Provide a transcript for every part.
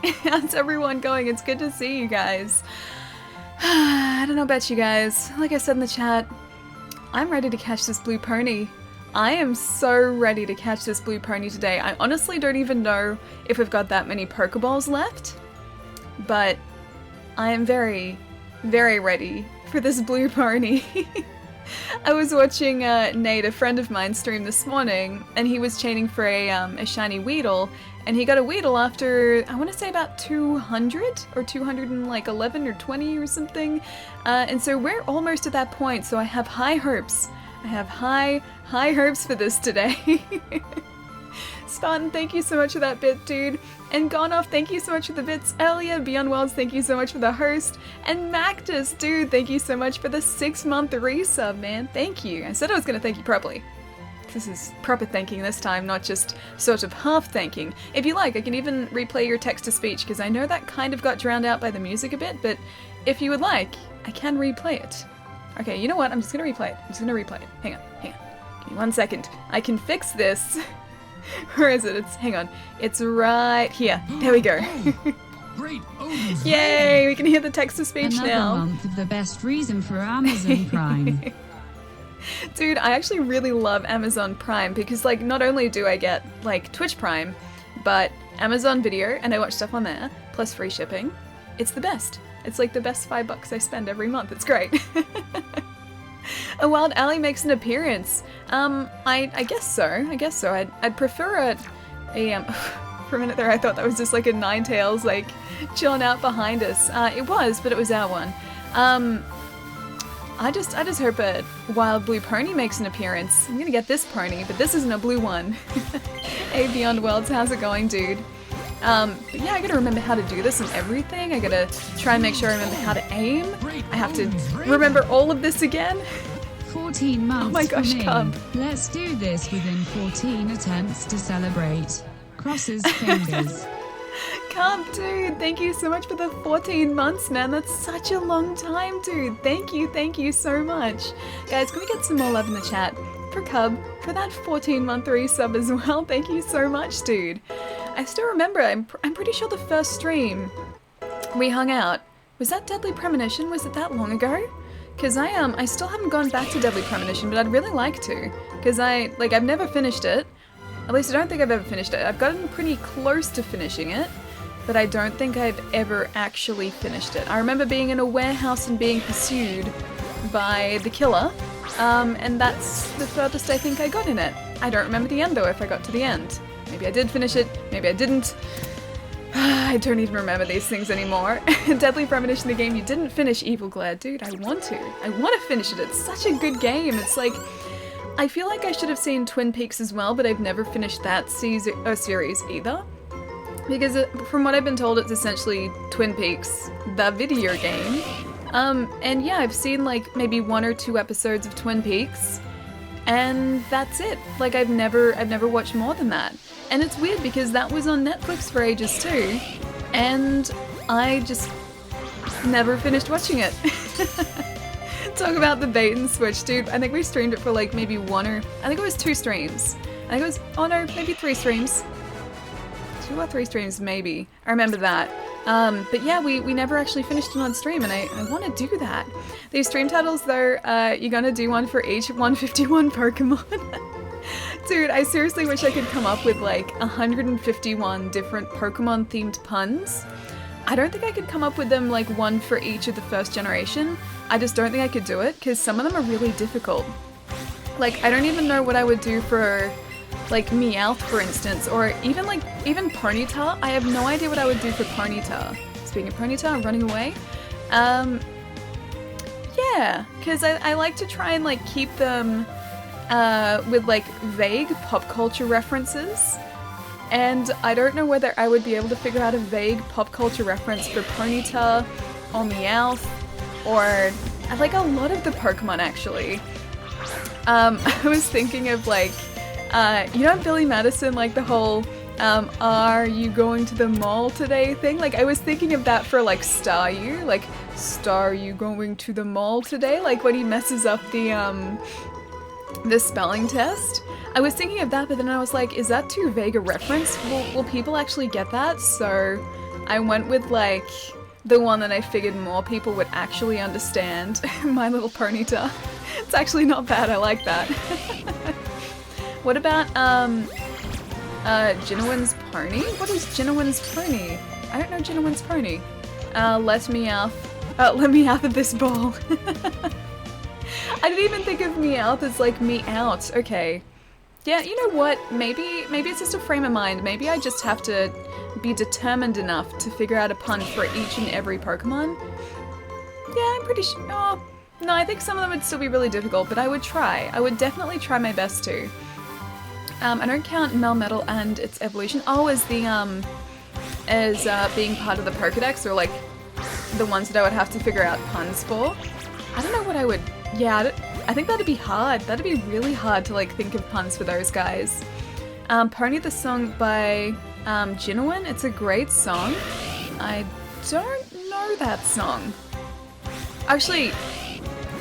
How's everyone going? It's good to see you guys. I don't know about you guys. Like I said in the chat, I'm ready to catch this blue pony. I am so ready to catch this blue pony today. I honestly don't even know if we've got that many Pokeballs left, but I am very, very ready for this blue pony. I was watching Nate, a friend of mine, stream this morning, and he was chaining for a shiny Weedle, and he got a Weedle after, I want to say about 200, or 211 or 20 or something, and so we're almost at that point, so I have high hopes. I have high hopes for this today. Spartan, thank you so much for that bit, dude. And Gonoff, thank you so much for the bits earlier. Beyond Worlds, thank you so much for the host. And Mactus, dude, thank you so much for the 6-month resub, man. Thank you. I said I was going to thank you properly. This is proper thanking this time, not just sort of half thanking. If you like, I can even replay your text-to-speech, because I know that kind of got drowned out by the music a bit, but if you would like, I can replay it. Okay, you know what? I'm just going to replay it. Hang on. Give me 1 second. I can fix this. Where is it? Hang on. It's right here. There we go. Great. Yay! We can hear the text-to-speech Another now. month of the best reason for Amazon Prime. Dude, I actually really love Amazon Prime because, like, not only do I get, like, Twitch Prime, but Amazon Video, and I watch stuff on there, plus free shipping. It's the best. It's like the best $5 I spend every month. It's great. A Wild Alley makes an appearance. I guess so. I'd prefer for a minute there I thought that was just like a Ninetales, like, chilling out behind us. It was, but it was our one. I just hope a Wild Blue Pony makes an appearance. I'm gonna get this pony, but this isn't a blue one. Hey, Beyond Worlds, how's it going, dude? But yeah, I gotta remember how to do this and everything. I gotta try and make sure I remember how to aim. I have to remember all of this again. 14 months Oh my gosh, for me. Cub. Let's do this within 14 attempts to celebrate. Crosses fingers. Cub, dude, thank you so much for the 14 months, man. That's such a long time, dude. Thank you so much. Guys, can we get some more love in the chat for Cub, for that 14-month resub as well? Thank you so much, dude. I still remember, I'm pretty sure the first stream we hung out, was that Deadly Premonition? Was it that long ago? Because I still haven't gone back to Deadly Premonition, but I'd really like to. Because I've never finished it. At least I don't think I've ever finished it. I've gotten pretty close to finishing it, but I don't think I've ever actually finished it. I remember being in a warehouse and being pursued by the killer, and that's the furthest I think I got in it. I don't remember the end though, if I got to the end. Maybe I did finish it, maybe I didn't. I don't even remember these things anymore. Deadly Premonition, the game you didn't finish, Evil Glare. Dude, I want to finish it. It's such a good game. It's like, I feel like I should have seen Twin Peaks as well, but I've never finished that series either. Because from what I've been told, it's essentially Twin Peaks, the video game. And yeah, I've seen like maybe 1 or 2 episodes of Twin Peaks, and that's it. Like I've never watched more than that. And it's weird because that was on Netflix for ages too, and I just never finished watching it. Talk about the bait and switch, dude. I think we streamed it for like maybe I think it was 2 streams. I think it was, oh no, maybe 3 streams. 2 or 3 streams, maybe. I remember that. But yeah, we never actually finished it on stream, and I want to do that. These stream titles, though, you're gonna do one for each 151 Pokemon. Dude, I seriously wish I could come up with like 151 different Pokemon-themed puns. I don't think I could come up with them like one for each of the first generation. I just don't think I could do it, because some of them are really difficult. Like, I don't even know what I would do for like Meowth, for instance, or even Ponyta. I have no idea what I would do for Ponyta. Speaking of Ponyta, I'm running away. Yeah, because I like to try and like keep them with like vague pop culture references, and I don't know whether I would be able to figure out a vague pop culture reference for Ponyta or Meowth or like a lot of the Pokemon actually. I was thinking of like, you know Billy Madison, like the whole are you going to the mall today thing? Like I was thinking of that for like Staryu, like Staryu going to the mall today? Like when he messes up the spelling test. I was thinking of that, but then I was like, is that too vague a reference? Will people actually get that? So I went with like the one that I figured more people would actually understand. My Little Ponyta. It's actually not bad, I like that. What about Jinwin's Pony? What is Jinwin's Pony? I don't know Jinwin's Pony. Let me out of this ball. I didn't even think of Meowth as like me out. Okay. Yeah, you know what? Maybe it's just a frame of mind. Maybe I just have to be determined enough to figure out a pun for each and every Pokemon. Yeah, I'm pretty sure. Oh, no, I think some of them would still be really difficult, but I would try. I would definitely try my best to. I don't count Melmetal and its evolution. Oh, as the as being part of the Pokedex, or like the ones that I would have to figure out puns for. I don't know what I would. Yeah, I think that'd be hard. That'd be really hard to like think of puns for those guys. Pony the song by Jinwin. It's a great song. I don't know that song. Actually,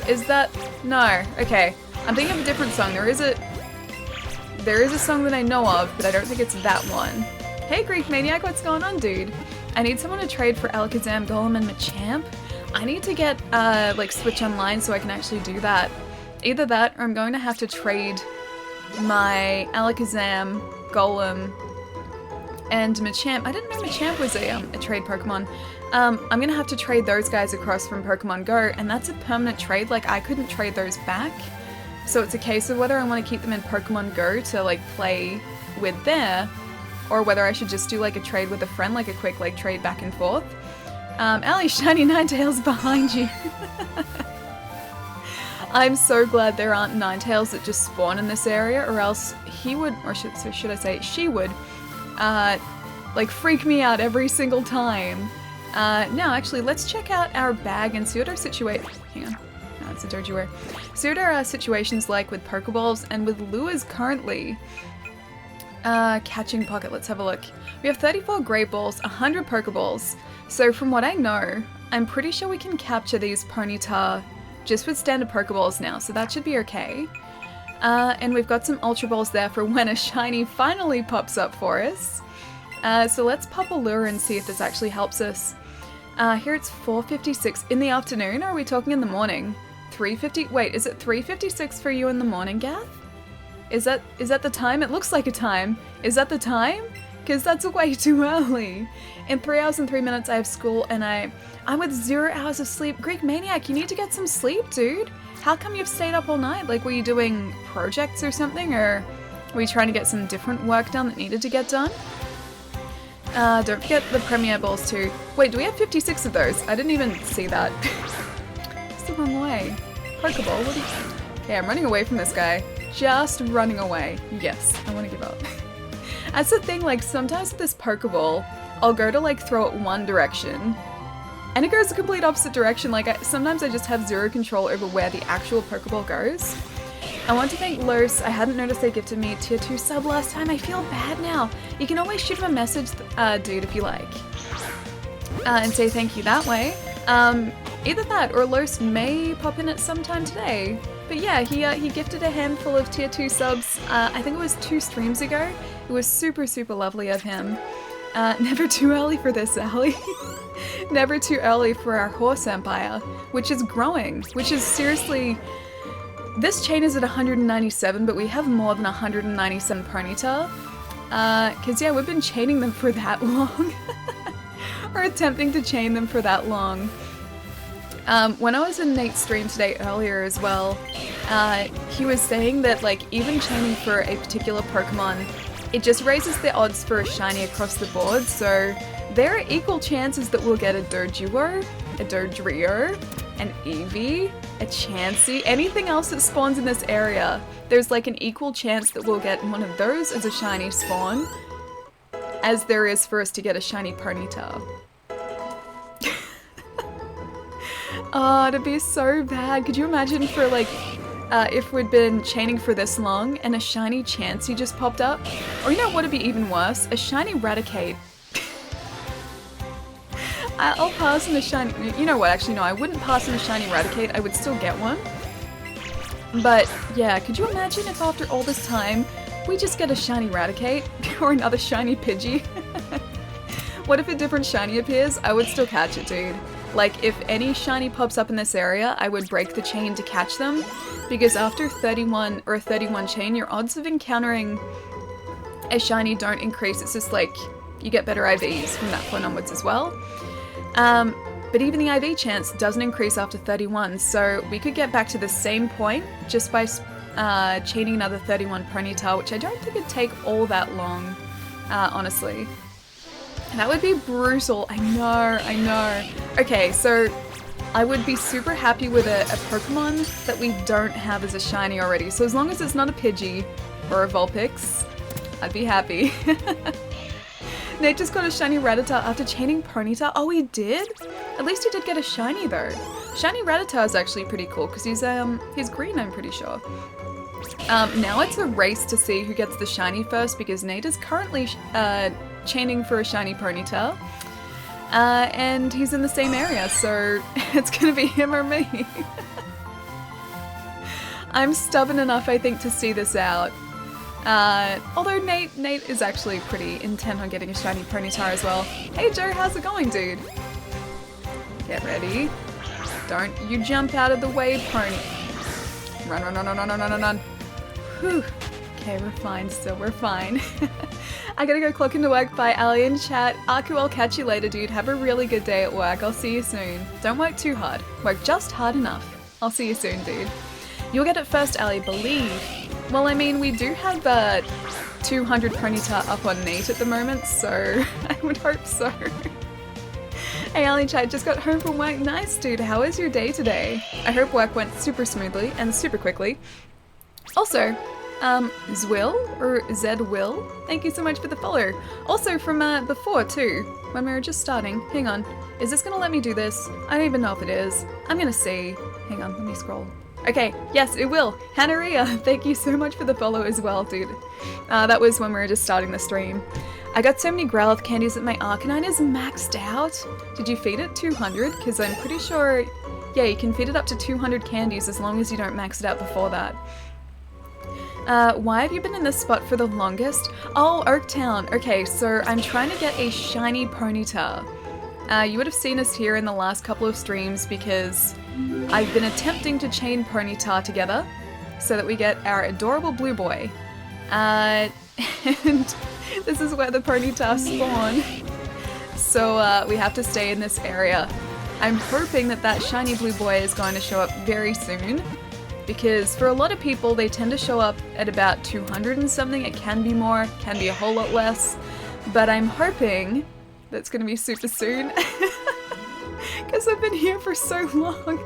is that... No, okay. I'm thinking of a different song. There is a song that I know of, but I don't think it's that one. Hey Greek Maniac, what's going on, dude? I need someone to trade for Alakazam, Golem, and Machamp. I need to get, like, Switch Online so I can actually do that. Either that, or I'm going to have to trade my Alakazam, Golem, and Machamp. I didn't know Machamp was a trade Pokemon. I'm gonna have to trade those guys across from Pokemon Go, and that's a permanent trade. Like, I couldn't trade those back. So it's a case of whether I want to keep them in Pokemon Go to, like, play with there, or whether I should just do, like, a trade with a friend, like a quick, like, trade back and forth. Ali, Shiny Ninetales behind you. I'm so glad there aren't Ninetales that just spawn in this area, or else he would, or should I say, she would, like, freak me out every single time. Now, actually, let's check out our bag and see what our situation... Hang on. No, it's a Dojiware. See what our situation's like with Pokeballs and with lures currently. Catching pocket, let's have a look. We have 34 Great Balls, 100 Pokeballs. So from what I know, I'm pretty sure we can capture these Ponyta just with standard Pokeballs now, so that should be okay. And we've got some Ultra Balls there for when a shiny finally pops up for us. So let's pop a lure and see if this actually helps us. Here it's 4:56 in the afternoon, or are we talking in the morning? 3:50, wait, is it 3:56 for you in the morning, Gath? Is that the time? It looks like a time. Is that the time? Because that's way too early. In 3 hours and 3 minutes I have school, and I'm with 0 hours of sleep. Greek Maniac, you need to get some sleep, dude. How come you've stayed up all night? Like, were you doing projects or something, or were you trying to get some different work done that needed to get done? Don't forget the Premier Balls too. Wait, do we have 56 of those? I didn't even see that. It's the wrong way. Pokeball, what are you... Okay, I'm running away from this guy. Just running away. Yes, I want to give up. That's the thing, like, sometimes with this Pokeball, I'll go to, like, throw it one direction, and it goes the complete opposite direction. Like, sometimes I just have zero control over where the actual Pokeball goes. I want to thank Los. I hadn't noticed they gifted me tier 2 sub last time. I feel bad now. You can always shoot him a message, dude, if you like. And say thank you that way. Either that, or Los may pop in at some time today. But yeah, he gifted a handful of tier 2 subs, I think it was 2 streams ago. It was super, super lovely of him. Never too early for this, Allie. Never too early for our horse empire, which is growing, which is seriously... This chain is at 197, but we have more than 197 Ponyta. Because yeah, we've been chaining them for that long. Or attempting to chain them for that long. When I was in Nate's stream today earlier as well, he was saying that, like, even chaining for a particular Pokemon, it just raises the odds for a shiny across the board, so there are equal chances that we'll get a Doduo, a Dodrio, an Eevee, a Chansey, anything else that spawns in this area. There's like an equal chance that we'll get one of those as a shiny spawn, as there is for us to get a shiny Ponyta. Oh, it'd be so bad. Could you imagine for, like, if we'd been chaining for this long and a shiny Chansey just popped up? Or you know what would be even worse? A shiny Raticate. I'll pass on a shiny... You know what, actually no, I wouldn't pass on a shiny Raticate. I would still get one. But yeah, could you imagine if after all this time we just get a shiny Raticate? Or another shiny Pidgey? What if a different shiny appears? I would still catch it, dude. Like, if any shiny pops up in this area, I would break the chain to catch them, because after 31 or a 31 chain, your odds of encountering a shiny don't increase. It's just like you get better IVs from that point onwards as well. But even the IV chance doesn't increase after 31, so we could get back to the same point just by chaining another 31 Ponyta, which I don't think it'd take all that long, honestly. And that would be brutal. I know. Okay, so I would be super happy with a Pokemon that we don't have as a shiny already. So as long as it's not a Pidgey or a Vulpix, I'd be happy. Nate just got a shiny Rattata after chaining Ponyta. Oh, he did? At least he did get a shiny though. Shiny Rattata is actually pretty cool because he's green, I'm pretty sure. Now it's a race to see who gets the shiny first because Nate is currently chaining for a shiny Ponyta. And he's in the same area, so it's gonna be him or me. I'm stubborn enough, I think, to see this out. Although Nate is actually pretty intent on getting a shiny Ponyta as well. Hey Joe, how's it going, dude? Get ready. Don't you jump out of the way, Pony. Run. Whew. Okay, we're fine still, we're fine. I gotta go clock into work. Bye, Ali in chat. Aku, I'll catch you later, dude. Have a really good day at work. I'll see you soon. Don't work too hard. Work just hard enough. I'll see you soon, dude. You'll get it first, Ali, believe. Well, I mean, we do have 200 Ponyta up on Nate at the moment, so I would hope so. Hey, Ali chat, just got home from work. Nice, dude. How was your day today? I hope work went super smoothly and super quickly. Also, Zwil, or Zed Will, thank you so much for the follow. Also from before too, when we were just starting. Hang on, is this gonna let me do this? I don't even know if it is. I'm gonna see. Hang on, let me scroll. Okay, yes, it will. Hanaria, thank you so much for the follow as well, dude. That was when we were just starting the stream. I got so many Growlithe candies that my Arcanine is maxed out. Did you feed it 200? Because I'm pretty sure, yeah, you can feed it up to 200 candies as long as you don't max it out before that. Why have you been in this spot for the longest? Oh, Oaktown. Okay, so I'm trying to get a shiny Ponyta. You would have seen us here in the last couple of streams because I've been attempting to chain Ponyta together so that we get our adorable blue boy. And this is where the Ponyta spawn. So we have to stay in this area. I'm hoping that that shiny blue boy is going to show up very soon. Because for a lot of people, they tend to show up at about 200 and something. It can be more, can be a whole lot less. But I'm hoping that's going to be super soon. Because I've been here for so long.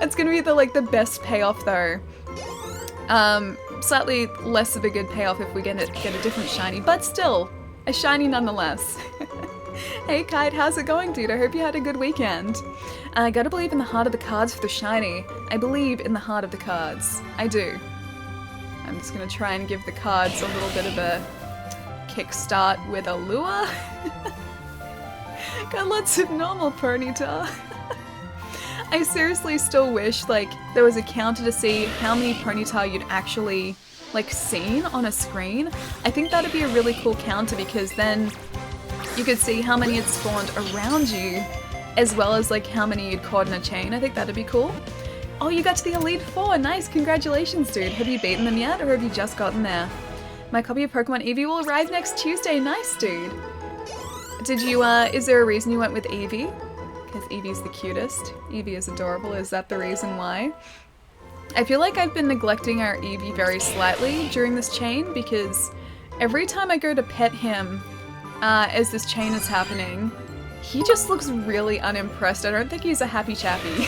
It's going to be the best payoff though. Slightly less of a good payoff if we get a different shiny. But still, a shiny nonetheless. Hey Kite, how's it going, dude? I hope you had a good weekend. I gotta believe in the heart of the cards for the shiny. I believe in the heart of the cards. I do. I'm just gonna try and give the cards a little bit of a kickstart with a lure. Got lots of normal Ponyta. I seriously still wish there was a counter to see how many Ponyta you'd actually seen on a screen. I think that'd be a really cool counter because then you could see how many had spawned around you, as well as how many you'd caught in a chain. I think that'd be cool. Oh, you got to the Elite Four. Nice, congratulations, dude. Have you beaten them yet, or have you just gotten there? My copy of Pokemon Eevee will arrive next Tuesday. Nice, dude. Did you, is there a reason you went with Eevee? Because Eevee's the cutest. Eevee is adorable. Is that the reason why? I feel like I've been neglecting our Eevee very slightly during this chain, because every time I go to pet him, as this chain is happening, he just looks really unimpressed. I don't think he's a happy chappy.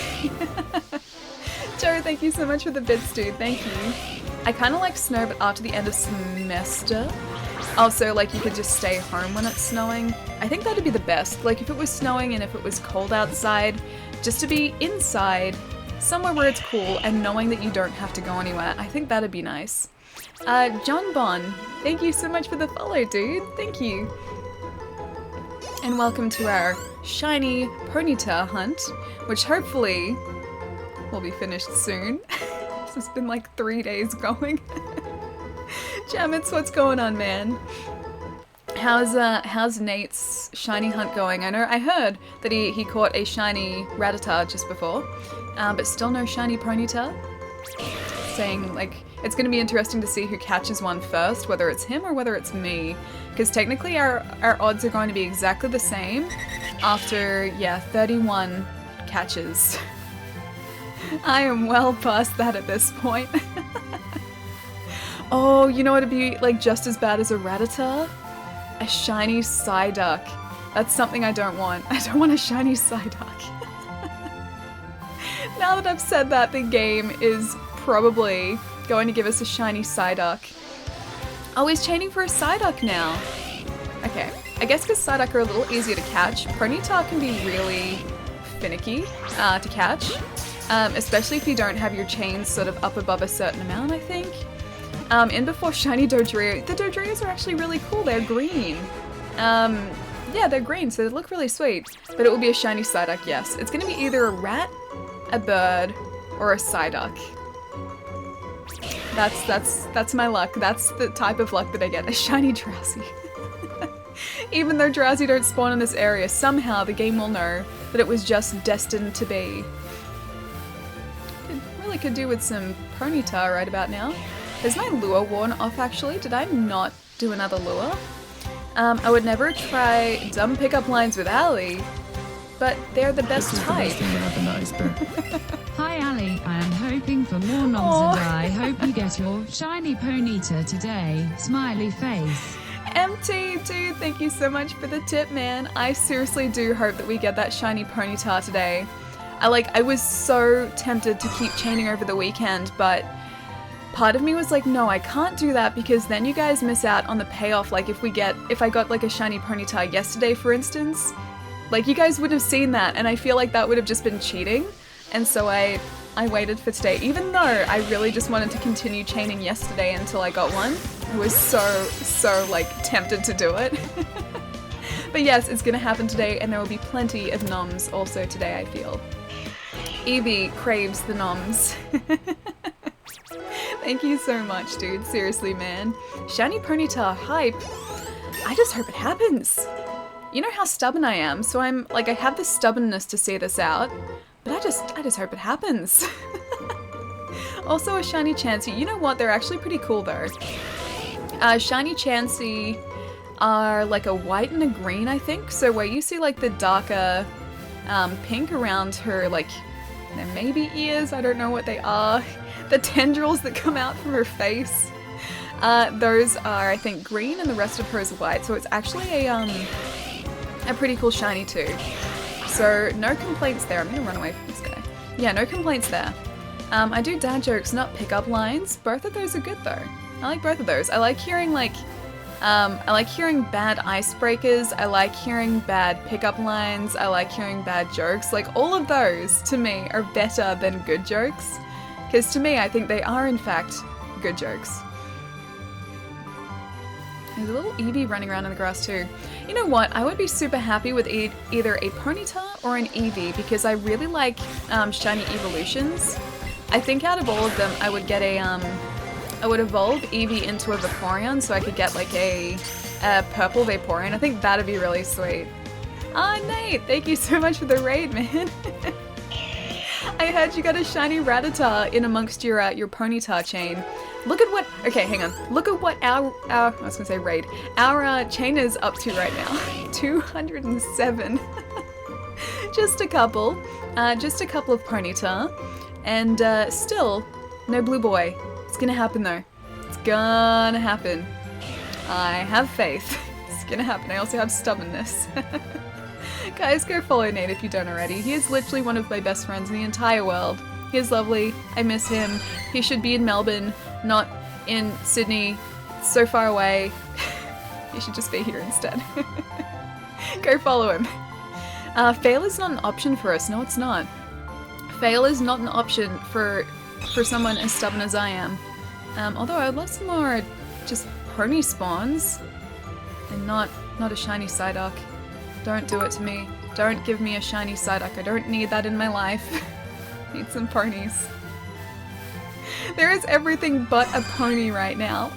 Joe, thank you so much for the bits, dude. Thank you. I kind of like snow, but after the end of semester. Also, you could just stay home when it's snowing. I think that'd be the best. If it was snowing and if it was cold outside, just to be inside, somewhere where it's cool, and knowing that you don't have to go anywhere. I think that'd be nice. John Bon, thank you so much for the follow, dude. Thank you. And welcome to our shiny Ponyta hunt, which hopefully will be finished soon. This has been 3 days going. Jamits, what's going on, man? How's Nate's shiny hunt going? I heard that he caught a shiny Rattata just before, but still no shiny Ponyta. Saying like it's going to be interesting to see who catches one first, whether it's him or whether it's me, because technically our odds are going to be exactly the same after 31 catches. I am well past that at this point. Oh, you know what would be like just as bad as a Rattata? A shiny Psyduck. That's something I don't want. I don't want a shiny Psyduck. Now that I've said that, the game is probably going to give us a shiny Psyduck. Oh, he's chaining for a Psyduck now. Okay, I guess because Psyduck are a little easier to catch, Ponyta can be really finicky to catch, especially if you don't have your chains sort of up above a certain amount, I think. In before shiny Dodrio, the Dodrios are actually really cool, they're green. Yeah, they're green, so they look really sweet. But it will be a shiny Psyduck, yes. It's gonna be either a rat, a bird, or a Psyduck. That's my luck. That's the type of luck that I get, a shiny Drowsy. Even though Drowsy don't spawn in this area, somehow the game will know that it was just destined to be. Really could do with some Ponyta right about now. Is my lure worn off actually? Did I not do another lure? I would never try dumb pickup lines with Allie, but they're the best type. Hi Ali, I am hoping for more noms and I hope you get your shiny Ponyta today. Smiley face. MT, dude, thank you so much for the tip, man. I seriously do hope that we get that shiny Ponyta today. I was so tempted to keep chaining over the weekend, but part of me was like, no, I can't do that because then you guys miss out on the payoff. Like if I got like a shiny Ponyta yesterday, for instance, like you guys would have seen that and I feel like that would have just been cheating. And so I waited for today, even though I really just wanted to continue chaining yesterday until I got one. I was so like tempted to do it. But yes, it's gonna happen today and there will be plenty of noms also today, I feel. Eevee craves the noms. Thank you so much, dude. Seriously, man. Shiny Ponyta hype. I just hope it happens. You know how stubborn I am, so I have the stubbornness to see this out, but I just hope it happens. Also a shiny Chansey. You know what? They're actually pretty cool though. Shiny Chansey are like a white and a green, I think. So where you see like the darker pink around her, like there may be ears, I don't know what they are. The tendrils that come out from her face. Those are, I think, green and the rest of her is white. So it's actually a pretty cool shiny too. So no complaints there. I'm gonna run away from this guy. Yeah, no complaints there. I do dad jokes, not pickup lines. Both of those are good though. I like both of those. I like hearing I like hearing bad icebreakers. I like hearing bad pickup lines. I like hearing bad jokes. Like all of those to me are better than good jokes. Because to me, I think they are, in fact, good jokes. There's a little Eevee running around in the grass too. You know what? I would be super happy with either a Ponyta or an Eevee because I really like shiny evolutions. I think out of all of them, I would get I would evolve Eevee into a Vaporeon so I could get like a purple Vaporeon. I think that'd be really sweet. Ah, Nate, thank you so much for the raid, man. I heard you got a shiny Rattata in amongst your Ponyta chain. Look at what, okay, hang on. Look at what our I was gonna say raid. Our chain is up to right now. 207. Just a couple of Ponyta. And still, no blue boy. It's gonna happen though. It's gonna happen. I have faith. It's gonna happen. I also have stubbornness. Guys, go follow Nate if you don't already. He is literally one of my best friends in the entire world. He is lovely. I miss him. He should be in Melbourne, not in Sydney. It's so far away. He should just be here instead. Go follow him. Fail is not an option for us. No, it's not. Fail is not an option for someone as stubborn as I am. Although I'd love some more just pony spawns. And not a shiny Psyduck. Don't do it to me. Don't give me a shiny Psyduck. I don't need that in my life. Need some ponies. There is everything but a pony right now.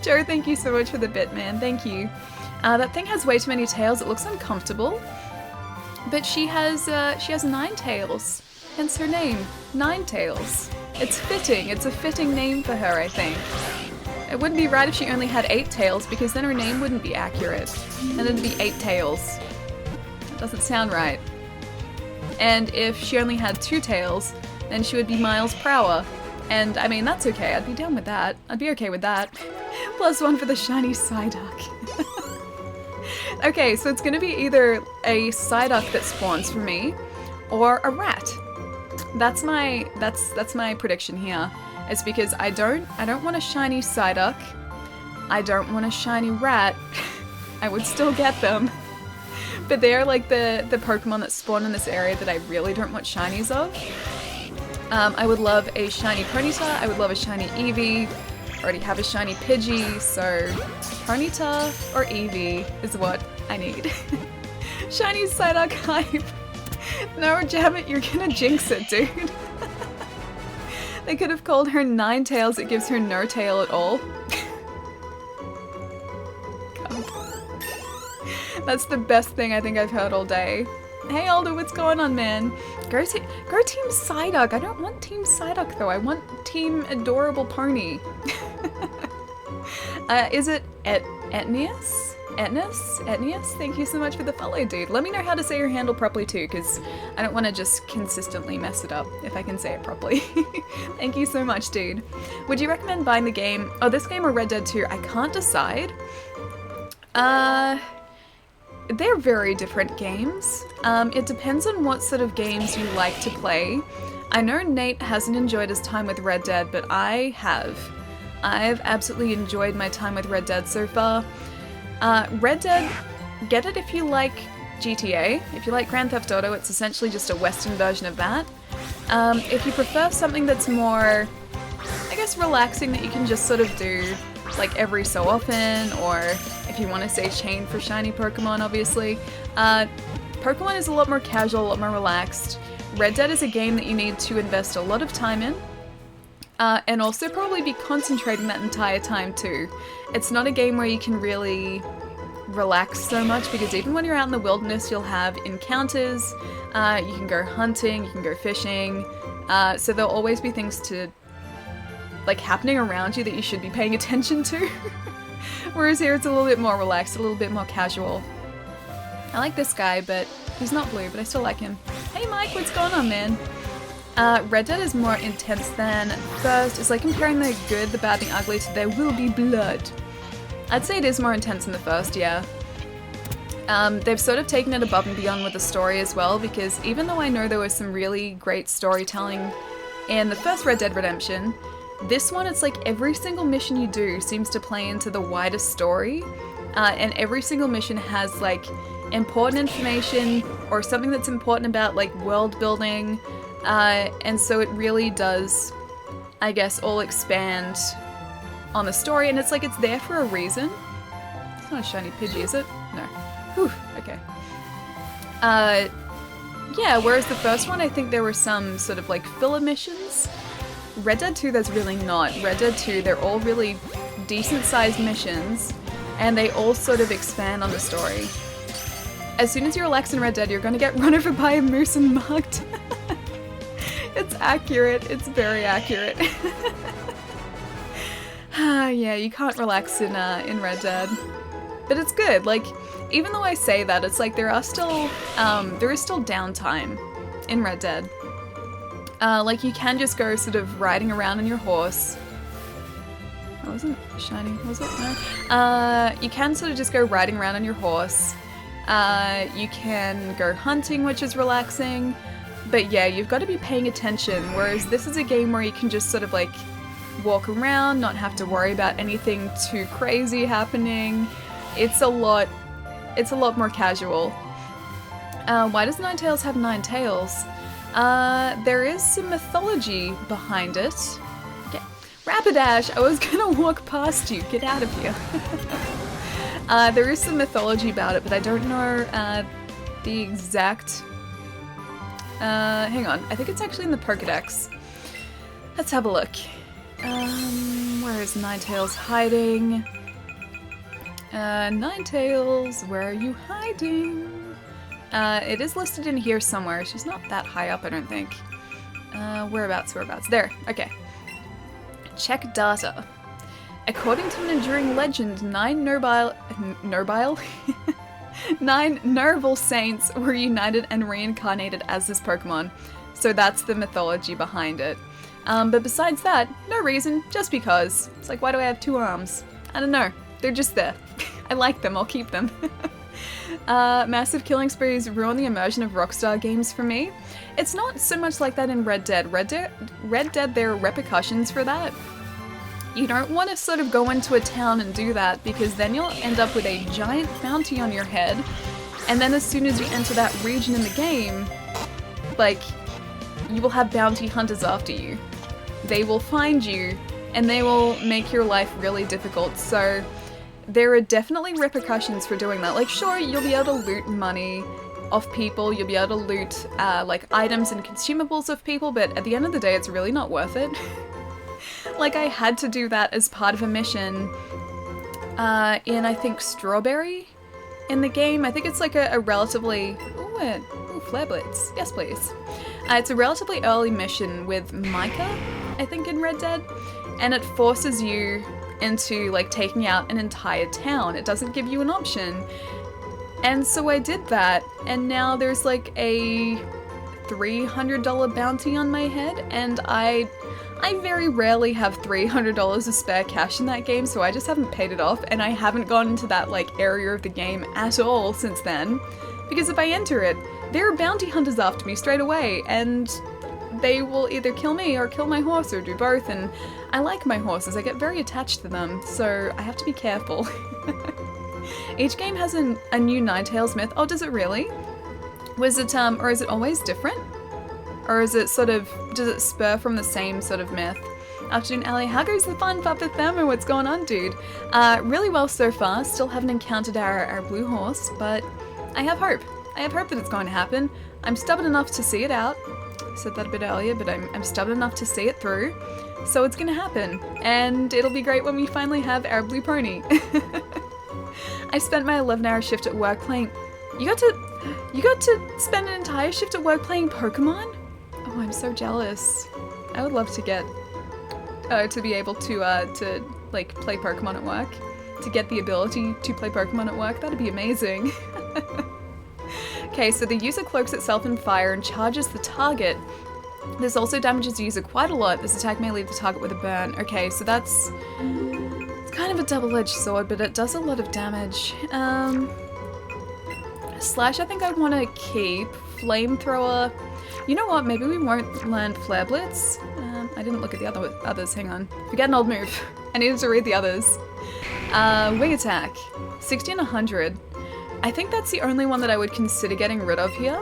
Joe, thank you so much for the bit, man. Thank you. That thing has way too many tails. It looks uncomfortable. But she has 9 tails. Hence her name, Ninetails. It's fitting. It's a fitting name for her, I think. It wouldn't be right if she only had 8 tails, because then her name wouldn't be accurate. And it'd be 8 tails. That doesn't sound right. And if she only had 2 tails, then she would be Miles Prower. And I mean, that's okay. I'd be down with that. I'd be okay with that. +1 for the shiny Psyduck. Okay, so it's gonna be either a Psyduck that spawns for me, or a rat. That's my prediction here. It's because I don't want a shiny Psyduck. I don't want a shiny rat. I would still get them. But they're like the Pokemon that spawn in this area that I really don't want shinies of. I would love a shiny Ponyta. I would love a shiny Eevee. I already have a shiny Pidgey, so Ponyta or Eevee is what I need. Shiny Psyduck hype. No, damn it, you're gonna jinx it, dude. They could have called her Ninetails. It gives her no tail at all. That's the best thing I think I've heard all day. Hey Aldo, what's going on, man? Go Team Psyduck. I don't want Team Psyduck though. I want Team Adorable Pony. Is it Etnius? Etnius? Thank you so much for the follow, dude. Let me know how to say your handle properly too, because I don't want to just consistently mess it up if I can say it properly. Thank you so much, dude. Would you recommend buying the game? Oh, this game or Red Dead 2? I can't decide. They're very different games. It depends on what sort of games you like to play. I know Nate hasn't enjoyed his time with Red Dead, but I have. I've absolutely enjoyed my time with Red Dead so far. Red Dead, get it if you like GTA. If you like Grand Theft Auto, it's essentially just a Western version of that. If you prefer something that's more, I guess, relaxing, that you can just sort of do like every so often, or if you want to say chain for shiny Pokemon, obviously. Pokemon is a lot more casual, a lot more relaxed. Red Dead is a game that you need to invest a lot of time in, and also probably be concentrating that entire time too. It's not a game where you can really relax so much, because even when you're out in the wilderness, you'll have encounters, you can go hunting, you can go fishing, so there'll always be things to like happening around you that you should be paying attention to. Whereas here it's a little bit more relaxed, a little bit more casual. I like this guy, but he's not blue, but I still like him. Hey Mike, what's going on, man? Red Dead is more intense than first. It's like comparing the good, the bad, the ugly to There Will Be Blood. I'd say it is more intense than the first, yeah. They've sort of taken it above and beyond with the story as well, because even though I know there was some really great storytelling in the first Red Dead Redemption, this one, it's like every single mission you do seems to play into the wider story, and every single mission has like important information or something that's important about like world building, and so it really does, I guess, all expand on the story, and it's like it's there for a reason. It's not a shiny Pidgey, is it? No. Whew, okay. Yeah, whereas the first one, I think there were some sort of like filler missions. Red Dead 2, there's really not. Red Dead 2, they're all really decent-sized missions, and they all sort of expand on the story. As soon as you relax in Red Dead, you're gonna get run over by a moose and mugged. It's accurate. It's very accurate. Yeah, you can't relax in Red Dead. But it's good. Like, even though I say that, it's like there is still downtime in Red Dead. Like, you can just go sort of riding around on your horse. That wasn't shiny, was it? No. You can sort of just go riding around on your horse. You can go hunting, which is relaxing. But yeah, you've got to be paying attention, whereas this is a game where you can just sort of like walk around, not have to worry about anything too crazy happening. It's a lot more casual. Why does Ninetails have 9 tails? There is some mythology behind it. Okay. Rapidash, I was gonna walk past you. Get out of here. There is some mythology about it, but I don't know the exact... hang on, I think it's actually in the Pokédex. Let's have a look. Where Where is Ninetales hiding? Ninetales, where are you hiding? It is listed in here somewhere. She's not that high up, I don't think. Whereabouts? There, okay. Check data. According to an enduring legend, 9 Nerval saints were united and reincarnated as this Pokemon. So that's the mythology behind it. But besides that, no reason, just because. It's like, why do I have 2 arms? I don't know. They're just there. I like them, I'll keep them. Massive killing sprees ruin the immersion of Rockstar games for me. It's not so much like that in Red Dead. Red Dead, there are repercussions for that. You don't want to sort of go into a town and do that, because then you'll end up with a giant bounty on your head, and then as soon as you enter that region in the game, like, you will have bounty hunters after you. They will find you, and they will make your life really difficult, so there are definitely repercussions for doing that. Like, sure, you'll be able to loot money off people, you'll be able to loot, like, items and consumables of people, but at the end of the day, it's really not worth it. Like, I had to do that as part of a mission in, I think, Strawberry in the game. I think it's like a relatively... Ooh, Flare Blitz. Yes, please. It's a relatively early mission with Micah, I think, in Red Dead, and it forces you into, like, taking out an entire town. It doesn't give you an option. And so I did that, and now there's, like, a $300 bounty on my head, and I very rarely have $300 of spare cash in that game, so I just haven't paid it off, and I haven't gone into that, like, area of the game at all since then. Because if I enter it, there are bounty hunters after me straight away, and they will either kill me or kill my horse or do both, and I like my horses, I get very attached to them, so I have to be careful. Each game has a new Ninetales myth. Oh, does it really? Was it, or is it always different? Or is it sort of, does it spur from the same sort of myth? Afternoon Alley, how goes the fun, Papa Thermo? What's going on, dude? Really well so far. Still haven't encountered our blue horse, but I have hope. I have hope that it's going to happen. I'm stubborn enough to see it out. I said that a bit earlier, but I'm stubborn enough to see it through. So it's gonna happen. And it'll be great when we finally have our blue pony. I spent my 11-hour shift at work playing... You got to spend an entire shift at work playing Pokemon? Oh, I'm so jealous. I would love to get... to be able to like, play Pokemon at work. To get the ability to play Pokemon at work. That'd be amazing. Okay, so the user cloaks itself in fire and charges the target. This also damages the user quite a lot. This attack may leave the target with a burn. Okay, so that's... It's kind of a double-edged sword, but it does a lot of damage. Slash, I think I want to keep. Flamethrower. You know what? Maybe we won't land Flare Blitz. I didn't look at the others. Hang on. Forget an old move. I needed to read the others. Wing Attack. 60 and 100. I think that's the only one that I would consider getting rid of here.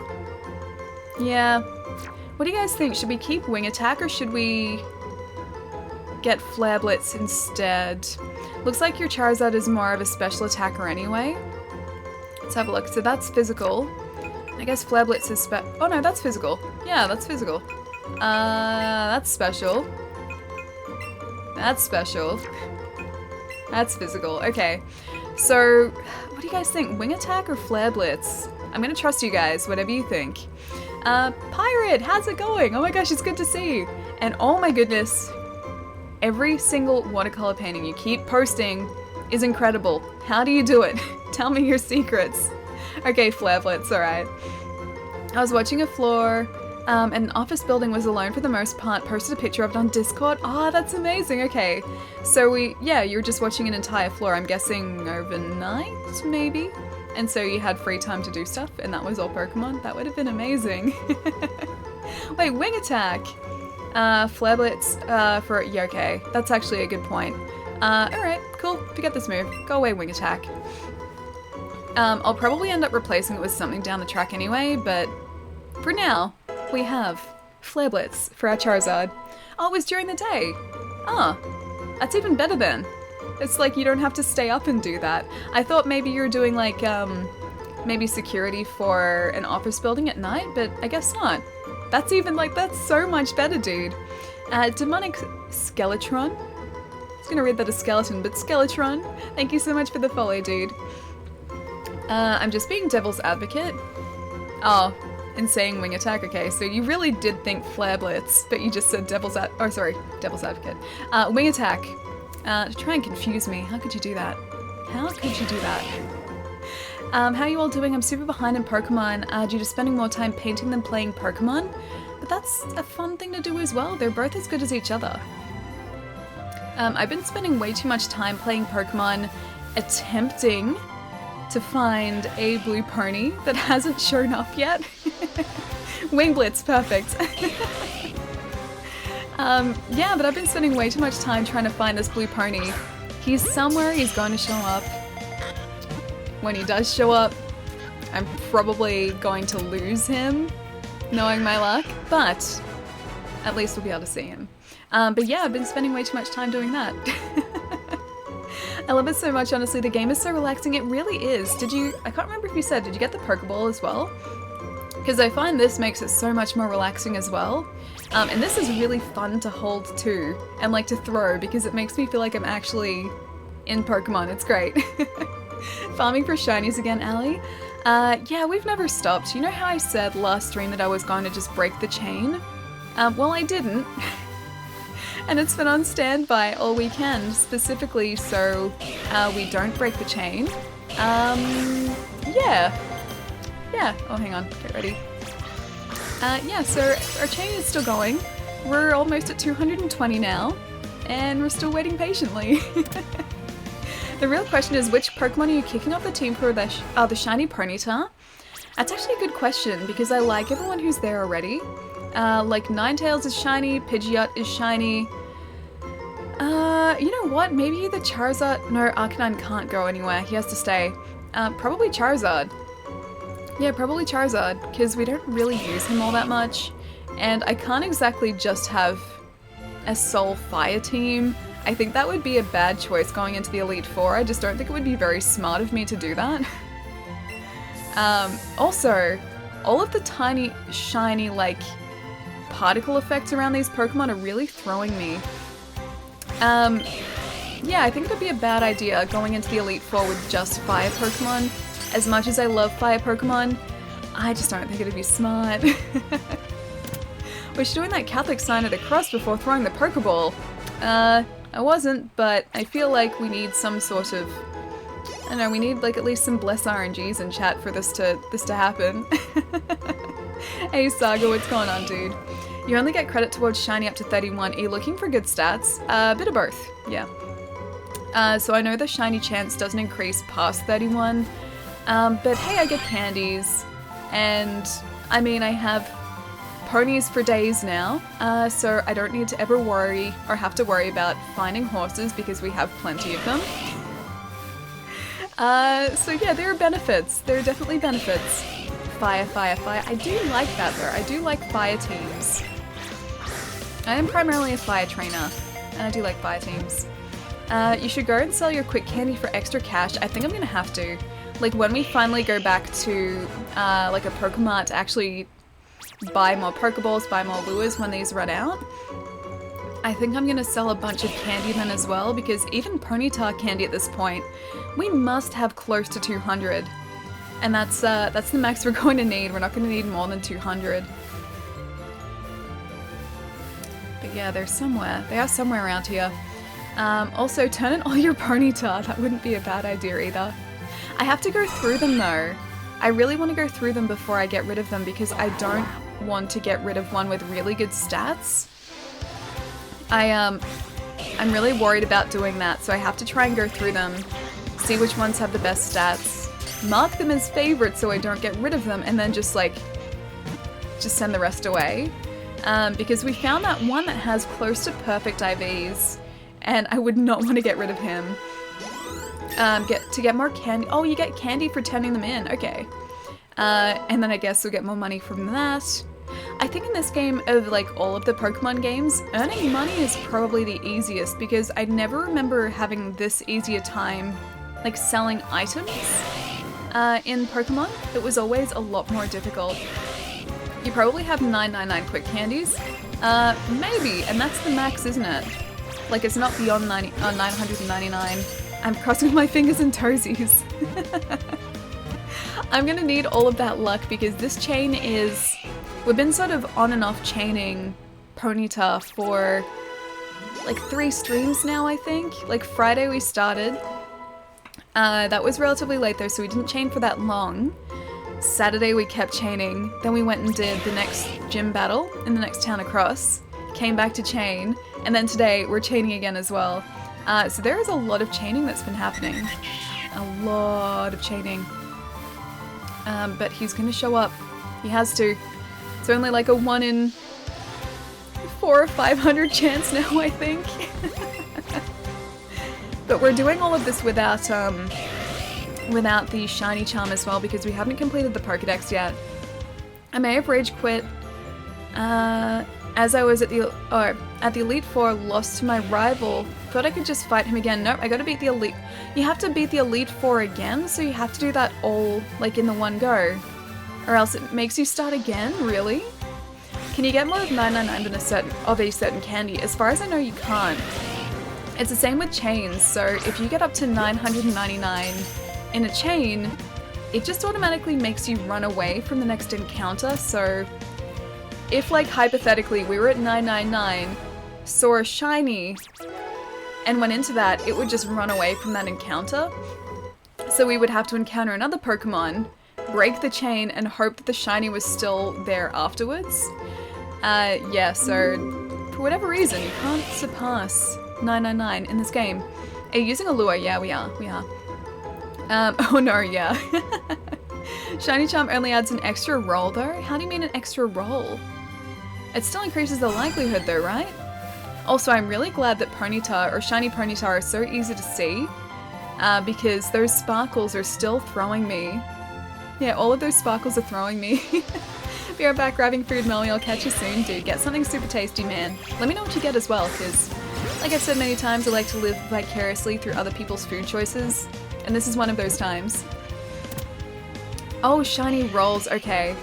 Yeah. What do you guys think? Should we keep Wing Attack or should we get Flare Blitz instead? Looks like your Charizard is more of a special attacker anyway. Let's have a look. So that's physical. I guess Flare Blitz is oh no, that's physical. Yeah, that's physical. That's special. That's special. That's physical. Okay. So, what do you guys think? Wing Attack or Flare Blitz? I'm gonna trust you guys, whatever you think. Pirate, how's it going? Oh my gosh, it's good to see you. And oh my goodness, every single watercolor painting you keep posting is incredible. How do you do it? Tell me your secrets. Okay, Flare Blitz, alright. I was watching a floor, and an office building was alone for the most part, posted a picture of it on Discord. Oh, that's amazing, okay. So yeah, you were just watching an entire floor, I'm guessing overnight, maybe? And so you had free time to do stuff, and that was all Pokemon? That would have been amazing. Wait, Wing Attack! Flare Blitz, yeah, okay. That's actually a good point. Alright, cool, forget this move. Go away, Wing Attack. I'll probably end up replacing it with something down the track anyway, but for now, we have Flare Blitz for our Charizard. Oh, it was during the day. Oh, that's even better then. It's like you don't have to stay up and do that. I thought maybe you were doing like, maybe security for an office building at night, but I guess not. That's even like, that's so much better, dude. Demonic Skeletron. was gonna read that as skeleton, but Skeletron, thank you so much for the follow, dude. I'm just being devil's advocate. Oh, and saying wing attack. Okay, so you really did think Flare Blitz, but you just said devil's advocate. Wing attack. To try and confuse me. How could you do that? How could you do that? How are you all doing? I'm super behind in Pokemon due to spending more time painting than playing Pokemon. But that's a fun thing to do as well. They're both as good as each other. I've been spending way too much time playing Pokemon attempting to find a blue pony that hasn't shown up yet. Wing Blitz, perfect. Yeah, but I've been spending way too much time trying to find this blue pony. He's somewhere, he's going to show up. When he does show up, I'm probably going to lose him, knowing my luck, but at least we'll be able to see him. But yeah, I've been spending way too much time doing that. I love it so much, honestly. The game is so relaxing. It really is. I can't remember if you said, did you get the Pokeball as well? Because I find this makes it so much more relaxing as well. And this is really fun to hold too, and like to throw, because it makes me feel like I'm actually in Pokemon. It's great. Farming for shinies again, Ali? Yeah, we've never stopped. You know how I said last stream that I was going to just break the chain? Well, I didn't. And it's been on standby all weekend, specifically so we don't break the chain. Yeah. Oh, hang on. Get ready. Yeah, so our chain is still going. We're almost at 220 now, and we're still waiting patiently. The real question is, which Pokemon are you kicking off the team for the shiny Ponyta? That's actually a good question, because I like everyone who's there already. Like Ninetales is shiny, Pidgeot is shiny. You know what? Maybe the Charizard... No, Arcanine can't go anywhere. He has to stay. Probably Charizard. Yeah, probably Charizard, because we don't really use him all that much. And I can't exactly just have a sole fire team. I think that would be a bad choice going into the Elite Four. I just don't think it would be very smart of me to do that. Also, all of the tiny, shiny, like, particle effects around these Pokemon are really throwing me. Yeah, I think it would be a bad idea going into the Elite Four with just fire Pokemon. As much as I love fire Pokemon, I just don't think it'd be smart. Was she doing that Catholic sign at the cross before throwing the Pokeball? I wasn't, but I feel like we need some sort of... I don't know, we need like at least some bless RNGs in chat for this to happen. Hey Saga, what's going on, dude? You only get credit towards shiny up to 31. Are you looking for good stats? A bit of both, yeah. So I know the shiny chance doesn't increase past 31, but hey, I get candies, and I mean, I have ponies for days now, so I don't need to ever worry or have to worry about finding horses because we have plenty of them. So yeah, there are benefits. There are definitely benefits. Fire, fire, fire. I do like that though. I do like fire teams. I am primarily a fire trainer, and I do like fire teams. You should go and sell your quick candy for extra cash. I think I'm gonna have to. Like when we finally go back to like a Pokemart to actually buy more Pokeballs, buy more lures when these run out, I think I'm gonna sell a bunch of candy then as well, because even Ponyta candy at this point, we must have close to 200. And that's the max we're going to need. We're not going to need more than 200. But yeah, they're somewhere. They are somewhere around here. Also, turn in all your Ponyta. That wouldn't be a bad idea either. I have to go through them though. I really want to go through them before I get rid of them, because I don't want to get rid of one with really good stats. I'm really worried about doing that, so I have to try and go through them, see which ones have the best stats, mark them as favorites so I don't get rid of them, and then just send the rest away. Because we found that one that has close to perfect IVs, and I would not want to get rid of him. To get more candy. Oh, you get candy for turning them in. Okay. And then I guess we'll get more money from that. I think in this game, of like all of the Pokemon games, earning money is probably the easiest, because I never remember having this easy a time like selling items in Pokemon. It was always a lot more difficult. You probably have 999 quick candies. Maybe, and that's the max, isn't it? Like, it's not beyond 999. I'm crossing my fingers and toesies. I'm gonna need all of that luck because this chain is... We've been sort of on and off chaining Ponyta for like 3 streams now, I think. Like Friday we started. That was relatively late though, so we didn't chain for that long. Saturday we kept chaining, then we went and did the next gym battle in the next town across, came back to chain, and then today we're chaining again as well. So there is a lot of chaining that's been happening. A lot of chaining. But he's gonna show up. He has to. It's only like a 1 in 400 or 500 chance now, I think. But we're doing all of this without the shiny charm as well because we haven't completed the Pokédex yet. I may have rage quit as I was at the Elite Four, lost to my rival. Thought I could just fight him again. Nope, I gotta beat the Elite. You have to beat the Elite Four again, so you have to do that all like in the one go. Or else it makes you start again, really? Can you get more of 999 than a certain candy? As far as I know, you can't. It's the same with chains, so if you get up to 999 in a chain, it just automatically makes you run away from the next encounter, so if, like, hypothetically, we were at 999, saw a shiny, and went into that, it would just run away from that encounter. So we would have to encounter another Pokemon, break the chain, and hope that the shiny was still there afterwards. Yeah, so for whatever reason, you can't surpass 999 in this game. Are you using a lure? Yeah, we are. Oh no, yeah. Shiny Charm only adds an extra roll though? How do you mean an extra roll? It still increases the likelihood though, right? Also, I'm really glad that Ponyta, or Shiny Ponyta, are so easy to see, because those sparkles are still throwing me. Yeah, all of those sparkles are throwing me. Be right back grabbing food, Melly. I'll catch you soon, dude. Get something super tasty, man. Let me know what you get as well, because, like I've said many times, I like to live vicariously through other people's food choices, and this is one of those times. Oh, shiny rolls. Okay.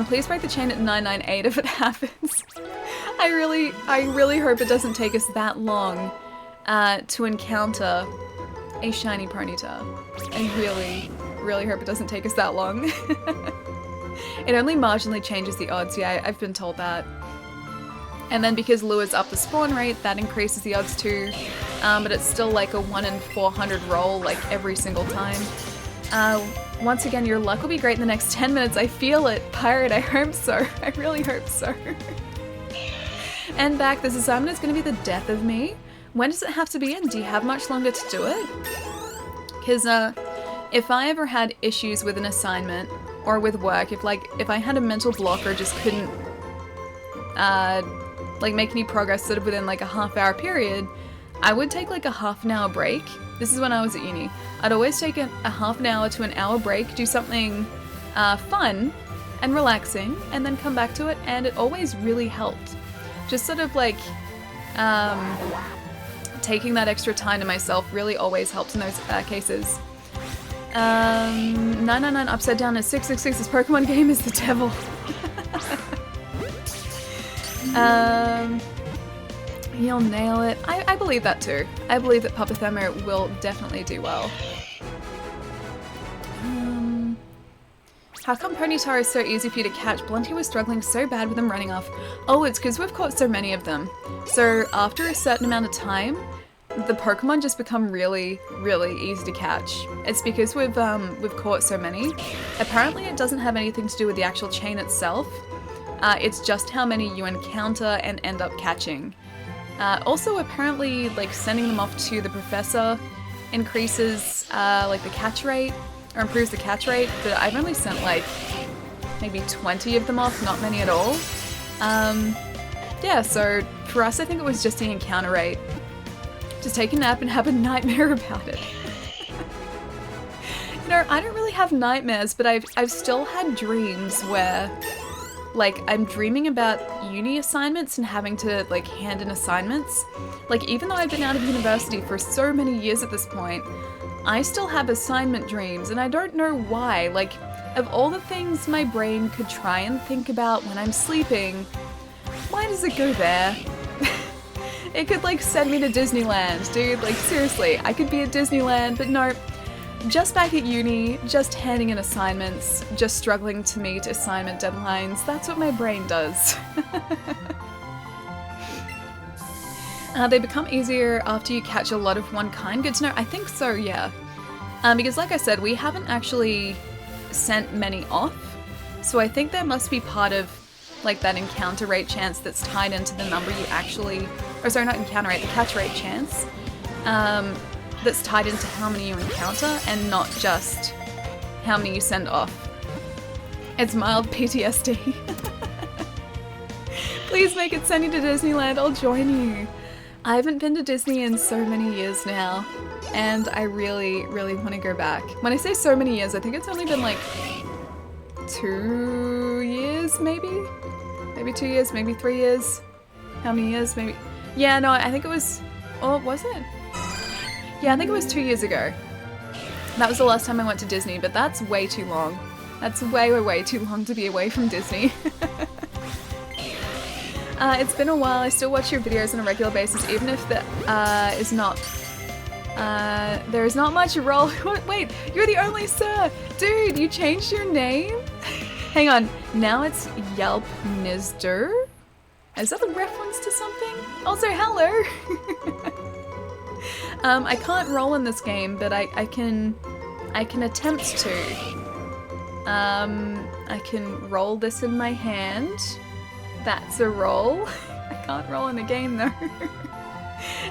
Please break the chain at 998 if it happens. I really hope it doesn't take us that long to encounter a shiny Ponyta. I really hope it doesn't take us that long. It only marginally changes the odds, yeah, I've been told that. And then because lures up the spawn rate, that increases the odds too. But it's still like a 1 in 400 roll, like every single time. Once again, your luck will be great in the next 10 minutes. I feel it. Pirate, I hope so. I really hope so. And back, this assignment is going to be the death of me. When does it have to be in? Do you have much longer to do it? Because if I ever had issues with an assignment or with work, if I had a mental block or just couldn't like make any progress sort of within like a half-hour period, I would take like a half an hour break. This is when I was at uni. I'd always take a half an hour to an hour break, do something fun and relaxing, and then come back to it, and it always really helped. Just sort of like taking that extra time to myself really always helps in those cases. 999 upside down is 666. This Pokemon game is the devil. You'll nail it. I believe that too. I believe that Papa Thermo will definitely do well. How come Ponyta is so easy for you to catch? Blunty was struggling so bad with them running off. Oh, it's because we've caught so many of them. So after a certain amount of time, the Pokemon just become really, really easy to catch. It's because we've caught so many. Apparently it doesn't have anything to do with the actual chain itself. It's just how many you encounter and end up catching. Also, apparently, like, sending them off to the professor increases, like, the catch rate, or improves the catch rate, but I've only sent, like, maybe 20 of them off, not many at all. Yeah, so for us, I think it was just the encounter rate. Just take a nap and have a nightmare about it. You know, I don't really have nightmares, but I've still had dreams where, like, I'm dreaming about uni assignments and having to, like, hand in assignments. Like, even though I've been out of university for so many years at this point, I still have assignment dreams, and I don't know why. Like, of all the things my brain could try and think about when I'm sleeping, why does it go there? It could like send me to Disneyland, dude. Like seriously, I could be at Disneyland, but no. Just back at uni, just handing in assignments, just struggling to meet assignment deadlines. That's what my brain does. They become easier after you catch a lot of one kind. Good to know. I think so, yeah. Because like I said, we haven't actually sent many off. So I think there must be part of like that encounter rate chance that's tied into the number you actually, or sorry, not encounter rate, the catch rate chance. That's tied into how many you encounter and not just how many you send off. It's mild PTSD. Please make it send you to Disneyland, I'll join you. I haven't been to Disney in so many years now, and I really, really want to go back. When I say so many years, I think it's only been like 2 years, maybe? Maybe 2 years, maybe 3 years. How many years? Maybe. Yeah, no, I think it was. Oh, was it? Yeah, I think it was 2 years ago. That was the last time I went to Disney, but that's way too long. That's way, way, way too long to be away from Disney. It's been a while. I still watch your videos on a regular basis, even if there is not much role. Wait, you're the only sir! Dude, you changed your name? Hang on, now it's Yelp Nizder? Is that a reference to something? Also, hello! I can't roll in this game, but I can attempt to. I can roll this in my hand. That's a roll. I can't roll in the game though.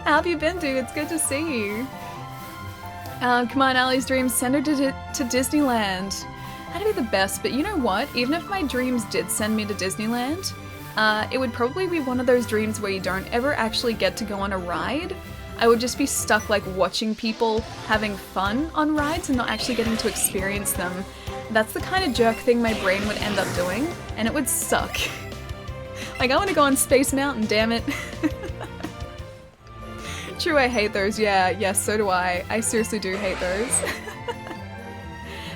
How have you been, dude? It's good to see you. Come on, Ali's dreams, send her to Disneyland. That'd be the best, but you know what? Even if my dreams did send me to Disneyland, it would probably be one of those dreams where you don't ever actually get to go on a ride. I would just be stuck like watching people having fun on rides and not actually getting to experience them. That's the kind of jerk thing my brain would end up doing, and it would suck. Like, I want to go on Space Mountain, damn it. True, I hate those. Yeah, so do I. I seriously do hate those.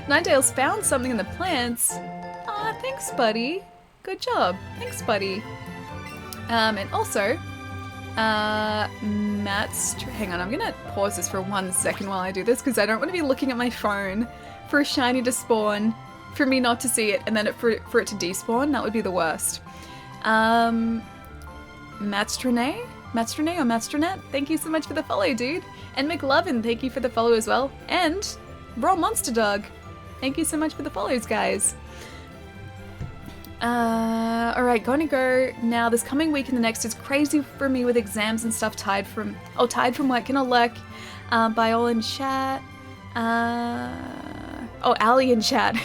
Ninetales found something in the plants. Aw, thanks, buddy. Good job. Thanks, buddy. And also, Matt's... Hang on, I'm gonna pause this for 1 second while I do this, because I don't want to be looking at my phone for a shiny to spawn, for me not to see it, and then for it to despawn. That would be the worst. Matstrane or Matstranet, thank you so much for the follow, dude. And McLovin, thank you for the follow as well. And Raw Monster Dog, thank you so much for the follows, guys. Alright, gonna go now. This coming week and the next is crazy for me with exams and stuff tied from work. Gonna lurk, by all in chat. Oh, Ali in chat.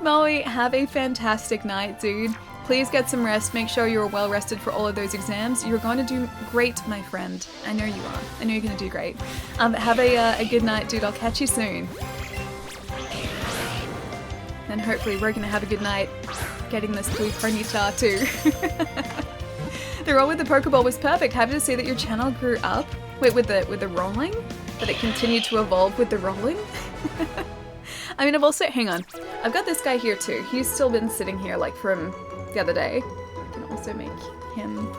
Moe, have a fantastic night, dude. Please get some rest. Make sure you're well rested for all of those exams. You're going to do great, my friend. I know you are. I know you're going to do great. Have a good night, dude. I'll catch you soon. And hopefully we're going to have a good night getting this blue ponyta too. The roll with the Pokeball was perfect. Happy to see that your channel grew up. Wait, with the rolling? That it continued to evolve with the rolling? I mean, I've also... Hang on. I've got this guy here too. He's still been sitting here like from the other day. I can also make him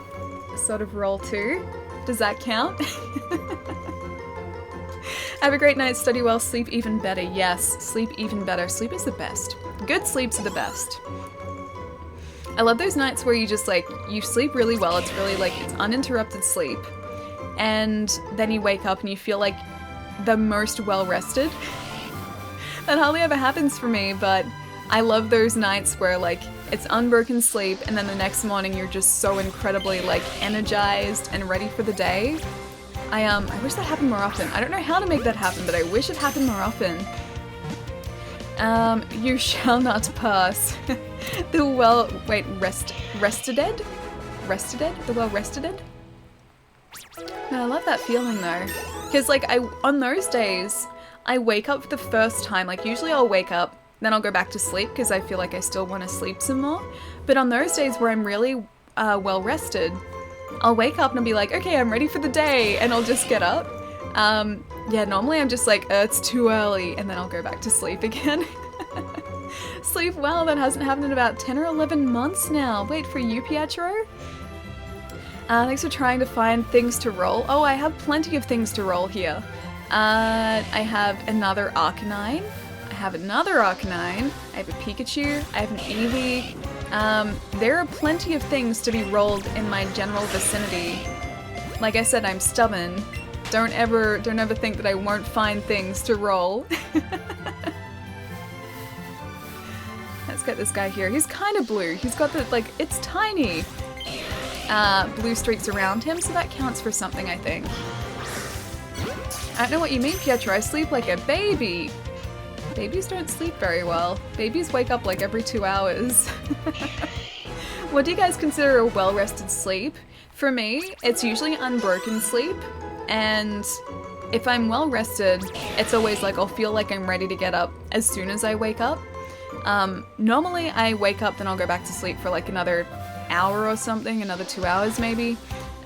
sort of roll too. Does that count? Have a great night, study well, sleep even better. Yes, sleep even better. Sleep is the best. Good sleeps are the best. I love those nights where you just like, you sleep really well. It's really like, it's uninterrupted sleep. And then you wake up and you feel like the most well-rested. That hardly ever happens for me, but I love those nights where like it's unbroken sleep and then the next morning you're just so incredibly like energized and ready for the day. I wish that happened more often. I don't know how to make that happen, but I wish it happened more often. You shall not pass. The well, wait, rested? The well-rested? No, I love that feeling though. Because like on those days, I wake up for the first time. Like usually I'll wake up, then I'll go back to sleep because I feel like I still want to sleep some more. But on those days where I'm really well rested, I'll wake up and I'll be like, okay, I'm ready for the day, and I'll just get up. Yeah, normally I'm just like, it's too early, and then I'll go back to sleep again. Sleep well, that hasn't happened in about 10 or 11 months now. Wait, for you, Pietro? Thanks for trying to find things to roll. Oh, I have plenty of things to roll here. I have another Arcanine. I have another Arcanine. I have a Pikachu. I have an Eevee. There are plenty of things to be rolled in my general vicinity. Like I said, I'm stubborn. Don't ever think that I won't find things to roll. Let's get this guy here. He's kind of blue. He's got the, like, it's tiny. Blue streaks around him, so that counts for something, I think. I don't know what you mean, Pietro. I sleep like a baby. Babies don't sleep very well. Babies wake up like every 2 hours. What do you guys consider a well-rested sleep? For me, it's usually unbroken sleep, and if I'm well-rested, it's always like I'll feel like I'm ready to get up as soon as I wake up. Normally I wake up, then I'll go back to sleep for like another hour or something, another 2 hours maybe.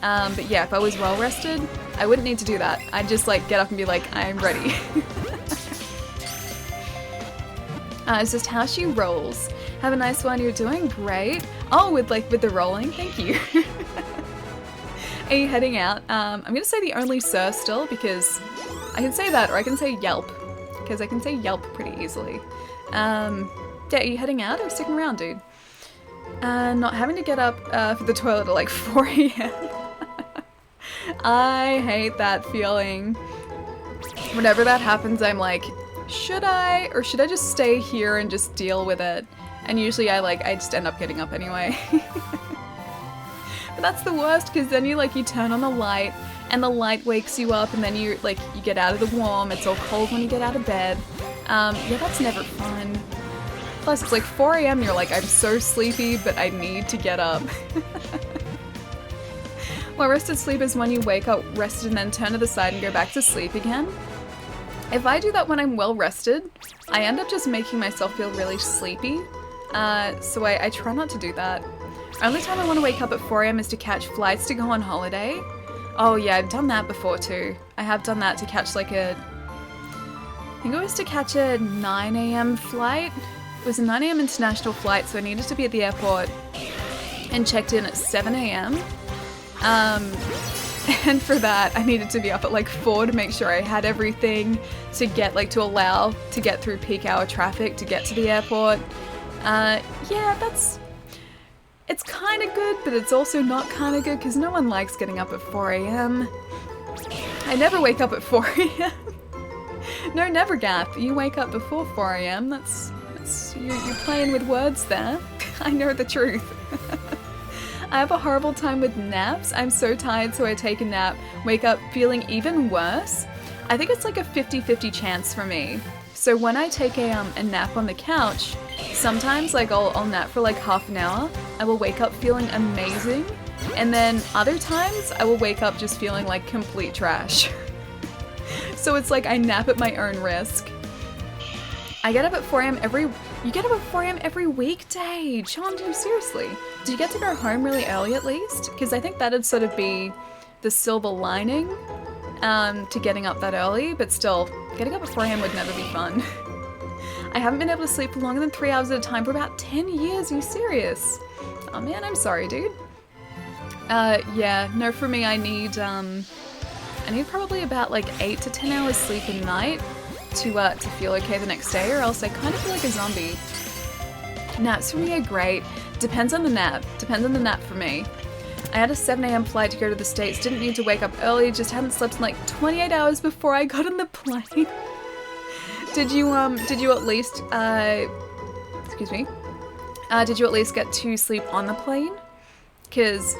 But yeah, if I was well rested, I wouldn't need to do that. I'd just like get up and be like, I'm ready. It's just how she rolls. Have a nice one, you're doing great. Oh, with the rolling, thank you. Are you heading out? I'm gonna say the only sir still, because I can say that, or I can say yelp, because I can say yelp pretty easily. Yeah, are you heading out or sticking around, dude? Not having to get up for the toilet at like 4 AM. I hate that feeling. Whenever that happens, I'm like, should I just stay here and just deal with it? And usually I just end up getting up anyway. But that's the worst, because then you turn on the light and the light wakes you up, and then you get out of the warm. It's all cold when you get out of bed. Yeah, that's never fun. Plus, it's like 4 AM, you're like, I'm so sleepy, but I need to get up. Well, rested sleep is when you wake up rested and then turn to the side and go back to sleep again. If I do that when I'm well rested, I end up just making myself feel really sleepy. So I try not to do that. Only time I want to wake up at 4 AM is to catch flights to go on holiday. Oh yeah, I've done that before too. I have done that to catch I think it was to catch a 9 AM flight. It was a 9 AM international flight, so I needed to be at the airport and checked in at 7 AM. And for that, I needed to be up at 4 to make sure I had everything to get to allow to get through peak hour traffic to get to the airport. Yeah, it's kind of good, but it's also not kind of good because no one likes getting up at 4 AM. I never wake up at 4 AM. No, never, Gath. You wake up before 4 AM. You're playing with words there. I know the truth. I have a horrible time with naps. I'm so tired, so I take a nap, wake up feeling even worse. I think it's like a 50-50 chance for me. So when I take a nap on the couch, sometimes I'll nap for half an hour. I will wake up feeling amazing, and then other times I will wake up just feeling like complete trash. So it's like I nap at my own risk. I get up at 4 AM You get up at 4 AM every weekday! Sean, seriously? Do you get to go home really early at least? Because I think that'd sort of be the silver lining to getting up that early, but still, getting up at 4 AM would never be fun. I haven't been able to sleep for longer than 3 hours at a time for about 10 years, are you serious? Oh man, I'm sorry, dude. Yeah, no, for me I need probably about 8 to 10 hours sleep a night to feel okay the next day, or else I kind of feel like a zombie. Naps for me are great. Depends on the nap. Depends on the nap for me. I had a 7 AM flight to go to the States, didn't need to wake up early, just hadn't slept in 28 hours before I got on the plane. Did you at least, excuse me, did you at least get to sleep on the plane? Because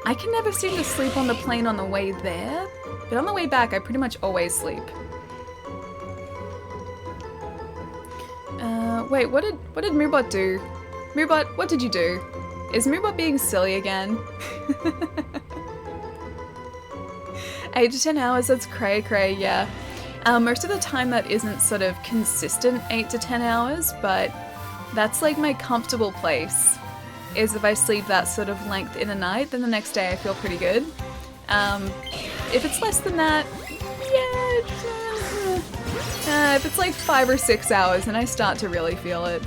I can never seem to sleep on the plane on the way there, but on the way back I pretty much always sleep. Wait, what did Moorbot do? Moorbot, what did you do? Is Moorbot being silly again? 8 to 10 hours, that's cray, yeah. Most of the time that isn't sort of consistent 8 to 10 hours, but that's my comfortable place. Is if I sleep that sort of length in a night, then the next day I feel pretty good. If it's less than that, yeah, if it's 5 or 6 hours, then I start to really feel it.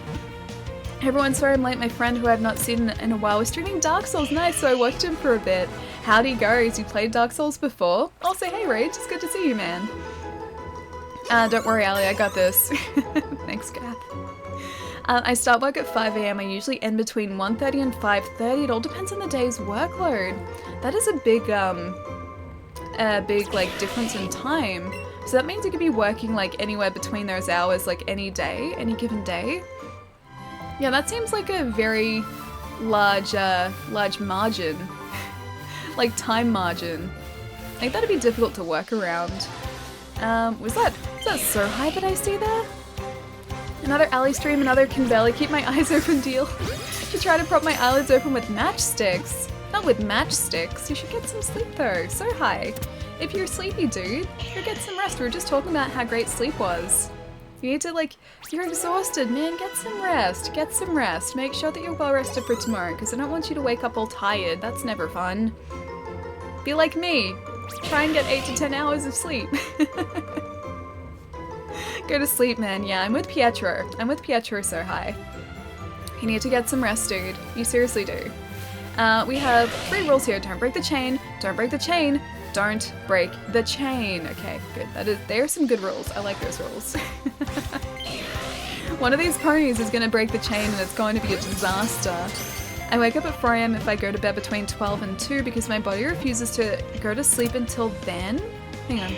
Everyone, sorry I'm late. My friend who I've not seen in a while was streaming Dark Souls. Nice, so I watched him for a bit. How'd he go? Has he played Dark Souls before? Also, hey Rage, it's good to see you, man. Don't worry, Ali, I got this. Thanks, Kath. I start work at 5 AM. I usually end between 1:30 and 5:30. It all depends on the day's workload. That is a big like difference in time. So that means you could be working like anywhere between those hours, like any day, any given day. Yeah, that seems like a very large margin, like time margin. Like that'd be difficult to work around. Was that so high that I see there? Another Ali stream, another can barely keep my eyes open deal. Should try to prop my eyelids open with matchsticks. Not with matchsticks. You should get some sleep though. So high. If you're sleepy, dude, go get some rest. We were just talking about how great sleep was. You need to, like, you're exhausted, man. Get some rest. Get some rest. Make sure that you're well rested for tomorrow, because I don't want you to wake up all tired. That's never fun. Be like me. Try and get 8 to 10 hours of sleep. Go to sleep, man. Yeah, I'm with Pietro. I'm with Pietro so high. You need to get some rest, dude. You seriously do. We have 3 rules here. Don't break the chain. Don't break the chain. Don't break the chain. Okay, good. They are some good rules. I like those rules. One of these ponies is going to break the chain and it's going to be a disaster. I wake up at 4 AM if I go to bed between 12 and 2 because my body refuses to go to sleep until then. Hang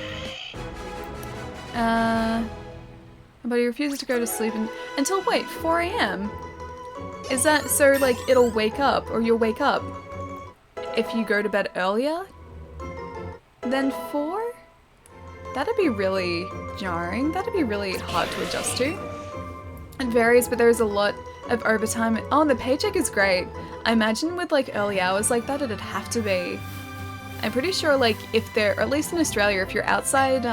on. My body refuses to go to sleep until, wait, 4 AM? Is that so, like, it'll wake up, or you'll wake up if you go to bed earlier than 4? That'd be really jarring. That'd be really hard to adjust to. It varies, but there's a lot of overtime. Oh, and the paycheck is great. I imagine with, like, early hours like that, it'd have to be. I'm pretty sure, like, if they're, or at least in Australia, if you're outside,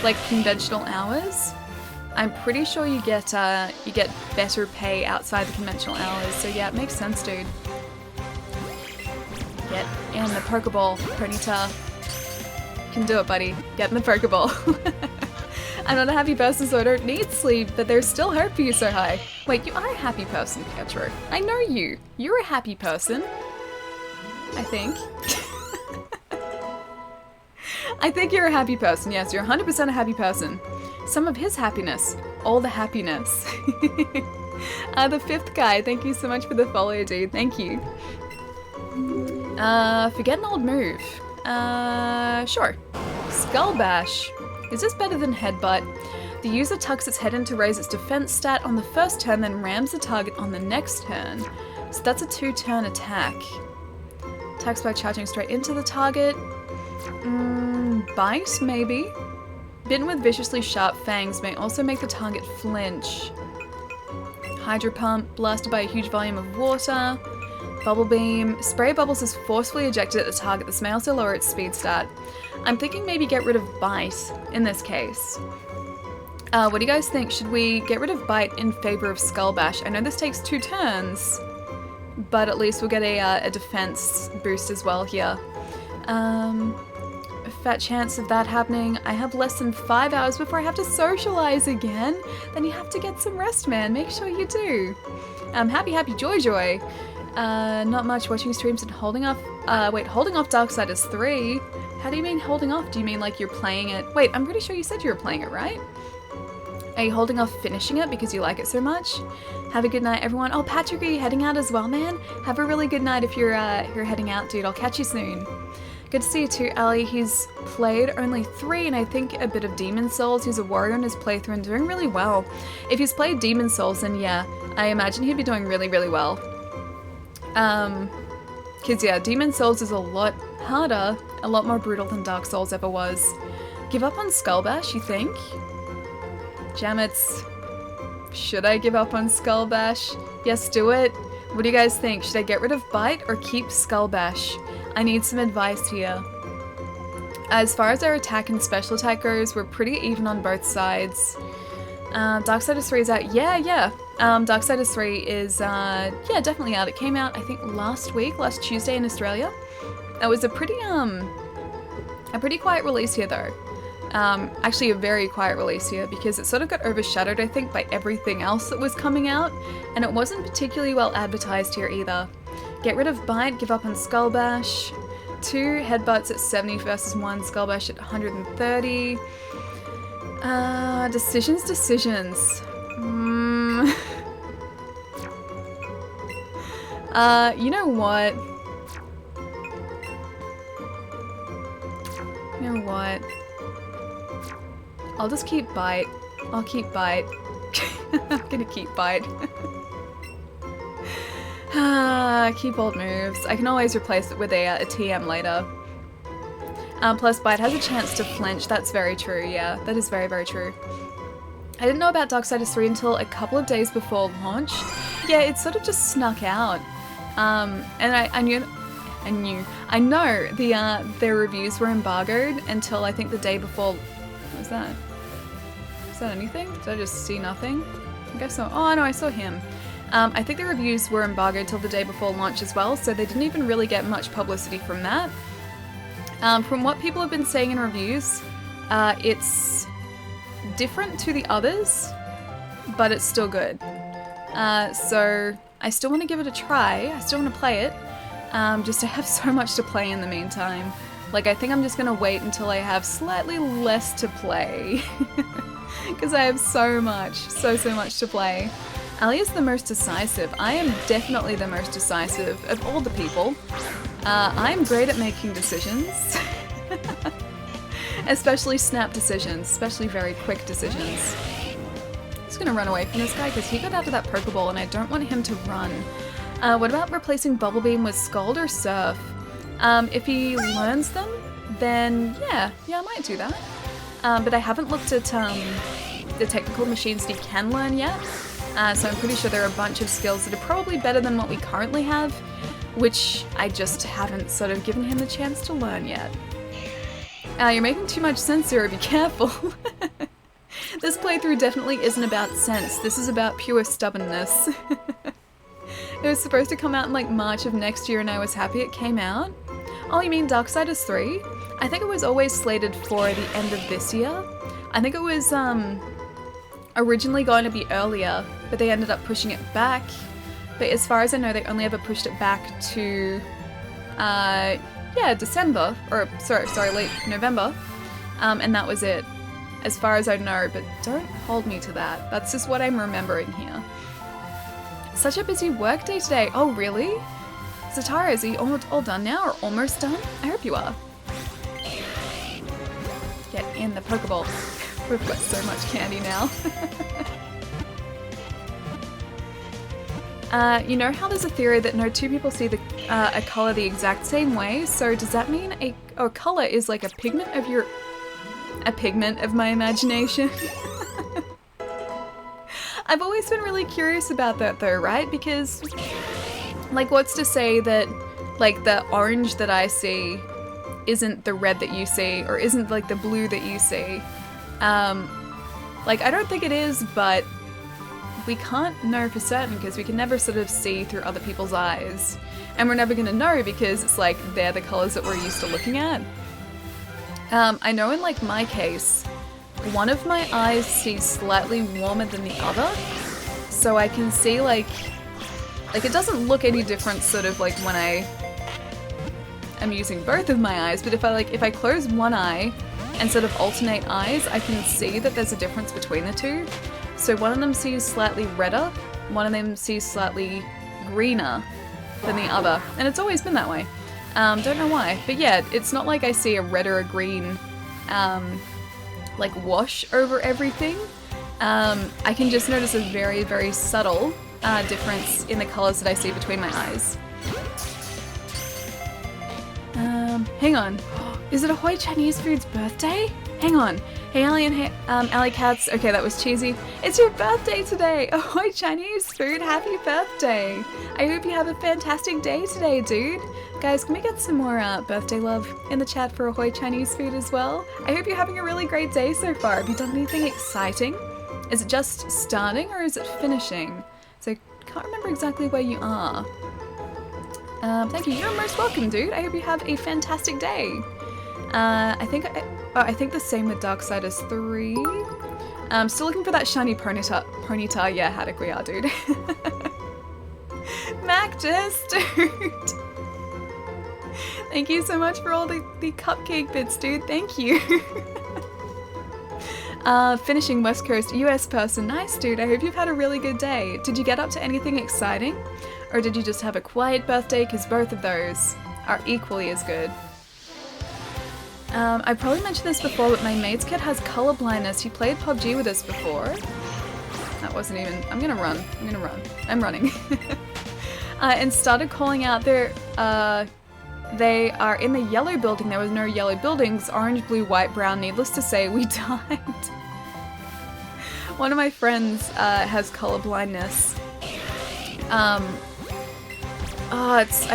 like, conventional hours, I'm pretty sure you get better pay outside the conventional hours. So yeah, it makes sense, dude. Get in the Pokeball, Ponyta. Can do it, buddy. Get in the Pokeball. I'm not a happy person, so I don't need sleep, but there's still hope for you so high. Wait, you are a happy person, Pietro. I know you. You're a happy person. I think. I think you're a happy person. Yes, you're 100% a happy person. Some of his happiness. All the happiness. The 5th guy. Thank you so much for the follow, dude. Thank you. Forget an old move. Sure. Skull Bash. Is this better than Headbutt? The user tucks its head in to raise its defense stat on the first turn, then rams the target on the next turn. So that's a 2-turn attack. Attacks by charging straight into the target. Bite, maybe? Bitten with viciously sharp fangs may also make the target flinch. Hydro Pump, blasted by a huge volume of water. Bubble Beam, spray bubbles is forcefully ejected at the target. This may also lower its speed stat. I'm thinking maybe get rid of Bite in this case. What do you guys think? Should we get rid of Bite in favor of Skull Bash? I know this takes 2 turns, but at least we'll get a defense boost as well here. A fat chance of that happening. I have less than 5 hours before I have to socialize again. Then you have to get some rest, man. Make sure you do. Happy joy. Not much watching streams and holding off. Wait, holding off Darksiders 3? How do you mean holding off? Do you mean like you're playing it? Wait, I'm pretty sure you said you were playing it, right? Are you holding off finishing it because you like it so much? Have a good night, everyone. Oh, Patrick, are you heading out as well, man? Have a really good night if you're heading out, dude. I'll catch you soon. Good to see you too, Ali. He's played only 3 and I think a bit of Demon Souls. He's a warrior in his playthrough and doing really well. If he's played Demon Souls, then yeah, I imagine he'd be doing really, really well. Cause yeah, Demon Souls is a lot harder, a lot more brutal than Dark Souls ever was. Give up on Skull Bash, you think? Jammits. Should I give up on Skull Bash? Yes, do it. What do you guys think? Should I get rid of Bite or keep Skull Bash? I need some advice here. As far as our attack and special attack goes, we're pretty even on both sides. Darksiders 3 is out. Yeah. Darksiders 3 is, yeah, definitely out. It came out, I think, last Tuesday in Australia. It was a pretty quiet release here, though. Actually a very quiet release here because it sort of got overshadowed, I think, by everything else that was coming out, and it wasn't particularly well advertised here either. Get rid of Bite, give up on Skull Bash. 2 Headbutts at 70 versus 1 Skull Bash at 130. Decisions. You know what? I'll just keep Bite. I'll keep Bite. I'm gonna keep Bite. Keep old moves. I can always replace it with a TM later. Plus Bite has a chance to flinch. That's very true, yeah. That is very, very true. I didn't know about Darksiders 3 until a couple of days before launch. Yeah, it sort of just snuck out. And I know their reviews were embargoed until I think the day before. What was that? Is that anything? Did I just see nothing? I guess so. Oh no, I saw him. I think the reviews were embargoed till the day before launch as well, so they didn't even really get much publicity from that. From what people have been saying in reviews, it's different to the others, but it's still good. So I still want to give it a try. I still want to play it, just to have so much to play in the meantime. Like, I think I'm just going to wait until I have slightly less to play. Because I have so much to play. Ali is the most decisive. I am definitely the most decisive of all the people. I'm great at making decisions. Especially snap decisions, especially very quick decisions. I'm just gonna run away from this guy because he got out of that Pokeball and I don't want him to run. What about replacing Bubble Beam with Scald or Surf? If he learns them, then yeah, I might do that. But I haven't looked at the technical machines that he can learn yet. So I'm pretty sure there are a bunch of skills that are probably better than what we currently have, which I just haven't sort of given him the chance to learn yet. You're making too much sense, Zero, be careful. This playthrough definitely isn't about sense, this is about pure stubbornness. It was supposed to come out in like March of next year and I was happy it came out. Oh, you mean Darksiders 3? I think it was always slated for the end of this year. I think it was originally going to be earlier, but they ended up pushing it back. But as far as I know, they only ever pushed it back to, December, or sorry, late November, and that was it, as far as I know, but don't hold me to that. That's just what I'm remembering here. Such a busy work day today. Oh, really? Zatara, is he all done now, or almost done? I hope you are. Get in the Pokeball. We've got so much candy now. You know how there's a theory that no two people see a color the exact same way? So does that mean a color is like a pigment of my imagination? I've always been really curious about that though, right? Because, like, what's to say that, like, the orange that I see isn't the red that you see, or isn't, like, the blue that you see? Like, I don't think it is, but we can't know for certain because we can never sort of see through other people's eyes. And we're never gonna know because it's like they're the colors that we're used to looking at. I know in like my case, one of my eyes sees slightly warmer than the other. So I can see like it doesn't look any different sort of like when I am using both of my eyes, but if I close one eye and sort of alternate eyes, I can see that there's a difference between the two. So one of them sees slightly redder, one of them sees slightly greener than the other, and it's always been that way. Don't know why, but yeah, it's not like I see a red or a green like wash over everything. I can just notice a very, very subtle difference in the colors that I see between my eyes. Hang on. Is it Ahoy Chinese Food's birthday? Hang on. Hey Ali and Ali Cats. Okay, that was cheesy. It's your birthday today! Ahoy Chinese Food, happy birthday! I hope you have a fantastic day today, dude. Guys, can we get some more birthday love in the chat for Ahoy Chinese Food as well? I hope you're having a really great day so far. Have you done anything exciting? Is it just starting or is it finishing? So I can't remember exactly where you are. Thank you. You're most welcome, dude. I hope you have a fantastic day. I think the same with Darksiders 3. Still looking for that shiny Ponyta. Yeah, Haddock we are, dude. Mactus, dude. Thank you so much for all the cupcake bits, dude. Thank you. Finishing West Coast US person. Nice, dude. I hope you've had a really good day. Did you get up to anything exciting? Or did you just have a quiet birthday? Because both of those are equally as good. I probably mentioned this before, but my mate's kid has color blindness. He played PUBG with us before. That wasn't even... I'm gonna run. I'm running. And started calling out their... They are in the yellow building. There was no yellow buildings. Orange, blue, white, brown. Needless to say, we died. One of my friends has color blindness. I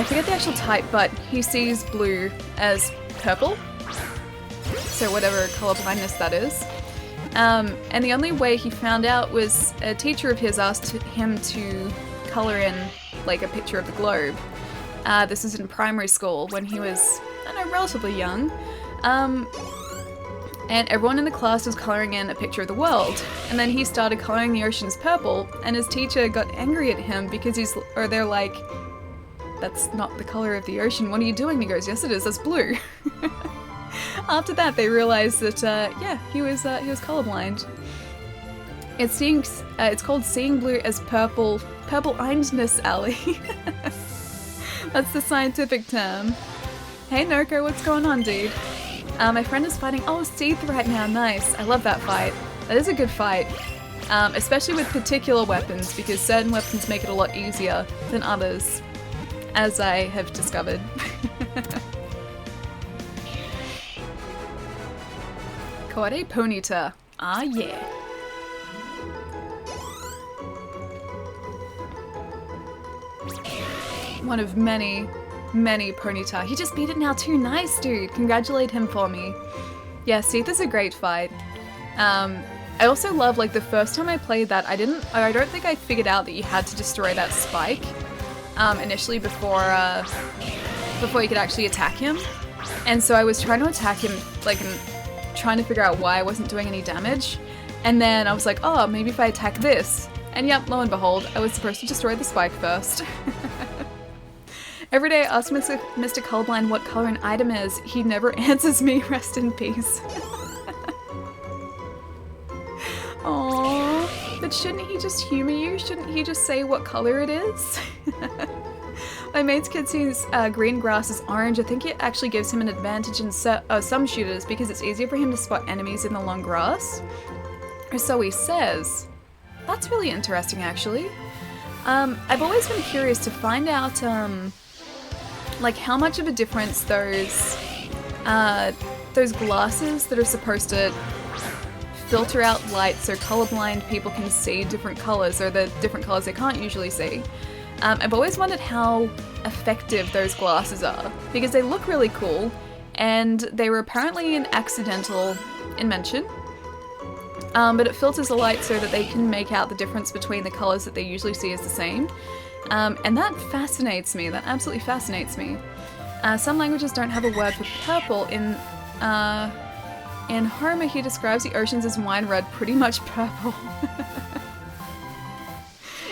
forget the actual type, but he sees blue as purple. So whatever color blindness that is. And the only way he found out was a teacher of his asked him to color in like a picture of the globe. This is in primary school when he was, I don't know, relatively young. And everyone in the class was coloring in a picture of the world. And then he started coloring the oceans purple, and his teacher got angry at him because they're like, that's not the color of the ocean, what are you doing? And he goes, yes it is, that's blue. After that they realized that, yeah, he was colorblind. It's called seeing blue as purple-eyedness, Ali. That's the scientific term. Hey Noko, what's going on, dude? My friend is fighting, Seath right now, nice. I love that fight. That is a good fight. Especially with particular weapons, because certain weapons make it a lot easier than others, as I have discovered. Kawaii Ponyta. Ah, yeah. One of many Ponyta. He just beat it now too. Nice, dude. Congratulate him for me. Yeah, Seath is a great fight. I also love, like, the first time I played that, I don't think I figured out that you had to destroy that spike initially before you could actually attack him. And so I was trying to attack him, like, and trying to figure out why I wasn't doing any damage. And then I was like, oh, maybe if I attack this. And yep, lo and behold, I was supposed to destroy the spike first. Every day I ask Mr. Colorblind what color an item is. He never answers me. Rest in peace. Aww. But shouldn't he just humor you? Shouldn't he just say what color it is? My mate's kid sees green grass as orange. I think it actually gives him an advantage in some shooters because it's easier for him to spot enemies in the long grass. Or so he says. That's really interesting, actually. I've always been curious to find out like how much of a difference those glasses that are supposed to filter out light so colorblind people can see different colors, or the different colors they can't usually see. I've always wondered how effective those glasses are, because they look really cool, and they were apparently an accidental invention. But it filters the light so that they can make out the difference between the colors that they usually see as the same. And that fascinates me. That absolutely fascinates me. Some languages don't have a word for purple. In Homer, he describes the oceans as wine red, pretty much purple.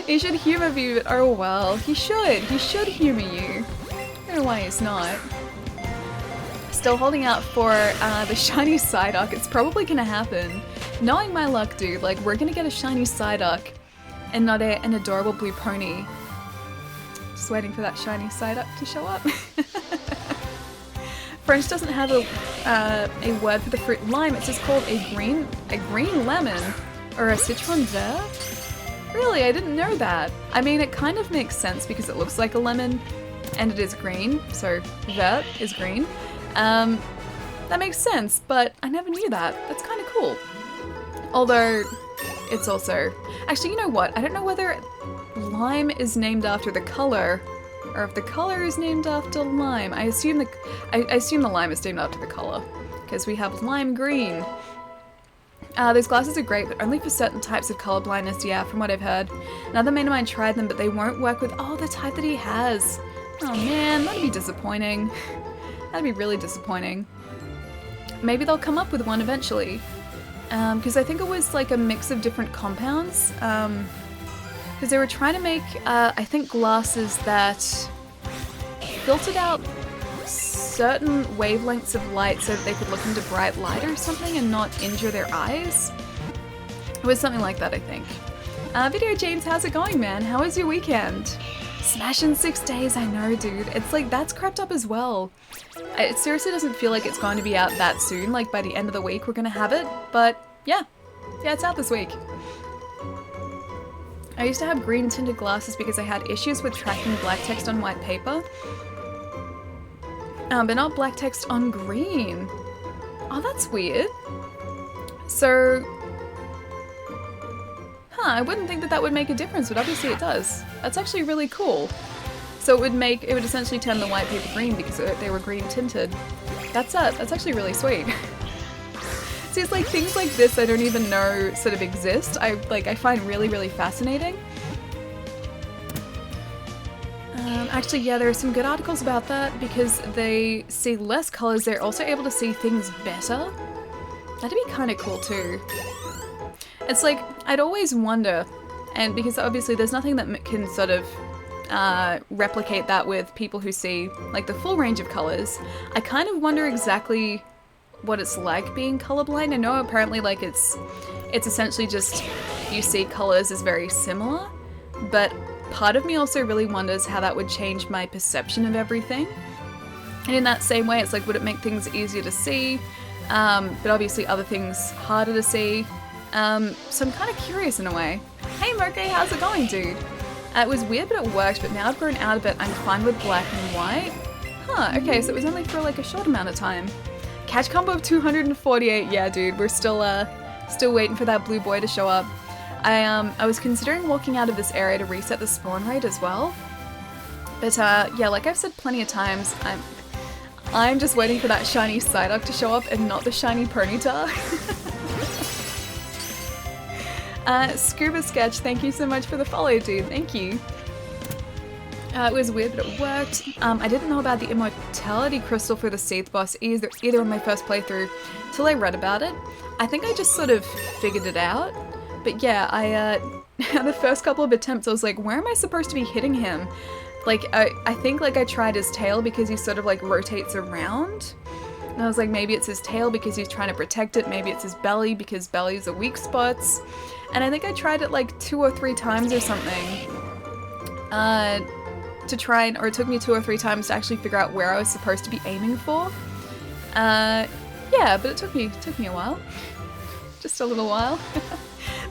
He should humor you, but oh well. He should. He should humor you. I don't know why he's not. Still holding out for the shiny Psyduck. It's probably gonna happen. Knowing my luck, dude, like, we're gonna get a shiny Psyduck and not an adorable blue pony. Just waiting for that shiny Psyduck to show up. French doesn't have a word for the fruit lime. It's just called a green lemon, or a citron vert. Really, I didn't know that. I mean, it kind of makes sense because it looks like a lemon, and it is green, so vert is green. That makes sense, but I never knew that. That's kind of cool. Although, it's also... Actually, you know what? I don't know whether lime is named after the color, or if the color is named after lime. I assume the lime is named after the color, because we have lime green. Those glasses are great, but only for certain types of color blindness, yeah, from what I've heard. Another mate of mine tried them, but they won't work with, the type that he has. Oh man, that'd be disappointing. That'd be really disappointing. maybe they'll come up with one eventually. Because I think it was like a mix of different compounds. Because they were trying to make, I think, glasses that filtered out certain wavelengths of light so that they could look into bright light or something and not injure their eyes. It was something like that, I think. Video James, how's it going, man? How was your weekend? Smash in 6 days, I know, dude. It's like, that's crept up as well. It seriously doesn't feel like it's going to be out that soon, like by the end of the week we're gonna have it, but yeah. Yeah, it's out this week. I used to have green tinted glasses because I had issues with tracking black text on white paper. But not black text on green. Oh, that's weird. So... Huh, I wouldn't think that that would make a difference, but obviously it does. That's actually really cool. So it would essentially turn the white paper green because they were green tinted. That's actually really sweet. See, it's like things like this I don't even know sort of exist. I find really, really fascinating. Actually, yeah, there are some good articles about that because they see less colors. They're also able to see things better. That'd be kind of cool too. It's like, I'd always wonder, and because obviously there's nothing that can sort of replicate that with people who see like the full range of colors. I kind of wonder exactly what it's like being colorblind. I know apparently like it's essentially just you see colors as very similar, but part of me also really wonders how that would change my perception of everything. And in that same way, it's like, would it make things easier to see, but obviously other things harder to see? So I'm kind of curious in a way. Hey Merkay, how's it going, dude? It was weird, but it worked, but now I've grown out of it. I'm fine with black and white. Huh, okay, so it was only for like a short amount of time. Catch combo of 248, yeah dude, we're still waiting for that blue boy to show up. I was considering walking out of this area to reset the spawn rate as well. But yeah, like I've said plenty of times, I'm just waiting for that shiny Psyduck to show up and not the shiny Ponyta. Scuba Sketch, thank you so much for the follow, dude. Thank you. It was weird, but it worked. I didn't know about the immortality crystal for the Seath boss either on my first playthrough till I read about it. I think I just sort of figured it out. But yeah, the first couple of attempts I was like, where am I supposed to be hitting him? Like, I think like I tried his tail because he sort of like rotates around. And I was like, maybe it's his tail because he's trying to protect it. Maybe it's his belly because bellies are weak spots. And I think I tried it like 2 or 3 times or something. Or it took me 2 or 3 times to actually figure out where I was supposed to be aiming for. Yeah, but it took me a while. Just a little while.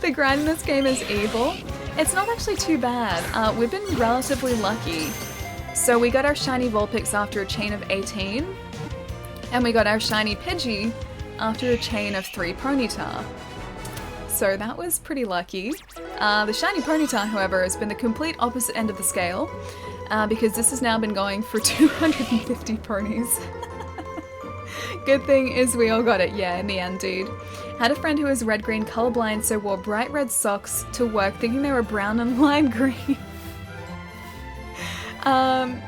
The grind in this game is evil. It's not actually too bad. We've been relatively lucky. So we got our shiny Vulpix after a chain of 18. And we got our shiny Pidgey after a chain of 3 Ponyta. So that was pretty lucky. The shiny Ponyta, however, has been the complete opposite end of the scale, because this has now been going for 250 ponies. Good thing is we all got it, yeah, in the end, dude. Had a friend who was red-green colorblind, so wore bright red socks to work thinking they were brown and lime green. Brown,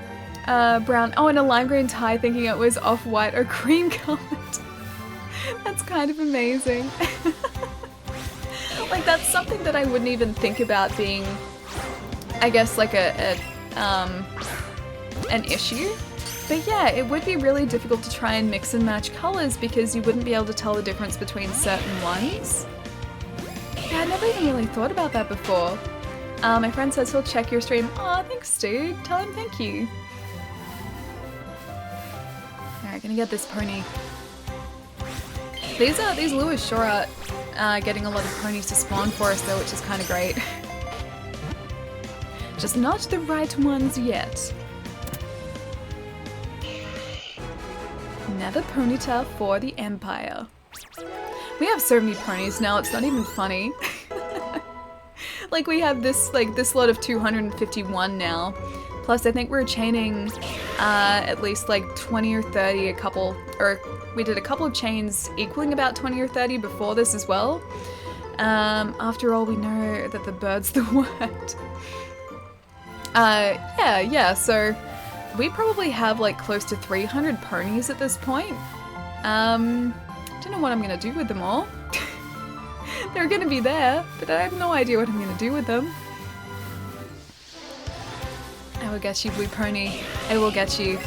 oh, and a lime green tie thinking it was off-white or cream colored. That's kind of amazing. Like, that's something that I wouldn't even think about being, I guess, like an issue. But yeah, it would be really difficult to try and mix and match colors because you wouldn't be able to tell the difference between certain ones. Yeah, I never even really thought about that before. My friend says he'll check your stream. Aw, thanks, dude. Tell him thank you. Alright, gonna get this pony. These lures sure are getting a lot of ponies to spawn for us though, which is kind of great. Just not the right ones yet. Another Ponyta for the Empire. We have so many ponies now, it's not even funny. Like we have this lot of 251 now. Plus I think we're chaining at least like 20 or 30 we did a couple of chains equaling about 20 or 30 before this as well. After all, we know that the bird's the word. Yeah, so we probably have like close to 300 ponies at this point. Don't know what I'm gonna do with them all. They're gonna be there, but I have no idea what I'm gonna do with them. I will get you, Blue Pony. I will get you.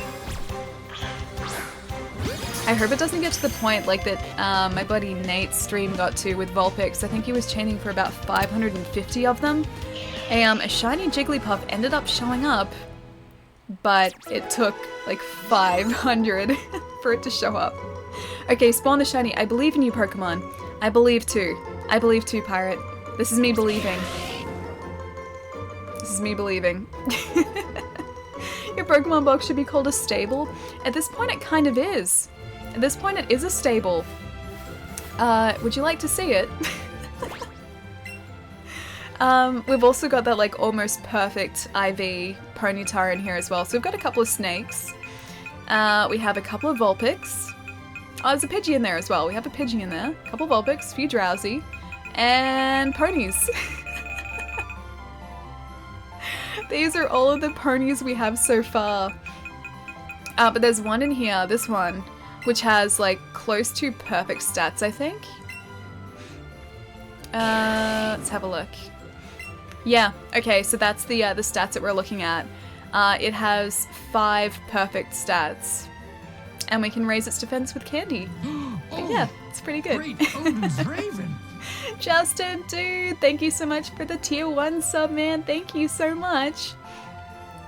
I hope it doesn't get to the point like that my buddy Nate's stream got to with Vulpix. I think he was chaining for about 550 of them. A shiny Jigglypuff ended up showing up, but it took like 500 for it to show up. Okay, spawn the shiny. I believe in you, Pokemon. I believe too. I believe too, Pirate. This is me believing. This is me believing. Your Pokemon box should be called a stable. At this point, it kind of is. At this point, it is a stable. Would you like to see it? We've also got that like almost perfect IV Ponyta in here as well. So we've got a couple of snakes. We have a couple of Vulpix. Oh, there's a Pidgey in there as well. We have a Pidgey in there. A couple of Vulpix, a few Drowsy, and ponies. These are all of the ponies we have so far. But there's one in here, this one, which has like close to perfect stats, I think. Let's have a look. Yeah, okay, so that's the stats that we're looking at. It has 5 perfect stats. And we can raise its defense with candy. Oh, yeah, it's pretty good. Great Odin's Raven. Justin, dude, thank you so much for the tier 1 sub, man. Thank you so much.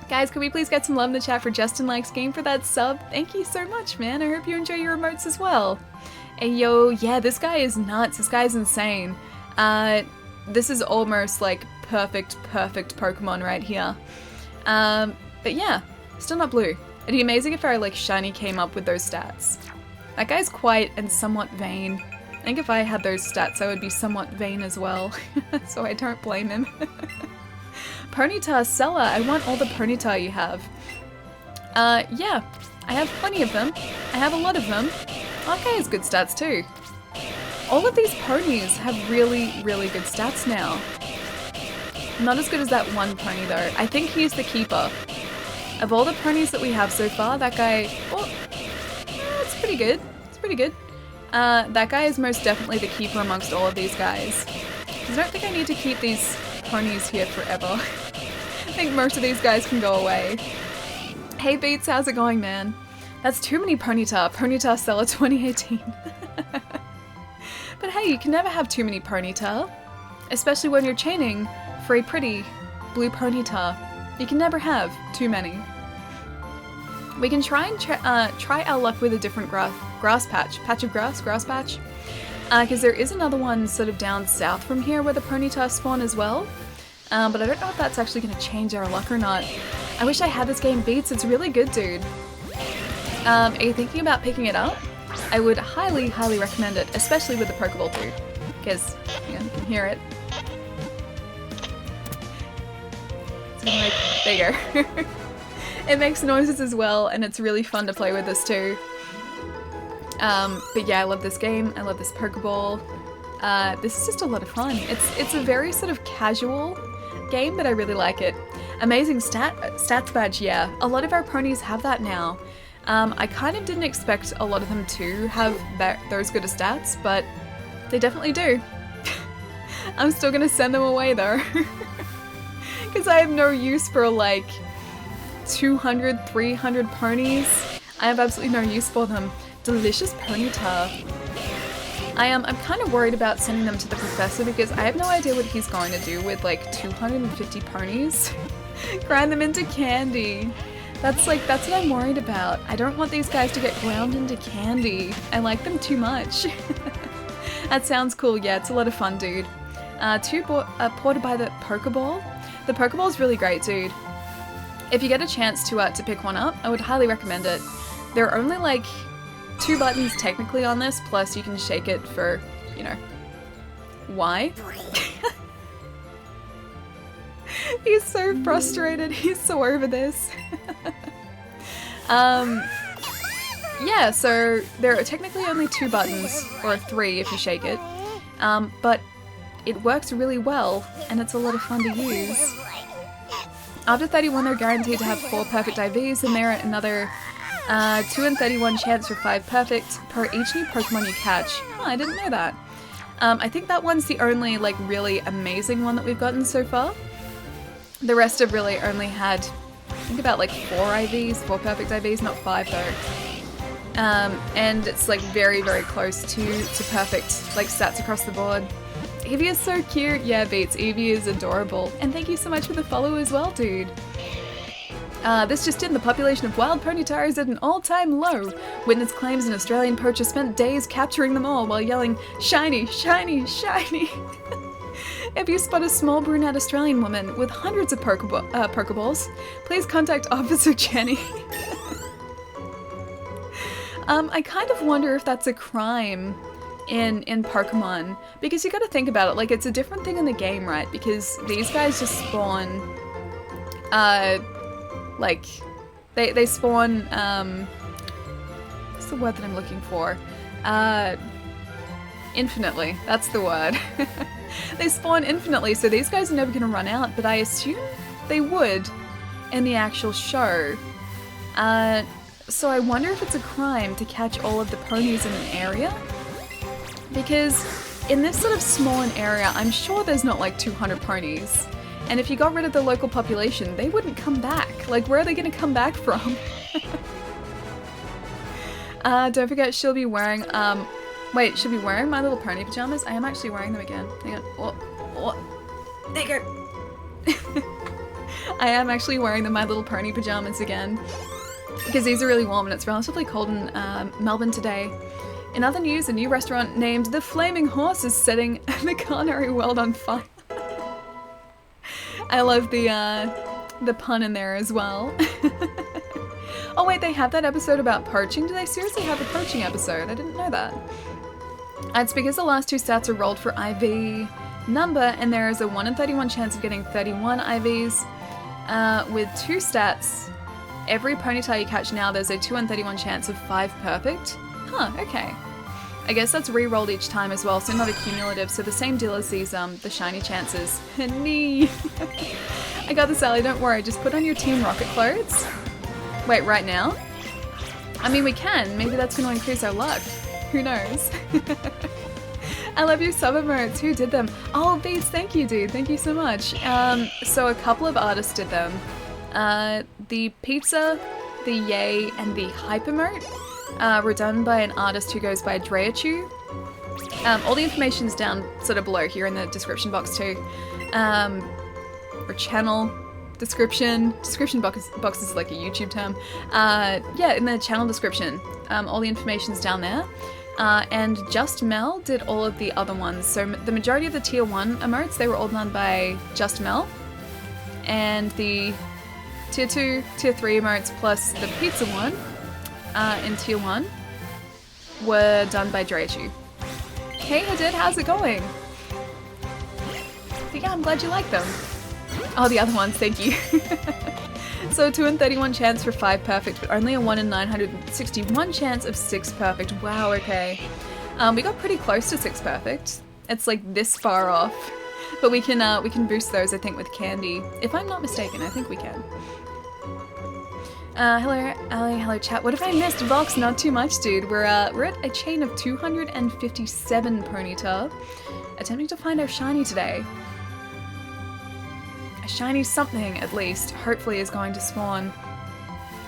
Guys, could we please get some love in the chat for Justin Likes Game for that sub? Thank you so much, man. I hope you enjoy your emotes as well. Hey, yo, yeah, this guy is nuts. This guy is insane. This is almost like perfect Pokemon right here. But yeah, still not blue. It'd be amazing if our like shiny came up with those stats. That guy's quiet and somewhat vain. I think if I had those stats, I would be somewhat vain as well. So I don't blame him. Ponyta, Sella, I want all the Ponyta you have. Yeah, I have plenty of them. I have a lot of them. Okay, has good stats too. All of these ponies have really good stats now. Not as good as that one pony though. I think he's the keeper. Of all the ponies that we have so far, that guy... Oh, it's pretty good. It's pretty good. That guy is most definitely the keeper amongst all of these guys. I don't think I need to keep these ponies here forever. I think most of these guys can go away. Hey Beats, how's it going, man? That's too many Ponyta. Ponyta Seller 2018. But hey, you can never have too many Ponyta. Especially when you're chaining for a pretty blue Ponyta. You can never have too many. We can try and try our luck with a different grass patch. Patch of grass patch. Because there is another one sort of down south from here where the Ponyta spawn as well. But I don't know if that's actually going to change our luck or not. I wish I had this game, Beats. It's really good, dude. Are you thinking about picking it up? I would highly recommend it, especially with the Pokeball too. Because, you can hear it. Like, there you go. It makes noises as well, and it's really fun to play with this too. But yeah, I love this game. I love this Pokeball. This is just a lot of fun. It's a very sort of casual game, but I really like it. Amazing stats badge, yeah. A lot of our ponies have that now. I kind of didn't expect a lot of them to have those good of stats, but they definitely do. I'm still gonna send them away though. Because I have no use for like 200, 300 ponies. I have absolutely no use for them. Delicious Ponyta. I'm kind of worried about sending them to the professor because I have no idea what he's going to do with like 250 ponies. Grind them into candy. That's what I'm worried about. I don't want these guys to get ground into candy. I like them too much. That sounds cool. Yeah, it's a lot of fun, dude. Ported by the Pokeball. The Pokeball is really great, dude. If you get a chance to pick one up, I would highly recommend it. There are only like 2 buttons technically on this, plus you can shake it for, you know, why? He's so frustrated. He's so over this. Yeah, so there are technically only 2 buttons, or 3 if you shake it, but it works really well, and it's a lot of fun to use. After 31, they're guaranteed to have 4 perfect IVs, and they're another 2 in 31 chance for 5 perfect per each new Pokemon you catch. Oh, I didn't know that. I think that one's the only like really amazing one that we've gotten so far. The rest have really only had, I think, about like 4 IVs, 4 perfect IVs, not 5 though. And it's like very, very close to perfect like stats across the board. Eevee is so cute. Yeah, Beats, Eevee is adorable. And thank you so much for the follow as well, dude. This just in, the population of wild ponyta is at an all-time low. Witness claims an Australian poacher spent days capturing them all while yelling, "Shiny, shiny, shiny." If you spot a small brunette Australian woman with hundreds of Pokeballs, please contact Officer Jenny. I kind of wonder if that's a crime in Pokemon, because you gotta think about it, like it's a different thing in the game, right? Because these guys just spawn, like, they spawn, what's the word that I'm looking for? Infinitely, that's the word. They spawn infinitely, so these guys are never gonna run out, but I assume they would in the actual show. So I wonder if it's a crime to catch all of the ponies in an area? Because in this sort of small an area, I'm sure there's not like 200 ponies. And if you got rid of the local population, they wouldn't come back. Like, where are they going to come back from? Don't forget, she'll be wearing, wait, she'll be wearing My Little Pony pajamas? I am actually wearing them again. Hang on. Oh. There you go. I am actually wearing the My Little Pony pajamas again. Because these are really warm and it's relatively cold in Melbourne today. In other news, a new restaurant named The Flaming Horse is setting the culinary world on fire. I love the pun in there as well. Oh wait, they have that episode about poaching? Do they seriously have a poaching episode? I didn't know that. It's because the last 2 stats are rolled for IV number, and there is a 1 in 31 chance of getting 31 IVs. With 2 stats, every Ponyta you catch now, there's a 2 in 31 chance of 5 perfect. Huh, okay. I guess that's re-rolled each time as well, so not a cumulative, so the same deal as these, the shiny chances. Nee. I got this, Sally, don't worry, just put on your Team Rocket clothes. Wait, right now? I mean, we can. Maybe that's going to increase our luck. Who knows? I love your sub emotes. Who did them? Oh, Beats, thank you, dude. Thank you so much. So a couple of artists did them. The pizza, the yay, and the hype emote were done by an artist who goes by Dreachu. All the information's down sort of below here in the description box too. Or channel description box is like a YouTube term. Yeah, in the channel description, all the information's down there. And Just Mel did all of the other ones. So the majority of the tier 1 emotes, they were all done by Just Mel. And the tier 2, tier 3 emotes plus the pizza one in tier 1 were done by Dreachu. Hey Hadid, how's it going? So yeah, I'm glad you like them. Oh, the other ones, thank you. So 2 in 31 chance for 5 perfect, but only a 1 in 961 chance of 6 perfect. Wow, okay. We got pretty close to 6 perfect. It's like this far off. But we can boost those, I think, with candy. If I'm not mistaken, I think we can. Hello, Ali, hello chat. What have I missed? Vox, not too much, dude. We're at a chain of 257 Ponyta, attempting to find our shiny today. A shiny something, at least, hopefully is going to spawn.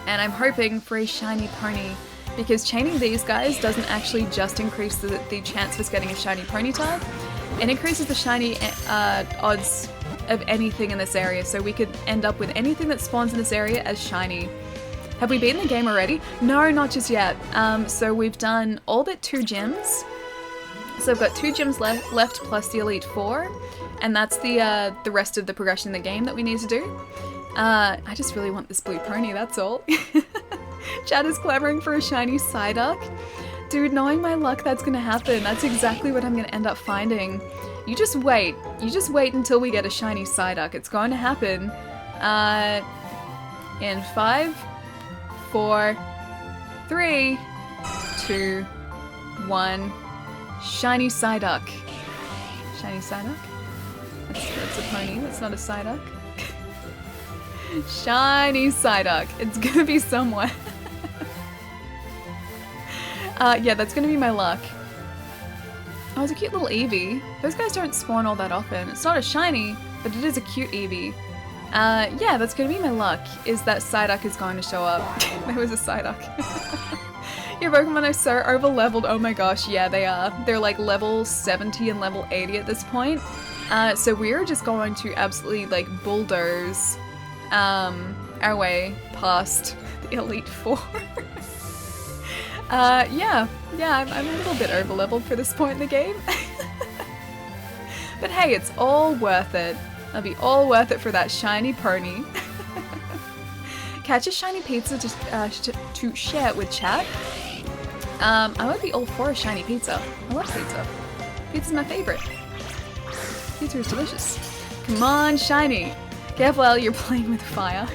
And I'm hoping for a shiny pony, because chaining these guys doesn't actually just increase the chance of us getting a shiny Ponyta. It increases the shiny odds of anything in this area, so we could end up with anything that spawns in this area as shiny. Have we beaten the game already? No, not just yet. So we've done all but 2 gyms. So I've got 2 gyms left plus the Elite 4, and that's the rest of the progression in the game that we need to do. I just really want this blue pony, that's all. Chad is clamoring for a shiny Psyduck. Dude, knowing my luck, that's gonna happen. That's exactly what I'm gonna end up finding. You just wait. You just wait until we get a shiny Psyduck. It's going to happen. In 5, 4, 3, 2, 1. Shiny Psyduck. Shiny Psyduck? That's a pony, that's not a Psyduck. Shiny Psyduck. It's gonna be somewhere. Yeah, that's gonna be my luck. Oh, it's a cute little Eevee. Those guys don't spawn all that often. It's not a shiny, but it is a cute Eevee. Yeah, that's gonna be my luck, is that Psyduck is going to show up. There was a Psyduck. Your Pokemon are so over-leveled. Oh my gosh, yeah, they are. They're like level 70 and level 80 at this point. So we're just going to absolutely like bulldoze our way past the Elite Four. Yeah, I'm a little bit over-leveled for this point in the game. But hey, it's all worth it. It'll be all worth it for that shiny pony. Catch a shiny pizza to share it with chat. I would be all for a shiny pizza. I love pizza. Pizza's my favorite. Pizza is delicious. Come on, shiny. Careful, Ellie, you're playing with fire.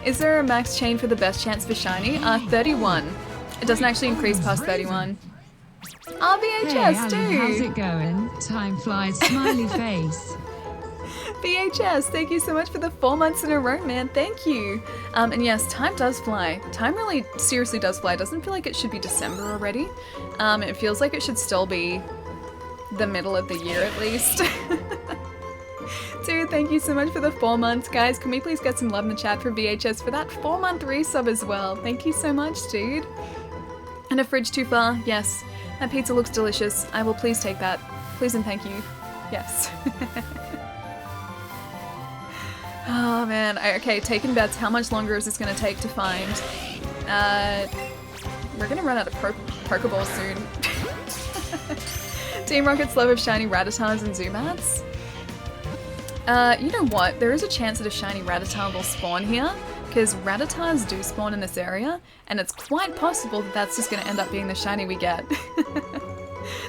Is there a max chain for the best chance for shiny? 31. It doesn't actually increase past 31. VHS, Hey, Ali, dude! how's it going? Time flies, smiley face. VHS, thank you so much for the 4 months in a row, man. Thank you. And yes, time does fly. Time really seriously does fly. It doesn't feel like it should be December already. It feels like it should still be the middle of the year at least. Dude, thank you so much for the 4 months. Guys, can we please get some love in the chat for VHS for that 4-month resub as well? Thank you so much, dude. And a fridge too far? Yes. That pizza looks delicious. I will please take that. Please and thank you. Yes. Oh man, okay, taking bets. How much longer is this going to take to find? We're going to run out of Pokeballs soon. Team Rocket's love of shiny Rattatas and Zubats. You know what? There is a chance that a shiny Rattata will spawn here, because Rattatas do spawn in this area, and it's quite possible that that's just going to end up being the shiny we get.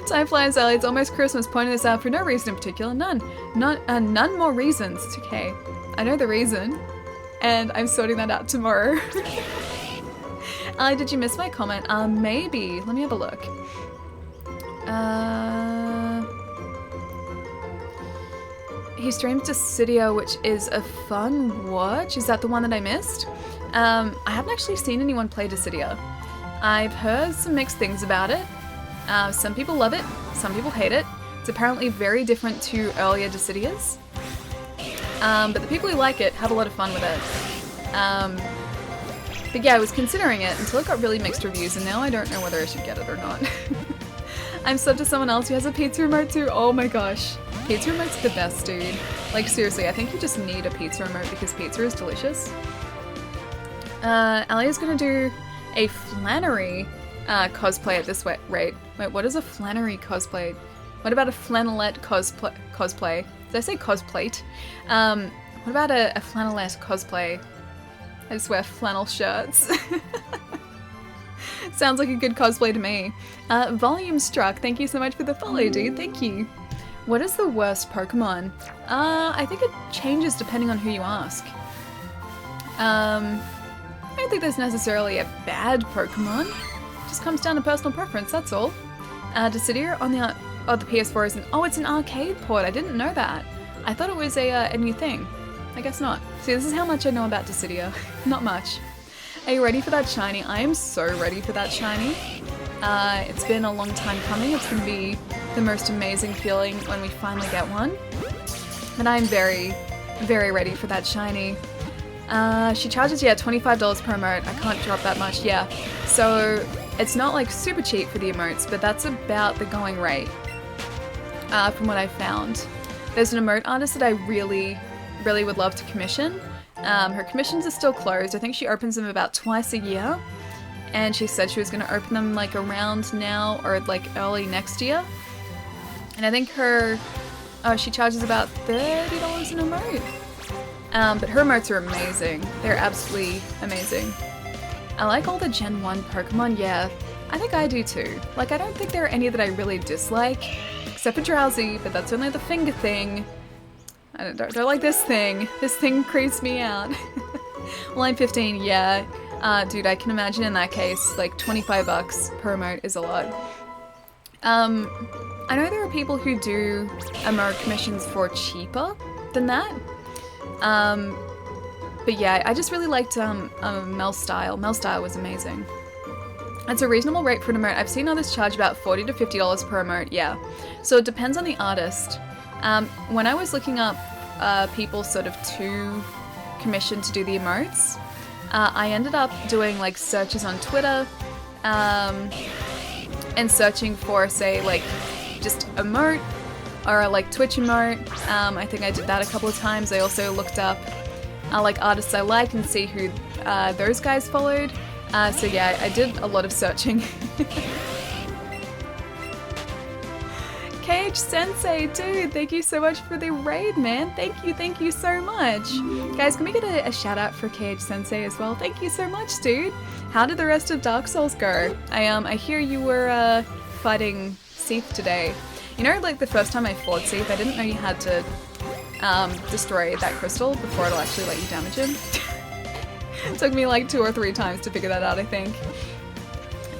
Time flies, Ellie. It's almost Christmas. Pointing this out for no reason in particular. None more reasons. It's okay. I know the reason, and I'm sorting that out tomorrow. Did you miss my comment? Maybe. Let me have a look. He streams Dissidia, which is a fun watch. Is that the one that I missed? I haven't actually seen anyone play Dissidia. I've heard some mixed things about it. Some people love it, some people hate it. It's apparently very different to earlier Dissidias. But the people who like it have a lot of fun with it. But yeah, I was considering it until it got really mixed reviews, and now I don't know whether I should get it or not. I'm subbed to someone else who has a pizza remote too. Oh my gosh. Pizza remote's the best, dude. Like seriously, I think you just need a pizza remote because pizza is delicious. Ali is gonna do a Flannery cosplay at this rate. Wait, what is a Flannery cosplay? What about a flannelette cosplay? Did I say cosplate? What about a flannelette cosplay? I just wear flannel shirts. Sounds like a good cosplay to me. Volume Struck, thank you so much for the follow, dude. Thank you. What is the worst Pokemon? I think it changes depending on who you ask. I don't think there's necessarily a bad Pokemon. It just comes down to personal preference, that's all. Dissidia on the PS4 is it's an arcade port. I didn't know that. I thought it was a new thing. I guess not. See, this is how much I know about Dissidia. Not much. Are you ready for that shiny? I am so ready for that shiny. It's been a long time coming. It's going to be the most amazing feeling when we finally get one. But I'm very, very ready for that shiny. She charges, $25 per emote. I can't drop that much, yeah. So it's not like super cheap for the emotes, but that's about the going rate from what I've found. There's an emote artist that I really, really would love to commission. Her commissions are still closed. I think she opens them about twice a year. And she said she was going to open them like around now or like early next year. And I think she charges about $30 an emote. But her emotes are amazing. They're absolutely amazing. I like all the Gen 1 Pokemon, yeah. I think I do too. Like, I don't think there are any that I really dislike. Except for Drowsy, but that's only the finger thing. I don't like this thing. This thing creeps me out. Well, I'm 15, yeah. Dude, I can imagine in that case, like $25 per emote is a lot. I know there are people who do emote commissions for cheaper than that. But yeah, I just really liked Melstyle. Melstyle was amazing. It's a reasonable rate for an emote. I've seen others charge about $40 to $50 per emote, yeah. So it depends on the artist. When I was looking up people sort of to commission to do the emotes, I ended up doing like searches on Twitter and searching for, say, like just emote or like Twitch emote. I think I did that a couple of times. I also looked up like artists I like and see who those guys followed. So yeah, I did a lot of searching. KH Sensei, dude, thank you so much for the raid, man. Thank you so much. Guys, can we get a shout out for KH Sensei as well? Thank you so much, dude. How did the rest of Dark Souls go? I hear you were fighting Seath today. You know, like the first time I fought Seath, I didn't know you had to destroy that crystal before it'll actually let you damage him. It took me like 2 or 3 times to figure that out, I think.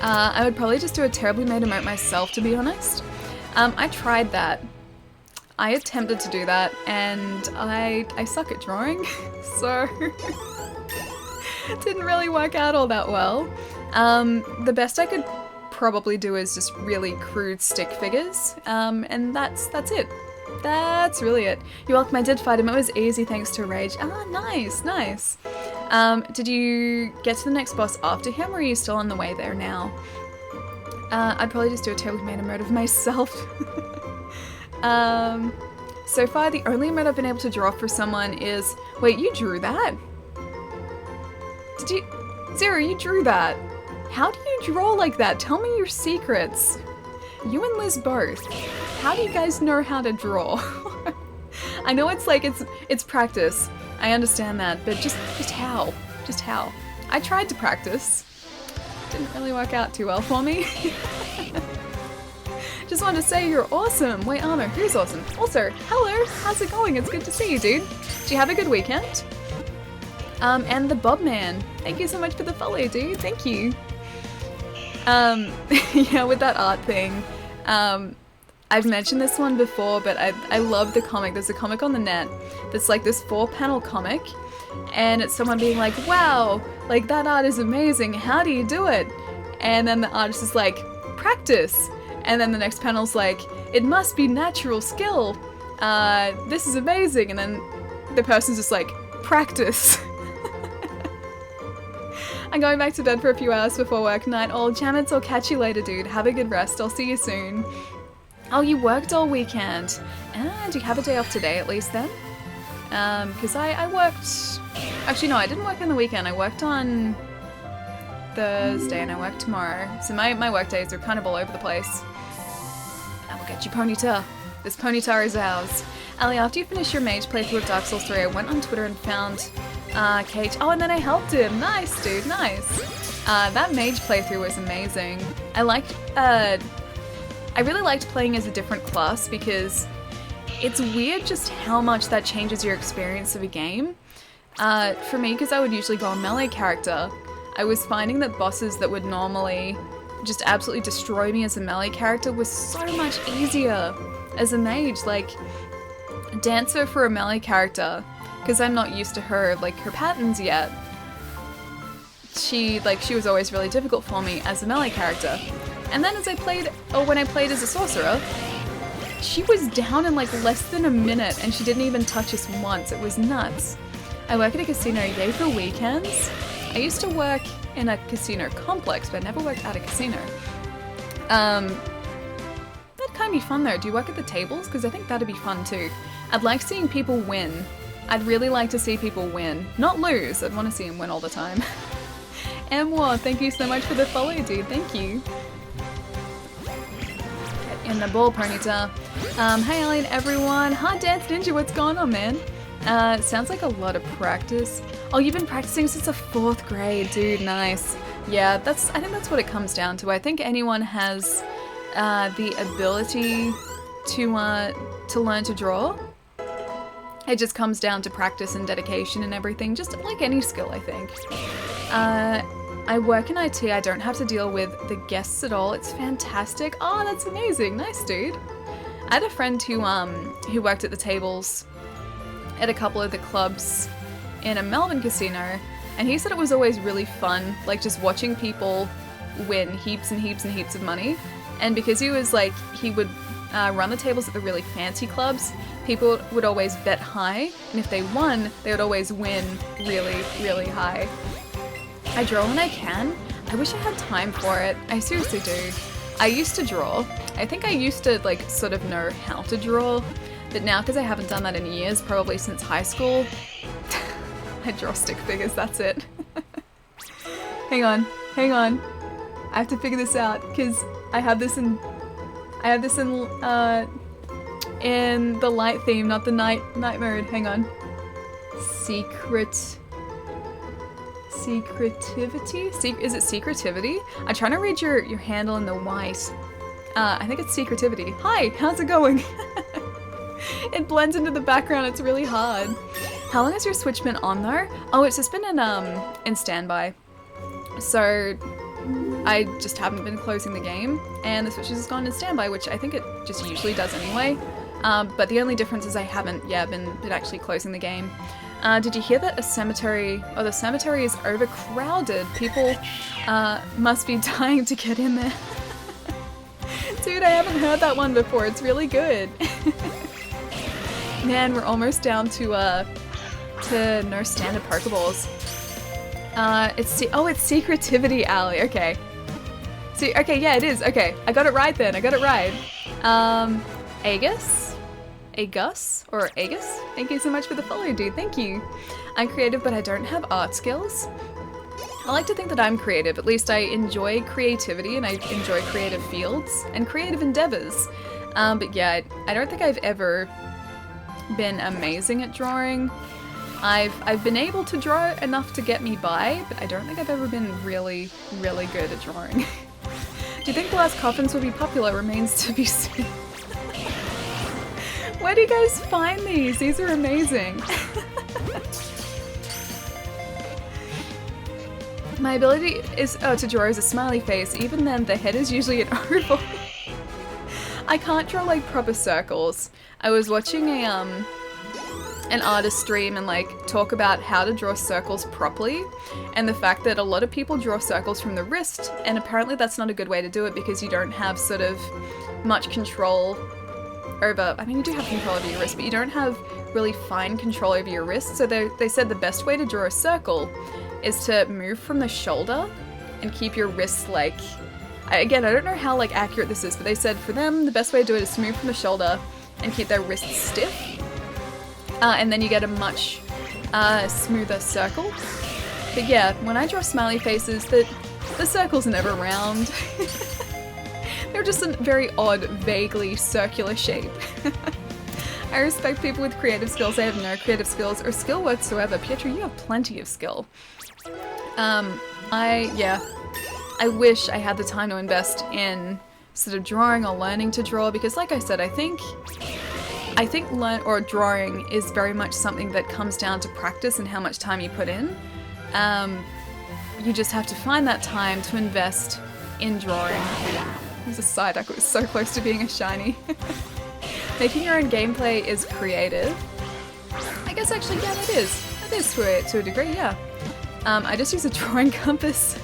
I would probably just do a terribly made emote myself, to be honest. I tried that. I attempted to do that, and I suck at drawing, so it didn't really work out all that well. The best I could probably do is just really crude stick figures, and that's it. That's really it. You're welcome, I did fight him. It was easy thanks to Rage. Ah, nice, nice. Did you get to the next boss after him, or are you still on the way there now? I'd probably just do a terribly made emote of myself. So far, the only emote I've been able to draw for someone is... Wait, you drew that? Did you... Zero, you drew that? How do you draw like that? Tell me your secrets. You and Liz both. How do you guys know how to draw? I know it's like, it's practice. I understand that, but just how? Just how? I tried to practice. Didn't really work out too well for me. Just wanted to say you're awesome. Wait, Armo, who's awesome? Also, hello, how's it going? It's good to see you, dude. Did you have a good weekend? And the Bob Man, thank you so much for the follow, dude. Thank you. Yeah, with that art thing, I've mentioned this one before, but I love the comic. There's a comic on the net that's like this 4-panel comic, and it's someone being like, wow, like that art is amazing, how do you do it? And then the artist is like, practice. And then the next panel's like, it must be natural skill. This is amazing. And then the person's just like, practice. I'm going back to bed for a few hours before work night. Oh, Janets, I'll catch you later, dude. Have a good rest. I'll see you soon. Oh, you worked all weekend. Do you have a day off today at least then? Because I worked... Actually, no, I didn't work on the weekend. I worked on Thursday and I worked tomorrow. So my work days are kind of all over the place. I will get you, Ponyta. This Ponyta is ours. Ali, after you finish your mage playthrough of Dark Souls 3, I went on Twitter and found Cage. Oh, and then I helped him. Nice, dude, nice. That mage playthrough was amazing. I really liked playing as a different class because it's weird just how much that changes your experience of a game. For me, because I would usually go a melee character, I was finding that bosses that would normally just absolutely destroy me as a melee character was so much easier as a mage. Like, Dancer for a melee character, because I'm not used to her patterns yet, she was always really difficult for me as a melee character. And then when I played as a sorcerer, she was down in like less than a minute and she didn't even touch us once. It was nuts. I work at a casino, yay for weekends. I used to work in a casino complex, but I never worked at a casino. That'd kind of be fun though. Do you work at the tables? Because I think that'd be fun too. I'd like seeing people win. I'd really like to see people win. Not lose, I'd want to see them win all the time. Emwa, thank you so much for the follow, dude. Thank you. In the ball, Ponyta. Hey Ellie and everyone. Hard Dance Ninja, what's going on, man? Sounds like a lot of practice. Oh, you've been practicing since the 4th grade, dude. Nice. Yeah, I think that's what it comes down to. I think anyone has the ability to learn to draw. It just comes down to practice and dedication and everything, just like any skill, I think. I work in IT, I don't have to deal with the guests at all. It's fantastic. Oh, that's amazing. Nice, dude. I had a friend who worked at the tables at a couple of the clubs in a Melbourne casino, and he said it was always really fun, like just watching people win heaps and heaps and heaps of money. And because he was like, he would run the tables at the really fancy clubs, people would always bet high, and if they won, they would always win really, really high. I draw when I can. I wish I had time for it. I seriously do. I used to draw. I think I used to like sort of know how to draw, but now because I haven't done that in years, probably since high school, I draw stick figures, that's it. Hang on. I have to figure this out because I have this in the light theme, not the night mode. Hang on. Secretivity? Is it secretivity? I'm trying to read your handle in the white. I think it's secretivity. Hi, how's it going? It blends into the background, it's really hard. How long has your Switch been on though? Oh, it's just been in standby. So I just haven't been closing the game, and the Switch has gone in standby, which I think it just usually does anyway. But the only difference is I haven't, been actually closing the game. Did you hear that the cemetery is overcrowded? People must be dying to get in there. Dude, I haven't heard that one before. It's really good. Man, we're almost down to no standard Pokeballs. It's secretivity, Allie. Okay. Okay, yeah, it is. Okay, I got it right then. Agus? Or Agus? Thank you so much for the follow, dude. Thank you. I'm creative, but I don't have art skills. I like to think that I'm creative. At least I enjoy creativity and I enjoy creative fields and creative endeavors. But yeah, I don't think I've ever been amazing at drawing. I've been able to draw enough to get me by, but I don't think I've ever been really, really good at drawing. Do you think the last coffins will be popular? Remains to be seen. Where do you guys find these? These are amazing. My ability is to draw is a smiley face. Even then, the head is usually an oval. I can't draw like proper circles. I was watching an artist stream and like talk about how to draw circles properly, and the fact that a lot of people draw circles from the wrist, and apparently that's not a good way to do it because you don't have sort of much control over, I mean you do have control over your wrist, but you don't have really fine control over your wrist. So they said the best way to draw a circle is to move from the shoulder and keep your wrists like, again, I don't know how like accurate this is, but they said for them the best way to do it is to move from the shoulder and keep their wrists stiff. And then you get a much smoother circle. But yeah, when I draw smiley faces, the circles are never round. They're just a very odd, vaguely circular shape. I respect people with creative skills. I have no creative skills or skill whatsoever. Pietro, you have plenty of skill. I wish I had the time to invest in sort of drawing or learning to draw, because like I said, I think drawing is very much something that comes down to practice and how much time you put in. You just have to find that time to invest in drawing. There's a Psyduck, it was so close to being a shiny. Making your own gameplay is creative. I guess actually, yeah, it is. It is to a degree, yeah. I just use a drawing compass.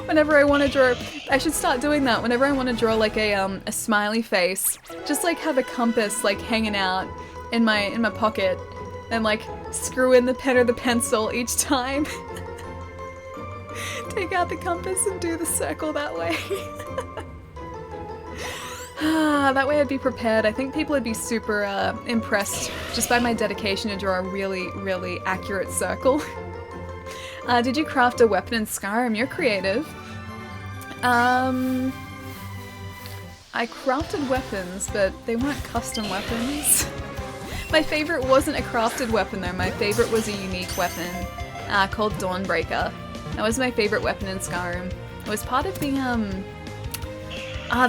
Whenever I want to draw, I should start doing that. Whenever I want to draw like a smiley face, just like have a compass like hanging out in my pocket, and like screw in the pen or the pencil each time. Take out the compass and do the circle that way. That way I'd be prepared. I think people would be super impressed just by my dedication to draw a really, really accurate circle. Did you craft a weapon in Skyrim? You're creative. I crafted weapons, but they weren't custom weapons. My favorite wasn't a crafted weapon though. My favorite was a unique weapon called Dawnbreaker. That was my favorite weapon in Skyrim. It was part of the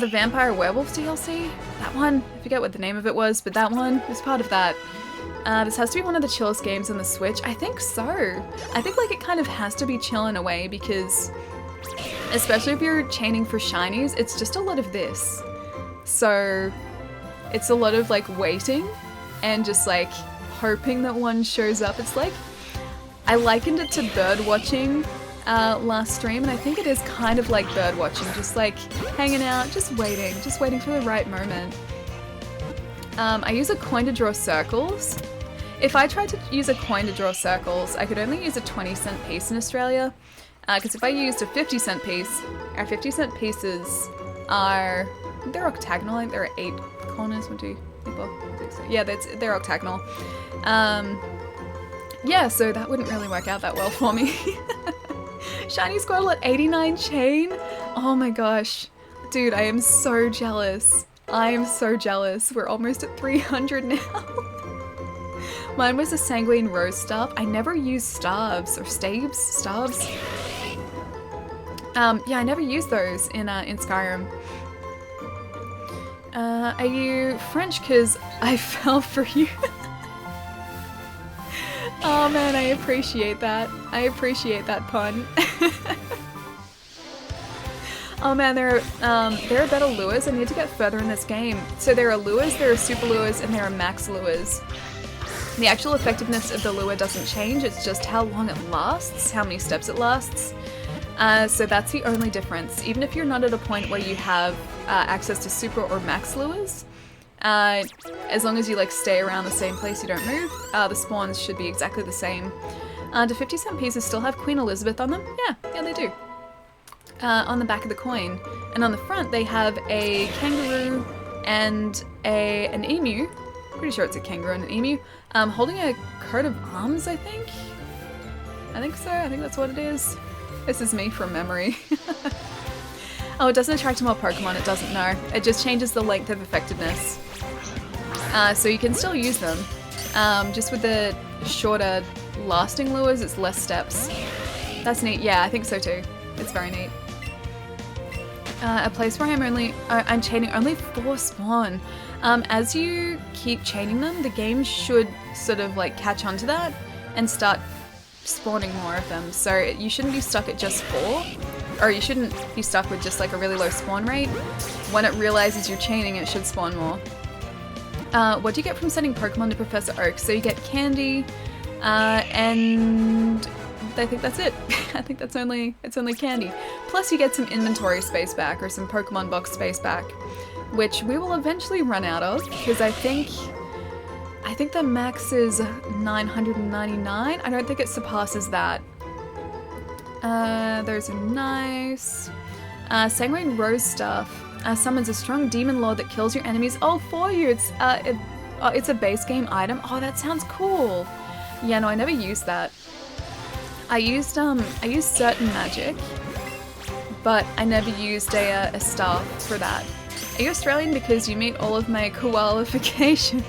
Vampire Werewolf DLC. That one, I forget what the name of it was, but that one was part of that. This has to be one of the chillest games on the Switch. I think so. I think like it kind of has to be chill in a way because, especially if you're chaining for shinies, it's just a lot of this. So it's a lot of like waiting and just like hoping that one shows up. It's like, I likened it to bird watching last stream, and I think it is kind of like bird watching, just like hanging out, just waiting for the right moment. I use a coin to draw circles. If I tried to use a coin to draw circles, I could only use a 20-cent piece in Australia, because if I used a 50-cent piece, our 50-cent pieces are, they're octagonal, I think there are 8 corners, 1, 2, 3, 4, 5, 6, 7. Yeah, they're octagonal. Yeah, so that wouldn't really work out that well for me. Shiny Squirtle at 89 chain? Oh my gosh. Dude, I am so jealous. I am so jealous. We're almost at 300 now. Mine was a Sanguine Rose Staff. I never used staves or staves. Yeah, I never used those in Skyrim. Are you French? Cause I fell for you. Oh man, I appreciate that. I appreciate that pun. Oh man, there are better lures. I need to get further in this game. So there are lures, there are super lures, and there are max lures. The actual effectiveness of the lure doesn't change, it's just how long it lasts, how many steps it lasts. So that's the only difference. Even if you're not at a point where you have access to super or max lures, as long as you like stay around the same place, you don't move, the spawns should be exactly the same. Do 50-cent pieces still have Queen Elizabeth on them? Yeah, they do. On the back of the coin. And on the front they have a kangaroo and an emu. Pretty sure it's a kangaroo and an emu. Holding a coat of arms, I think? I think so, I think that's what it is. This is me from memory. Oh, it doesn't attract more Pokemon, it doesn't, no. It just changes the length of effectiveness. So you can still use them. Just with the shorter lasting lures, it's less steps. That's neat, yeah, I think so too. It's very neat. A place where I'm chaining only 4 spawn. As you keep chaining them, the game should sort of like catch on to that and start spawning more of them. So you shouldn't be stuck at just 4, or you shouldn't be stuck with just like a really low spawn rate. When it realizes you're chaining, it should spawn more. What do you get from sending Pokemon to Professor Oak? So you get candy, and I think that's it. I think it's only candy. Plus you get some inventory space back, or some Pokemon box space back, which we will eventually run out of, because I think the max is 999. I don't think it surpasses that. There's a nice Sanguine Rose Staff. Summons a strong demon lord that kills your enemies all for you. It's a base game item. Oh, that sounds cool. Yeah, no, I never used that. I used certain magic, but I never used a staff for that. Are you Australian? Because you meet all of my qualifications.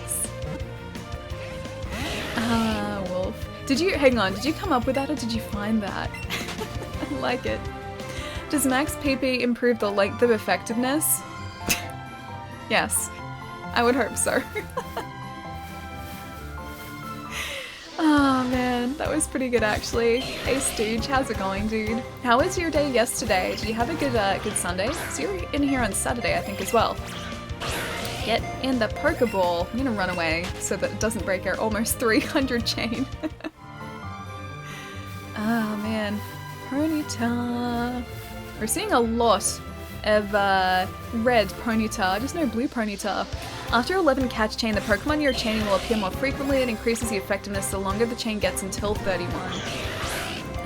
Wolf. Did you come up with that, or did you find that? I like it. Does max PP improve the length of effectiveness? Yes, I would hope so. Oh man, that was pretty good actually. Hey Stooge, how's it going, dude? How was your day yesterday? Did you have a good Sunday? So you were in here on Saturday, I think, as well. Get in the Pokeball. I'm gonna run away so that it doesn't break our almost 300 chain. Oh man, Ponyta. We're seeing a lot of red Ponyta. I just know blue Ponyta. After 11 catch chain, the Pokemon you're chaining will appear more frequently and increases the effectiveness the longer the chain gets until 31.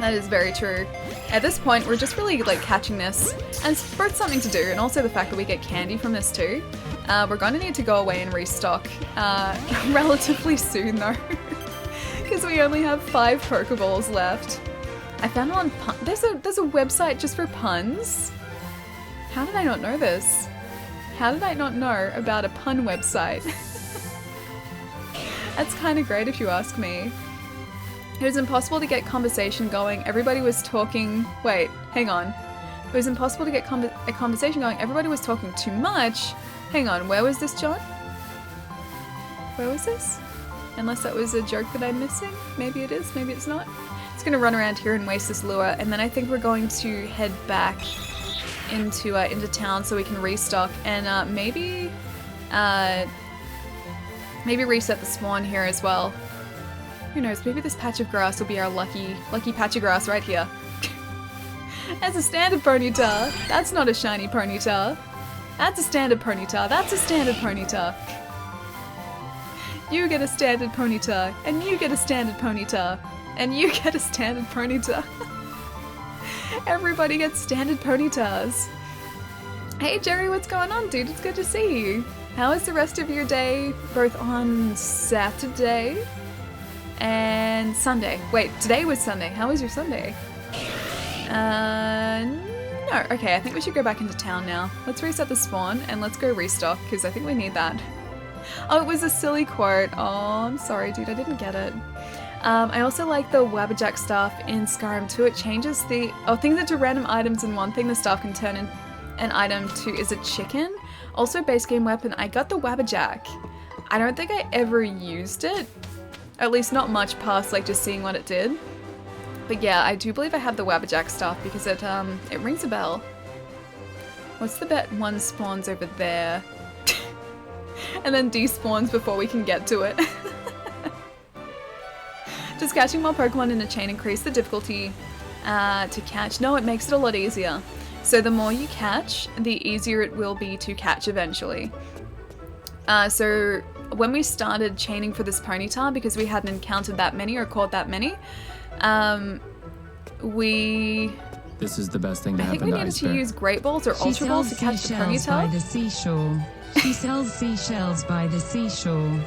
That is very true. At this point, we're just really like catching this, and it's both something to do, and also the fact that we get candy from this too. We're going to need to go away and restock relatively soon though, because we only have 5 Pokeballs left. I found one on there's a website just for puns. How did I not know this? How did I not know about a pun website? That's kind of great if you ask me. It was impossible to get conversation going. Everybody was talking. Wait, hang on. It was impossible to get a conversation going. Everybody was talking too much. Hang on, where was this, John? Where was this? Unless that was a joke that I'm missing. Maybe it is, maybe it's not. It's gonna run around here and waste this lure, and then I think we're going to head back into town so we can restock and maybe reset the spawn here as well. Who knows? Maybe this patch of grass will be our lucky patch of grass right here. That's a standard Ponyta. That's not a shiny Ponyta. That's a standard Ponyta. That's a standard Ponyta. You get a standard Ponyta. And you get a standard Ponyta. And you get a standard Ponyta. Everybody gets standard Ponytas. Hey Jerry, what's going on, dude? It's good to see you. How is the rest of your day, both on Saturday and Sunday? Wait, today was Sunday. How was your Sunday? No. Okay, I think we should go back into town now. Let's reset the spawn and let's go restock because I think we need that. Oh, it was a silly quote. Oh, I'm sorry, dude. I didn't get it. I also like the Wabberjack staff in Skyrim too. It changes the things into random items in one thing. The staff can turn in an item to is a chicken. Also, base game weapon. I got the Wabberjack. I don't think I ever used it. At least not much past like just seeing what it did. But yeah, I do believe I have the Wabberjack staff because it rings a bell. What's the bet one spawns over there? And then despawns before we can get to it. Does catching more Pokemon in a chain increase the difficulty to catch? No, it makes it a lot easier. So the more you catch, the easier it will be to catch eventually. So when we started chaining for this Ponyta, because we hadn't encountered that many or caught that many, This is the best thing to I think happen we to needed Ice to Bear. use Great Balls or Ultra Balls to catch the seashells by Ponyta. the seashore. She sells seashells by the seashore.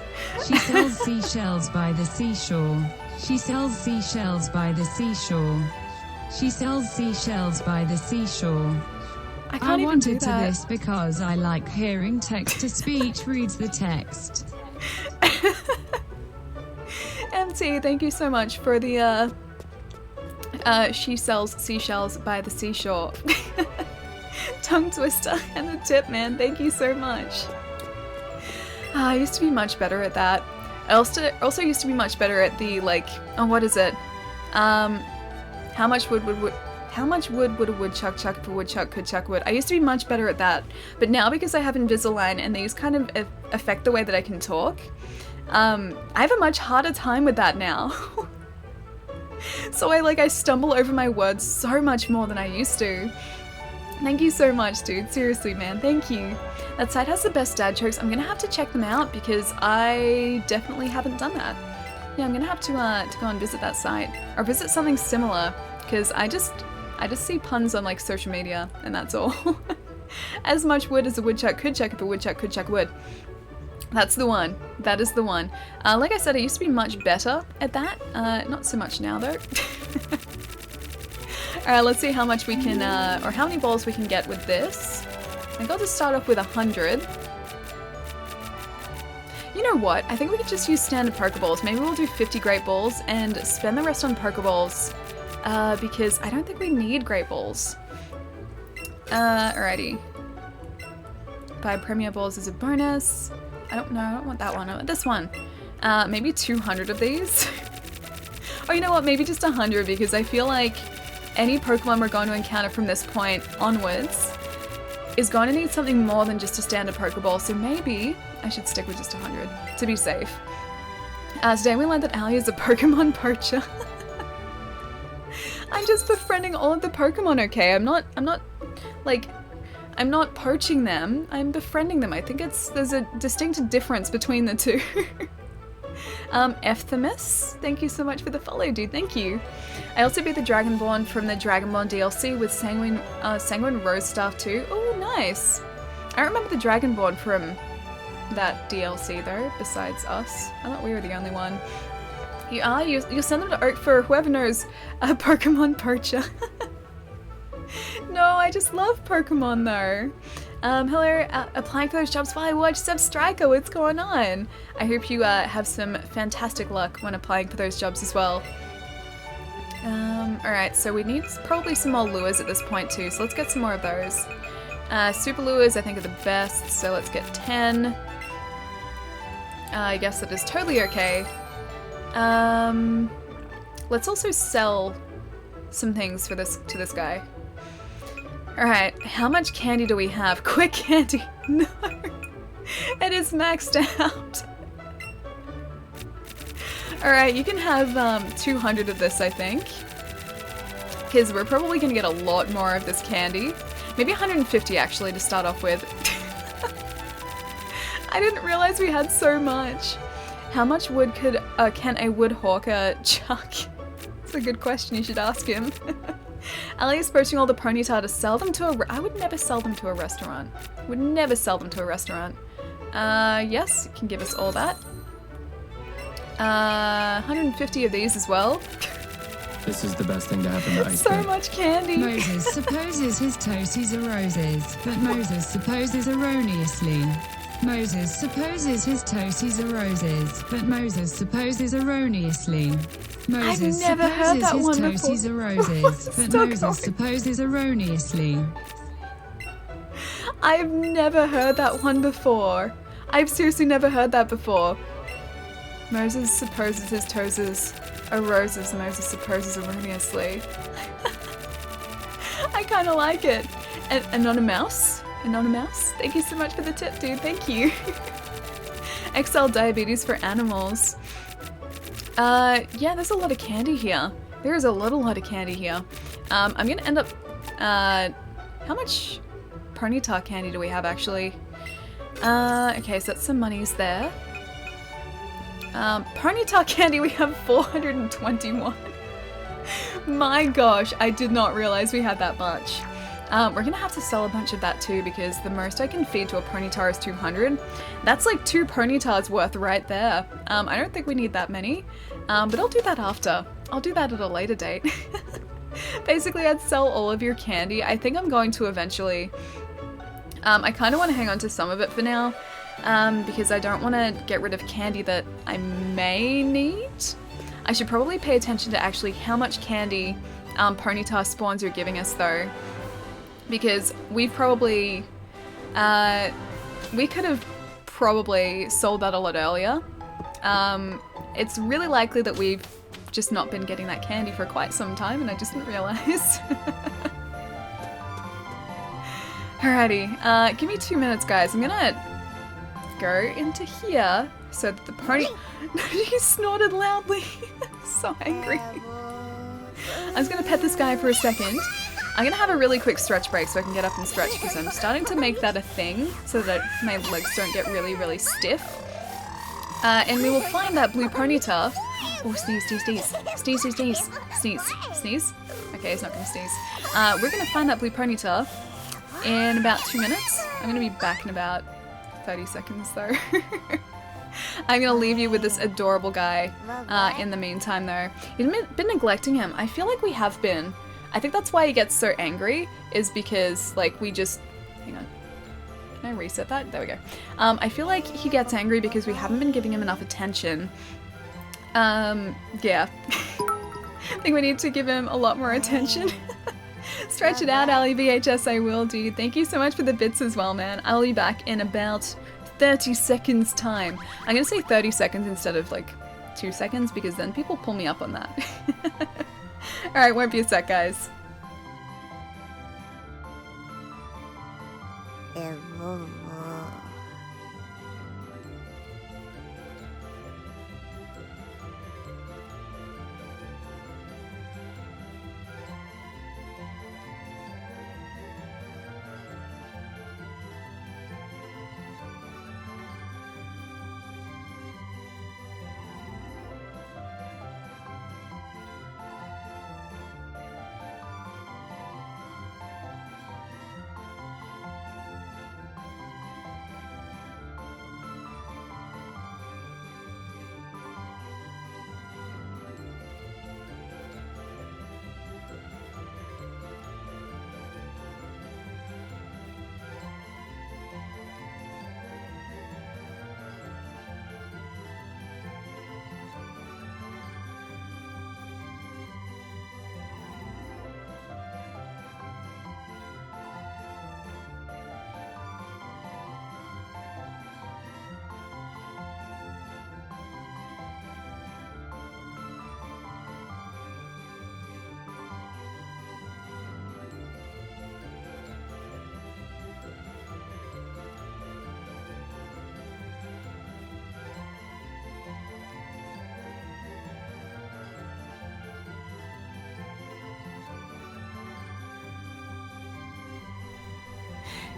She sells seashells by the seashore. She sells seashells by the seashore. She sells seashells by the seashore. I I can't even do wanted to that. this because I like hearing text-to-speech reads the text. MT, thank you so much for the she sells seashells by the seashore. Tongue twister and the tip, man. Thank you so much. I used to be much better at that. I also used to be much better at the like, oh, what is it? How much wood would a woodchuck chuck if a woodchuck could chuck wood? I used to be much better at that, but now because I have Invisalign and these kind of affect the way that I can talk, I have a much harder time with that now. So I stumble over my words so much more than I used to. Thank you so much, dude. Seriously, man. Thank you. That site has the best dad jokes. I'm gonna have to check them out because I definitely haven't done that. Yeah, I'm gonna have to go and visit that site or visit something similar because I just see puns on like social media and that's all. As much wood as a woodchuck could chuck if a woodchuck could chuck wood. That's the one. That is the one. Like I said, I used to be much better at that. Not so much now though. Alright, let's see how much we can, or how many balls we can get with this. I think I'll just start off with 100. You know what? I think we could just use standard Pokeballs. Maybe we'll do 50 Great Balls and spend the rest on Pokeballs. Because I don't think we need Great Balls. Alrighty. Buy Premier Balls as a bonus. I don't know, I don't want that one. I want this one. Maybe 200 of these. Oh, you know what? Maybe just 100 because I feel like any Pokemon we're going to encounter from this point onwards is going to need something more than just a standard Pokeball. So maybe I should stick with just 100 to be safe. Today we learned that Ali is a Pokemon poacher. I'm just befriending all of the Pokemon, okay? I'm not poaching them, I'm befriending them. I think there's a distinct difference between the two. Efthimus, thank you so much for the follow, dude, thank you. I also beat the Dragonborn from the Dragonborn DLC with Sanguine Rose Staff too. Oh, nice. I remember the Dragonborn from that DLC though, besides us. I thought we were the only one. You are? You'll send them to Oak for whoever knows a Pokemon poacher. No, I just love Pokemon though. Hello, applying for those jobs while I watch Sub Striker, what's going on? I hope you have some fantastic luck when applying for those jobs as well. Alright, so we need probably some more lures at this point too, so let's get some more of those. Super lures I think are the best, so let's get 10. I guess that is totally okay. Let's also sell some things for this to this guy. Alright, how much candy do we have? Quick candy! No! It is maxed out! Alright, you can have 200 of this, I think. because we're probably going to get a lot more of this candy. Maybe 150 actually to start off with. I didn't realize we had so much. How much wood can a woodhawker chuck? It's a good question, you should ask him. Ali is poaching all the ponyta to sell them to I would never sell them to a restaurant. Would never sell them to a restaurant. Yes, you can give us all that. 150 of these as well. This is the best thing to happen to Ice So Cream. much candy. Moses supposes his toesies are roses, but Moses supposes erroneously. Moses supposes his toesies are roses, but Moses supposes erroneously. Moses never heard supposes that his one toesies before. are roses, What's but still Moses going? supposes erroneously. I've never heard that one before. I've seriously never heard that before. Moses supposes his toesies are roses. Moses supposes erroneously. I kind of like it. And Anonymous? Anonymous? Thank you so much for the tip, dude. Thank you. XL diabetes for animals. Yeah, there's a lot of candy here. There is a lot of candy here. I'm gonna end up, how much ponyta candy do we have actually? Okay, so that's some monies there. Ponyta candy, we have 421. My gosh, I did not realize we had that much. We're gonna have to sell a bunch of that too because the most I can feed to a ponyta is 200. That's like 2 ponytas worth right there. I don't think we need that many, but I'll do that after. I'll do that at a later date. Basically, I'd sell all of your candy. I think I'm going to eventually. I kind of want to hang on to some of it for now because I don't want to get rid of candy that I may need. I should probably pay attention to actually how much candy ponyta spawns you're giving us though. Because we probably, we could have probably sold that a lot earlier. It's really likely that we've just not been getting that candy for quite some time and I just didn't realize. Alrighty, give me 2 minutes guys. I'm gonna go into here so that the pony, he snorted loudly, so angry. I was gonna pet this guy for a second. I'm gonna have a really quick stretch break so I can get up and stretch because I'm starting to make that a thing so that my legs don't get really stiff. And we will find that blue ponyta. Oh, sneeze. Sneeze. Okay, he's not gonna sneeze. We're gonna find that blue ponyta in about 2 minutes. I'm gonna be back in about 30 seconds though. I'm gonna leave you with this adorable guy in the meantime though. You've been neglecting him. I feel like we have been. I think that's why he gets so angry, is because, like, we just... Hang on. Can I reset that? There we go. I feel like he gets angry because we haven't been giving him enough attention. Yeah. I think we need to give him a lot more attention. Stretch it out, Ali VHS, I will, dude. Thank you so much for the bits as well, man. I'll be back in about 30 seconds time. I'm gonna say 30 seconds instead of, like, 2 seconds because then people pull me up on that. Alright, won't be a sec, guys.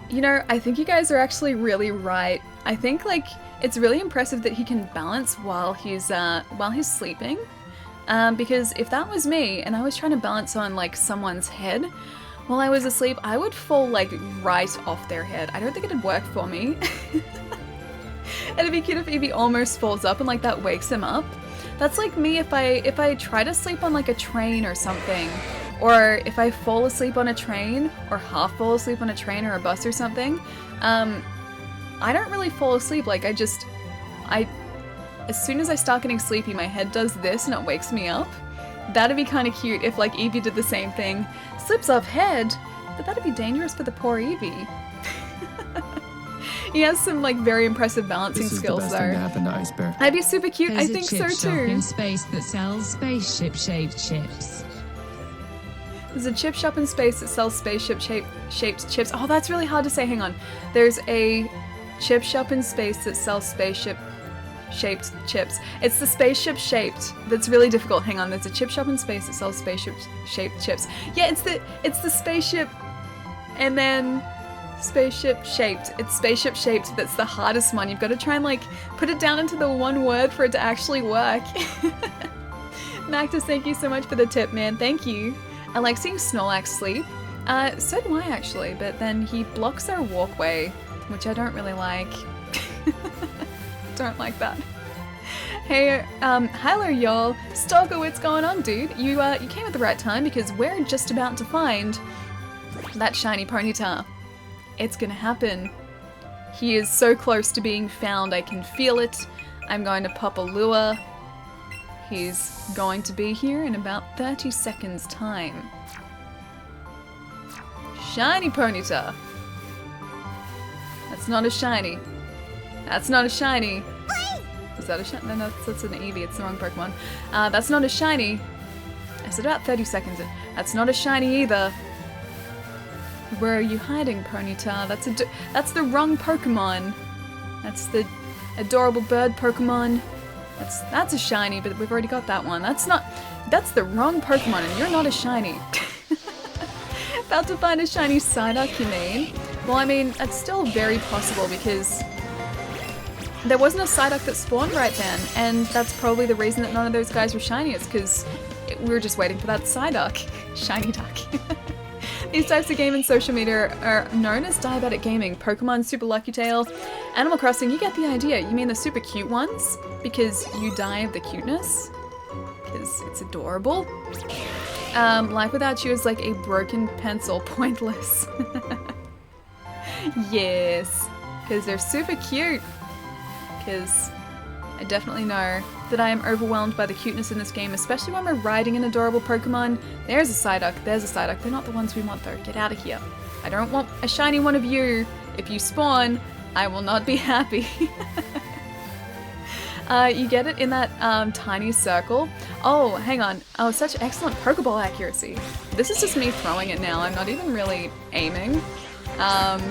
You know, I think you guys are actually really right. I think like it's really impressive that he can balance while he's sleeping. Because if that was me and I was trying to balance on like someone's head while I was asleep, I would fall like right off their head. I don't think it'd work for me. And it'd be cute if Eevee almost falls up and like that wakes him up. That's like me if I try to sleep on like a train or something. Or if I fall asleep on a train, or half fall asleep on a train or a bus or something, I don't really fall asleep. Like as soon as I start getting sleepy, my head does this and it wakes me up. That'd be kind of cute if like Eevee did the same thing. Slips off head, but that'd be dangerous for the poor Eevee. He has some like very impressive balancing skills This is the best though. thing to happen to Ice Bear. I'd be super cute. There's I think a chip so shop in too. space that sells spaceship-shaped chips. There's a chip shop in space that sells spaceship-shaped chips. Oh, that's really hard to say. Hang on. There's a chip shop in space that sells spaceship-shaped chips. It's the spaceship-shaped that's really difficult. Hang on. There's a chip shop in space that sells spaceship-shaped chips. Yeah, it's the spaceship, and then spaceship-shaped. It's spaceship-shaped that's the hardest one. You've got to try and like put it down into the one word for it to actually work. Mactus, thank you so much for the tip, man. Thank you. I like seeing Snorlax sleep. So do I actually, but then he blocks our walkway, which I don't really like. Don't like that. Hey, hello y'all. Stalker, what's going on, dude? You came at the right time because we're just about to find that shiny Ponyta. It's gonna happen. He is so close to being found, I can feel it. I'm going to pop a lure. He's going to be here in about 30 seconds time. Shiny Ponyta. That's not a shiny. That's not a shiny. Is that a shiny? No, that's an Eevee. It's the wrong Pokemon. That's not a shiny. I said about 30 seconds. That's not a shiny either. Where are you hiding, Ponyta? That's the wrong Pokemon. That's the adorable bird Pokemon. That's a shiny, but we've already got that one. That's the wrong Pokemon, and you're not a shiny. About to find a shiny Psyduck, you mean? Well, I mean, that's still very possible because there wasn't a Psyduck that spawned right then, and that's probably the reason that none of those guys were shiny. It's because we were just waiting for that Psyduck. Shiny duck. These types of game and social media are known as diabetic gaming. Pokemon, Super Lucky Tail, Animal Crossing, you get the idea. You mean the super cute ones? Because you die of the cuteness? Because it's adorable? Life without you is like a broken pencil, pointless. Yes, because they're super cute. Because I definitely know that I am overwhelmed by the cuteness in this game, especially when we're riding an adorable Pokemon. There's a Psyduck, there's a Psyduck. They're not the ones we want though. Get out of here. I don't want a shiny one of you. If you spawn, I will not be happy. You get it in that tiny circle. Oh, hang on. Oh, such excellent Pokeball accuracy. This is just me throwing it now. I'm not even really aiming. I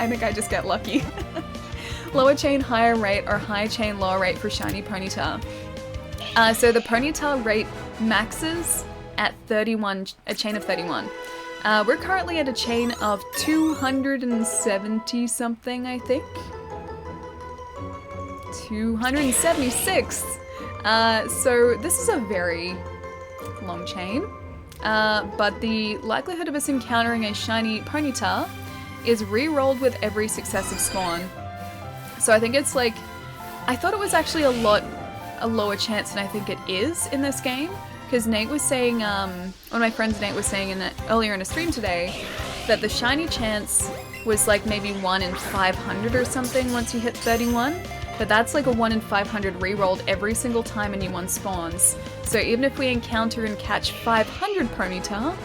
think I just get lucky. Lower chain higher rate or high chain lower rate for shiny Ponyta. So the Ponyta rate maxes at 31, a chain of 31. We're currently at a chain of 270 something, I think. 276. So this is a very long chain. But the likelihood of us encountering a shiny Ponyta is re-rolled with every successive spawn. So I think it's like, I thought it was actually a lower chance than I think it is in this game. Because Nate was saying, one of my friends Nate was saying earlier in a stream today, that the shiny chance was like maybe 1 in 500 or something once you hit 31. But that's like a 1 in 500 re-rolled every single time a new one spawns. So even if we encounter and catch 500 Ponyta,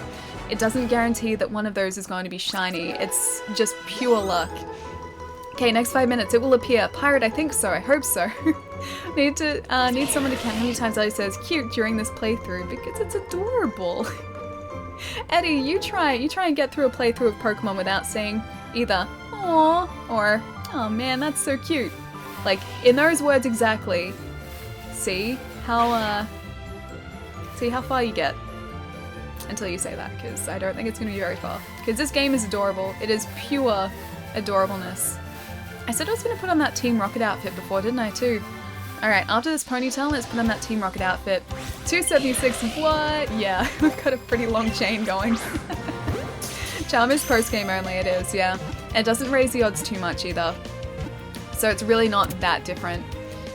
it doesn't guarantee that one of those is going to be shiny. It's just pure luck. Okay, next 5 minutes, it will appear. Pirate, I think so. I hope so. Need someone to count how many times Ellie says cute during this playthrough because it's adorable. Eddie, you try and get through a playthrough of Pokemon without saying either "aww" or "oh man, that's so cute." Like in those words exactly. See how far you get. until you say that, because I don't think it's going to be very far. Because this game is adorable. It is pure adorableness. I said I was going to put on that Team Rocket outfit before, didn't I, too? Alright, after this ponytail, let's put on that Team Rocket outfit. 276, what? Yeah, we've got a pretty long chain going. Charm is post-game only, it is, yeah. It doesn't raise the odds too much either. So it's really not that different.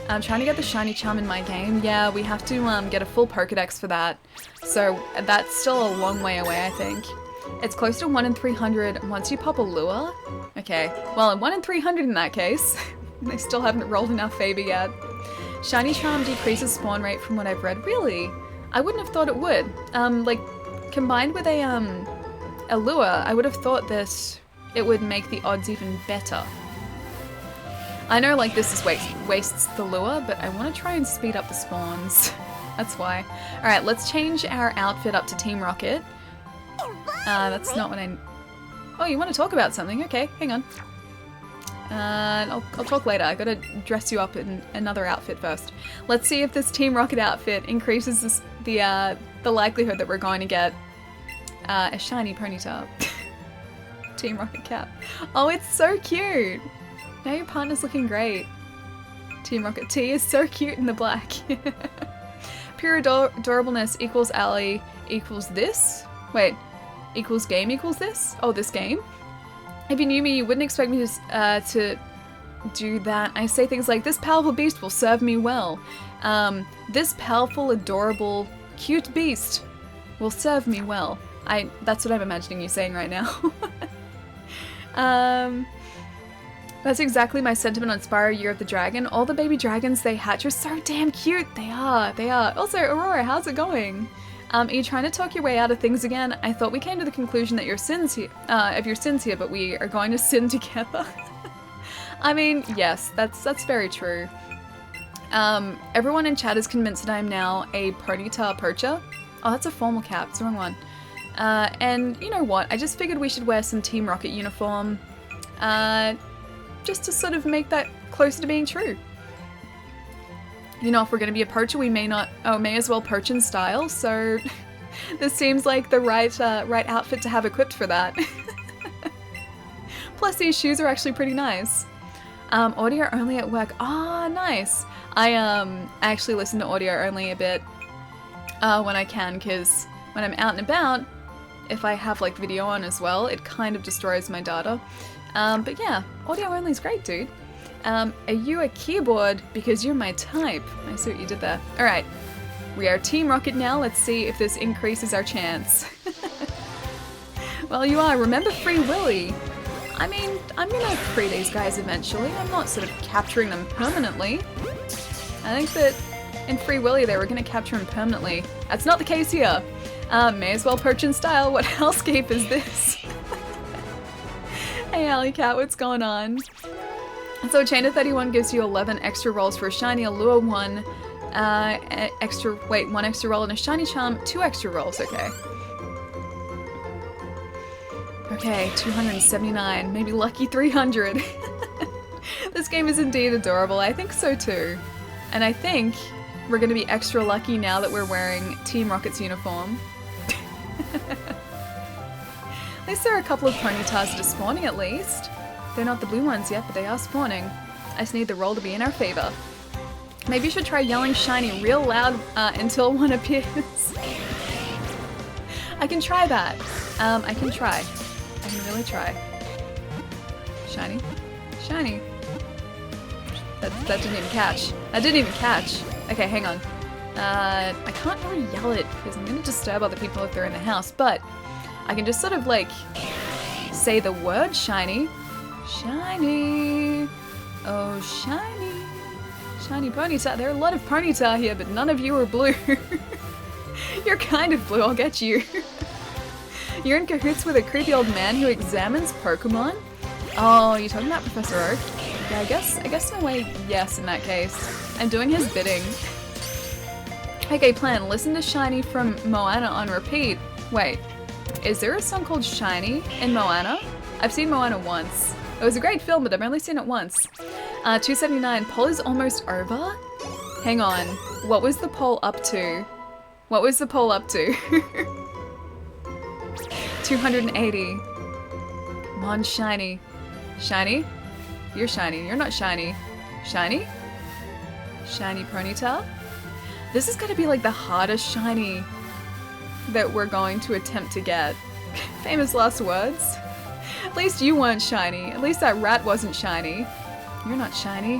I'm trying to get the shiny charm in my game. Yeah, we have to get a full Pokedex for that. So that's still a long way away, I think. It's close to 1 in 300 once you pop a lure. Okay, well, 1 in 300 in that case. They still haven't rolled enough favor yet. Shiny charm decreases spawn rate from what I've read. Really? I wouldn't have thought it would. Like, combined with a lure, I would have thought that it would make the odds even better. I know, like, this is wastes the lure, but I want to try and speed up the spawns. That's why. Alright, let's change our outfit up to Team Rocket. That's not what I... Oh, you want to talk about something? Okay, hang on. I'll talk later. I gotta dress you up in another outfit first. Let's see if this Team Rocket outfit increases the likelihood that we're going to get a shiny ponytail. Team Rocket cap. Oh, it's so cute! Now your partner's looking great. Team Rocket T is so cute in the black. Pure adorableness equals ally equals this? Wait, equals game equals this? Oh, this game? If you knew me, you wouldn't expect me to do that. I say things like, this powerful beast will serve me well. This powerful, adorable, cute beast will serve me well. That's what I'm imagining you saying right now. That's exactly my sentiment on Spyro Year of the Dragon. All the baby dragons they hatch are so damn cute. They are. Also, Aurora, how's it going? Are you trying to talk your way out of things again? I thought we came to the conclusion that your sins here, but we are going to sin together. I mean, yes, that's very true. Everyone in chat is convinced that I am now a Ponyta poacher. Oh, that's a formal cap. It's the wrong one. And you know what? I just figured we should wear some Team Rocket uniform, just to sort of make that closer to being true. You know, if we're going to be a poacher, we may as well poach in style, so this seems like the right outfit to have equipped for that. Plus, these shoes are actually pretty nice. Audio only at work. Ah, nice. I actually listen to audio only a bit when I can, because when I'm out and about, if I have like video on as well, it kind of destroys my data. But yeah, audio only is great, dude. Are you a keyboard? Because you're my type. I see what you did there. Alright. We are Team Rocket now. Let's see if this increases our chance. Well, you are. Remember Free Willy. I mean, I'm gonna free these guys eventually. I'm not sort of capturing them permanently. I think that in Free Willy they were gonna capture him permanently. That's not the case here. May as well poach in style. What hellscape is this? Hey, Alley Cat, what's going on? So Chain of 31 gives you 11 extra rolls for a shiny, a lure 1 extra roll, and a shiny charm, 2 extra rolls, okay. Okay, 279, maybe lucky 300. This game is indeed adorable, I think so too. And I think we're gonna be extra lucky now that we're wearing Team Rocket's uniform. At least there are a couple of Ponytas that are spawning at least. They're not the blue ones yet, but they are spawning. I just need the roll to be in our favor. Maybe you should try yelling shiny real loud until one appears. I can try that. I can try. I can really try. Shiny. Shiny. That didn't even catch. That didn't even catch. Okay, hang on. I can't really yell it because I'm going to disturb other people if they're in the house, but I can just sort of like say the word shiny. Shiny! Oh, shiny! Shiny Ponyta. There are a lot of Ponyta here, but none of you are blue. You're kind of blue, I'll get you. You're in cahoots with a creepy old man who examines Pokémon? Oh, you're talking about Professor Oak? Yeah, I guess in a way, yes, in that case. I'm doing his bidding. Okay, plan. Listen to Shiny from Moana on repeat. Wait, is there a song called Shiny in Moana? I've seen Moana once. It was a great film, but I've only seen it once. 279. Poll is almost over? Hang on. What was the poll up to? What was the poll up to? 280. Come on, shiny. Shiny? You're shiny. You're not shiny. Shiny? Shiny Ponyta? This is gonna be like the hardest shiny that we're going to attempt to get. Famous last words. At least you weren't shiny. At least that rat wasn't shiny. You're not shiny.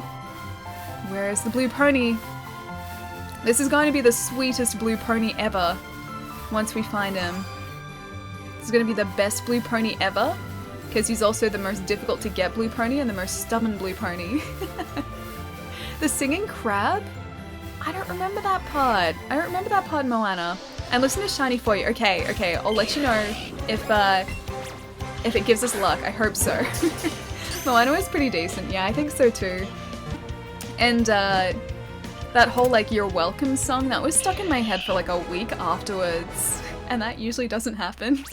Where is the blue pony? This is going to be the sweetest blue pony ever. Once we find him. This is going to be the best blue pony ever. Because he's also the most difficult to get blue pony and the most stubborn blue pony. The singing crab? I don't remember that part. I don't remember that part, Moana. And listen to Shiny for you. Okay, I'll let you know if it gives us luck. I hope so. Moana was pretty decent. Yeah, I think so too. And that whole like "You're Welcome" song, that was stuck in my head for like a week afterwards. And that usually doesn't happen.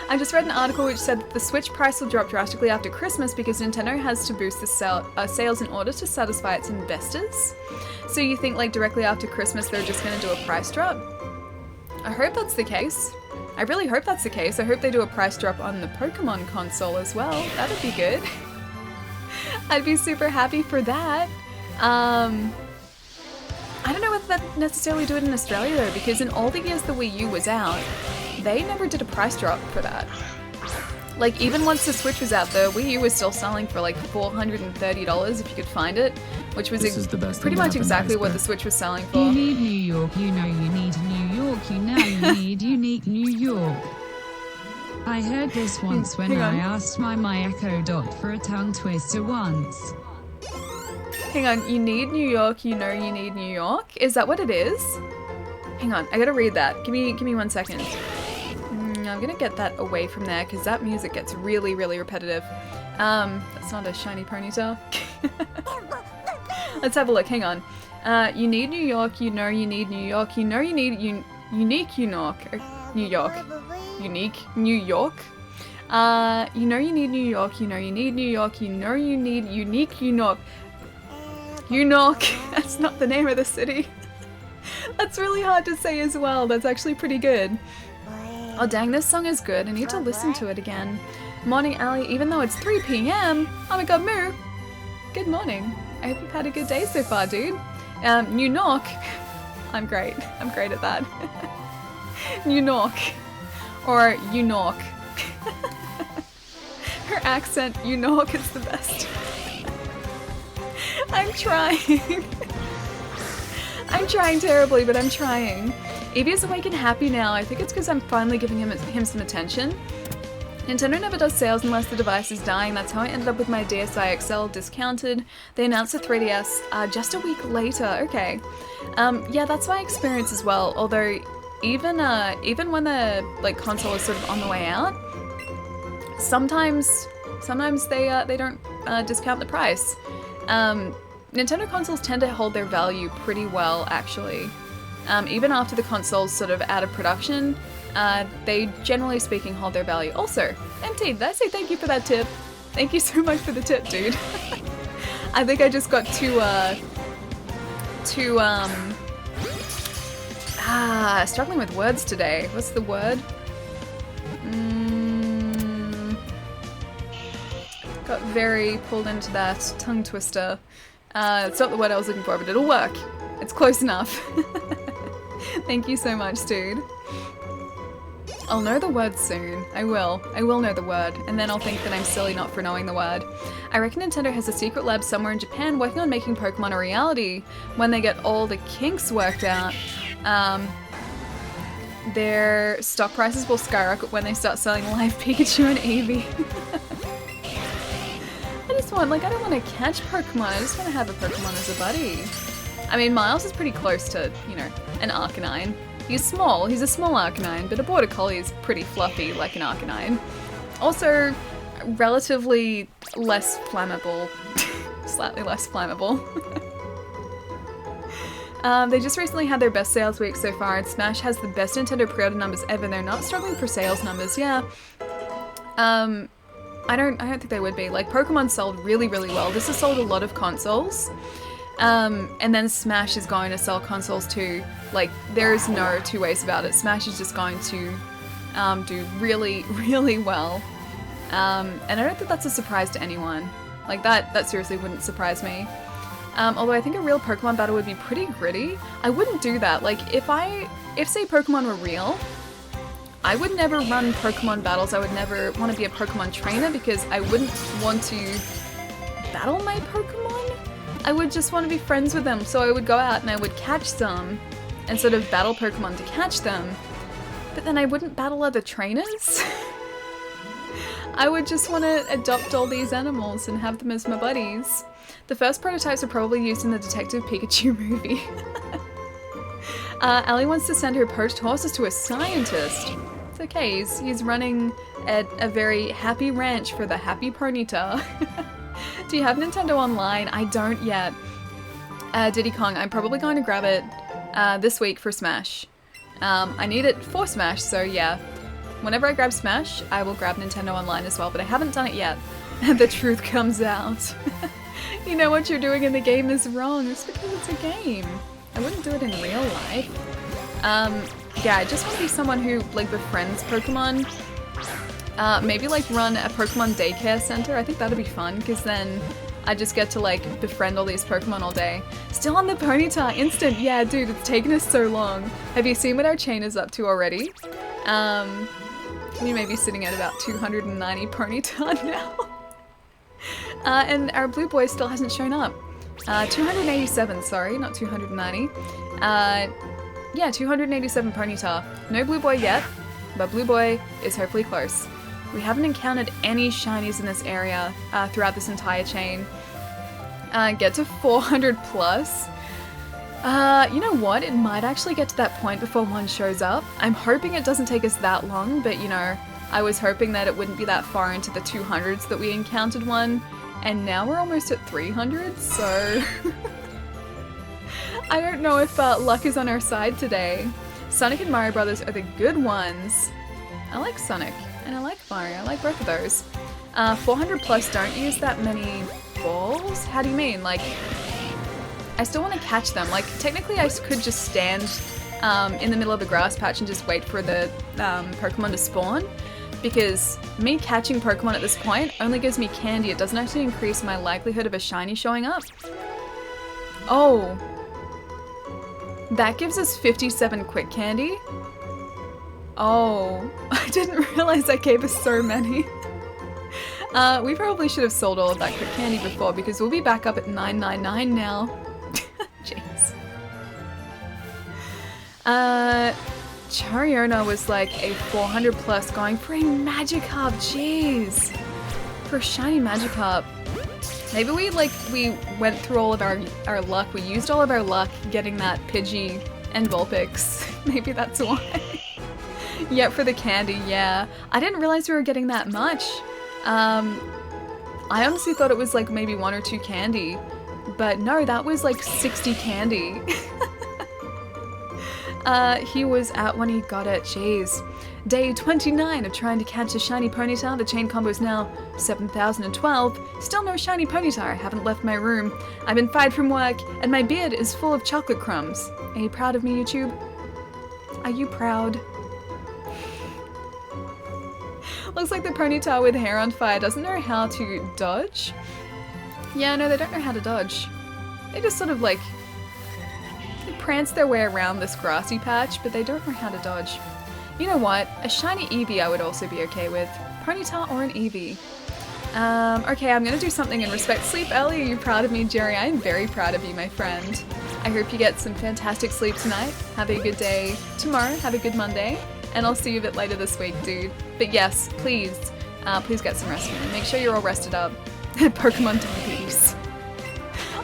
I just read an article which said that the Switch price will drop drastically after Christmas because Nintendo has to boost the sales in order to satisfy its investors. So you think like directly after Christmas they're just going to do a price drop? I hope that's the case. I really hope that's the case. I hope they do a price drop on the Pokémon console as well. That'd be good. I'd be super happy for that. I don't know whether they'd necessarily do it in Australia though, because in all the years the Wii U was out, they never did a price drop for that. Like, even once the Switch was out, the Wii U was still selling for like $430 if you could find it, which was pretty much exactly what the Switch was selling for. You need New York, you know you need New York, you know you need unique New York. I heard this once when I asked my Echo Dot for a tongue twister once. Hang on, you need New York, you know you need New York? Is that what it is? Hang on, I gotta read that. Give me 1 second. I'm gonna get that away from there because that music gets really, really repetitive. That's not a shiny ponytail. Let's have a look, hang on. You need New York, you know you need New York, you know you need unique New York. New York. Unique New York. You know you need New York, you know you need New York, you know you need unique New York. New York. That's not the name of the city. That's really hard to say as well. That's actually pretty good. Oh dang, this song is good. I need to listen to it again. Morning, Ali. Even though it's 3 p.m. Oh my god, Moo! Good morning. I hope you've had a good day so far, dude. New York. I'm great. I'm great at that. New York. Or New York. Her accent, New York, is the best. I'm trying. I'm trying terribly, but I'm trying. Eevee is awake and happy now. I think it's because I'm finally giving him some attention. Nintendo never does sales unless the device is dying. That's how I ended up with my DSi XL discounted. They announced the 3DS just a week later. Okay. Yeah, that's my experience as well. Although even when the like console is sort of on the way out, sometimes they don't discount the price. Nintendo consoles tend to hold their value pretty well, actually. Even after the console's sort of out of production, they generally speaking hold their value. Also, MT, did I say thank you for that tip? Thank you so much for the tip, dude. I think I just got struggling with words today. What's the word? Got very pulled into that tongue twister. It's not the word I was looking for, but it'll work. It's close enough. Thank you so much, dude. I'll know the word soon. I will know the word, and then I'll think that I'm silly not for knowing the word. I reckon Nintendo has a secret lab somewhere in Japan working on making Pokemon a reality. When they get all the kinks worked out, their stock prices will skyrocket when they start selling live Pikachu and Eevee. I don't want to catch Pokemon, I just want to have a Pokemon as a buddy. I mean, Miles is pretty close to, you know, an Arcanine. He's small, he's a small Arcanine, but a Border Collie is pretty fluffy like an Arcanine. Also, relatively less flammable. Slightly less flammable. They just recently had their best sales week so far, and Smash has the best Nintendo pre-order numbers ever. They're not struggling for sales numbers, yeah. I don't think they would be. Like, Pokemon sold really, really well. This has sold a lot of consoles. And then Smash is going to sell consoles too. Like, there is no two ways about it. Smash is just going to do really, really well. And I don't think that's a surprise to anyone. Like, that seriously wouldn't surprise me. Although I think a real Pokemon battle would be pretty gritty. I wouldn't do that. Like, if say Pokemon were real, I would never run Pokemon battles. I would never want to be a Pokemon trainer because I wouldn't want to battle my Pokemon. I would just want to be friends with them. So I would go out and I would catch some and sort of battle Pokemon to catch them. But then I wouldn't battle other trainers. I would just want to adopt all these animals and have them as my buddies. The first prototypes were probably used in the Detective Pikachu movie. Ellie wants to send her poached horses to a scientist. It's okay, he's running a very happy ranch for the happy Ponyta. Do you have Nintendo Online? I don't yet. Diddy Kong, I'm probably going to grab it this week for Smash. I need it for Smash, so yeah. Whenever I grab Smash, I will grab Nintendo Online as well, but I haven't done it yet. The truth comes out. You know what you're doing in the game is wrong. It's because it's a game. I wouldn't do it in real life. Yeah, I just want to be someone who, like, befriends Pokemon. Maybe, like, run a Pokemon daycare center. I think that'd be fun, because then I just get to, like, befriend all these Pokemon all day. Still on the Ponyta, instant! Yeah, dude, it's taken us so long. Have you seen what our chain is up to already? We may be sitting at about 290 Ponyta now. And our blue boy still hasn't shown up. 287, sorry, not 290. Yeah, 287 Ponyta. No blue boy yet, but blue boy is hopefully close. We haven't encountered any shinies in this area throughout this entire chain. Get to 400 plus. You know what? It might actually get to that point before one shows up. I'm hoping it doesn't take us that long, but you know, I was hoping that it wouldn't be that far into the 200s that we encountered one, and now we're almost at 300, so... I don't know if luck is on our side today. Sonic and Mario Brothers are the good ones. I like Sonic, and I like Mario. I like both of those. 400 plus don't use that many balls? How do you mean? Like, I still want to catch them. Like, technically I could just stand in the middle of the grass patch and just wait for the Pokemon to spawn, because me catching Pokemon at this point only gives me candy. It doesn't actually increase my likelihood of a shiny showing up. Oh. That gives us 57 quick candy? Oh. I didn't realize that gave us so many. We probably should have sold all of that quick candy before, because we'll be back up at 999 now. Jeez. Chariona was like a 400 plus going for a Magikarp, jeez. For a shiny Magikarp. Maybe we went through all of our luck, we used all of our luck getting that Pidgey and Vulpix. Maybe that's why. Yep, for the candy, yeah. I didn't realize we were getting that much. I honestly thought it was like maybe 1 or 2 candy. But no, that was like 60 candy. He was at when he got it, jeez. Day 29 of trying to catch a shiny Ponyta. The chain combo is now 7,012. Still no shiny Ponyta. I haven't left my room. I've been fired from work, and my beard is full of chocolate crumbs. Are you proud of me, YouTube? Are you proud? Looks like the Ponyta with hair on fire doesn't know how to dodge. Yeah, no, they don't know how to dodge. They just sort of like prance their way around this grassy patch, but they don't know how to dodge. You know what? A shiny Eevee I would also be okay with. Ponyta or an Eevee. Okay, I'm gonna do something in respect. Sleep early, are you proud of me, Jerry? I am very proud of you, my friend. I hope you get some fantastic sleep tonight. Have a good day tomorrow. Have a good Monday. And I'll see you a bit later this week, dude. But yes, please get some rest, man. Make sure you're all rested up. Pokemon diabetes.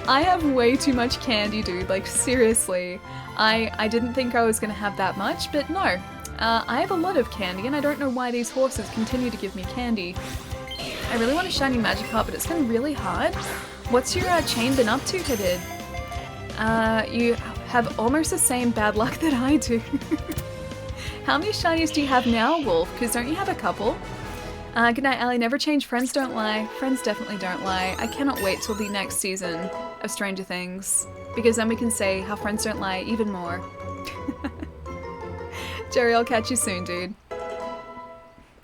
I have way too much candy, dude. Like, seriously. I didn't think I was gonna have that much, but no. I have a lot of candy, and I don't know why these horses continue to give me candy. I really want a shiny Magikarp, but it's been really hard. What's your chain been up to, Hidid? You have almost the same bad luck that I do. How many shinies do you have now, Wolf? Because don't you have a couple? Good night, Allie. Never change. Friends don't lie. Friends definitely don't lie. I cannot wait till the next season of Stranger Things, because then we can say how friends don't lie even more. Jerry, I'll catch you soon, dude.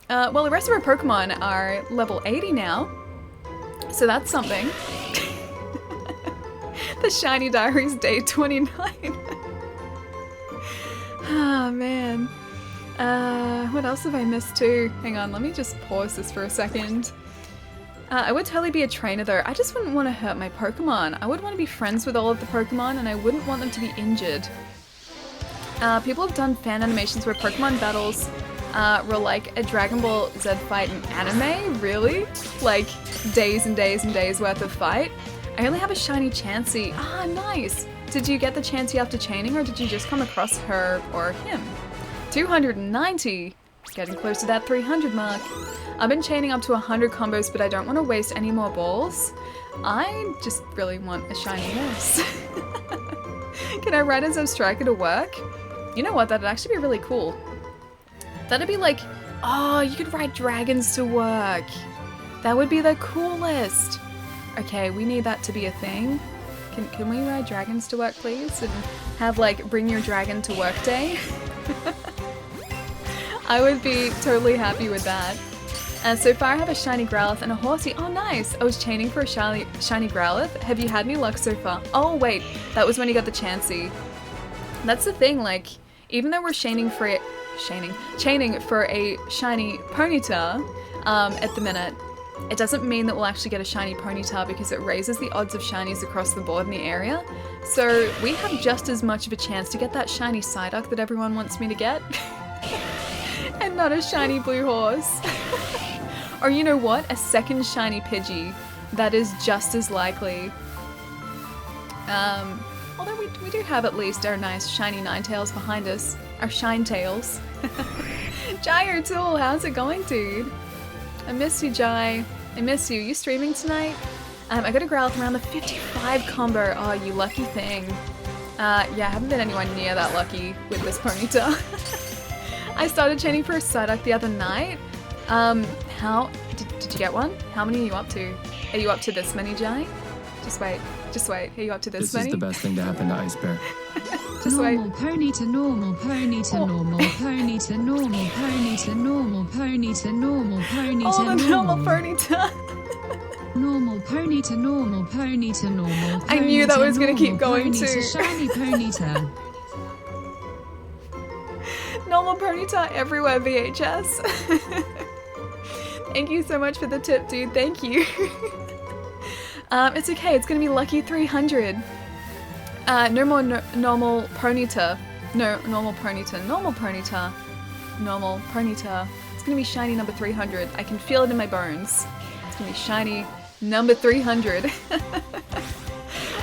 Well, the rest of our Pokemon are level 80 now. So that's something. The Shiny Diaries day 29. Ah, man. What else have I missed too? Hang on, let me just pause this for a second. I would totally be a trainer though. I just wouldn't want to hurt my Pokemon. I would want to be friends with all of the Pokemon and I wouldn't want them to be injured. People have done fan animations where Pokemon battles were like a Dragon Ball Z fight in anime? Really? Like days and days and days worth of fight? I only have a shiny Chansey. Ah, nice! Did you get the Chansey after chaining or did you just come across her or him? 290! Getting close to that 300 mark. I've been chaining up to 100 combos, but I don't want to waste any more balls. I just really want a shiny horse. Can I ride as Striker to work? You know what, that'd actually be really cool. That'd be like, oh, you could ride dragons to work. That would be the coolest. Okay, we need that to be a thing. Can we ride dragons to work, please? And have like, bring your dragon to work day? I would be totally happy with that. So far I have a shiny Growlithe and a Horsey. Oh nice! I was chaining for a shiny Growlithe. Have you had any luck so far? Oh wait, that was when you got the Chansey. That's the thing, like, even though we're chaining for a shiny Ponyta at the minute, it doesn't mean that we'll actually get a shiny Ponyta because it raises the odds of shinies across the board in the area. So we have just as much of a chance to get that shiny Psyduck that everyone wants me to get. And not a shiny blue horse. Or you know what? A second shiny Pidgey. That is just as likely. Although we do have at least our nice shiny Ninetales behind us. Our Shinetails. Jai O'Toole, how's it going, dude? I miss you, Jai. I miss you. You streaming tonight? I got a Growlithe around the 55 combo. Oh, you lucky thing. Yeah, I haven't been anywhere near that lucky with this Ponyta. I started chaining for a Psyduck the other night. Did you get one? How many are you up to? Are you up to this many, Jai? Just wait. Are you up to this many? This is the best thing to happen to Ice Bear. Just wait. Normal pony to normal pony to normal pony to normal pony to normal pony to normal pony to Oh, the normal Ponyta. normal pony to normal pony to normal. I knew that was gonna keep going too. too. Shiny Ponyta. Normal Ponyta everywhere, VHS. Thank you so much for the tip, dude. Thank you. It's okay. It's gonna be lucky 300. No more normal Ponyta. No, normal Ponyta. Normal Ponyta. Normal Ponyta. It's gonna be shiny number 300. I can feel it in my bones. It's gonna be shiny number 300.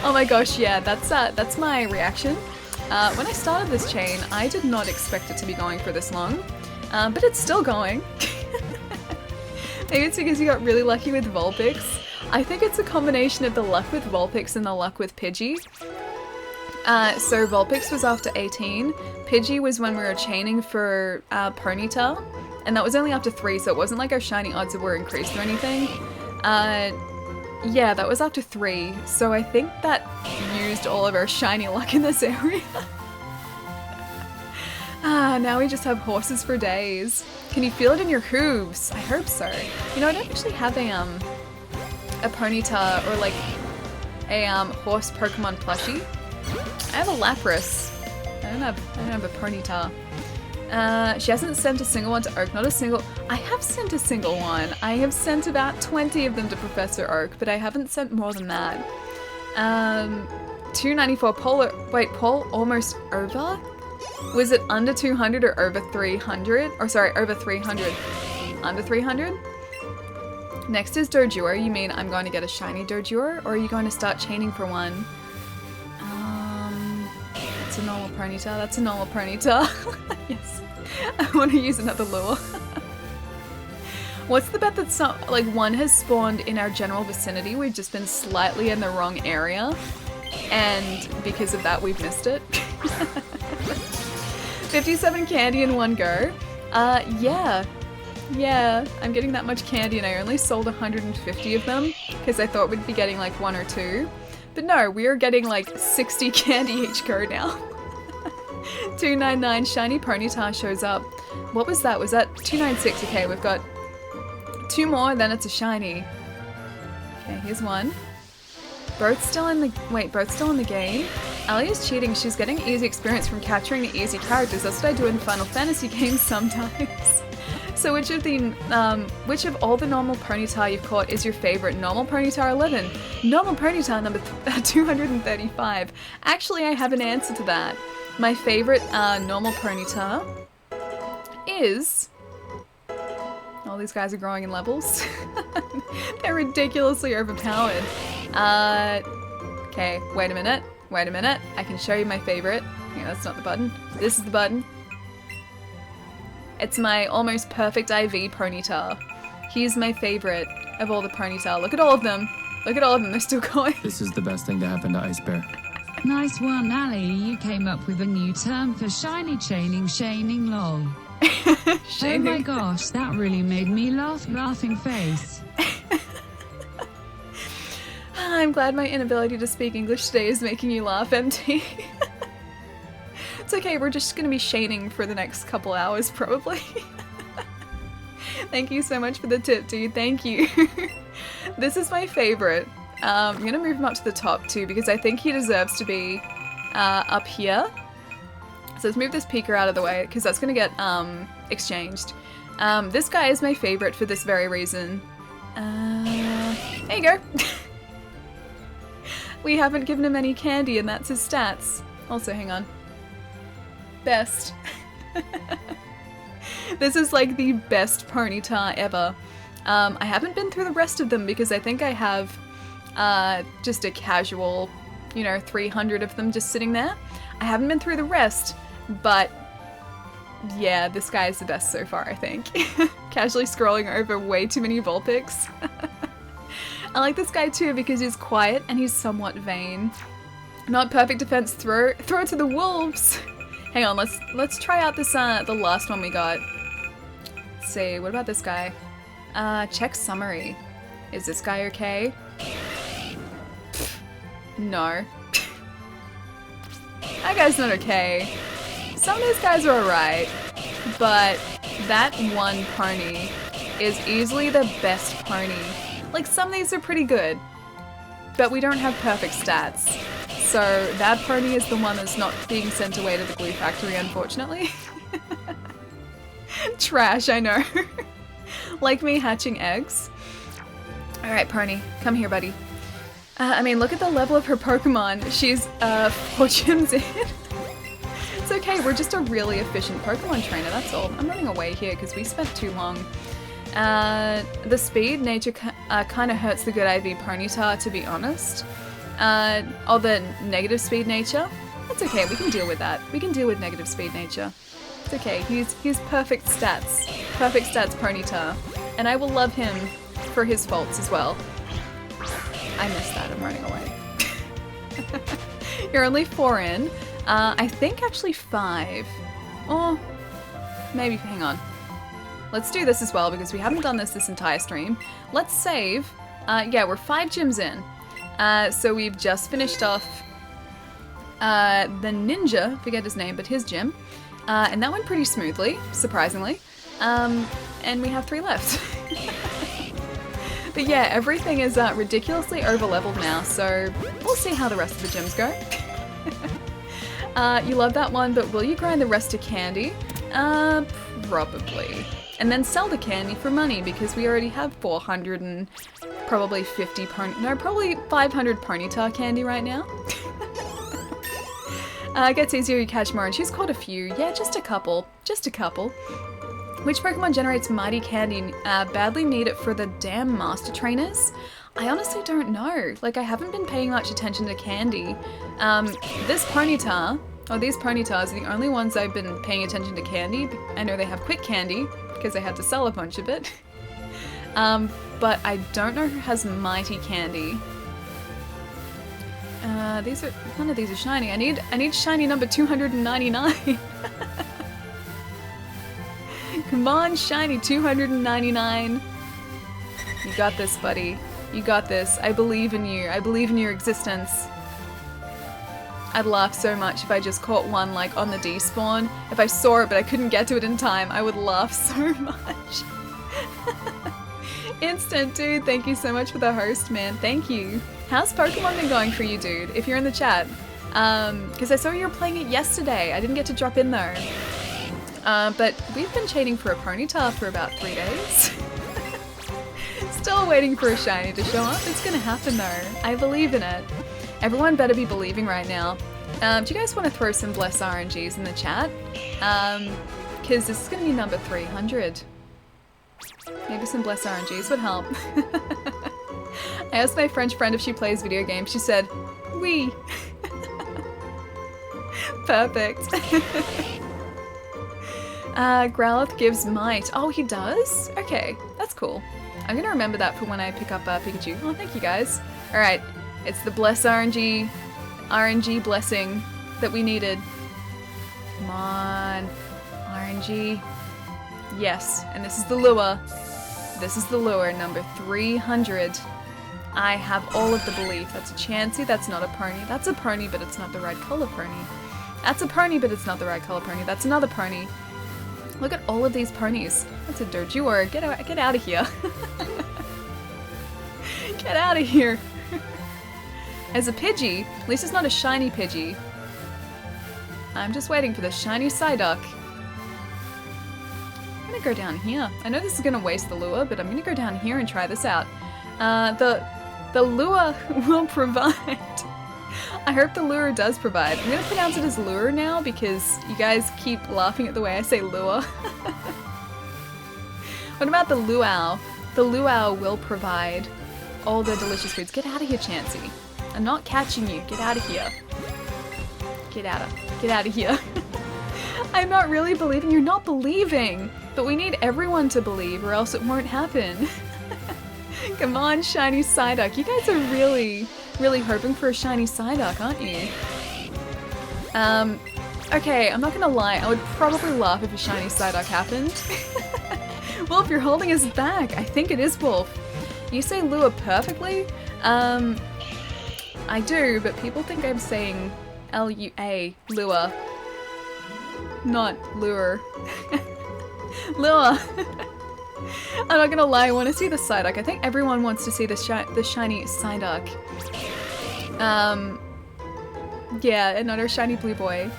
Oh my gosh, yeah, that's my reaction. When I started this chain, I did not expect it to be going for this long, but it's still going. Maybe it's because you got really lucky with Vulpix. I think it's a combination of the luck with Vulpix and the luck with Pidgey. So Vulpix was after 18, Pidgey was when we were chaining for Ponyta, and that was only after 3, so it wasn't like our shiny odds were increased or anything. Yeah, that was after 3, so I think that used all of our shiny luck in this area. Now we just have horses for days. Can you feel it in your hooves? I hope so. You know, I don't actually have a Ponyta or like a horse Pokemon plushie. I have a Lapras. I don't have a Ponyta. She hasn't sent a single one to Oak, not a single. I have sent a single one. I have sent about 20 of them to Professor Oak, but I haven't sent more than that. 294 Paul almost over? Was it under 200 or over 300? Or sorry, over 300. Under 300? Next is Doduo. You mean I'm going to get a shiny Doduo, or are you going to start chaining for one? That's a normal Ponyta. That's a normal Ponyta. Yes. I want to use another lure. What's the bet that like one has spawned in our general vicinity? We've just been slightly in the wrong area, and because of that we've missed it. 57 candy in one go. Yeah, I'm getting that much candy and I only sold 150 of them because I thought we'd be getting like 1 or 2. But no, we are getting like 60 candy each go now. 299 shiny Ponyta shows up. What was that? Was that 296? Okay, we've got 2 more, then it's a shiny. Okay, here's one. Both still in the game? Ali is cheating. She's getting easy experience from capturing the easy characters. That's what I do in Final Fantasy games sometimes. So which of all the normal Ponyta you've caught is your favorite? Normal Ponyta 11. Normal Ponyta number 235. Actually, I have an answer to that. My favorite normal Ponyta is... All these guys are growing in levels. They're ridiculously overpowered. Okay, wait a minute. Wait a minute. I can show you my favorite. Yeah, that's not the button. This is the button. It's my almost perfect IV Ponyta. He's my favorite of all the Ponyta. Look at all of them. Look at all of them. They're still going. This is the best thing to happen to Ice Bear. Nice one, Ali. You came up with a new term for shiny chaining lol. Oh my gosh, that really made me laugh, laughing face. I'm glad my inability to speak English today is making you laugh, MT. It's okay, we're just gonna be shaning for the next couple hours, probably. Thank you so much for the tip, dude. Thank you. This is my favorite. I'm gonna move him up to the top, too, because I think he deserves to be up here. So let's move this peeker out of the way, because that's gonna get exchanged. This guy is my favorite for this very reason. There you go. We haven't given him any candy, and that's his stats. Also, hang on. Best. This is like the best Ponyta ever. I haven't been through the rest of them because I think I have just a casual, 300 of them just sitting there. I haven't been through the rest, but yeah, this guy is the best so far, I think. Casually scrolling over way too many Vulpix. I like this guy too because he's quiet and he's somewhat vain. Not perfect defense, throw it to the wolves. Hang on, let's try out this the last one we got. Let's see, what about this guy? Check summary. Is this guy okay? No. That guy's not okay. Some of those guys are alright, but that one pony is easily the best pony. Like, some of these are pretty good, but we don't have perfect stats. So that pony is the one that's not being sent away to the glue factory, unfortunately. Trash, I know. Like me hatching eggs. Alright, pony, come here, buddy. I mean, look at the level of her Pokemon. She's 4 gyms in. It's okay, we're just a really efficient Pokemon trainer, that's all. I'm running away here because we spent too long. The speed nature kind of hurts the good IV Ponyta, to be honest. Oh, the negative speed nature? That's okay, we can deal with that. We can deal with negative speed nature. It's okay, he's perfect stats. Perfect stats Ponyta. And I will love him for his faults as well. I missed that, I'm running away. You're only 4 in. I think actually 5. Or maybe, hang on. Let's do this as well because we haven't done this entire stream. Let's save. Yeah, we're 5 gyms in. So we've just finished off the ninja, forget his name, but his gym. And that went pretty smoothly, surprisingly. And we have 3 left. But yeah, everything is ridiculously over-leveled now, so we'll see how the rest of the gyms go. You love that one, but will you grind the rest to candy? Probably. And then sell the candy for money, because we already have 400 and probably 50 probably 500 Ponyta candy right now. It gets easier, you catch more, and she's caught a few. Yeah, just a couple. Just a couple. Which Pokemon generates mighty candy? Badly need it for the damn master trainers? I honestly don't know. Like, I haven't been paying much attention to candy. This Ponyta, or these Ponytas are the only ones I've been paying attention to candy. I know they have quick candy, because I had to sell a bunch of it. But I don't know who has mighty candy. None of these are shiny. I need shiny number 299. Come on, shiny 299. You got this, buddy. You got this. I believe in you. I believe in your existence. I'd laugh so much if I just caught one like on the despawn. If I saw it but I couldn't get to it in time, I would laugh so much. Instant, dude, thank you so much for the host, man. Thank you. How's Pokemon been going for you, dude? If you're in the chat. Because I saw you were playing it yesterday. I didn't get to drop in though. But we've been chaining for a Ponyta for about 3 days. Still waiting for a shiny to show up. It's gonna happen though. I believe in it. Everyone better be believing right now. Do you guys want to throw some bless RNGs in the chat? Because this is gonna be number 300. Maybe some bless RNGs would help. I asked my French friend if she plays video games. She said, "Oui." Perfect. Growlithe gives might. Oh, he does? Okay, that's cool. I'm gonna remember that for when I pick up Pikachu. Oh, thank you guys. Alright, it's the bless RNG blessing that we needed. Come on, RNG. Yes, and this is the lure. This is the lure, number 300. I have all of the belief. That's a Chansey, that's not a pony. That's a pony, but it's not the right color pony. That's a pony, but it's not the right color pony. That's another pony. Look at all of these ponies. That's a Doduo. Get out of here. Get out of here. As a Pidgey, at least it's not a shiny Pidgey. I'm just waiting for the shiny Psyduck. I'm gonna go down here. I know this is gonna waste the lure, but I'm gonna go down here and try this out. The lure will provide. I hope the lure does provide. I'm gonna pronounce it as lure now because you guys keep laughing at the way I say lure. What about the luau? The luau will provide all the delicious foods. Get out of here, Chansey. I'm not catching you. Get out of here. Get out of here. I'm not really believing. You're not believing. But we need everyone to believe or else it won't happen. Come on, shiny Psyduck. You guys are really hoping for a shiny Psyduck, aren't you? Okay, I'm not gonna lie. I would probably laugh if a shiny Psyduck happened. Wolf, you're holding us back. I think it is Wolf. You say lure perfectly? I do, but people think I'm saying L-U-A, lure. Not lure. Lure. I'm not gonna lie, I want to see the Psyduck. I think everyone wants to see the shiny Psyduck. Yeah, another shiny blue boy.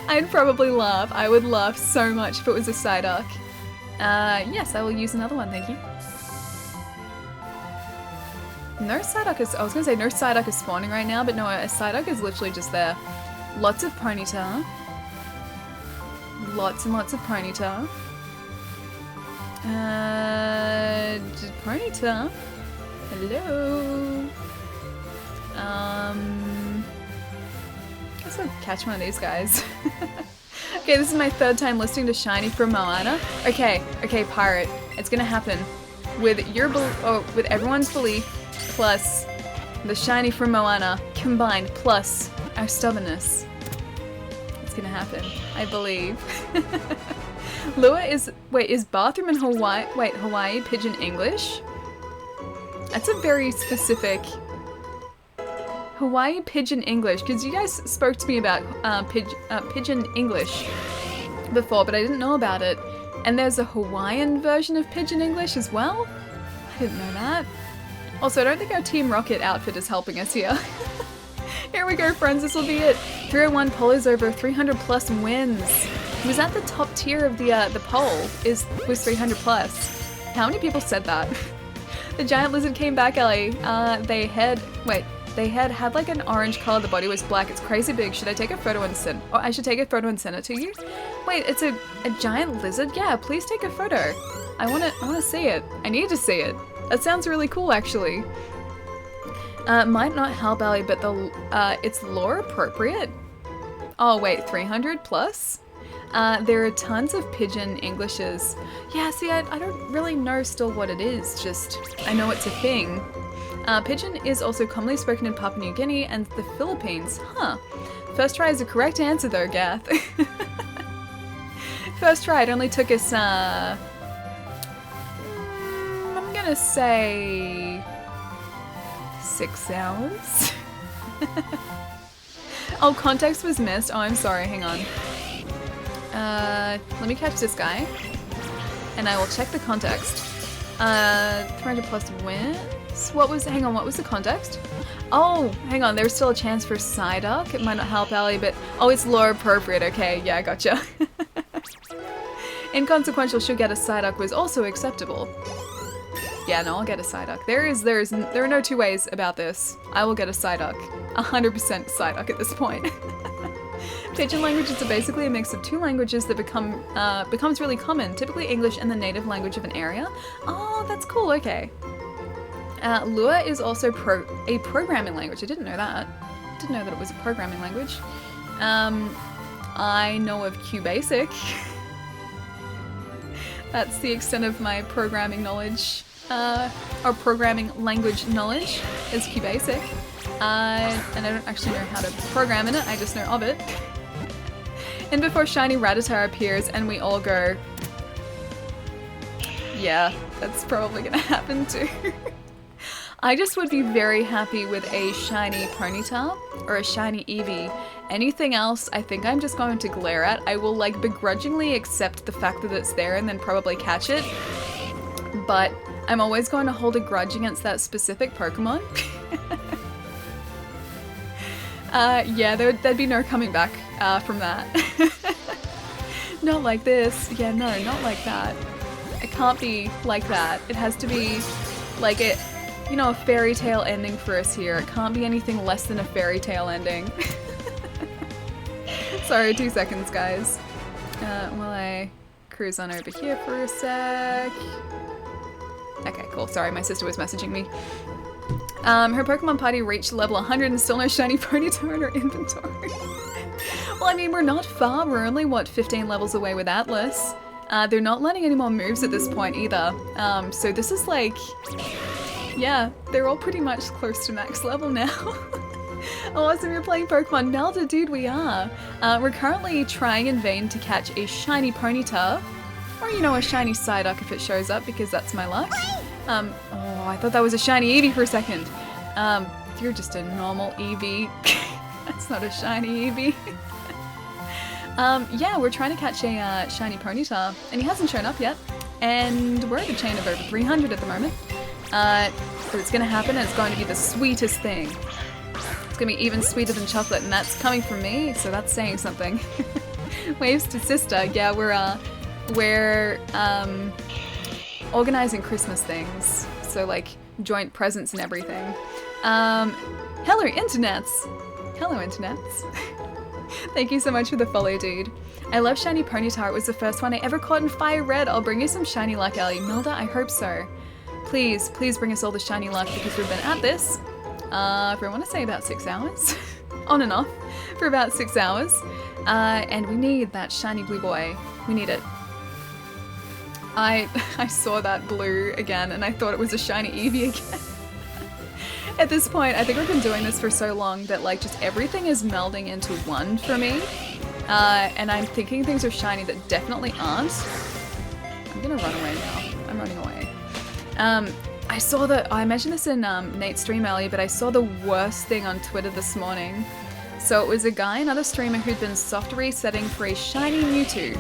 I'd probably laugh. I would laugh so much if it was a Psyduck. Yes, I will use another one, thank you. No Psyduck is- I was gonna say no Psyduck is spawning right now, but no, a Psyduck is literally just there. Lots of Ponyta. Lots and lots of Ponyta. Ponyta? Hello? Guess I'll catch one of these guys. Okay, this is my 3rd time listening to Shiny from Moana. Okay, Pirate. It's gonna happen. With with everyone's belief, plus the Shiny from Moana, combined, plus our stubbornness. It's gonna happen. I believe. Lua is- wait, is bathroom in Hawaii- wait, Hawaii Pidgin English? That's a very specific... Hawaii Pidgin English, because you guys spoke to me about Pidgin English before, but I didn't know about it. And there's a Hawaiian version of Pidgin English as well? I didn't know that. Also, I don't think our Team Rocket outfit is helping us here. Here we go, friends, this will be it. 301 Polo's over 300 plus wins. Was that the top tier of the poll? Was 300 plus? How many people said that? The giant lizard came back, Ellie. They had like an orange color, the body was black. It's crazy big. Should I take a photo and send? Oh, I should take a photo and send it to you? Wait, it's a giant lizard? Yeah, please take a photo. I wanna see it. I need to see it. That sounds really cool, actually. Might not help, Ellie, but it's lore appropriate. Oh wait, 300 plus? There are tons of Pidgin Englishes. Yeah, see, I don't really know still what it is, just I know it's a thing. Pidgin is also commonly spoken in Papua New Guinea and the Philippines. Huh. First try is the correct answer though, Gath. First try, it only took us, I'm gonna say 6 hours. Oh, context was missed. Oh, I'm sorry. Hang on. Let me catch this guy. And I will check the context. 300 plus wins? Hang on, what was the context? Oh, hang on, there's still a chance for Psyduck. It might not help Allie, but... Oh, it's lore appropriate. Okay, yeah, gotcha. Inconsequential should get a Psyduck was also acceptable. Yeah, no, I'll get a Psyduck. There are no two ways about this. I will get a Psyduck. 100% Psyduck at this point. Pigeon languages are basically a mix of two languages that becomes really common, typically English and the native language of an area. Oh, that's cool, okay. Lua is also a programming language. I didn't know that. Didn't know that it was a programming language. I know of QBasic. That's the extent of my programming knowledge, or programming language knowledge is QBasic. And I don't actually know how to program in it, I just know of it. And before shiny Rattata appears and we all go, yeah, that's probably gonna happen too. I just would be very happy with a shiny Ponyta or a shiny Eevee. Anything else, I think I'm just going to glare at. I will like begrudgingly accept the fact that it's there and then probably catch it. But I'm always going to hold a grudge against that specific Pokemon. Yeah, there'd be no coming back from that. Not like this. Yeah, no, not like that. It can't be like that. It has to be like it, you know, a fairy tale ending for us here. It can't be anything less than a fairy tale ending. Sorry, 2 seconds, guys. While I cruise on over here for a sec. Okay, cool. Sorry, my sister was messaging me. Her Pokemon party reached level 100 and still no shiny Ponyta in her inventory. Well, I mean, we're not far. We're only, what, 15 levels away with Atlas. They're not learning any more moves at this point either. So this is like... Yeah, they're all pretty much close to max level now. Oh, awesome, you're playing Pokemon. Melda, dude, we are. We're currently trying in vain to catch a shiny Ponyta. Or, you know, a shiny Psyduck if it shows up, because that's my luck. Oh, I thought that was a shiny Eevee for a second. You're just a normal Eevee. That's not a shiny Eevee. Yeah, we're trying to catch a shiny Ponyta, and he hasn't shown up yet. And we're at a chain of over 300 at the moment. So it's gonna happen, and it's going to be the sweetest thing. It's gonna be even sweeter than chocolate, and that's coming from me, so that's saying something. Waves to sister. Yeah, we're organizing Christmas things, so like joint presents and everything. Hello internets! Hello internets. Thank you so much for the follow, dude. I love shiny Ponyta. It was the first one I ever caught in Fire Red. I'll bring you some shiny luck, Ellie. Milda, I hope so. Please, please bring us all the shiny luck, because we've been at this for, I want to say, about 6 hours. On and off for about 6 hours. And we need that shiny blue boy. We need it. I saw that blue again and I thought it was a shiny Eevee again. At this point, I think we've been doing this for so long that like just everything is melding into one for me. And I'm thinking things are shiny that definitely aren't. I'm gonna run away now. I'm running away. I mentioned this in Nate's stream earlier, but I saw the worst thing on Twitter this morning. So it was a guy, another streamer, who'd been soft resetting for a shiny Mewtwo.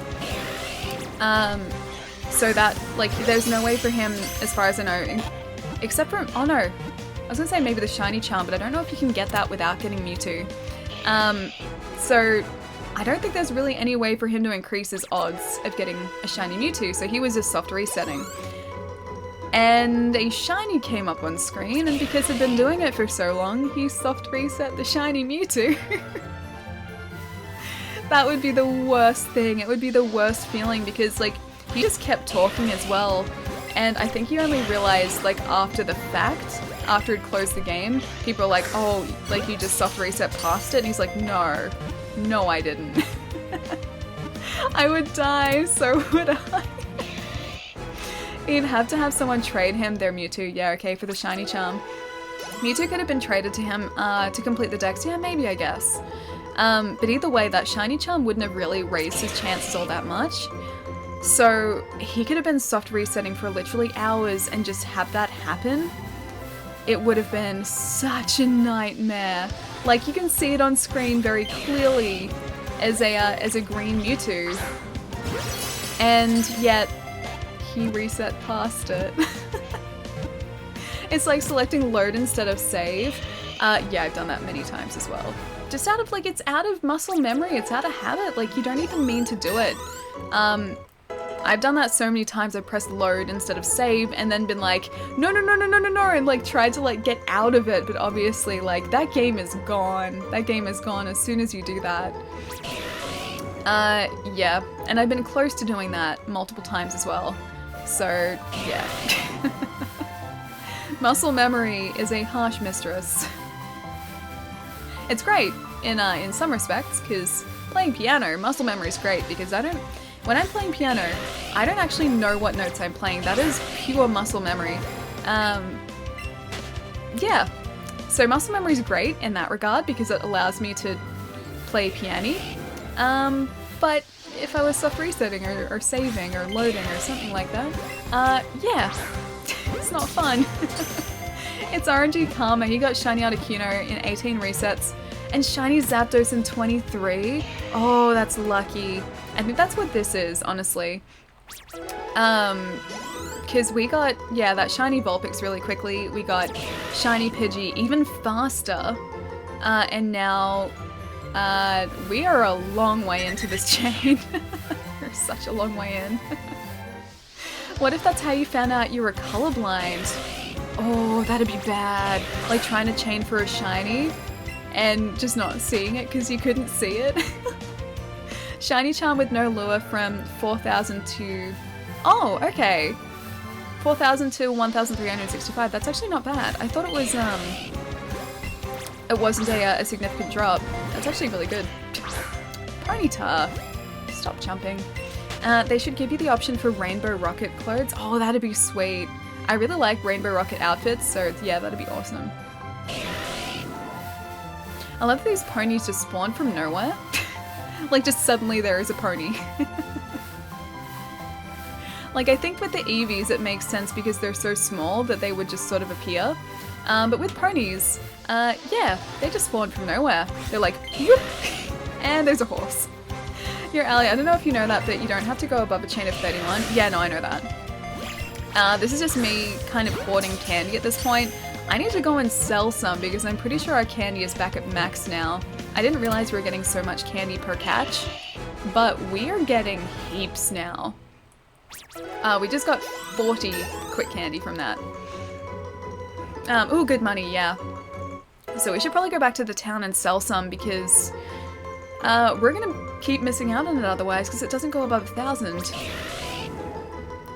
So that, like, there's no way for him, as far as I know, except for, oh no, I was gonna say maybe the shiny charm, but I don't know if you can get that without getting Mewtwo. So I don't think there's really any way for him to increase his odds of getting a shiny Mewtwo, so he was just soft resetting. And a shiny came up on screen, and because he'd been doing it for so long, he soft reset the shiny Mewtwo. That would be the worst thing. It would be the worst feeling, because like he just kept talking as well, and I think he only realized like after the fact, after he'd closed the game, people were like, oh, like you just soft reset past it, and he's like, no, I didn't. I would die, so would I. He'd have to have someone trade him their Mewtwo, yeah, okay, for the shiny charm. Mewtwo could have been traded to him to complete the dex, yeah, maybe, I guess. But either way, that shiny charm wouldn't have really raised his chances all that much. So he could have been soft resetting for literally hours and just have that happen. It would have been such a nightmare. Like, you can see it on screen very clearly as a green Mewtwo. And yet, he reset past it. It's like selecting load instead of save. Yeah, I've done that many times as well. Just out of, like, it's out of muscle memory, it's out of habit, like, you don't even mean to do it. I've done that so many times. I've pressed load instead of save and then been like, no, and like tried to like get out of it, but obviously like that game is gone. That game is gone as soon as you do that. Yeah, and I've been close to doing that multiple times as well. So, yeah. Muscle memory is a harsh mistress. It's great in some respects, because playing piano, muscle memory is great because when I'm playing piano, I don't actually know what notes I'm playing. That is pure muscle memory. Yeah, so muscle memory is great in that regard because it allows me to play piano. But if I was soft resetting or saving or loading or something like that, yeah, it's not fun. It's RNG Karma. He got Shiny Articuno in 18 resets and Shiny Zapdos in 23. Oh, that's lucky. I think that's what this is, honestly. Because we got, yeah, that Shiny Vulpix really quickly. We got Shiny Pidgey even faster. And now we are a long way into this chain. We're such a long way in. What if that's how you found out you were colorblind? Oh, that'd be bad. Like trying to chain for a shiny and just not seeing it because you couldn't see it. Shiny Charm with no lure from 4,000 to... Oh, okay. 4,000 to 1,365. That's actually not bad. I thought it wasn't a significant drop. That's actually really good. Ponyta. Stop jumping. They should give you the option for Rainbow Rocket clothes. Oh, that'd be sweet. I really like Rainbow Rocket outfits, so yeah, that'd be awesome. I love that these ponies just spawn from nowhere. Like, just suddenly there is a pony. Like, I think with the Eevees it makes sense because they're so small that they would just sort of appear. But with ponies, yeah, they just spawn from nowhere. They're like, whoop, and there's a horse. You're Ali, I don't know if you know that, but you don't have to go above a chain of 31. Yeah, no, I know that. This is just me kind of hoarding candy at this point. I need to go and sell some because I'm pretty sure our candy is back at max now. I didn't realize we were getting so much candy per catch, but we are getting heaps now. We just got 40 quick candy from that. Ooh, good money, yeah. So we should probably go back to the town and sell some because we're gonna keep missing out on it otherwise because it doesn't go above 1,000.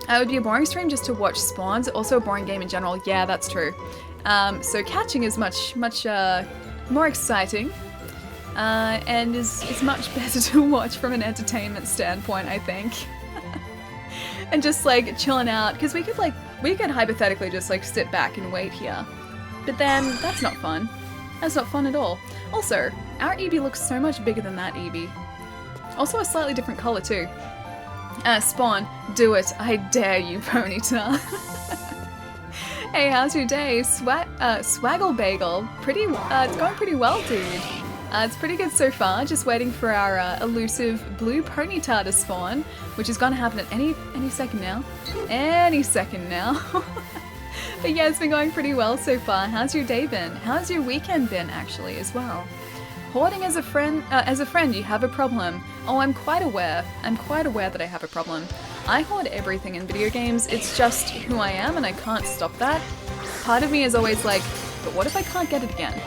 It would be a boring stream just to watch spawns, also a boring game in general. Yeah, that's true. So catching is much more exciting and is much better to watch from an entertainment standpoint, I think. And just like chilling out, because we could hypothetically just like sit back and wait here. But then that's not fun. That's not fun at all. Also, our Eevee looks so much bigger than that Eevee. Also a slightly different color too. Spawn, do it. I dare you, Ponyta. Hey, how's your day? Swaggle Bagel. It's going pretty well, dude. It's pretty good so far. Just waiting for our elusive blue Ponyta to spawn, which is gonna happen at any second now. Any second now. But yeah, it's been going pretty well so far. How's your day been? How's your weekend been, actually, as well? Hoarding as a friend, you have a problem. Oh, I'm quite aware. I'm quite aware that I have a problem. I hoard everything in video games. It's just who I am and I can't stop that. Part of me is always like, but what if I can't get it again?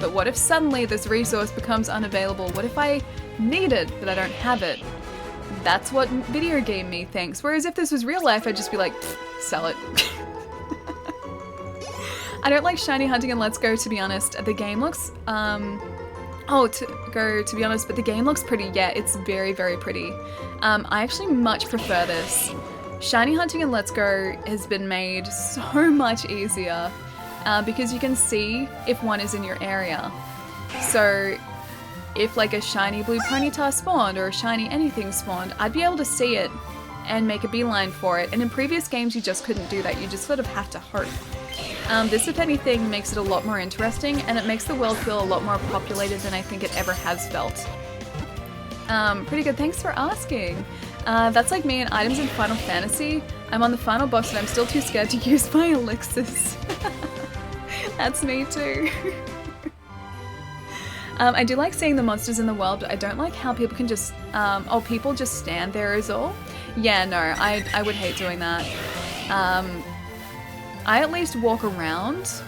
But what if suddenly this resource becomes unavailable? What if I need it, but I don't have it? That's what video game me thinks. Whereas if this was real life, I'd just be like, sell it. I don't like shiny hunting and Let's Go, to be honest. The game looks, to be honest, but the game looks pretty. Yeah, it's very, very pretty. I actually much prefer this. Shiny hunting and Let's Go has been made so much easier because you can see if one is in your area. So if like a shiny blue Ponyta spawned or a shiny anything spawned, I'd be able to see it and make a beeline for it. And in previous games, you just couldn't do that. You just sort of have to hope. This, if anything, makes it a lot more interesting, and it makes the world feel a lot more populated than I think it ever has felt. Pretty good, thanks for asking. That's like me and items in Final Fantasy. I'm on the final boss and I'm still too scared to use my elixirs. That's me too. I do like seeing the monsters in the world, but I don't like how people can just, people just stand there is all. Yeah, no, I would hate doing that. I at least walk around.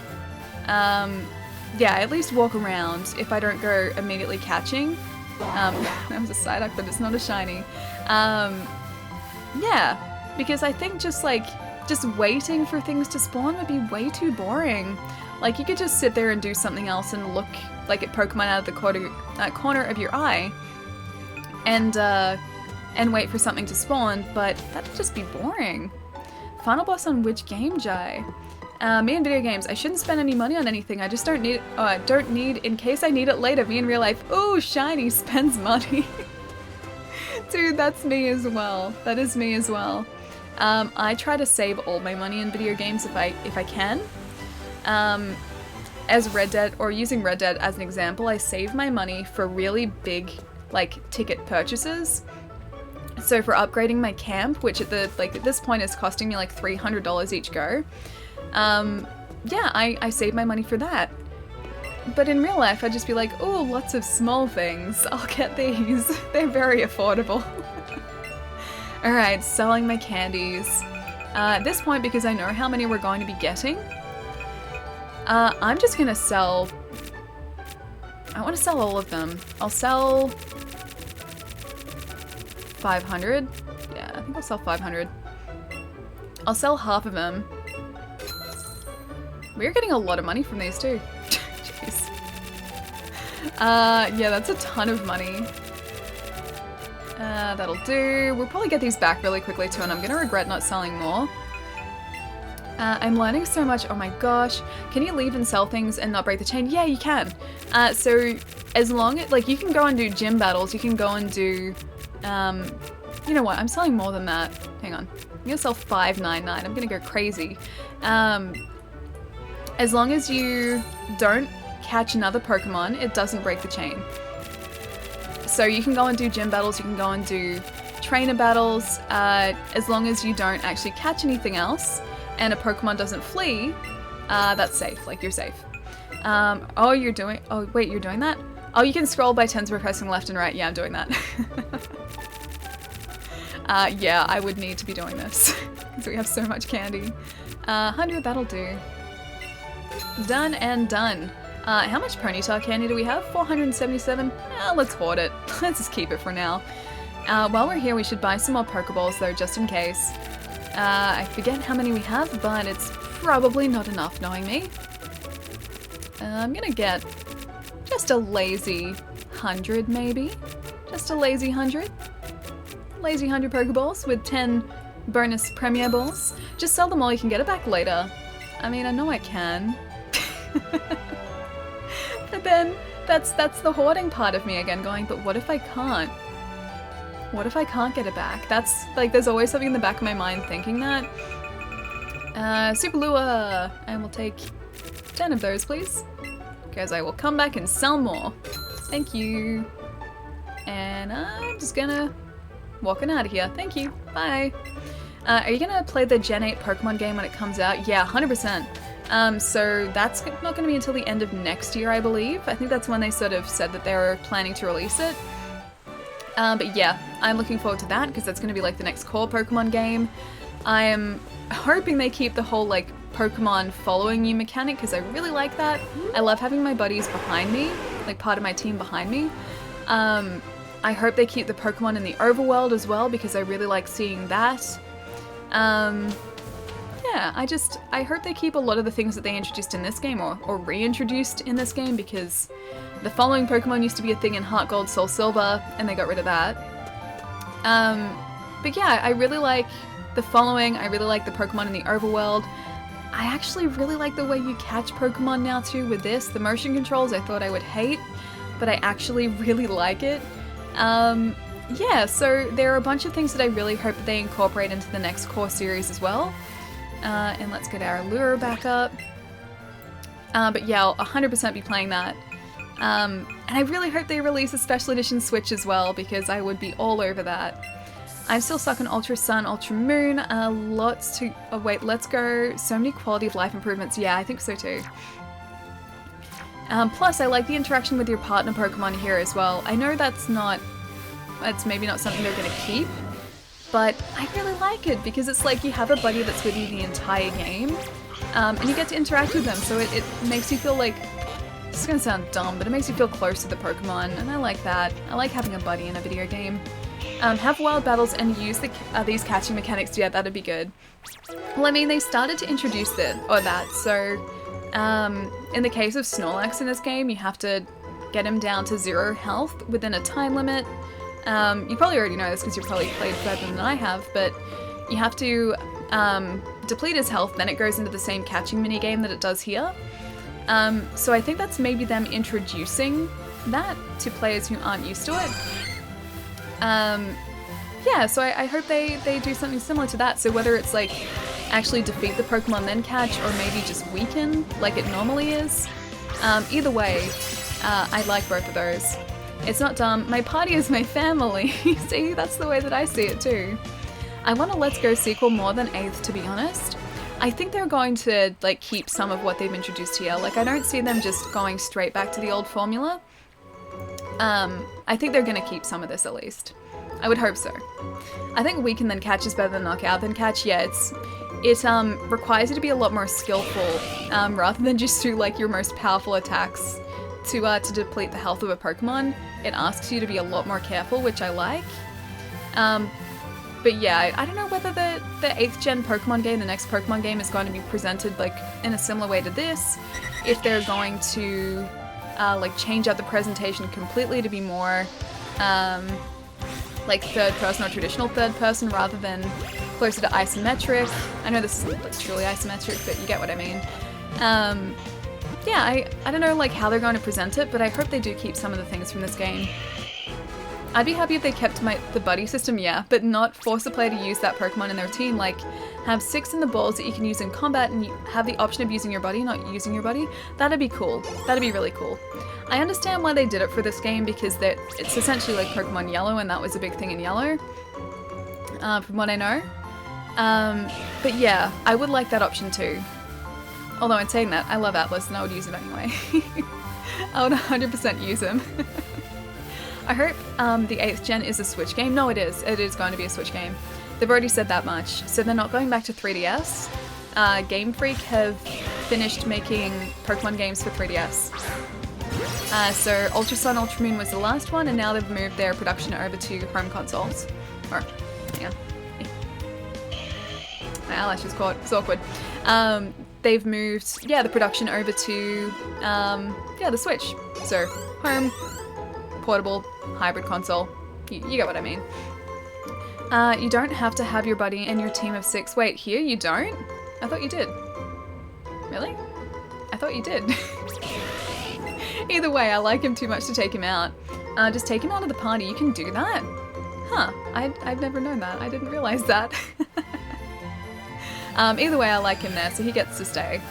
Yeah, I at least walk around if I don't go immediately catching. That was a Psyduck, but it's not a shiny. Yeah, because I think just waiting for things to spawn would be way too boring. Like, you could just sit there and do something else and look like at Pokemon out of the corner of your eye and wait for something to spawn, but that'd just be boring. Final boss on which game, Jai? Me and video games. I shouldn't spend any money on anything. I just don't need in case I need it later. Me in real life. Ooh, shiny spends money. Dude, that's me as well. That is me as well. I try to save all my money in video games if I can. As Red Dead, or using Red Dead as an example, I save my money for really big, like, ticket purchases. So for upgrading my camp, which at this point is costing me like $300 each go, yeah, I save my money for that. But in real life, I'd just be like, oh, lots of small things. I'll get these. They're very affordable. Alright, selling my candies. At this point, because I know how many we're going to be getting, I'm just gonna sell... I want to sell all of them. I'll sell... 500? Yeah, I think I'll sell 500. I'll sell half of them. We're getting a lot of money from these too. Jeez. Yeah, that's a ton of money. That'll do. We'll probably get these back really quickly too, and I'm gonna regret not selling more. I'm learning so much. Oh my gosh. Can you leave and sell things and not break the chain? Yeah, you can. So as long as, like, you can go and do gym battles, you can go and do, you know what? I'm selling more than that. Hang on. I'm gonna sell 599. I'm gonna go crazy. As long as you don't catch another Pokemon, it doesn't break the chain. So you can go and do gym battles, you can go and do trainer battles, as long as you don't actually catch anything else and a Pokemon doesn't flee, that's safe, like, you're safe. Oh, you're doing that? Oh, you can scroll by tens by pressing left and right. Yeah, I'm doing that. Yeah, I would need to be doing this because we have so much candy. 100, that'll do. Done and done. How much Ponyta candy do we have? 477? Let's hoard it. Let's just keep it for now. While we're here, we should buy some more Pokeballs though, just in case. I forget how many we have, but it's probably not enough, knowing me. I'm gonna get just a lazy 100, maybe? Just a lazy 100? Lazy 100 Pokeballs with 10 bonus Premier Balls. Just sell them all, you can get it back later. I mean, I know I can. But then, that's the hoarding part of me again, going, but what if I can't? What if I can't get it back? That's, like, there's always something in the back of my mind thinking that. Super Lure! I will take 10 of those, please. Because I will come back and sell more. Thank you. And I'm just gonna walking out of here. Thank you. Bye. Are you gonna play the Gen 8 Pokemon game when it comes out? Yeah, 100%. So that's not gonna be until the end of next year, I believe. I think that's when they sort of said that they were planning to release it. But yeah, I'm looking forward to that because that's gonna be like the next core Pokemon game. I am hoping they keep the whole, like, Pokemon following you mechanic because I really like that. I love having my buddies behind me, like part of my team behind me. I hope they keep the Pokemon in the overworld as well because I really like seeing that. Yeah, I hope they keep a lot of the things that they introduced in this game or reintroduced in this game because the following Pokemon used to be a thing in Heart Gold, Soul Silver, and they got rid of that. But yeah, I really like the following, I really like the Pokemon in the overworld. I actually really like the way you catch Pokemon now too with this. The motion controls I thought I would hate, but I actually really like it. Yeah, so there are a bunch of things that I really hope that they incorporate into the next core series as well. And let's get our lure back up. But yeah, I'll 100% be playing that. And I really hope they release a special edition Switch as well, because I would be all over that. I'm still stuck on Ultra Sun, Ultra Moon, lots to... Oh wait, Let's Go. So many quality of life improvements. Yeah, I think so too. Plus, I like the interaction with your partner Pokemon here as well. I know that's maybe not something they're going to keep, but I really like it because it's like you have a buddy that's with you the entire game, and you get to interact with them, so it makes you feel like... This is going to sound dumb, but it makes you feel close to the Pokemon, and I like that. I like having a buddy in a video game. Have wild battles and use these catching mechanics. Yeah, that'd be good. Well, I mean, they started to introduce that, so in the case of Snorlax in this game, you have to get him down to 0 health within a time limit. You probably already know this because you've probably played further than I have, but you have to deplete his health, then it goes into the same catching minigame that it does here. So I think that's maybe them introducing that to players who aren't used to it. Yeah, so I hope they do something similar to that. So whether it's like actually defeat the Pokemon then catch, or maybe just weaken like it normally is. Either way, I like both of those. It's not dumb. My party is my family. See, that's the way that I see it too. I want a Let's Go sequel more than 8th, to be honest. I think they're going to like keep some of what they've introduced here. Like, I don't see them just going straight back to the old formula. I think they're going to keep some of this at least. I would hope so. I think Weaken then Catch is better than Knockout then Catch. Yeah, it requires you to be a lot more skillful, rather than just through like your most powerful attacks to deplete the health of a Pokemon. It asks you to be a lot more careful, which I like. But yeah, I don't know whether the 8th gen Pokemon game, the next Pokemon game, is going to be presented like in a similar way to this. If they're going to like change up the presentation completely to be more like third person or traditional third person rather than closer to isometric. I know this isn't like truly isometric, but you get what I mean. Yeah, I don't know like how they're going to present it, but I hope they do keep some of the things from this game. I'd be happy if they kept the buddy system, yeah, but not force the player to use that Pokemon in their team. Like, have 6 in the balls that you can use in combat and you have the option of using your buddy, not using your buddy. That'd be cool. That'd be really cool. I understand why they did it for this game, because it's essentially like Pokemon Yellow, and that was a big thing in Yellow, from what I know. But yeah, I would like that option too. Although in saying that, I love Atlas and I would use it anyway. I would 100% use him. I hope the 8th gen is a Switch game. No, it is. It is going to be a Switch game. They've already said that much. So they're not going back to 3DS. Game Freak have finished making Pokemon games for 3DS. So Ultra Sun, Ultra Moon was the last one, and now they've moved their production over to home consoles. Or, hang on. My eyelash is caught. It's awkward. They've moved, yeah, the production over to, yeah, the Switch. So, home, portable, hybrid console. You get what I mean. You don't have to have your buddy and your team of 6. Wait, here you don't? I thought you did. Really? I thought you did. Either way, I like him too much to take him out. Just take him out of the party. You can do that? Huh. I've never known that. I didn't realize that. Either way, I like him there, so he gets to stay.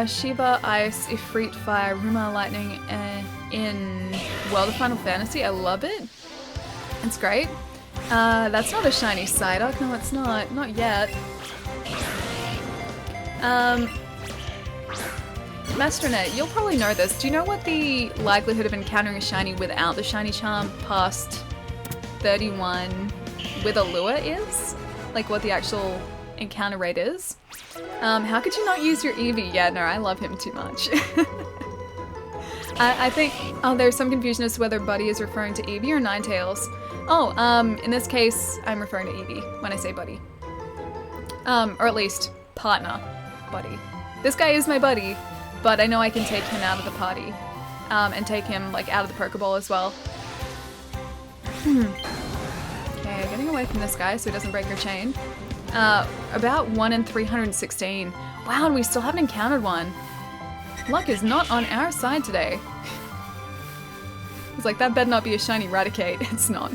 Shiba, Ice, Ifrit, Fire, Ruma, Lightning, in World of Final Fantasy. I love it. It's great. That's not a shiny Psyduck. No, it's not. Not yet. Mastronet, you'll probably know this. Do you know what the likelihood of encountering a shiny without the shiny charm past 31 with a lure is? Like what the actual encounter rate is? How could you not use your Eevee? Yeah, no, I love him too much. I think, there's some confusion as to whether Buddy is referring to Eevee or Ninetales. Oh, in this case, I'm referring to Eevee when I say Buddy. Or at least, partner Buddy. This guy is my buddy, but I know I can take him out of the party. And take him, like, out of the Pokeball as well. Okay, getting away from this guy so he doesn't break our chain. About 1 in 316. Wow, and we still haven't encountered one. Luck is not on our side today. It's like, that better not be a shiny Raticate. It's not.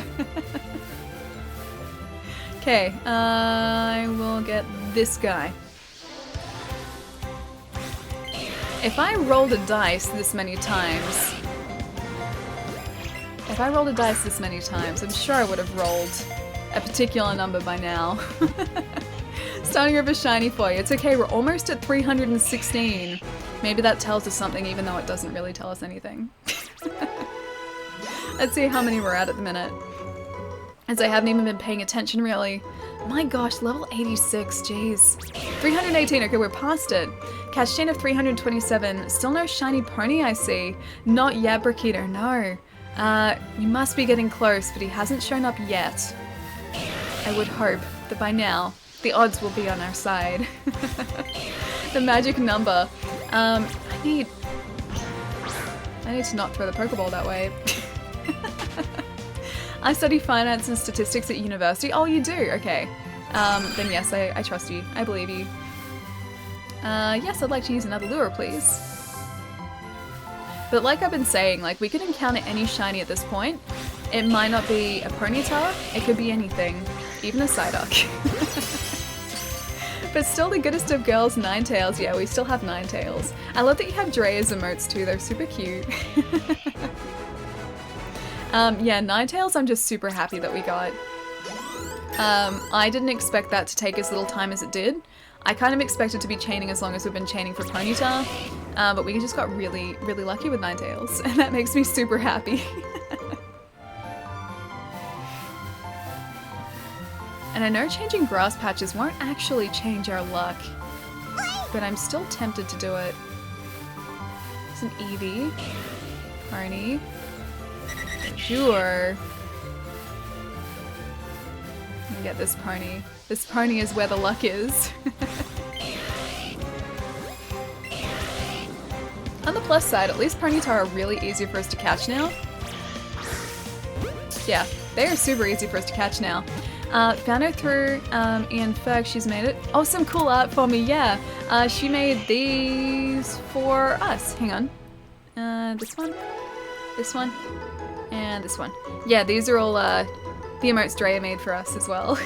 Okay, I will get this guy. If I rolled a dice this many times... I'm sure I would have rolled a particular number by now. Starting over shiny for you. It's okay, we're almost at 316. Maybe that tells us something even though it doesn't really tell us anything. Let's see how many we're at the minute. As I haven't even been paying attention really. My gosh, level 86, jeez. 318, okay, we're past it. Catch chain of 327. Still no shiny pony I see. Not yet, Brikito, no. We must be getting close, but he hasn't shown up yet. I would hope that by now, the odds will be on our side. The magic number. I need to not throw the Pokeball that way. I study finance and statistics at university. Oh, you do? Okay. Then yes, I trust you. I believe you. Yes, I'd like to use another lure, please. But like I've been saying, like, we could encounter any shiny at this point. It might not be a Ponyta, it could be anything. Even a Psyduck. But still the goodest of girls, Ninetales. Yeah, we still have Ninetales. I love that you have Dreya's emotes too, they're super cute. Yeah, Ninetales I'm just super happy that we got. I didn't expect that to take as little time as it did. I kind of expected to be chaining as long as we've been chaining for Ponyta, but we just got really, really lucky with Ninetales, and that makes me super happy. And I know changing grass patches won't actually change our luck, but I'm still tempted to do it. It's an Eevee. Pony. Sure. Let me get this pony. This pony is where the luck is. On the plus side, at least Ponyta are really easy for us to catch now. Yeah, they are super easy for us to catch now. Found her through Ian Ferg, she's made it. Oh, some cool art for me, yeah. She made these for us. Hang on. This one, and this one. Yeah, these are all the emotes Dreya made for us as well.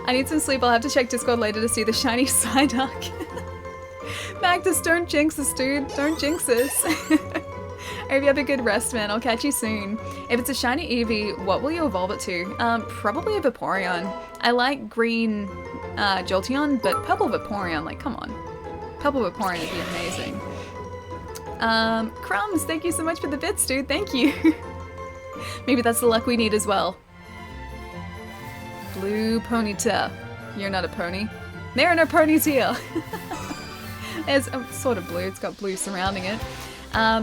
I need some sleep. I'll have to check Discord later to see the shiny Psyduck. Magnus, don't jinx us, dude. Don't jinx us. I hope you have a good rest, man. I'll catch you soon. If it's a shiny Eevee, what will you evolve it to? Probably a Vaporeon. I like green Jolteon, but purple Vaporeon, like, come on. Purple Vaporeon would be amazing. Crumbs, thank you so much for the bits, dude. Thank you. Maybe that's the luck we need as well. Blue Ponyta. You're not a pony. There are no ponies here. It's sort of blue. It's got blue surrounding it.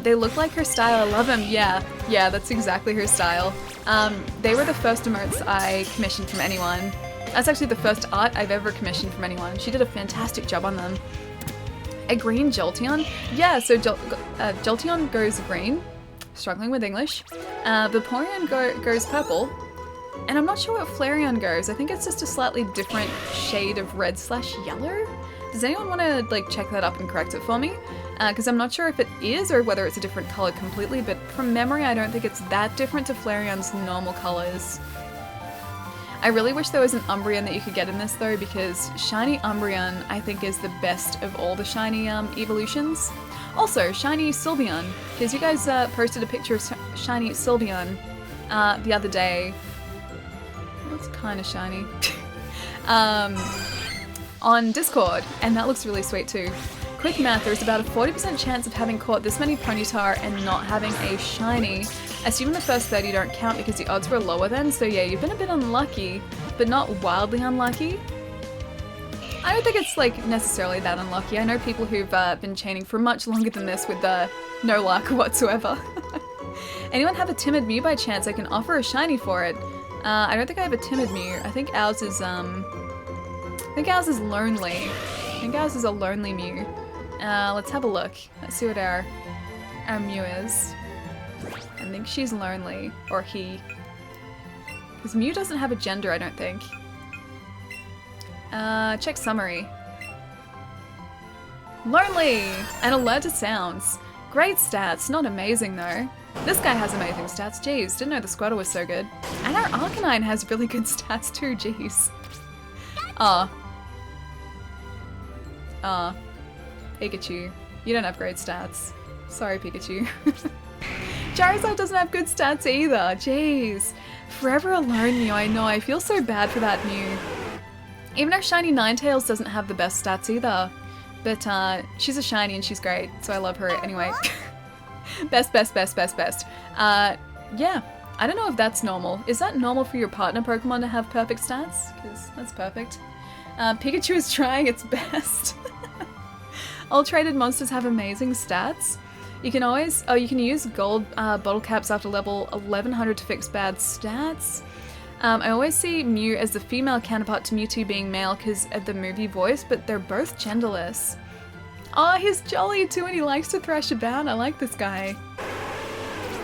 They look like her style. I love them. Yeah, that's exactly her style. They were the first emotes I commissioned from anyone. That's actually the first art I've ever commissioned from anyone. She did a fantastic job on them. A green Jolteon? Yeah, so Jolteon goes green. Struggling with English. Vaporeon goes purple. And I'm not sure what Flareon goes. I think it's just a slightly different shade of red/yellow. Does anyone want to like check that up and correct it for me? Because I'm not sure if it is or whether it's a different color completely, but from memory I don't think it's that different to Flareon's normal colors. I really wish there was an Umbreon that you could get in this though, because shiny Umbreon I think is the best of all the shiny evolutions. Also, shiny Sylveon, because you guys posted a picture of shiny Sylveon the other day. It's kind of shiny. On Discord, and that looks really sweet too. Quick math, there's about a 40% chance of having caught this many Ponyta and not having a shiny. Assuming the first 30 don't count because the odds were lower then, so yeah, you've been a bit unlucky, but not wildly unlucky. I don't think it's like necessarily that unlucky. I know people who've been chaining for much longer than this with no luck whatsoever. Anyone have a timid Mew by chance? I can offer a shiny for it. I don't think I have a timid Mew. I think ours is lonely. I think ours is a lonely Mew. Let's have a look. Let's see what our Mew is. I think she's lonely, or he. Because Mew doesn't have a gender, I don't think. Check summary. Lonely! And alert to sounds. Great stats, not amazing though. This guy has amazing stats, jeez, didn't know the Squirtle was so good. And our Arcanine has really good stats too, jeez. Pikachu. You don't have great stats. Sorry, Pikachu. Charizard doesn't have good stats either. Jeez. Forever Alone Mew, I know. I feel so bad for that Mew. Even our shiny Ninetales doesn't have the best stats either. But she's a shiny and she's great, so I love her anyway. Best. Yeah. I don't know if that's normal. Is that normal for your partner Pokemon to have perfect stats? Because that's perfect. Pikachu is trying its best. All traded monsters have amazing stats. You can always, you can use gold bottle caps after level 1100 to fix bad stats. I always see Mew as the female counterpart to Mewtwo being male because of the movie voice, but they're both genderless. Oh, he's jolly too and he likes to thrash about. I like this guy.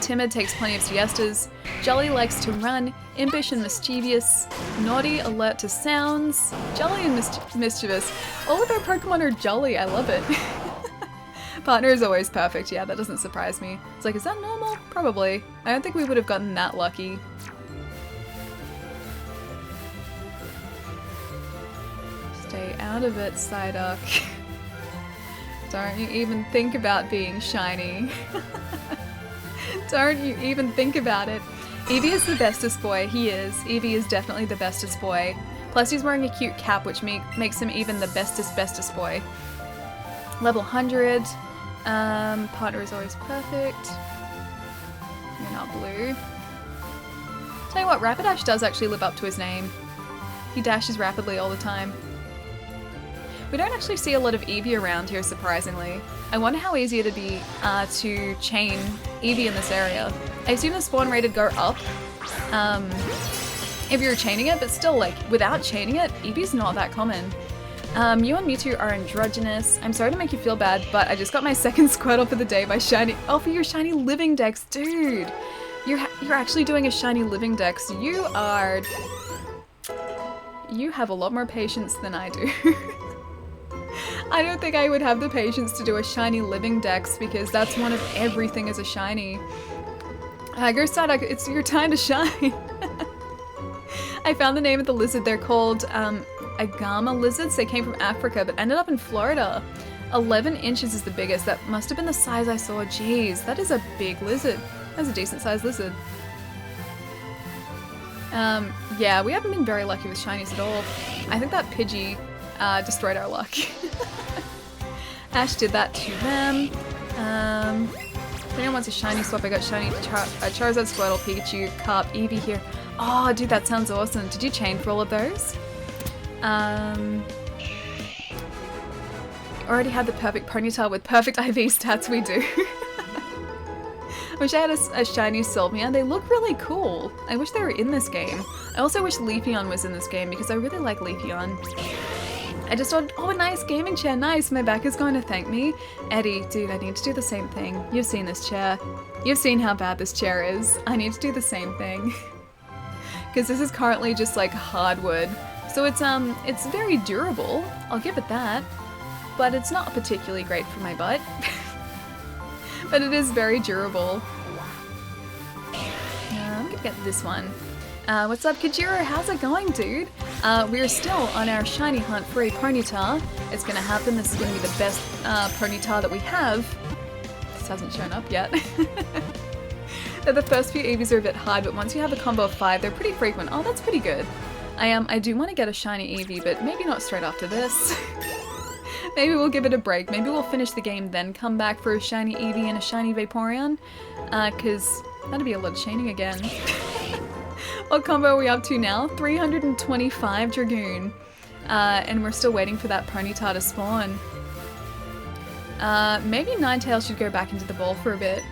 Timid takes plenty of siestas. Jolly likes to run. Impish and mischievous. Naughty, alert to sounds. Jolly and mischievous. All of our Pokemon are jolly. I love it. Partner is always perfect. Yeah, that doesn't surprise me. It's like, is that normal? Probably. I don't think we would have gotten that lucky. Stay out of it, Psyduck. Don't you even think about being shiny. Don't you even think about it. Eevee is the bestest boy. He is. Eevee is definitely the bestest boy. Plus he's wearing a cute cap, which makes him even the bestest boy. Level 100. Partner is always perfect. You're not blue. Tell you what, Rapidash does actually live up to his name. He dashes rapidly all the time. We don't actually see a lot of Eevee around here, surprisingly. I wonder how easy it'd be to chain Eevee in this area. I assume the spawn rate would go up if you were chaining it, but still, like, without chaining it, Eevee's not that common. You and Mewtwo are androgynous. I'm sorry to make you feel bad, but I just got my second Squirtle for the day by shiny. Oh, for your shiny living dex, dude! You're actually doing a shiny living dex. You have a lot more patience than I do. I don't think I would have the patience to do a shiny living dex because that's one of everything as a shiny. Go Psyduck, it's your time to shine. I found the name of the lizard. They're called Agama lizards. They came from Africa but ended up in Florida. 11 inches is the biggest. That must have been the size I saw. Jeez, that is a big lizard. That's a decent sized lizard. Yeah, we haven't been very lucky with shinies at all. I think that Pidgey destroyed our luck. Ash did that to them. If anyone wants a shiny swap, I got shiny Charizard, Squirtle, Pikachu, Carp, Eevee here. Oh, dude, that sounds awesome. Did you chain for all of those? Already had the perfect Ponyta with perfect IV stats. We do. Wish I had a shiny Sylveon. They look really cool. I wish they were in this game. I also wish Leafeon was in this game because I really like Leafeon. I just thought, oh, a nice gaming chair, nice. My back is going to thank me. Eddie, dude, I need to do the same thing. You've seen this chair. You've seen how bad this chair is. I need to do the same thing. Because this is currently just like hardwood. So it's very durable. I'll give it that. But it's not particularly great for my butt. But it is very durable. I'm gonna get this one. What's up, Kajiro? How's it going, dude? We're still on our shiny hunt for a Ponyta. It's gonna happen. This is gonna be the best Ponyta that we have. This hasn't shown up yet. The first few Eevees are a bit high, but once you have a combo of 5, they're pretty frequent. Oh, that's pretty good. I do want to get a shiny Eevee, but maybe not straight after this. Maybe we'll give it a break. Maybe we'll finish the game, then come back for a shiny Eevee and a shiny Vaporeon. Because that'd be a lot of chaining again. What combo are we up to now? 325 Dragoon. And we're still waiting for that Ponyta to spawn. Maybe Ninetales should go back into the ball for a bit.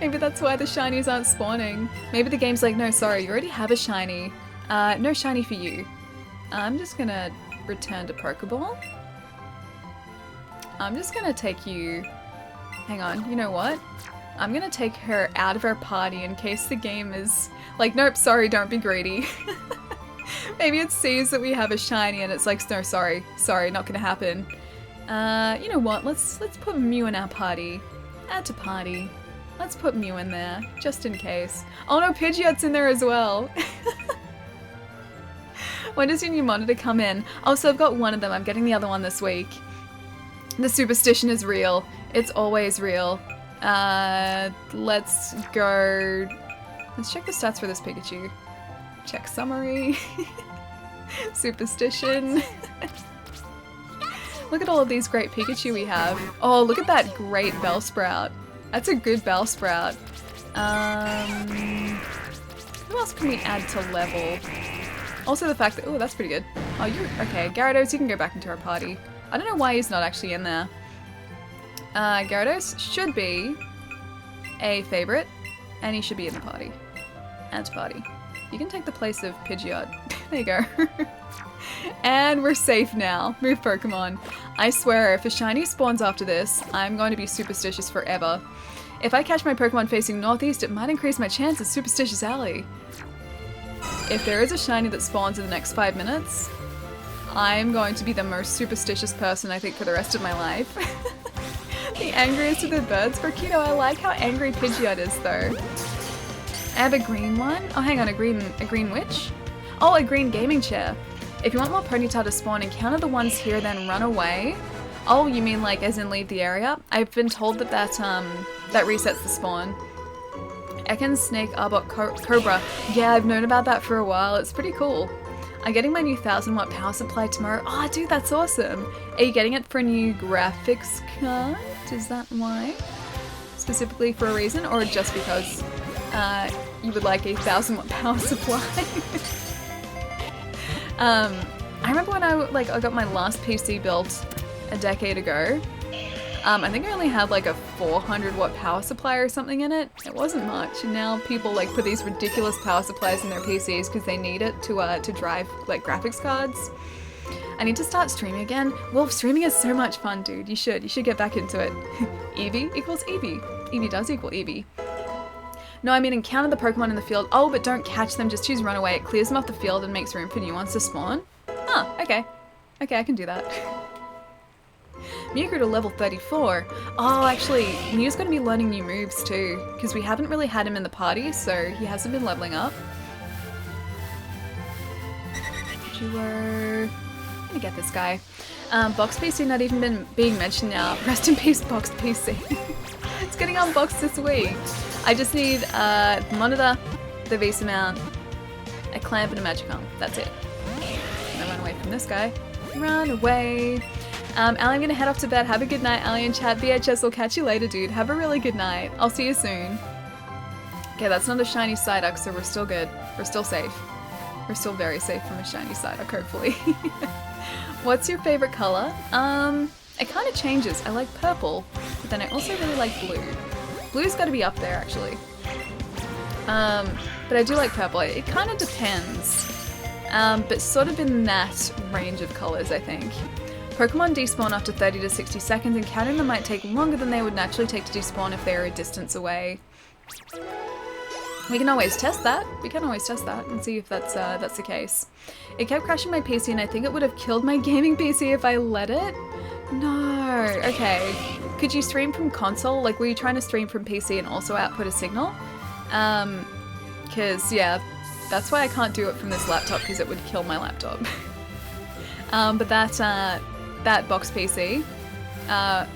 Maybe that's why the shinies aren't spawning. Maybe the game's like, no, sorry, you already have a shiny. No shiny for you. I'm just gonna return to Pokeball. I'm just gonna take you... Hang on, you know what? I'm gonna take her out of our party in case the game is like, nope, sorry, don't be greedy. Maybe it sees that we have a shiny and it's like, no, sorry, not gonna happen. You know what? Let's put Mew in our party. Add to party. Let's put Mew in there, just in case. Oh no, Pidgeot's in there as well. When does your new monitor come in? Oh, so I've got one of them. I'm getting the other one this week. The superstition is real. It's always real. Let's go... Let's check the stats for this Pikachu. Check summary. Superstition. Look at all of these great Pikachu we have. Oh, look at that great Bellsprout. That's a good Bellsprout. Who else can we add to level? Also the fact that... Oh, that's pretty good. Oh, you're... Okay, Gyarados, you can go back into our party. I don't know why he's not actually in there. Gyarados should be a favorite, and he should be in the party. Add to party. You can take the place of Pidgeot. There you go. And we're safe now. Move Pokemon. I swear, if a shiny spawns after this, I'm going to be superstitious forever. If I catch my Pokemon facing northeast, it might increase my chance of Superstitious Alley. If there is a shiny that spawns in the next 5 minutes, I'm going to be the most superstitious person, I think, for the rest of my life. The angriest of the birds. Burkito, I like how angry Pidgeot is, though. I have a green one. Oh, hang on, a green witch? Oh, a green gaming chair. If you want more Ponyta to spawn, encounter the ones here, then run away. Oh, you mean like as in leave the area? I've been told that that resets the spawn. Ekans, Snake, Arbok, Cobra. Yeah, I've known about that for a while. It's pretty cool. I'm getting my new 1000-watt power supply tomorrow. Oh, dude, that's awesome. Are you getting it for a new graphics card? Is that why? Specifically for a reason, or just because you would like a 1000-watt power supply? I remember when I got my last PC built a decade ago. I think I only had like a 400-watt power supply or something in it. It wasn't much, and now people like put these ridiculous power supplies in their PCs because they need it to drive like graphics cards. I need to start streaming again. Well, streaming is so much fun, dude. You should get back into it. Eevee equals Eevee. Eevee does equal Eevee. No, I mean encounter the Pokemon in the field. Oh, but don't catch them, just choose run away. It clears them off the field and makes room for new ones to spawn. Oh, okay. Okay, I can do that. Mew grew to level 34. Oh, actually, Mew's going to be learning new moves too, because we haven't really had him in the party, so he hasn't been leveling up. I'm gonna get this guy. Box PC not even being mentioned now. Rest in peace, Box PC. It's getting unboxed this week. I just need the monitor, the VC mount, a clamp, and a Magikarp. That's it. I'm gonna run away from this guy. Run away. Ali, I'm gonna head off to bed. Have a good night, Ali and chat. VHS will catch you later, dude. Have a really good night. I'll see you soon. Okay, that's not a shiny Psyduck, so we're still good. We're still safe. We're still very safe from a shiny Psyduck, hopefully. What's your favorite color? It kind of changes. I like purple, but then I also really like blue. Blue's got to be up there, actually. But I do like purple. It kind of depends. But sort of in that range of colors, I think. Pokemon despawn after 30 to 60 seconds, and counting them might take longer than they would naturally take to despawn if they are a distance away. We can always test that. We can always test that and see if that's the case. It kept crashing my PC, and I think it would have killed my gaming PC if I let it. No. Okay. Could you stream from console? Like, were you trying to stream from PC and also output a signal? Because, yeah, that's why I can't do it from this laptop, because it would kill my laptop. But that box PC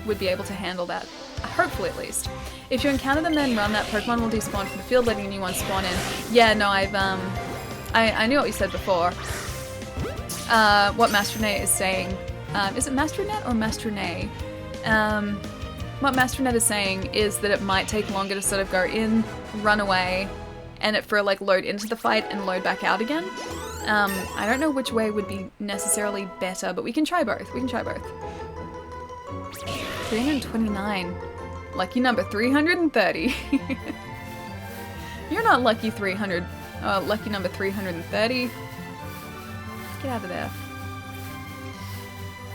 would be able to handle that, hopefully at least. If you encounter them, then run. That Pokemon will despawn from the field, letting a new one spawn in. Yeah, no, I knew what you said before. What Mastronet is saying, is it Mastronet or Mastronet? What Mastronet is saying is that it might take longer to sort of go in, run away, and it for like load into the fight and load back out again. I don't know which way would be necessarily better, but we can try both. We can try both. 329. Lucky number 330. You're not lucky 300. Lucky number 330. Get out of there.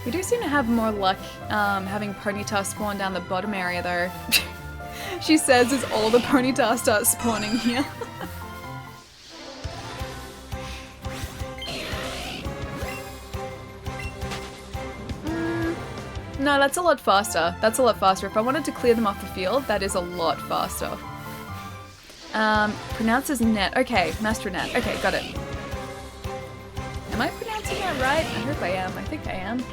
We do seem to have more luck having Ponyta spawn down the bottom area though. She says as all the Ponyta start spawning here. No, that's a lot faster. That's a lot faster. If I wanted to clear them off the field, that is a lot faster. Pronounces net. Okay, Mastronet. Okay, got it. Am I pronouncing that right? I hope I am. I think I am.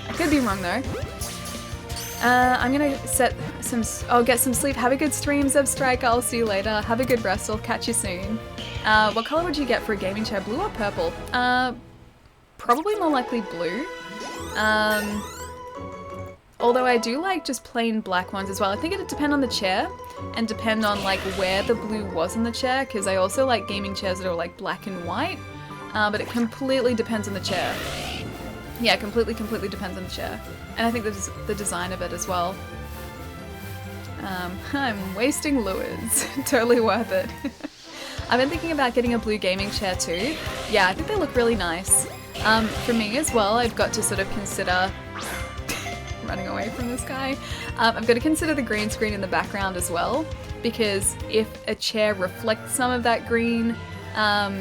I could be wrong though. I'm gonna get some sleep. Have a good stream, Zebstrike. I'll see you later. Have a good rest. I'll catch you soon. What color would you get for a gaming chair? Blue or purple? Probably more likely blue. Although I do like just plain black ones as well. I think it'd depend on the chair and depend on like where the blue was in the chair, because I also like gaming chairs that are like black and white. But it completely depends on the chair. Yeah, completely depends on the chair. And I think the design of it as well. I'm wasting lures. Totally worth it. I've been thinking about getting a blue gaming chair too. Yeah, I think they look really nice. For me as well, I've got to sort of consider running away from this guy. I've got to consider the green screen in the background as well, because if a chair reflects some of that green, oh,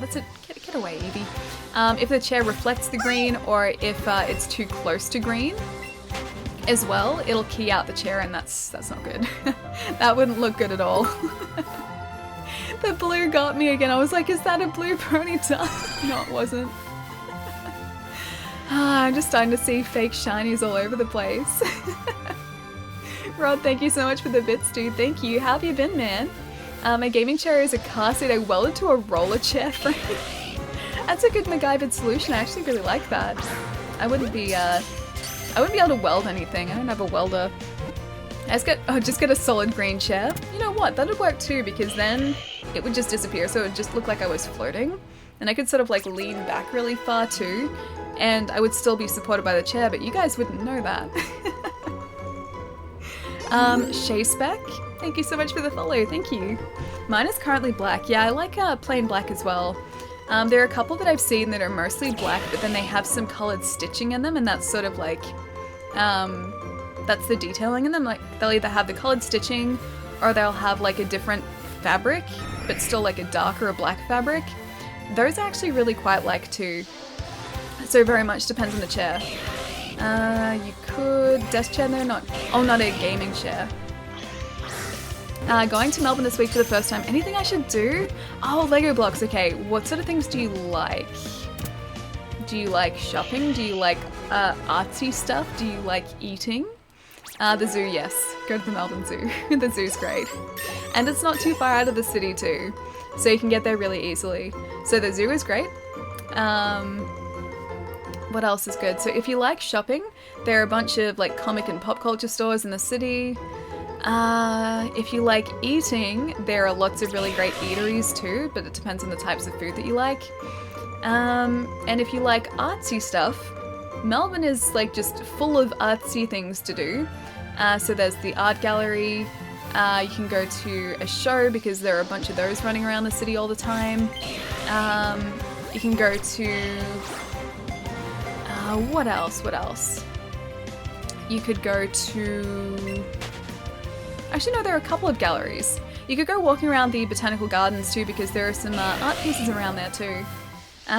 that's it. Get away, Eevee. If the chair reflects the green, or if it's too close to green as well, it'll key out the chair, and that's not good. That wouldn't look good at all. The blue got me again. I was like, is that a blue ponytail? No, it wasn't. I'm just starting to see fake shinies all over the place. Rod, thank you so much for the bits, dude. Thank you. How have you been, man? My gaming chair is a car seat I welded to a roller chair frame. That's a good MacGyvered solution. I actually really like that. I wouldn't be able to weld anything. I don't have a welder. Just get a solid green chair. You know what? That'd work too, because then it would just disappear, so it would just look like I was floating. And I could sort of like lean back really far too, and I would still be supported by the chair, but you guys wouldn't know that. Shay Spec, thank you so much for the follow. Thank you. Mine is currently black. Yeah, I like plain black as well. There are a couple that I've seen that are mostly black, but then they have some colored stitching in them, and that's sort of like, that's the detailing in them. Like, they'll either have the colored stitching, or they'll have like a different fabric, but still like a dark or a black fabric. Those I actually really quite like too. So very much depends on the chair. You could desk chair, no, not a gaming chair. Going to Melbourne this week for the first time. Anything I should do? Oh, Lego blocks. Okay, what sort of things do you like? Do you like shopping? Do you like artsy stuff? Do you like eating? The zoo, yes. Go to the Melbourne Zoo. The zoo's great. And it's not too far out of the city too, so you can get there really easily. So the zoo is great. What else is good? So if you like shopping, there are a bunch of like comic and pop culture stores in the city. If you like eating, there are lots of really great eateries too, but it depends on the types of food that you like. And if you like artsy stuff, Melbourne is like just full of artsy things to do. So there's the art gallery. You can go to a show because there are a bunch of those running around the city all the time. You can go to what else? You could go to... Actually, no, there are a couple of galleries. You could go walking around the botanical gardens too, because there are some art pieces around there too.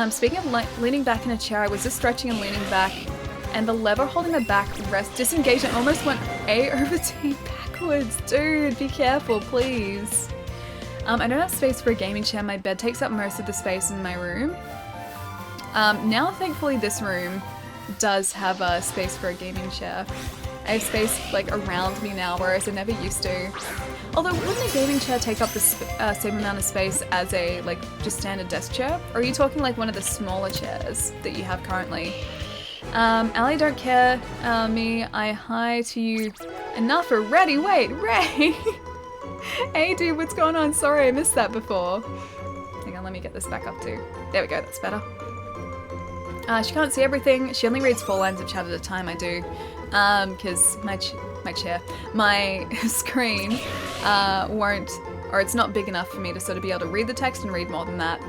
Speaking of leaning back in a chair, I was just stretching and leaning back, and the lever holding the back rest disengaged and almost went A over T backwards. Dude, be careful, please. I don't have space for a gaming chair. My bed takes up most of the space in my room. Now, thankfully, this room does have a space for a gaming chair. I have space like around me now, whereas I never used to. Although, wouldn't a gaming chair take up the same amount of space as a like just standard desk chair? Or are you talking like one of the smaller chairs that you have currently? Ali, don't care. Me, I hi to you. Enough already. Wait, Ray. Hey, dude, what's going on? Sorry, I missed that before. Hang on, let me get this back up too. There we go. That's better. She can't see everything. She only reads 4 lines of chat at a time. I do. Because my screen won't, or it's not big enough for me to sort of be able to read the text and read more than that.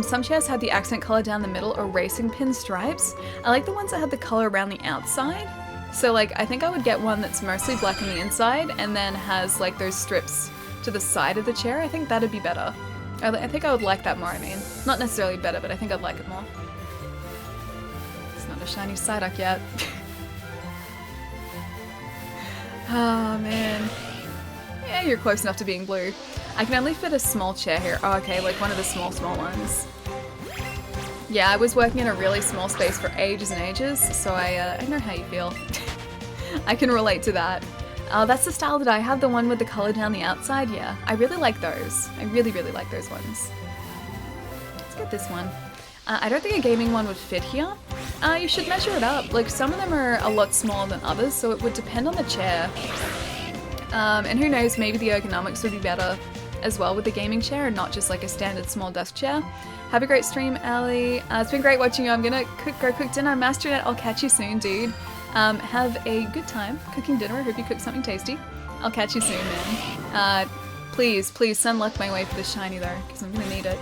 Some chairs have the accent color down the middle or racing pin stripes. I like the ones that have the color around the outside. So like, I think I would get one that's mostly black on the inside and then has like those strips to the side of the chair. I think that'd be better. I think I would like that more, I mean. Not necessarily better, but I think I'd like it more. It's not a shiny Psyduck yet. Oh man. Yeah, you're close enough to being blue. I can only fit a small chair here. Oh, okay, like one of the small ones. Yeah, I was working in a really small space for ages and ages, so I know how you feel. I can relate to that. That's the style that I have, the one with the color down the outside. Yeah, I really like those. I really, really like those ones. Let's get this one. I don't think a gaming one would fit here. You should measure it up. Like, some of them are a lot smaller than others, so it would depend on the chair. And who knows, maybe the ergonomics would be better as well with the gaming chair and not just like a standard small desk chair. Have a great stream, Ali. It's been great watching you. I'm gonna go cook dinner. Masternet, I'll catch you soon, dude. Have a good time cooking dinner. I hope you cook something tasty. I'll catch you soon, man. Please send luck my way for the shiny though, because I'm gonna need it.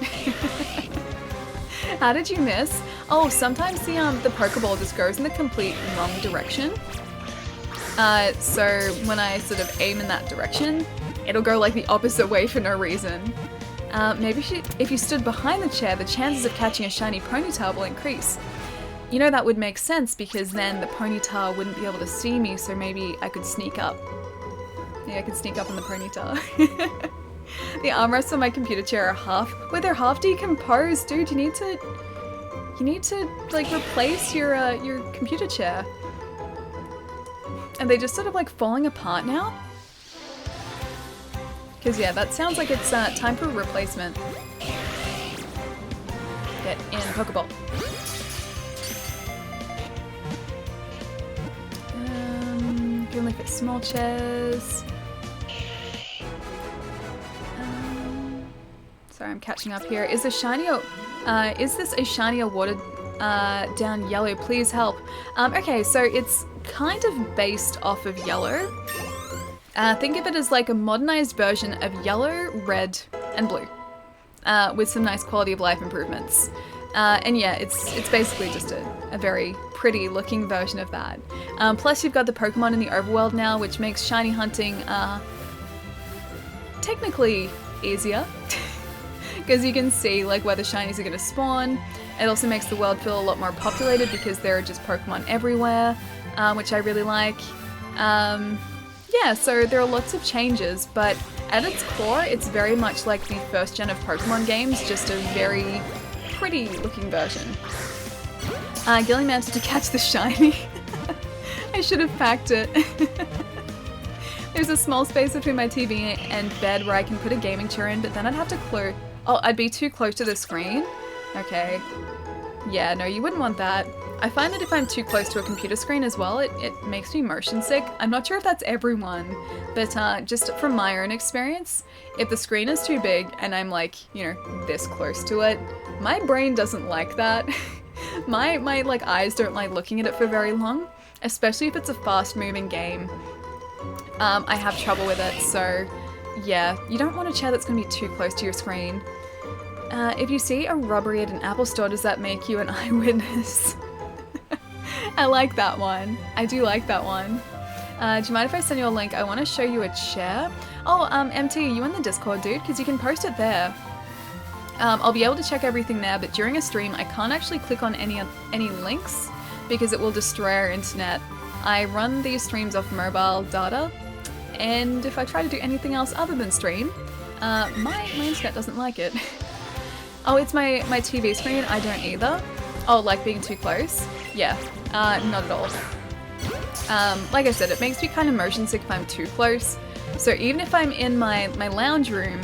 How did you miss? Oh, sometimes the Pokeball just goes in the complete wrong direction. So when I sort of aim in that direction, it'll go like the opposite way for no reason. Maybe if you stood behind the chair, the chances of catching a shiny Ponyta will increase. You know, that would make sense because then the Ponyta wouldn't be able to see me, so maybe I could sneak up. Yeah, I could sneak up on the Ponyta. The armrests on my computer chair are they're half decomposed, dude. You need to like replace your computer chair. And they just sort of like falling apart now. Because yeah, that sounds like it's time for a replacement. Get in Pokeball. Can only fit small chairs. Sorry, I'm catching up here. Is this a shiny or watered down yellow? Please help. Okay, so it's kind of based off of yellow. Think of it as like a modernized version of yellow, red, and blue, with some nice quality of life improvements. And yeah, it's basically just a very pretty looking version of that. Plus you've got the Pokemon in the overworld now, which makes shiny hunting technically easier. Because you can see like where the shinies are going to spawn. It also makes the world feel a lot more populated because there are just Pokemon everywhere, which I really like. Yeah, so there are lots of changes, but at its core, it's very much like the first gen of Pokemon games, just a very pretty looking version. Gilly managed to catch the shiny. I should have packed it. There's a small space between my TV and bed where I can put a gaming chair in, but then I'd have to I'd be too close to the screen. Okay. Yeah, no, you wouldn't want that. I find that if I'm too close to a computer screen as well, it makes me motion sick. I'm not sure if that's everyone, but just from my own experience, if the screen is too big and I'm like, you know, this close to it, my brain doesn't like that. my like eyes don't like looking at it for very long, especially if it's a fast moving game. I have trouble with it, so yeah, you don't want a chair that's gonna be too close to your screen. If you see a robbery at an Apple store, does that make you an eyewitness? I like that one. I do like that one. Do you mind if I send you a link? I want to show you a chair. Oh, MT, are you in the Discord, dude? Because you can post it there. I'll be able to check everything there, but during a stream, I can't actually click on any links because it will destroy our internet. I run these streams off mobile data, and if I try to do anything else other than stream, my internet doesn't like it. Oh, it's my TV screen? I don't either. Oh, like being too close? Yeah, not at all. Like I said, it makes me kind of motion sick if I'm too close. So even if I'm in my lounge room,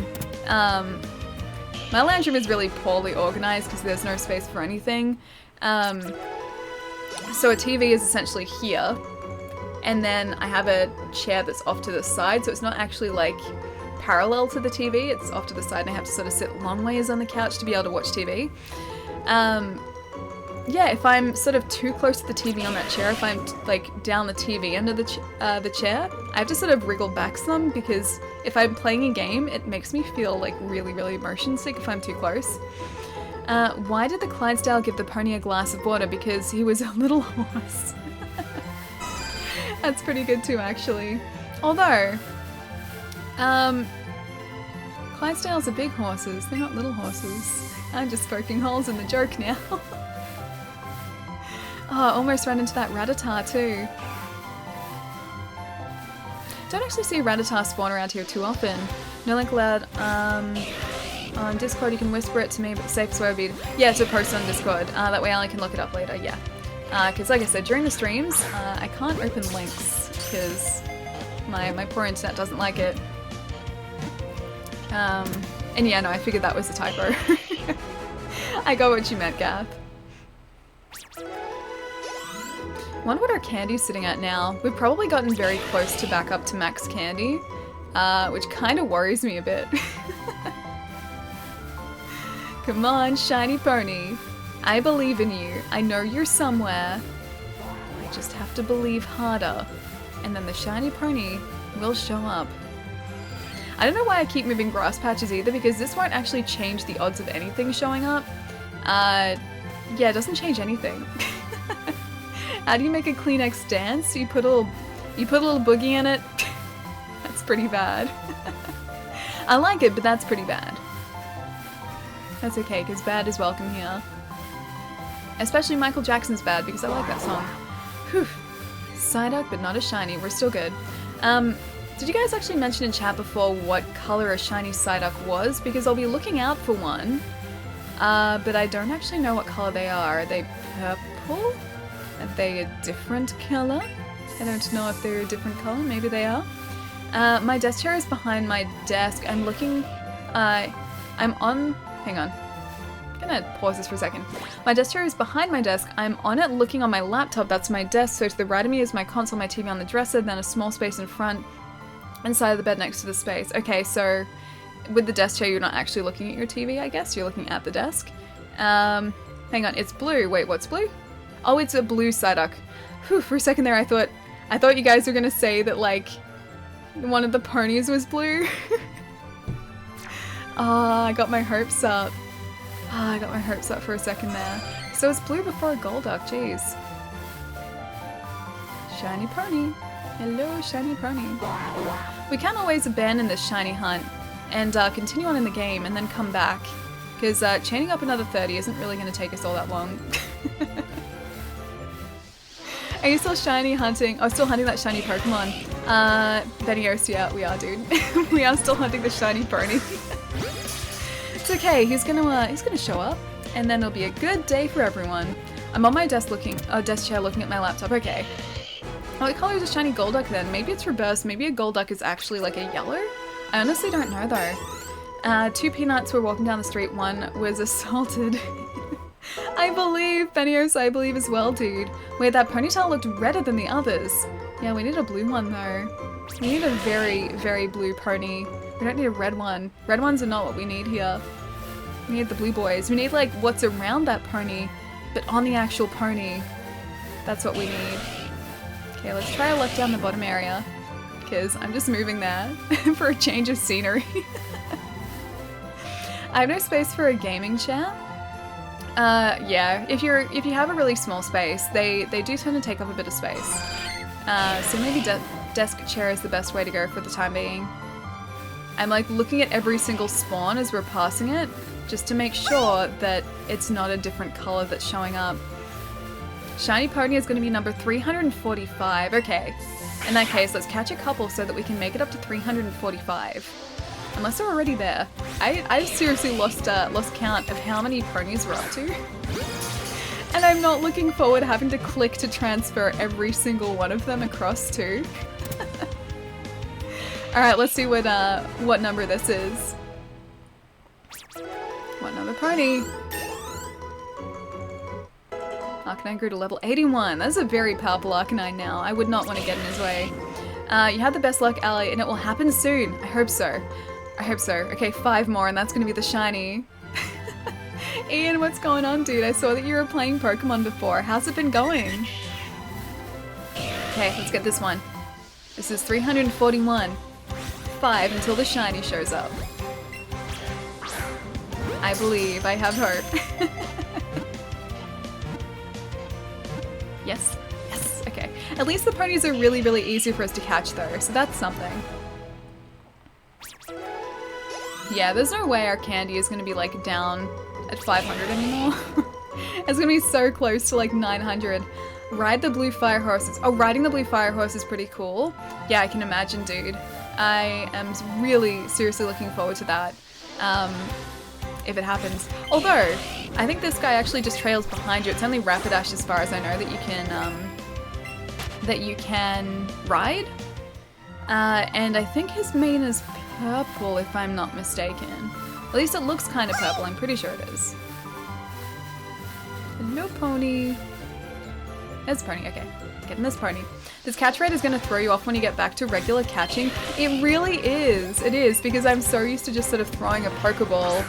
my lounge room is really poorly organized because there's no space for anything. So a TV is essentially here, and then I have a chair that's off to the side, so it's not actually like parallel to the TV, it's off to the side and I have to sort of sit long ways on the couch to be able to watch TV. Yeah, if I'm sort of too close to the TV on that chair, if I'm like down the TV end of the chair, I have to sort of wriggle back some because if I'm playing a game, it makes me feel like really, really motion sick if I'm too close. Why did the Clydesdale give the pony a glass of water? Because he was a little horse. That's pretty good too, actually. Although, Clydesdales are big horses, they're not little horses. I'm just poking holes in the joke now. Oh, I almost ran into that Rattata too. Don't actually see Rattata spawn around here too often. No link allowed. On Discord, you can whisper it to me, but the safest way would be, yeah, to post on Discord. That way I can look it up later, yeah. Because like I said, during the streams, I can't open links, because my poor internet doesn't like it. And yeah, no, I figured that was a typo. I got what you meant, Gath. Wonder what our candy's sitting at now. We've probably gotten very close to back up to max candy, which kind of worries me a bit. Come on, shiny pony. I believe in you. I know you're somewhere. I just have to believe harder. And then the shiny pony will show up. I don't know why I keep moving grass patches either, because this won't actually change the odds of anything showing up. Yeah, it doesn't change anything. How do you make a Kleenex dance? You put a little boogie in it? That's pretty bad. I like it, but that's pretty bad. That's okay, because bad is welcome here. Especially Michael Jackson's Bad, because I like that song. Whew. Psyduck, but not a shiny. We're still good. Did you guys actually mention in chat before what color a shiny Psyduck was? Because I'll be looking out for one. But I don't actually know what color they are. Are they purple? Are they a different color? I don't know if they're a different color. Maybe they are. My desk chair is behind my desk. I'm looking... I'm on... Hang on. I'm gonna pause this for a second. My desk chair is behind my desk. I'm on it looking on my laptop. That's my desk. So to the right of me is my console, my TV on the dresser, then a small space in front, inside of the bed next to the space. Okay, so with the desk chair, you're not actually looking at your TV, I guess. You're looking at the desk. Hang on, it's blue. Wait, what's blue? Oh, it's a blue Psyduck. Whew, for a second there, I thought you guys were gonna say that, like, one of the ponies was blue. Ah, I got my hopes up. Ah, I got my hopes up for a second there. So it's blue before a Golduck, jeez. Shiny pony. Hello, shiny pony. We can always abandon this shiny hunt and continue on in the game and then come back. Because chaining up another 30 isn't really going to take us all that long. Are you still shiny hunting? Oh, still hunting that shiny Pokemon. Benios, yeah, we are, dude. We are still hunting the shiny pony. It's okay, he's gonna show up, and then it'll be a good day for everyone. I'm on my desk chair looking at my laptop. Okay. Oh, what color is a shiny Golduck then? Maybe it's reversed. Maybe a Golduck is actually like a yellow? I honestly don't know though. 2 peanuts were walking down the street. One was assaulted. I believe, Benios, I believe as well, dude. Wait, that ponytail looked redder than the others. Yeah, we need a blue one though. We need a very, very blue pony. We don't need a red one. Red ones are not what we need here. We need the blue boys. We need like what's around that pony, but on the actual pony. That's what we need. Okay, let's try a look down the bottom area, because I'm just moving there for a change of scenery. I have no space for a gaming chair. Yeah, if you have a really small space, they do tend to take up a bit of space. So maybe desk chair is the best way to go for the time being. I'm like looking at every single spawn as we're passing it, just to make sure that it's not a different color that's showing up. Shiny pony is going to be number 345. Okay, in that case, let's catch a couple so that we can make it up to 345. Unless they're already there. I seriously lost count of how many ponies we're up to. And I'm not looking forward to having to click to transfer every single one of them across too. Alright, let's see what number this is. What number pony? Arcanine grew to level 81. That's a very powerful Arcanine now. I would not want to get in his way. You had the best luck, Ally, and it will happen soon. I hope so. I hope so. Okay, 5 more, and that's going to be the shiny. Ian, what's going on, dude? I saw that you were playing Pokemon before. How's it been going? Okay, let's get this one. This is 341. 5 until the shiny shows up. I believe. I have hope. Yes. Yes. Okay. At least the ponies are really, really easy for us to catch though, so that's something. Yeah, there's no way our candy is going to be like down at 500 anymore. It's going to be so close to like 900. Ride the blue fire horses. Oh, riding the blue fire horse is pretty cool. Yeah, I can imagine, dude. I am really seriously looking forward to that. if it happens. Although, I think this guy actually just trails behind you. It's only Rapidash as far as I know that you can ride. And I think his mane is purple if I'm not mistaken. At least it looks kind of purple, I'm pretty sure it is. No pony. There's a pony, okay. Getting this pony. This catch rate is going to throw you off when you get back to regular catching. It really is. It is, because I'm so used to just sort of throwing a Pokeball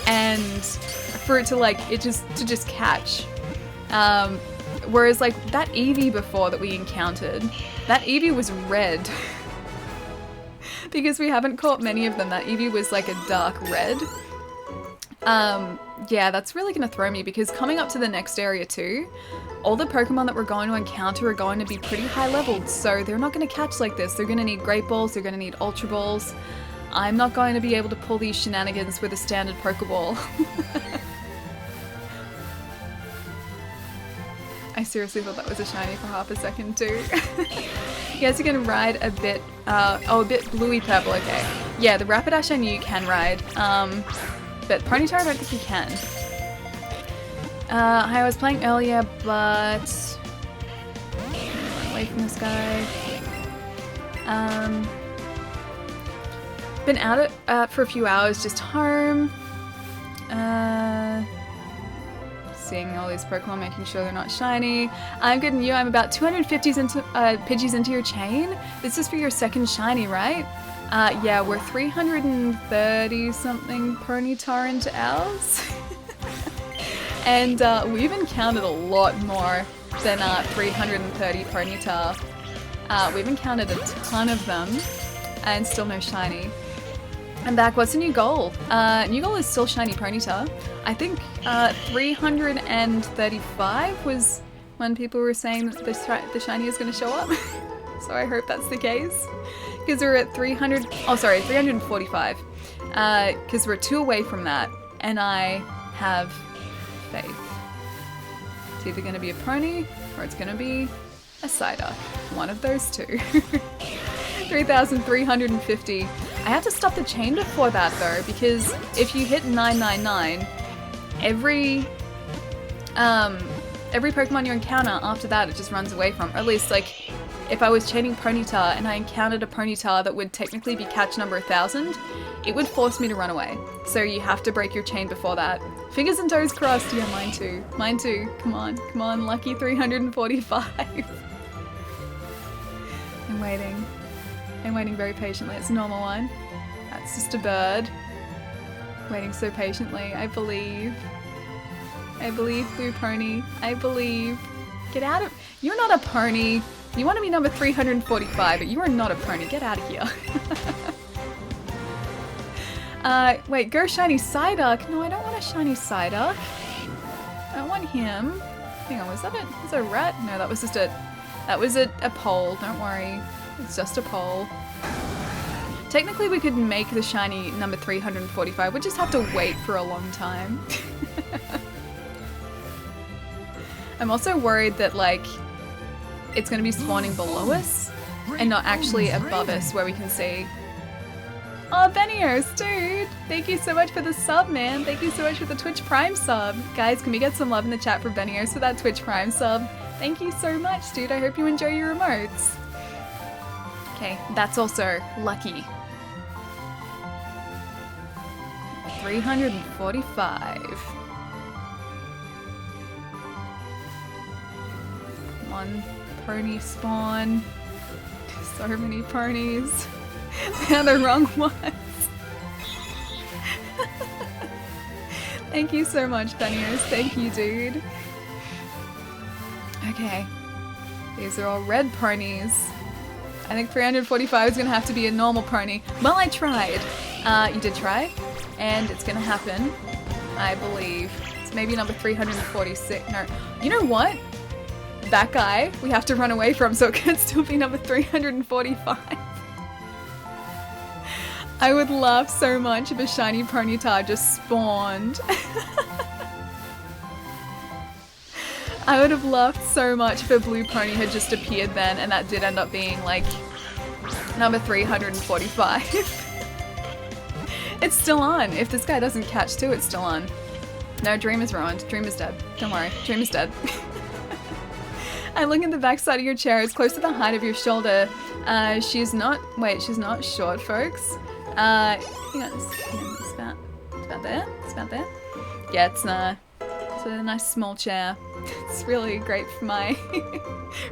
and for it to like, to just catch. Whereas like that Eevee before that we encountered, that Eevee was red. Because we haven't caught many of them, that Eevee was like a dark red. Yeah, that's really going to throw me because coming up to the next area too, all the Pokemon that we're going to encounter are going to be pretty high leveled, so they're not going to catch like this. They're going to need Great Balls, they're going to need Ultra Balls. I'm not going to be able to pull these shenanigans with a standard Pokeball. I seriously thought that was a shiny for half a second too. Yes, you can ride a bit, a bit bluey purple, okay. Yeah, the Rapidash I knew you can ride, but Ponyta I don't think you can. I was playing earlier, but run away from this guy. Been out for a few hours, just home. Seeing all these Pokemon, making sure they're not shiny. I'm good and you, I'm about 250 Pidgeys into your chain. This is for your second shiny, right? Yeah, we're 330 something Ponyta into ours. And we've encountered a lot more than 330 Ponyta. We've encountered a ton of them and still no shiny. I'm back. What's the new goal? New goal is still shiny Ponyta. I think 335 was when people were saying that the shiny is going to show up. So I hope that's the case. Because we're at 345. Because we're 2 away from that. And I have faith. It's either going to be a pony or it's going to be a Psyduck. One of those two. 3,350. I have to stop the chain before that though, because if you hit 999, every Pokemon you encounter after that it just runs away from. Or at least like if I was chaining Ponyta and I encountered a Ponyta that would technically be catch number 1000, it would force me to run away. So you have to break your chain before that. Fingers and toes crossed. Yeah, mine too. Mine too. Come on. Come on. Lucky 345. I'm waiting. I'm waiting very patiently. It's a normal one. That's just a bird. Waiting so patiently. I believe. I believe, Blue Pony. I believe. Get out of... You're not a pony. You want to be number 345, but you are not a pony. Get out of here. Wait, go shiny Psyduck. No, I don't want a shiny Psyduck. I want him. Hang on, was that a rat? No, that was just a pole. Don't worry. It's just a pole. Technically, we could make the shiny number 345. We'd just have to wait for a long time. I'm also worried that, like, it's going to be spawning below us and not actually above us where we can see. Oh, Benios, dude! Thank you so much for the sub, man. Thank you so much for the Twitch Prime sub. Guys, can we get some love in the chat for Benios for that Twitch Prime sub? Thank you so much, dude. I hope you enjoy your remotes. Okay, that's also lucky. 345. Come on, pony spawn. So many ponies. They're the wrong ones. Thank you so much, Benios. Thank you, dude. Okay. These are all red ponies. I think 345 is going to have to be a normal pony. Well, I tried. You did try, and it's going to happen, I believe. It's maybe number 346. No, you know what? That guy we have to run away from, so it could still be number 345. I would laugh so much if a shiny Ponyta just spawned. I would have laughed so much if a blue pony had just appeared then, and that did end up being like number 345. It's still on. If this guy doesn't catch too, it's still on. No, Dream is ruined. Dream is dead. Don't worry. Dream is dead. I'm looking at the back side of your chair. It's close to the height of your shoulder. She's not... Wait, she's not short, folks. Hang on. It's about there. It's about there. Yeah, it's a nice small chair. It's really great for my...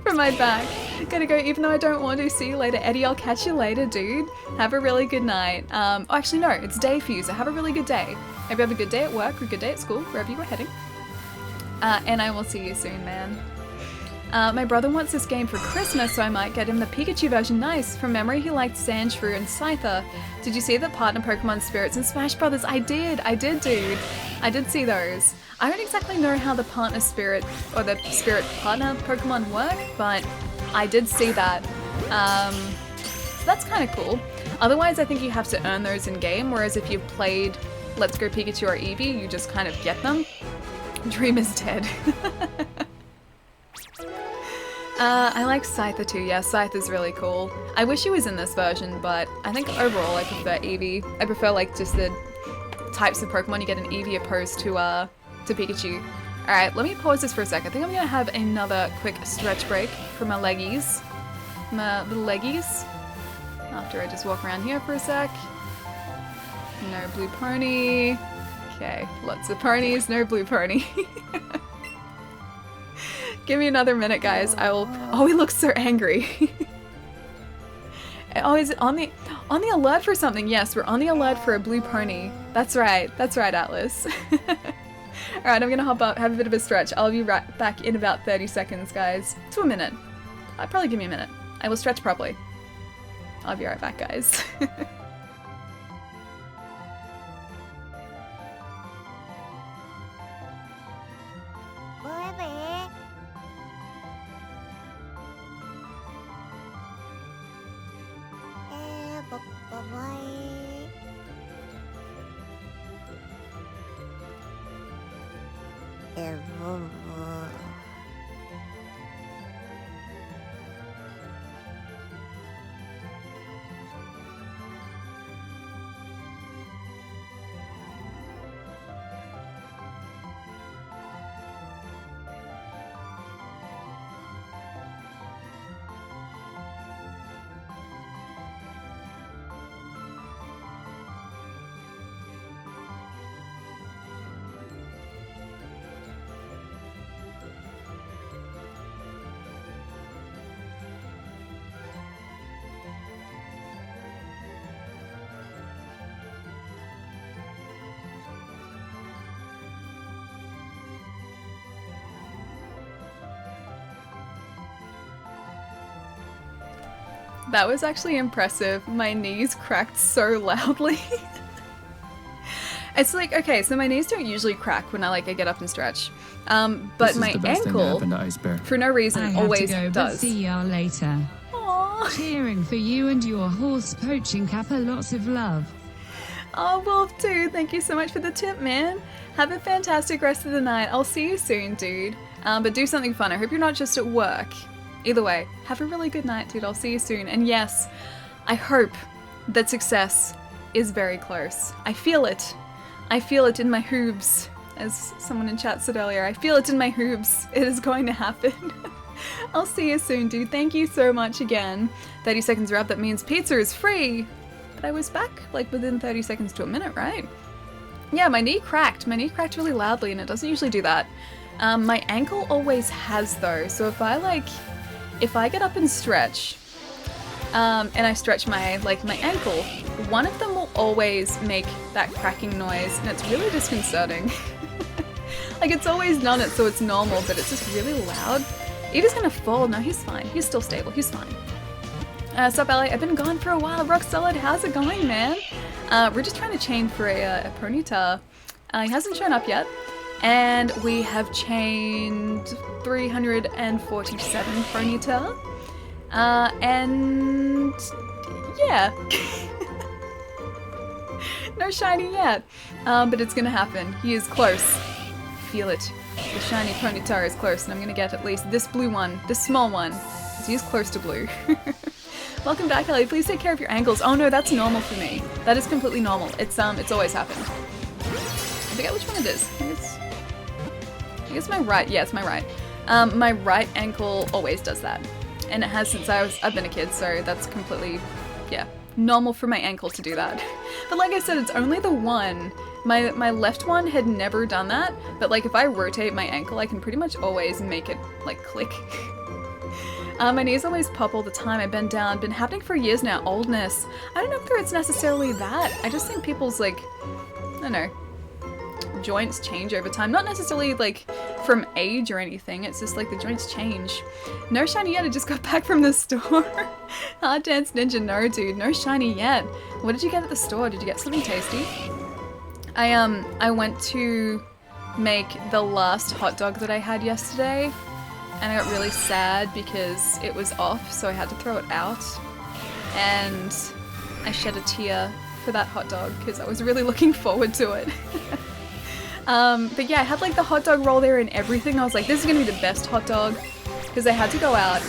for my back. Gotta go, even though I don't want to. See you later. Eddie, I'll catch you later, dude. Have a really good night. Oh, actually, no. It's day for you, so have a really good day. Hope you have a good day at work or a good day at school, wherever you were heading. And I will see you soon, man. My brother wants this game for Christmas, so I might get him the Pikachu version. Nice. From memory, he liked Sandshrew and Scyther. Did you see the partner Pokemon spirits in Smash Brothers? I did, dude. I did see those. I don't exactly know how the partner spirit or the spirit partner Pokemon work, but I did see that. So that's kind of cool. Otherwise, I think you have to earn those in game, whereas if you've played Let's Go Pikachu or Eevee, you just kind of get them. Dream is dead. I like Scyther too. Yeah, Scyther's really cool. I wish he was in this version, but I think overall I prefer Eevee. I prefer like just the types of Pokemon you get in Eevee opposed to Pikachu. Alright, let me pause this for a sec. I think I'm gonna have another quick stretch break for my leggies. My little leggies. After I just walk around here for a sec. No blue pony. Okay, lots of ponies, no blue pony. Give me another minute, guys. I will... Oh, he looks so angry. Oh, is it on the alert for something? Yes, we're on the alert for a blue pony. That's right, Atlas. Alright, I'm gonna hop up, have a bit of a stretch. I'll be right back in about 30 seconds, guys. To a minute. Probably give me a minute. I will stretch properly. I'll be right back, guys. That was actually impressive. My knees cracked so loudly. It's like, okay, so my knees don't usually crack when I get up and stretch. But my ankle, for no reason, always go, does. But see y'all later. Aww. Cheering for you and your horse poaching Kappa. Lots of love. Oh, Wolf too. Thank you so much for the tip, man. Have a fantastic rest of the night. I'll see you soon, dude. But do something fun. I hope you're not just at work. Either way, have a really good night, dude. I'll see you soon. And yes, I hope that success is very close. I feel it. I feel it in my hooves. As someone in chat said earlier, I feel it in my hooves. It is going to happen. I'll see you soon, dude. Thank you so much again. 30 seconds are up. That means pizza is free. But I was back within 30 seconds to a minute, right? Yeah, my knee cracked. My knee cracked really loudly and it doesn't usually do that. My ankle always has though. So if I get up and stretch, and I stretch my ankle, one of them will always make that cracking noise, and it's really disconcerting. It's always done it, so it's normal, but it's just really loud. Eevee's gonna fall. No, he's fine. He's still stable. He's fine. Sup, LA? I've been gone for a while. Rock Solid, how's it going, man? We're just trying to chain for a Ponyta. He hasn't shown up yet. And we have chained 347 Ponyta. And yeah. No shiny yet. But it's gonna happen. He is close. Feel it. The shiny Ponyta is close, and I'm gonna get at least this blue one, this small one, because he is close to blue. Welcome back, Ellie. Please take care of your ankles. Oh no, that's normal for me. That is completely normal. It's always happened. I forget which one it is. I guess my right. Yeah, it's my right. My right ankle always does that, and it has since I've been a kid. So that's completely, yeah, normal for my ankle to do that. But like I said, it's only the one. My left one had never done that, but like if I rotate my ankle, I can pretty much always make it like click. My knees always pop all the time. I bend down. Been happening for years now. Oldness. I don't know if it's necessarily that. I just think people's like, I don't know, joints change over time. Not necessarily like from age or anything. It's just like the joints change. No shiny yet. I just got back from the store. Hard Dance Ninja. No, dude. No shiny yet. What did you get at the store? Did you get something tasty? I went to make the last hot dog that I had yesterday. And I got really sad because it was off, so I had to throw it out. And I shed a tear for that hot dog because I was really looking forward to it. But yeah, I had like the hot dog roll there and everything. I was like, this is gonna be the best hot dog because I had to go out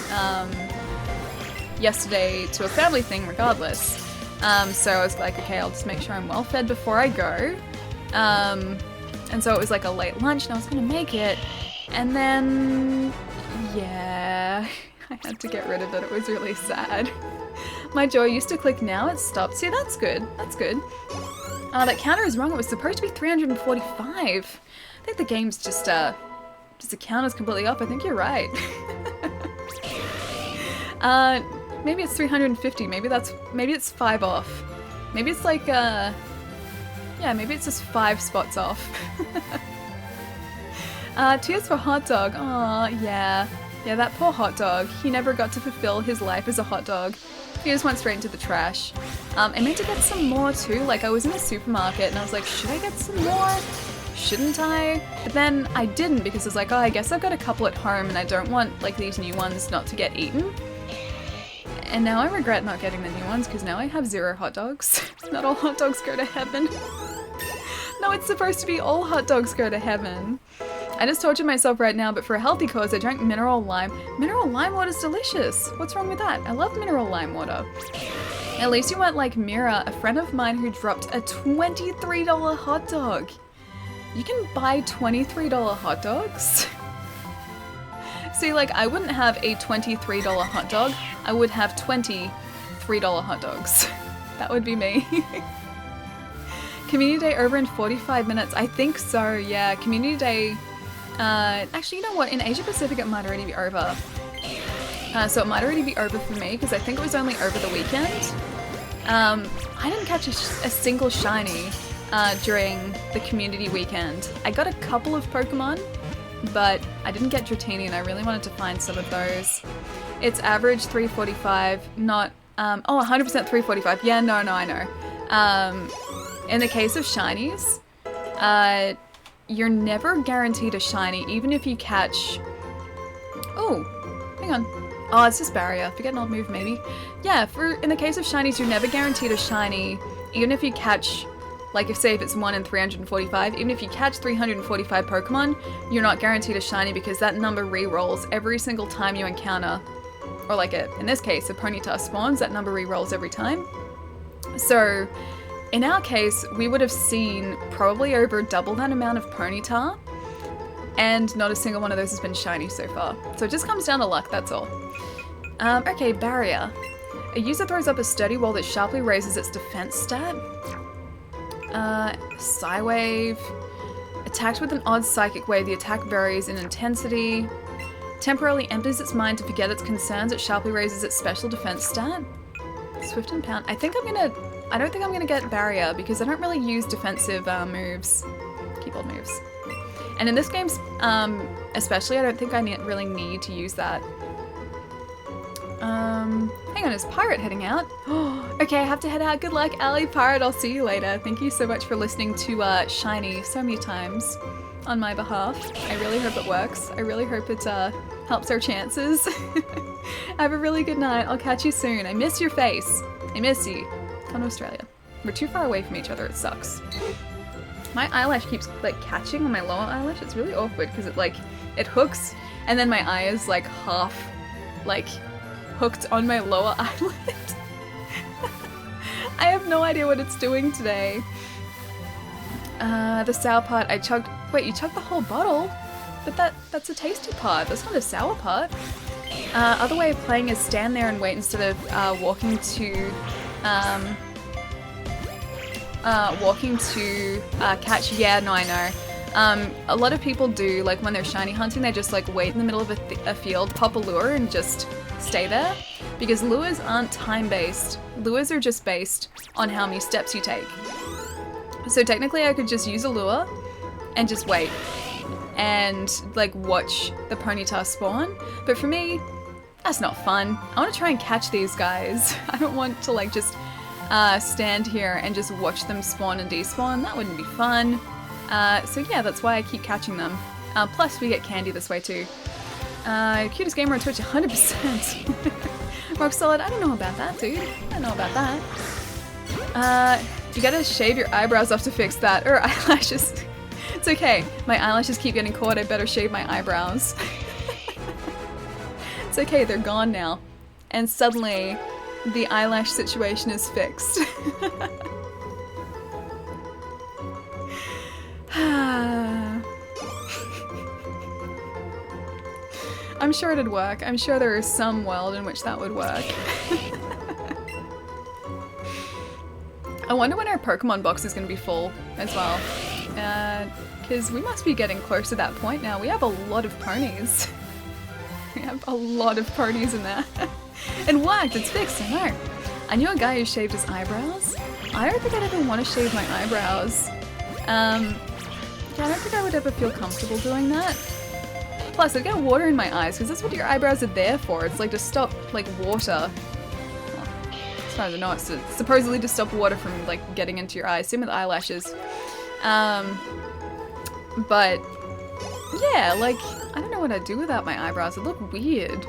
yesterday to a family thing regardless. So I was like, okay, I'll just make sure I'm well fed before I go. And so it was like a late lunch and I was gonna make it. And then, yeah, I had to get rid of it. It was really sad. My jaw used to click, now it stopped. See, that's good. That's good. That counter is wrong. It was supposed to be 345. I think the game's just the counter's completely off. I think you're right. Maybe it's 350. Maybe it's 5 off. Maybe it's like, yeah, maybe it's just 5 spots off. Tears for hot dog. Aw, yeah. Yeah, that poor hot dog. He never got to fulfill his life as a hot dog. He just went straight into the trash. I meant to get some more too. Like, I was in the supermarket and I was like, should I get some more? Shouldn't I? But then I didn't because I was like, oh, I guess I've got a couple at home and I don't want, like, these new ones not to get eaten. And now I regret not getting the new ones because now I have 0 hot dogs. Not all hot dogs go to heaven. No, it's supposed to be all hot dogs go to heaven. I just tortured myself right now, but for a healthy cause, I drank mineral lime. Mineral lime water's delicious. What's wrong with that? I love mineral lime water. At least you weren't like Mira, a friend of mine who dropped a $23 hot dog. You can buy $23 hot dogs? See, like, I wouldn't have a $23 hot dog. I would have $23 hot dogs. That would be me. Community Day over in 45 minutes. I think so, yeah. Community Day... actually, you know what? In Asia Pacific, it might already be over. So it might already be over for me, because I think it was only over the weekend. I didn't catch a single shiny during the community weekend. I got a couple of Pokemon, but I didn't get Dratini, and I really wanted to find some of those. It's average 345, not... oh, 100% 345. Yeah, no, I know. In the case of shinies, you're never guaranteed a shiny, even if you catch... Oh, hang on. Oh, it's just barrier. Forget an old move, maybe. Yeah, in the case of shinies, you're never guaranteed a shiny, even if you catch... Like, if it's 1 in 345, even if you catch 345 Pokemon, you're not guaranteed a shiny because that number re-rolls every single time you encounter... Or like, in this case, a Ponyta spawns, that number re-rolls every time. So... In our case, we would have seen probably over double that amount of Ponyta, and not a single one of those has been shiny so far. So it just comes down to luck, that's all. Okay, barrier. A user throws up a sturdy wall that sharply raises its defense stat. Psywave. Attacked with an odd psychic wave, the attack varies in intensity. Temporarily empties its mind to forget its concerns, it sharply raises its special defense stat. Swift and Pound. I don't think I'm gonna get Barrier because I don't really use defensive moves, keyboard moves. And in this game, especially, I don't think I really need to use that. Hang on, is Pirate heading out? Okay, I have to head out. Good luck, Allie. Pirate, I'll see you later. Thank you so much for listening to Shiny so many times on my behalf. I really hope it works. I really hope it helps our chances. Have a really good night. I'll catch you soon. I miss your face. I miss you. Come to Australia. We're too far away from each other. It sucks. My eyelash keeps like catching on my lower eyelash. It's really awkward because it hooks and then my eye is like half like hooked on my lower eyelid. I have no idea what it's doing today. The sour part I chugged. Wait, you chugged the whole bottle? But that's a tasty part. That's not a sour part. Other way of playing is stand there and wait instead of walking to catch. Yeah, no, I know. A lot of people do, like when they're shiny hunting, they just like wait in the middle of a field, pop a lure, and just stay there. Because lures aren't time-based. Lures are just based on how many steps you take. So technically I could just use a lure and just wait and like watch the Ponyta spawn. But for me, that's not fun. I want to try and catch these guys. I don't want to like just stand here and just watch them spawn and despawn. That wouldn't be fun. So yeah, that's why I keep catching them. Plus we get candy this way too. Cutest gamer on Twitch, 100%. Rock Solid, I don't know about that, dude. I don't know about that. You gotta shave your eyebrows off to fix that. Or eyelashes. It's okay. My eyelashes keep getting caught. I better shave my eyebrows. It's okay, they're gone now. And suddenly, the eyelash situation is fixed. I'm sure it'd work. I'm sure there is some world in which that would work. I wonder when our Pokemon box is going to be full as well. Because we must be getting close to that point now. We have a lot of ponies. We have a lot of ponies in there. It worked, it's fixed, I know. I knew a guy who shaved his eyebrows. I don't think I'd ever want to shave my eyebrows. Yeah, I don't think I would ever feel comfortable doing that. Plus, I'd get water in my eyes, because that's what your eyebrows are there for. It's like to stop, like, water. Well, as far as I know, it's supposedly to stop water from, like, getting into your eyes. Same with eyelashes. But, yeah, like, I don't know what I'd do without my eyebrows. It'd look weird.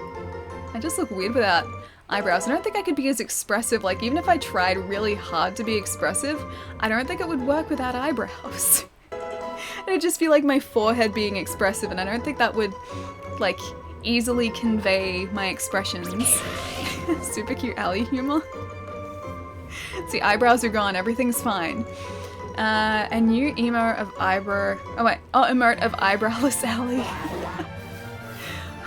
I just look weird without eyebrows. I don't think I could be as expressive. Like, even if I tried really hard to be expressive, I don't think it would work without eyebrows. It'd just be like my forehead being expressive, and I don't think that would, like, easily convey my expressions. Super cute alley humor. See, eyebrows are gone, everything's fine. A new emote of emote of eyebrowless alley.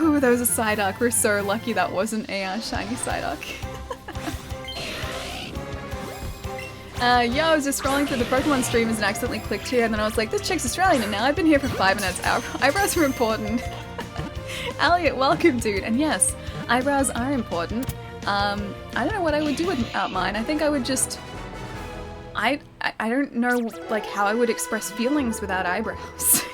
Ooh, that was a Psyduck. We're so lucky that wasn't a shiny Psyduck. Yeah, I was just scrolling through the Pokemon streamers and accidentally clicked here, and then I was like, this chick's Australian, and now I've been here for 5 minutes. Eyebrows are important. Elliot, welcome, dude. And yes, eyebrows are important. I don't know what I would do without mine. I think I would just... I don't know, like, how I would express feelings without eyebrows.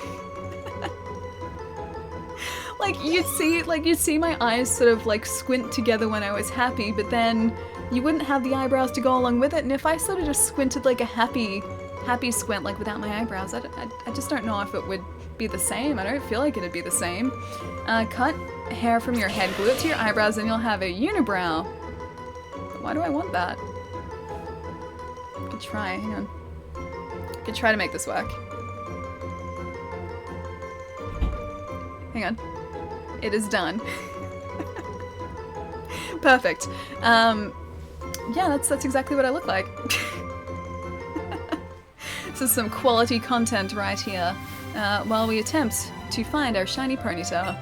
Like, you'd see my eyes sort of, like, squint together when I was happy, but then you wouldn't have the eyebrows to go along with it, and if I sort of just squinted like a happy squint, like without my eyebrows, I just don't know if it would be the same. I don't feel like it'd be the same. Cut hair from your head, glue it to your eyebrows, and you'll have a unibrow. Why do I want that? I could try, hang on. I could try to make this work. Hang on. It is done. Perfect. Yeah, that's exactly what I look like. This is some quality content right here, while we attempt to find our shiny Ponyta.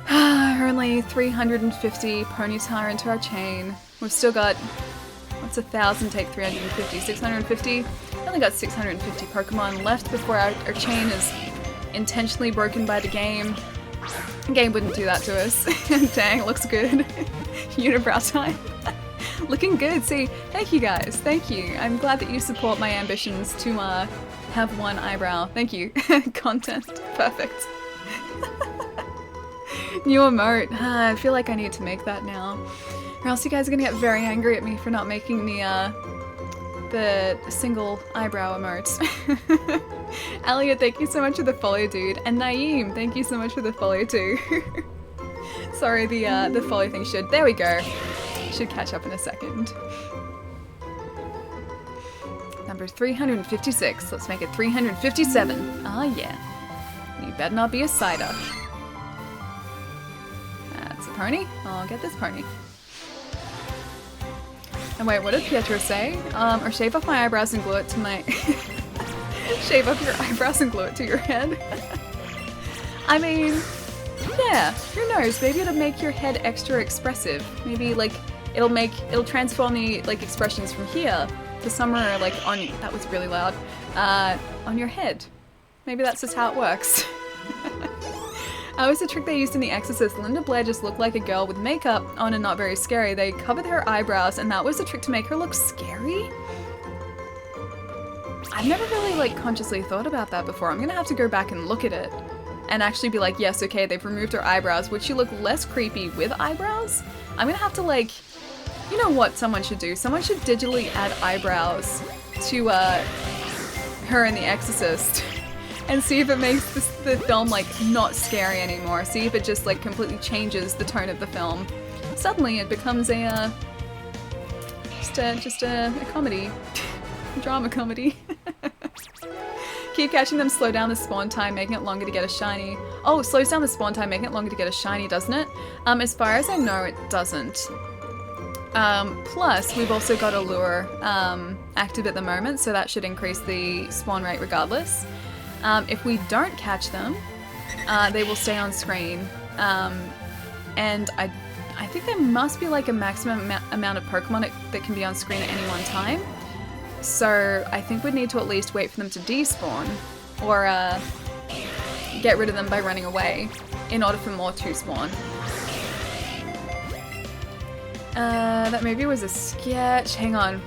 Only 350 Ponyta into our chain. We've still got, what's 1,000 take 350? 650? We only got 650 Pokemon left before our chain is intentionally broken by the game. The game wouldn't do that to us. Dang, looks good. Unibrow time. Looking good. See, thank you guys. Thank you. I'm glad that you support my ambitions to have one eyebrow. Thank you. Content. Perfect. New emote. I feel like I need to make that now. Or else you guys are gonna get very angry at me for not making the single eyebrow emote. Elliot, thank you so much for the follow, dude. And Naeem, thank you so much for the follow too. Sorry, the follow thing should. There we go. Should catch up in a second. Number 356. Let's make it 357. Ah, yeah. You better not be a Psyduck. That's a pony? I'll get this pony. And wait, what did Pietro say? Or shave off my eyebrows and glue it to my... shave off your eyebrows and glue it to your head? I mean, yeah, who knows? Maybe it'll make your head extra expressive. Maybe, like, it'll transform the, like, expressions from here to somewhere, like, on... That was really loud. On your head. Maybe that's just how it works. That was the trick they used in The Exorcist. Linda Blair just looked like a girl with makeup on and not very scary. They covered her eyebrows and that was the trick to make her look scary? I've never really like consciously thought about that before. I'm gonna have to go back and look at it and actually be like, yes, okay, they've removed her eyebrows. Would she look less creepy with eyebrows? I'm gonna have to like, you know what someone should do? Someone should digitally add eyebrows to her in The Exorcist. And see if it makes the film, like, not scary anymore. See if it just, like, completely changes the tone of the film. Suddenly it becomes a, just a comedy. Drama comedy. Keep catching them, slow down the spawn time, making it longer to get a shiny. Oh, it slows down the spawn time, making it longer to get a shiny, doesn't it? As far as I know, it doesn't. Plus, we've also got a lure active at the moment, so that should increase the spawn rate regardless. If we don't catch them, they will stay on screen. And I think there must be like a maximum amount of Pokemon that can be on screen at any one time. So I think we'd need to at least wait for them to despawn or get rid of them by running away in order for more to spawn. That movie was a sketch. Hang on,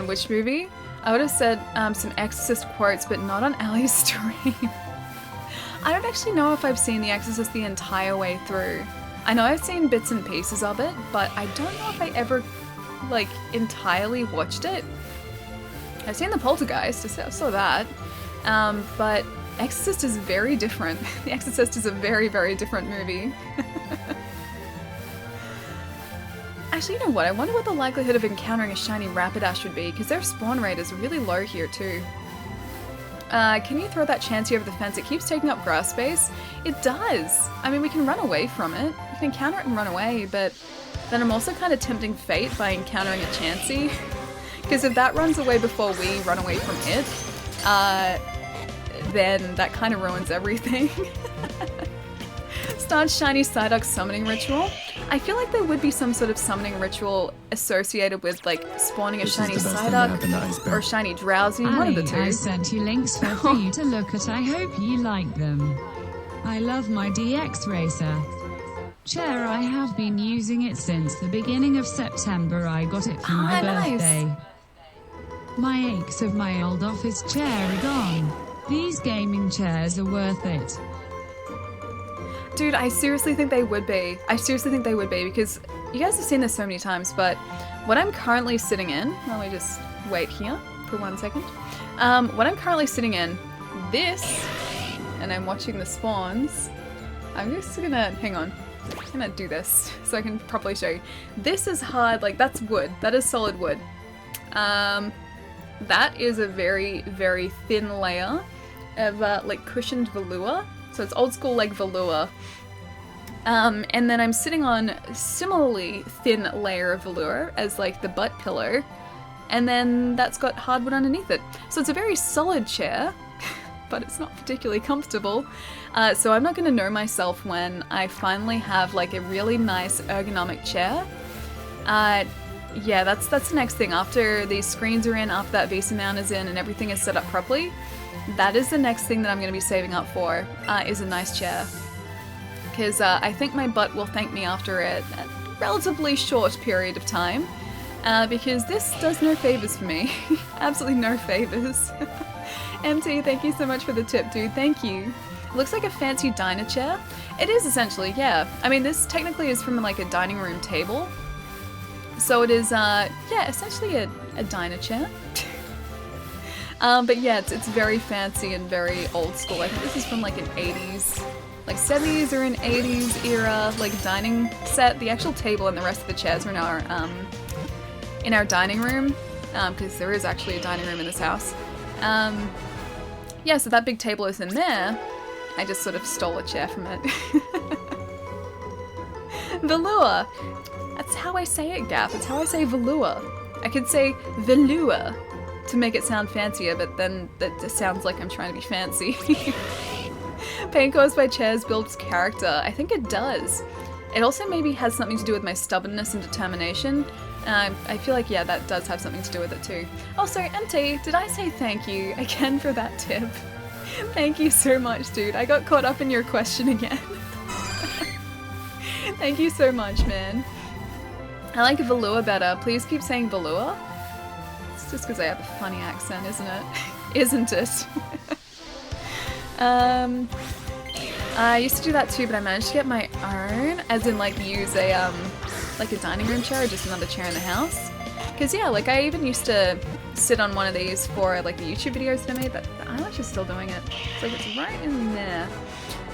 which movie? I would have said some Exorcist quotes, but not on Ali's stream. I don't actually know if I've seen The Exorcist the entire way through. I know I've seen bits and pieces of it, but I don't know if I ever, like, entirely watched it. I've seen The Poltergeist, I saw that. But Exorcist is very different. The Exorcist is a very, very different movie. Actually, you know what? I wonder what the likelihood of encountering a shiny Rapidash would be, because their spawn rate is really low here too. Can you throw that Chansey over the fence? It keeps taking up grass space. It does! I mean, we can run away from it. We can encounter it and run away, but then I'm also kind of tempting fate by encountering a Chansey. Because if that runs away before we run away from it, then that kind of ruins everything. Start shiny Psyduck summoning ritual. I feel like there would be some sort of summoning ritual associated with like spawning a shiny Psyduck or shiny Drowsy, one of the two. I sent you links for you to look at. I hope you like them. I love my DX Racer chair. I have been using it since the beginning of September. I got it for my birthday. Nice. My aches of my old office chair are gone. These gaming chairs are worth it. Dude, I seriously think they would be. I seriously think they would be, because you guys have seen this so many times, but what I'm currently sitting in, let me just wait here for 1 second. What I'm currently sitting in, this, and I'm watching the spawns, I'm just gonna, hang on, I'm gonna do this so I can properly show you. This is hard, like that's wood, that is solid wood. That is a very, very thin layer of like cushioned velour. So it's old school like velour. And then I'm sitting on similarly thin layer of velour as like the butt pillow. And then that's got hardwood underneath it. So it's a very solid chair, but it's not particularly comfortable. So I'm not going to know myself when I finally have like a really nice ergonomic chair. Yeah, that's the next thing. After these screens are in, after that VESA mount is in and everything is set up properly, that is the next thing that I'm going to be saving up for, is a nice chair. Because I think my butt will thank me after a relatively short period of time. Because this does no favors for me. Absolutely no favors. MT, thank you so much for the tip, dude. Thank you. It looks like a fancy diner chair. It is essentially, yeah. I mean, this technically is from like a dining room table. So it is, yeah, essentially a diner chair. But yeah, it's very fancy and very old school. I think this is from like an 80s, like 70s or an 80s era, like dining set. The actual table and the rest of the chairs are in our dining room, because there is actually a dining room in this house. Yeah, so that big table is in there. I just sort of stole a chair from it. Velour. That's how I say it, Gaff. It's how I say velour. I could say velour to make it sound fancier, but then that just sounds like I'm trying to be fancy. Pain caused by chairs builds character. I think it does. It also maybe has something to do with my stubbornness and determination. I feel like, yeah, that does have something to do with it too. Also, MT, did I say thank you again for that tip? Thank you so much, dude. I got caught up in your question again. Thank you so much, man. I like velour better. Please keep saying velour. It's just because I have a funny accent, isn't it? Isn't it? I used to do that too, but I managed to get my own, as in like use a like a dining room chair or just another chair in the house. Because yeah, like I even used to sit on one of these for like the YouTube videos that I made, but the eyelash is still doing it. It's like it's right in there.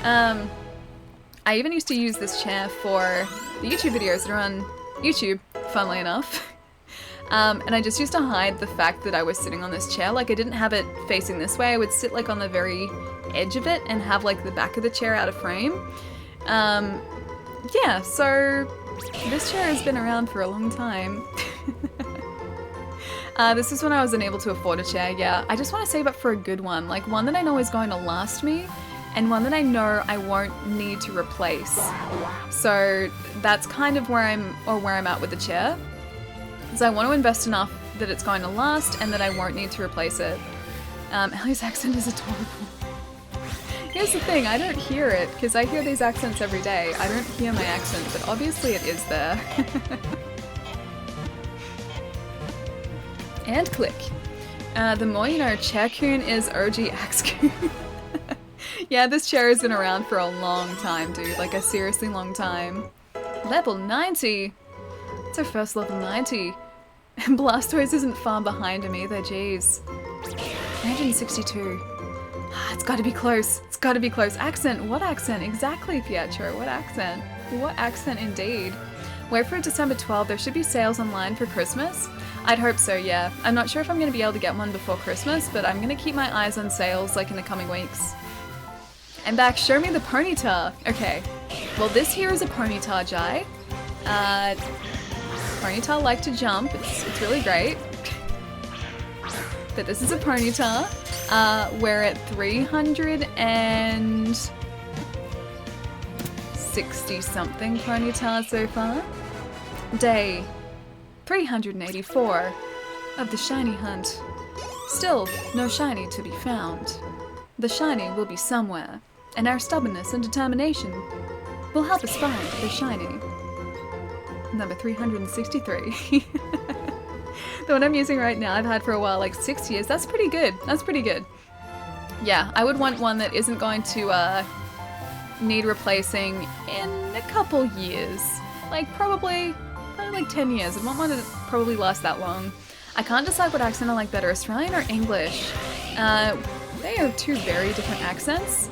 I even used to use this chair for the YouTube videos that are on YouTube, funnily enough. And I just used to hide the fact that I was sitting on this chair. Like I didn't have it facing this way. I would sit like on the very edge of it and have like the back of the chair out of frame. Yeah, so this chair has been around for a long time. This is when I was unable to afford a chair, yeah. I just want to save up for a good one, like one that I know is going to last me and one that I know I won't need to replace. So that's kind of where I'm at with the chair. Because I want to invest enough that it's going to last and that I won't need to replace it. Ellie's accent is adorable. Here's the thing, I don't hear it, because I hear these accents every day. I don't hear my accent, but obviously it is there. And click. The more you know, Chaircoon is OG Axecoon. Yeah, this chair has been around for a long time, dude. Like a seriously long time. Level 90! It's our first level 90. And Blastoise isn't far behind him either, jeez. 162. It's gotta be close. It's gotta be close. Accent. What accent? Exactly, Pietro. What accent? What accent indeed. Wait for December 12th. There should be sales online for Christmas. I'd hope so, yeah. I'm not sure if I'm gonna be able to get one before Christmas, but I'm gonna keep my eyes on sales like in the coming weeks. I'm back. Show me the Ponyta. Okay. Well, this here is a Ponyta, Jai. Ponyta like to jump. It's really great. But this is a Ponyta. We're at 360 something Ponyta so far. Day 384 of the shiny hunt. Still no shiny to be found. The shiny will be somewhere, and our stubbornness and determination will help us find the shiny. Number 363. The one I'm using right now I've had for a while, like 6 years. That's pretty good. That's pretty good. Yeah, I would want one that isn't going to need replacing in a couple years. Like probably like 10 years. I want one to probably last that long. I can't decide what accent I like better, Australian or English. They are two very different accents.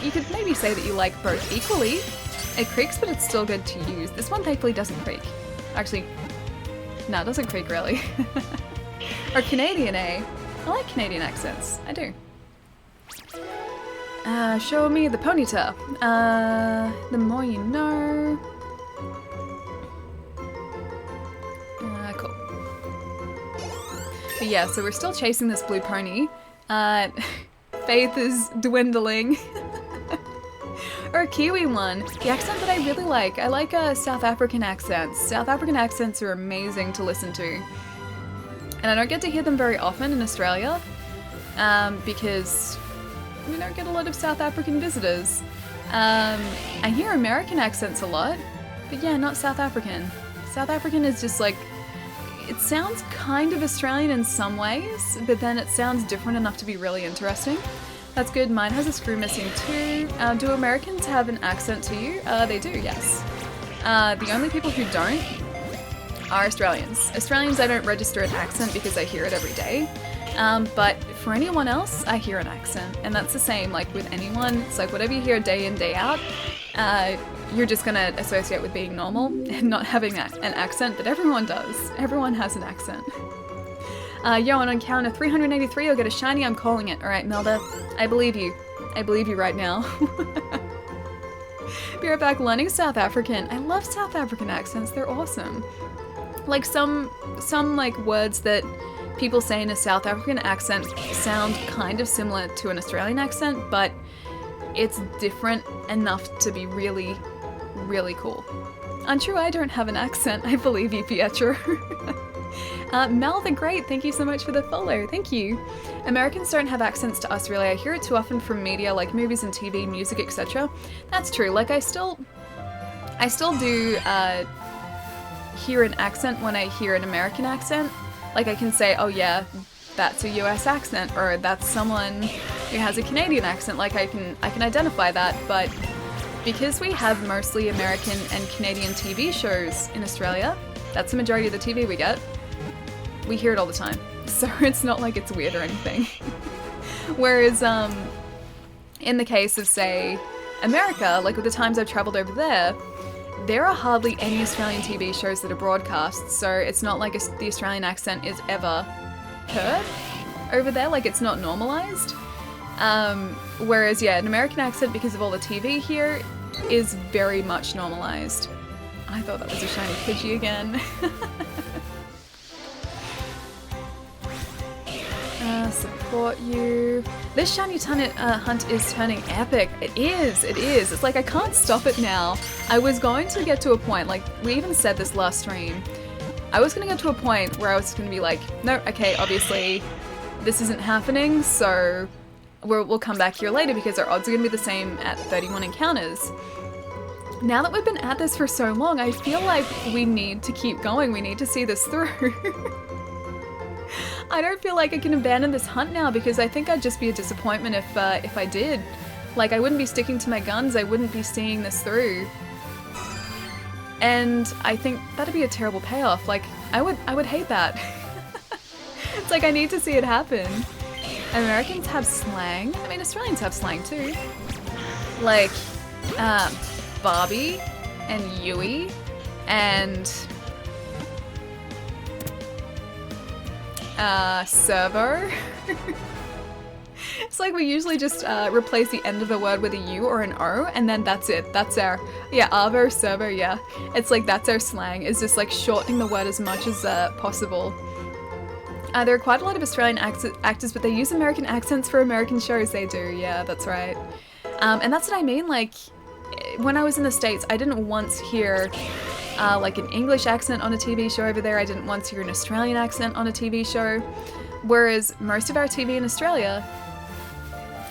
You could maybe say that you like both equally. It creaks, but it's still good to use. This one thankfully doesn't creak. Actually, no, it doesn't creak really. Or Canadian, eh? I like Canadian accents. I do. Show me the Ponyta. The more you know. Cool. But yeah, so we're still chasing this blue pony. Faith is dwindling. Or a Kiwi one. The accent that I really like. I like South African accents. South African accents are amazing to listen to. And I don't get to hear them very often in Australia. Because we don't get a lot of South African visitors. I hear American accents a lot. But yeah, not South African. South African is just like... It sounds kind of Australian in some ways, but then it sounds different enough to be really interesting. That's good. Mine has a screw missing too. Do Americans have an accent to you? They do, yes. The only people who don't are Australians. Australians, I don't register an accent because I hear it every day. But for anyone else, I hear an accent. And that's the same, like with anyone. It's like whatever you hear day in, day out, you're just gonna associate with being normal and not having an accent, but everyone does. Everyone has an accent. Yo, and on count of 383, you'll get a shiny. I'm calling it. All right, Melda, I believe you. I believe you right now. Be right back. Learning South African. I love South African accents. They're awesome. Like some like words that people say in a South African accent sound kind of similar to an Australian accent, but it's different enough to be really, really cool. Untrue, I don't have an accent. I believe you, Pietro. Mel the Great, thank you so much for the follow. Thank you. Americans don't have accents to us, really. I hear it too often from media, like movies and TV, music, etc. That's true. Like, I still do hear an accent when I hear an American accent. Like, I can say, oh yeah, that's a US accent, or that's someone who has a Canadian accent. Like, I can identify that, but because we have mostly American and Canadian TV shows in Australia, that's the majority of the TV we get, we hear it all the time. So it's not like it's weird or anything. Whereas, in the case of, say, America, like with the times I've traveled over there are hardly any Australian TV shows that are broadcast, so it's not like the Australian accent is ever heard over there, like it's not normalized. Whereas, yeah, an American accent, because of all the TV here, is very much normalized. I thought that was a shiny Pidgey again. Support you. This shiny hunt is turning epic. It is. It's like I can't stop it now. I was going to get to a point, like we even said this last stream, I was going to get to a point where I was going to be like, no, okay, obviously this isn't happening, so we'll come back here later because our odds are going to be the same at 31 encounters. Now that we've been at this for so long, I feel like we need to keep going. We need to see this through. I don't feel like I can abandon this hunt now because I think I'd just be a disappointment if I did. Like, I wouldn't be sticking to my guns, I wouldn't be seeing this through. And I think that'd be a terrible payoff. Like, I would hate that. It's like I need to see it happen. Americans have slang. I mean, Australians have slang too. Like, Barbie and Yui and servo. It's like we usually just replace the end of a word with a U or an O, and then that's it. That's our, yeah, arvo, servo, yeah. It's like that's our slang, is just like shortening the word as much as possible. There are quite a lot of Australian actors, but they use American accents for American shows. They do, yeah, that's right. And that's what I mean, like, when I was in the States, I didn't once hear like an English accent on a TV show over there. I didn't once hear an Australian accent on a TV show. Whereas most of our TV in Australia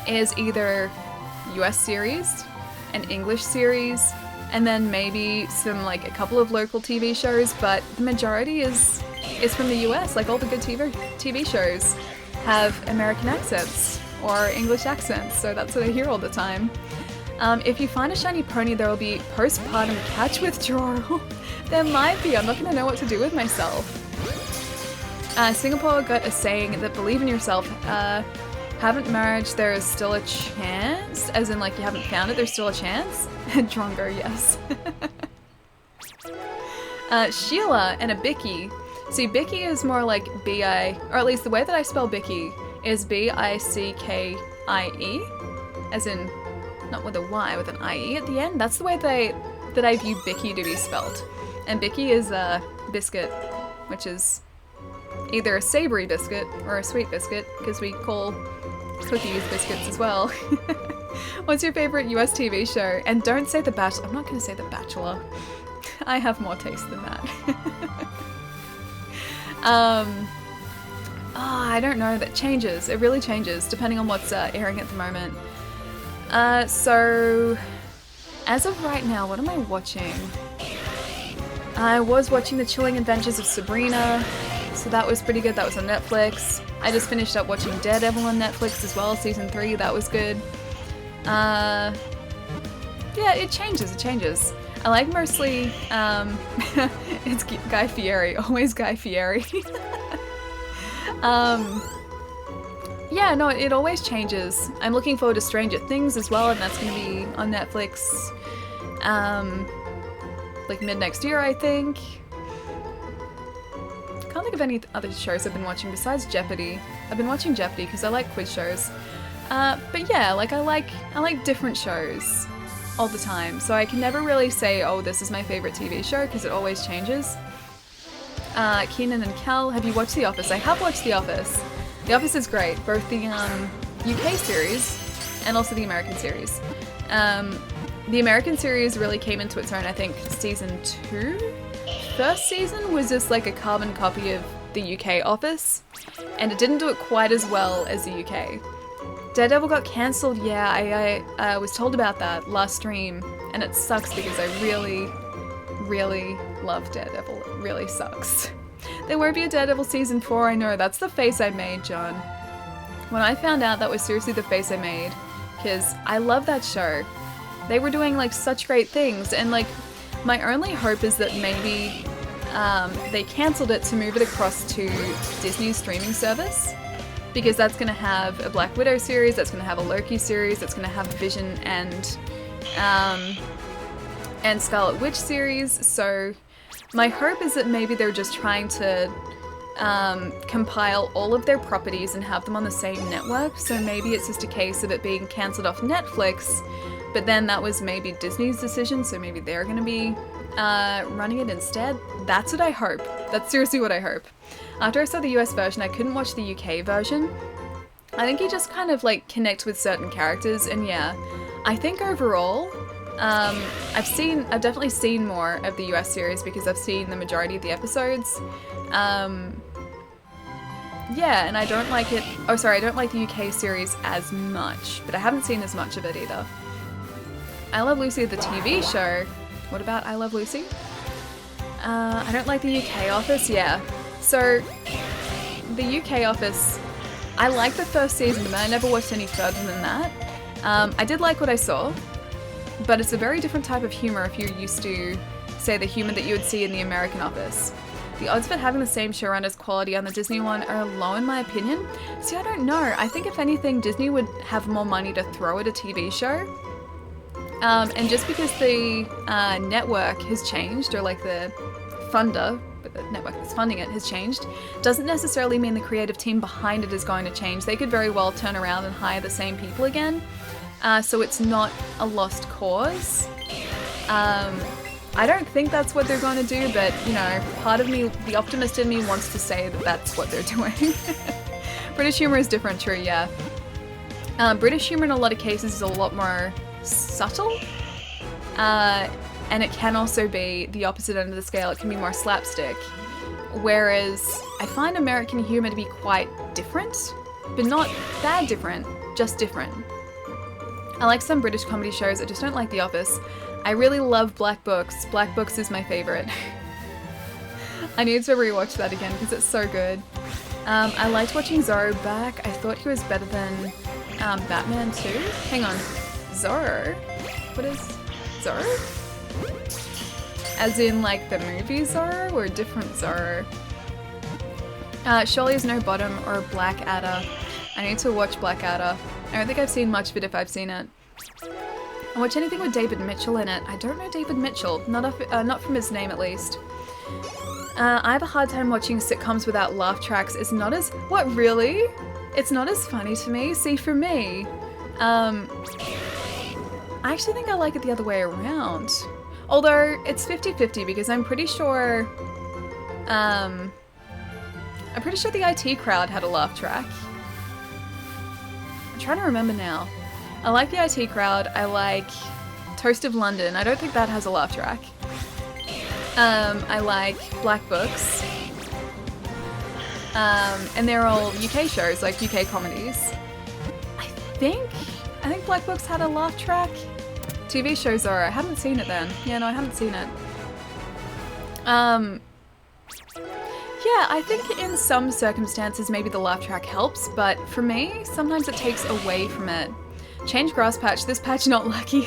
is either US series, an English series, and then maybe some, like, a couple of local TV shows, but the majority is from the US. Like, all the good TV shows have American accents or English accents, so that's what I hear all the time. If you find a shiny pony, there will be postpartum catch withdrawal. There might be. I'm not going to know what to do with myself. Singapore got a saying that believe in yourself. Haven't married, there is still a chance. As in, like, you haven't found it, there's still a chance. Drongo, yes. Sheila and a Bicky. See, Bicky is more like B-I, or at least the way that I spell Bicky is B-I-C-K-I-E. As in, not with a Y, with an I-E at the end. That's the way that I view Bicky to be spelled. And Bicky is a biscuit, which is either a savory biscuit or a sweet biscuit, because we call cookies biscuits as well. What's your favorite US TV show? And don't say The Bachelor. I'm not going to say The Bachelor. I have more taste than that. I don't know. That changes. It really changes depending on what's airing at the moment. So, as of right now, what am I watching? I was watching The Chilling Adventures of Sabrina, so that was pretty good. That was on Netflix. I just finished up watching Daredevil on Netflix as well, season 3. That was good. Yeah, it changes. I like mostly, it's Guy Fieri, always Guy Fieri. Yeah, no, it always changes. I'm looking forward to Stranger Things as well, and that's going to be on Netflix, like mid-next year, I think. Can't think of any other shows I've been watching besides Jeopardy. I've been watching Jeopardy because I like quiz shows. But yeah, like I like different shows. all the time, so I can never really say, oh, this is my favorite TV show, because it always changes. Keenan and Kel, have you watched The Office? I have watched The Office. The Office is great, both the UK series and also the American series. The American series really came into its own, I think, season 2? First season was just like a carbon copy of the UK Office, and it didn't do it quite as well as the UK. Daredevil got cancelled, yeah, I was told about that last stream, and it sucks because I really, really love Daredevil. It really sucks. There won't be a Daredevil season 4, I know, that's the face I made, John. When I found out, that was seriously the face I made, because I love that show. They were doing like such great things, and like my only hope is that maybe they cancelled it to move it across to Disney's streaming service, because that's going to have a Black Widow series, that's going to have a Loki series, that's going to have Vision and Scarlet Witch series. So my hope is that maybe they're just trying to compile all of their properties and have them on the same network. So maybe it's just a case of it being cancelled off Netflix, but then that was maybe Disney's decision, so maybe they're going to be running it instead. That's what I hope. That's seriously what I hope. After I saw the US version, I couldn't watch the UK version. I think you just kind of like connect with certain characters, and yeah, I think overall, I've definitely seen more of the US series because I've seen the majority of the episodes. Yeah, and I don't like it. Oh, sorry, I don't like the UK series as much, but I haven't seen as much of it either. I Love Lucy, the TV show. What about I Love Lucy? I don't like the UK Office, yeah. So, the UK Office, I liked the first season, but I never watched any further than that. I did like what I saw, but it's a very different type of humour if you're used to, say, the humour that you would see in the American Office. The odds of it having the same showrunner's quality on the Disney one are low in my opinion. See, I don't know. I think if anything, Disney would have more money to throw at a TV show. And just because the network has changed, or like the funder, but the network that's funding it has changed, doesn't necessarily mean the creative team behind it is going to change. They could very well turn around and hire the same people again. So it's not a lost cause. I don't think that's what they're going to do, but, you know, part of me, the optimist in me, wants to say that that's what they're doing. British humour is different, true, yeah. British humour in a lot of cases is a lot more subtle, and it can also be the opposite end of the scale. It can be more slapstick, whereas I find American humour to be quite different, but not bad different, just different. I like some British comedy shows, I just don't like The Office. I really love Black Books. Black Books is my favourite. I need to rewatch that again because it's so good. I liked watching Zorro back. I thought he was better than Batman too. Hang on. Zorro? What is Zorro? As in like the movie Zorro or a different Zorro? Surely There's No Bottom or Blackadder. I need to watch Blackadder. I don't think I've seen much of it if I've seen it. I watch anything with David Mitchell in it. I don't know David Mitchell, not from his name at least. I have a hard time watching sitcoms without laugh tracks. It's not as... What, really? It's not as funny to me. See, for me, I actually think I like it the other way around. Although, it's 50-50 because I'm pretty sure the IT Crowd had a laugh track. I'm trying to remember now. I like the IT Crowd. I like Toast of London. I don't think that has a laugh track. I like Black Books. And they're all UK shows, like UK comedies. I think Black Books had a laugh track. TV shows are. I haven't seen it then. Yeah, no, I haven't seen it. Yeah, I think in some circumstances maybe the laugh track helps, but for me, sometimes it takes away from it. Change grass patch, this patch not lucky.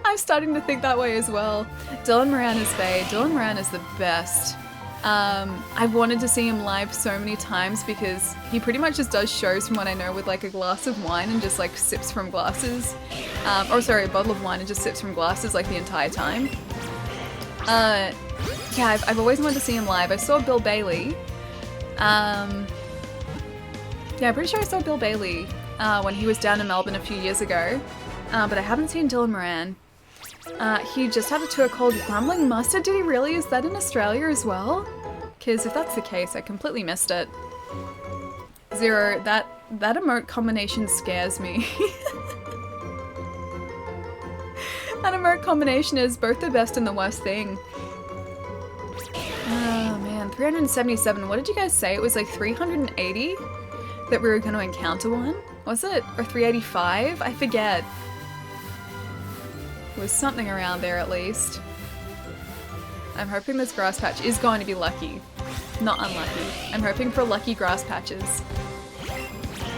I'm starting to think that way as well. Dylan Moran is bae. Dylan Moran is the best. I've wanted to see him live so many times because he pretty much just does shows from what I know with like a glass of wine and just like sips from glasses. Or sorry, a bottle of wine and just sips from glasses like the entire time. Yeah, I've always wanted to see him live. I saw Bill Bailey. Yeah, I'm pretty sure I saw Bill Bailey when he was down in Melbourne a few years ago. but I haven't seen Dylan Moran. He just had a tour called Grumbling Mustard. Did he really? Is that in Australia as well? Because if that's the case, I completely missed it. Zero, that emote combination scares me. That emote combination is both the best and the worst thing. Oh man, 377. What did you guys say? It was like 380 that we were going to encounter one? Was it? Or 385? I forget. It was something around there at least. I'm hoping this grass patch is going to be lucky. Not unlucky. I'm hoping for lucky grass patches.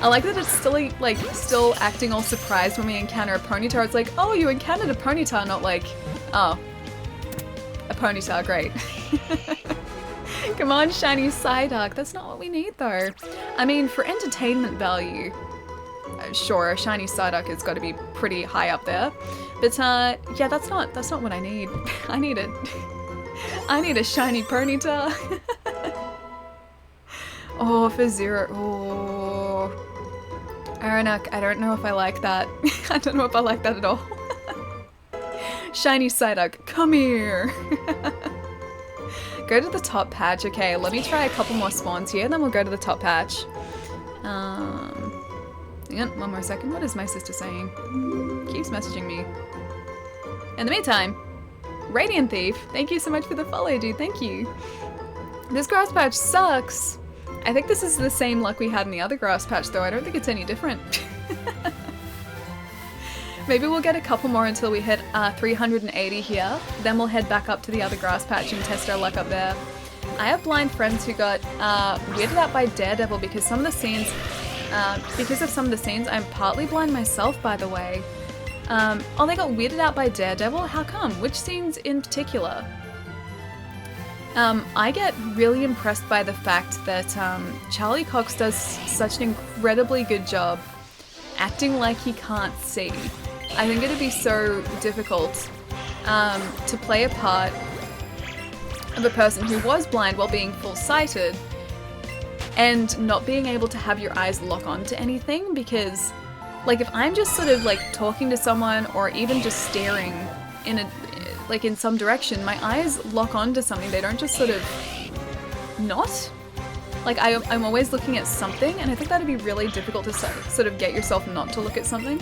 I like that it's still like still acting all surprised when we encounter a Ponyta. It's like, oh, you encountered a Ponyta, not like, oh, a Ponyta, great. Come on, shiny Psyduck. That's not what we need though. I mean, for entertainment value, sure, a shiny Psyduck has got to be pretty high up there. But yeah, that's not what I need. I need a shiny Ponyta. Oh, for Zero. Oh. Aranak, I don't know if I like that. I don't know if I like that at all. Shiny Psyduck, come here. Go to the top patch. Okay, let me try a couple more spawns here, and then we'll go to the top patch. Hang on, one more second. What is my sister saying? Keeps messaging me. In the meantime, Radiant Thief, thank you so much for the follow, dude. Thank you. This grass patch sucks. I think this is the same luck we had in the other grass patch, though. I don't think it's any different. Maybe we'll get a couple more until we hit 380 here. Then we'll head back up to the other grass patch and test our luck up there. I have blind friends who got weirded out by Daredevil because some of the scenes, because of some of the scenes, I'm partly blind myself, by the way. Oh, they got weirded out by Daredevil? How come? Which scenes in particular? I get really impressed by the fact that Charlie Cox does such an incredibly good job acting like he can't see. I think it'd be so difficult to play a part of a person who was blind while being full-sighted and not being able to have your eyes lock onto anything, because like if I'm just sort of like talking to someone or even just staring in a like in some direction, my eyes lock onto something. They don't just sort of not. Like I'm always looking at something, and I think that'd be really difficult to sort of get yourself not to look at something.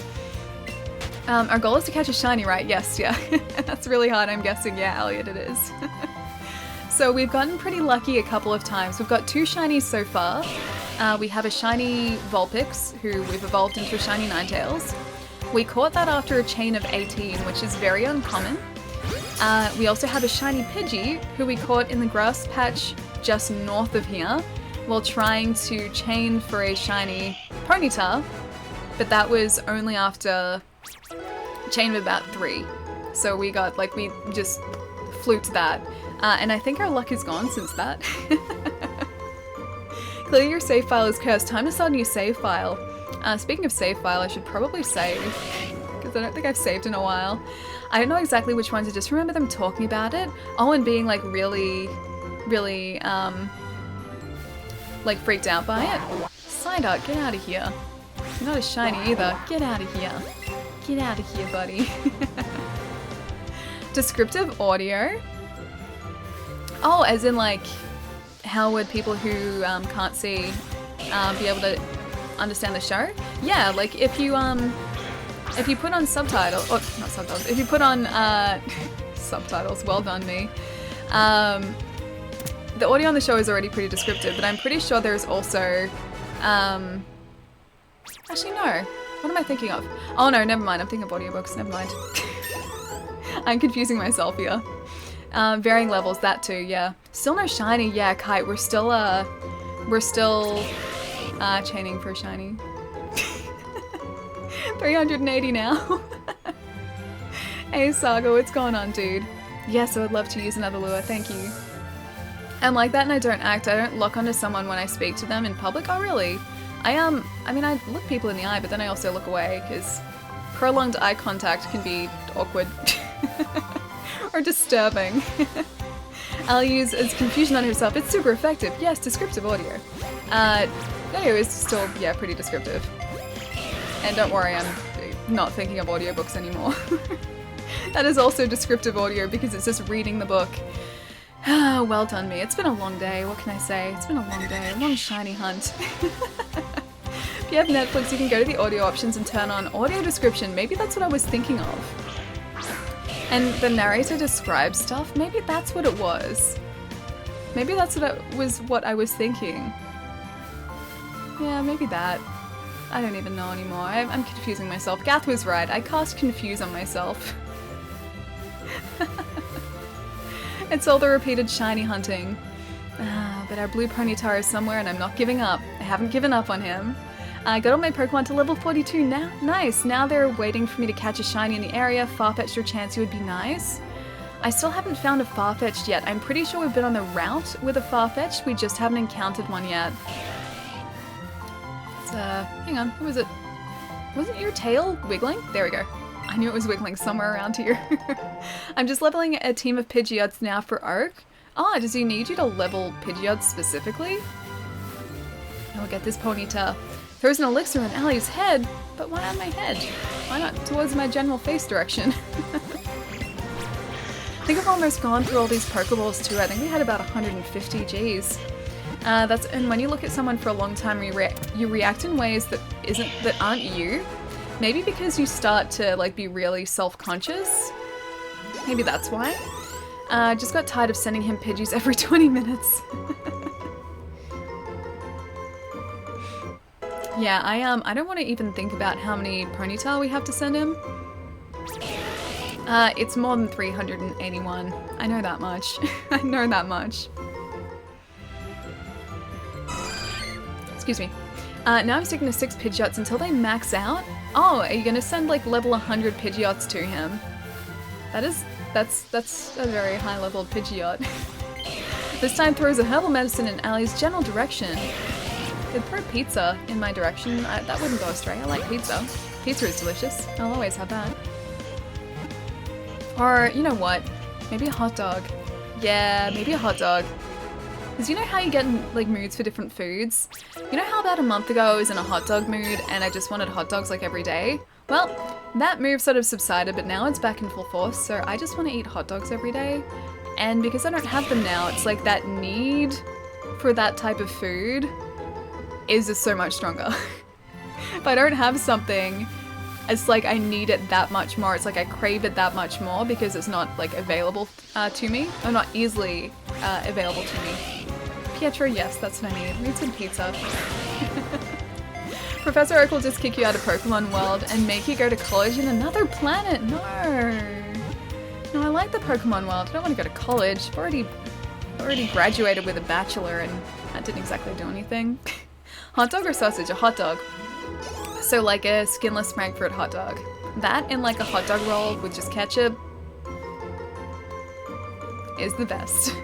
Our goal is to catch a shiny, right? Yes, yeah. That's really hard, I'm guessing. Yeah, Elliot, it is. So we've gotten pretty lucky a couple of times. We've got 2 shinies so far. We have a shiny Vulpix, who we've evolved into a shiny Ninetales. We caught that after a chain of 18, which is very uncommon. We also have a shiny Pidgey, who we caught in the grass patch just north of here, while trying to chain for a shiny Ponyta, but that was only after a chain of about 3. So we got, like, we just fluked that. And I think our luck is gone since that. Clearly your save file is cursed. Time to start a new save file. Speaking of save file, I should probably save, because I don't think I've saved in a while. I don't know exactly which ones, I just remember them talking about it. Oh, and being like really, like freaked out by it. Psyduck, get out of here. You're not as shiny either. Get out of here. Get out of here, buddy. Descriptive audio? Oh, as in like, how would people who can't see be able to understand the show? Yeah, like if you put on subtitles, or not subtitles, if you put on subtitles, well done me. The audio on the show is already pretty descriptive, but I'm pretty sure there's also, actually no, what am I thinking of? Oh no, never mind, I'm thinking of audiobooks, never mind. I'm confusing myself here. Varying levels, that too, yeah. Still no shiny, yeah, Kite, we're still chaining for a shiny. 380 now. Hey Saga, what's going on, dude? Yes, I would love to use another lure, thank you. I'm like that and I don't act. I don't lock onto someone when I speak to them in public. Oh really? I mean I look people in the eye, but then I also look away because prolonged eye contact can be awkward. Or disturbing. I'll use as confusion on herself. It's super effective. Yes, descriptive audio. Audio is still, yeah, pretty descriptive. And don't worry, not thinking of audiobooks anymore. That is also descriptive audio because it's just reading the book. Well done me. It's been a long day. What can I say? It's been a long day. A long shiny hunt. If you have Netflix, you can go to the audio options and turn on audio description. Maybe that's what I was thinking of. And the narrator describes stuff. Maybe that's what it was. Maybe that's what I was thinking. Yeah, maybe that. I don't even know anymore. I'm confusing myself. Gath was right. I cast confuse on myself. It's all the repeated shiny hunting. But our blue Ponyta is somewhere and I'm not giving up. I haven't given up on him. I got all my Pokemon to level 42 now. Nice. Now they're waiting for me to catch a shiny in the area. Farfetch'd or Chansey would be nice. I still haven't found a Farfetch'd yet. I'm pretty sure we've been on the route with a Farfetch'd. We just haven't encountered one yet. Hang on. Who was it? Wasn't your tail wiggling? There we go. I knew it was wiggling somewhere around here. I'm just leveling a team of Pidgeots now for Arc. Ah, does he need you to level Pidgeots specifically? I will get this Ponyta. Throws an elixir in Allie's head, but why on my head? Why not towards my general face direction? I think I've almost gone through all these Pokeballs too. I think we had about 150 Gs. And when you look at someone for a long time, you react in ways that aren't you. Maybe because you start to like be really self-conscious. Maybe that's why. Just got tired of sending him Pidgeys every 20 minutes. Yeah, I don't want to even think about how many Ponyta we have to send him. It's more than 381. I know that much. I know that much. Excuse me. Now I'm sticking to 6 Pidgeots until they max out. Oh, are you gonna send like level 100 Pidgeots to him? That's a very high level Pidgeot. This time throws a herbal medicine in Allie's general direction. Could throw pizza in my direction. That wouldn't go astray. I like pizza. Pizza is delicious. I'll always have that. Or, you know what? Maybe a hot dog. Yeah, maybe a hot dog. Because you know how you get in like moods for different foods? You know how about a month ago I was in a hot dog mood and I just wanted hot dogs like every day? Well, that move sort of subsided, but now it's back in full force, so I just want to eat hot dogs every day. And because I don't have them now, it's like that need for that type of food is just so much stronger. If I don't have something, it's like I need it that much more. It's like I crave it that much more because it's not like available to me, or not easily available to me. Pietro, yes, that's what I need. Need some pizza. Professor Oak will just kick you out of Pokemon World and make you go to college in another planet. No. No, I like the Pokemon World. I don't want to go to college. I've already graduated with a bachelor and that didn't exactly do anything. Hot dog or sausage? A hot dog. So like a skinless Frankfurt hot dog. That and like a hot dog roll with just ketchup is the best.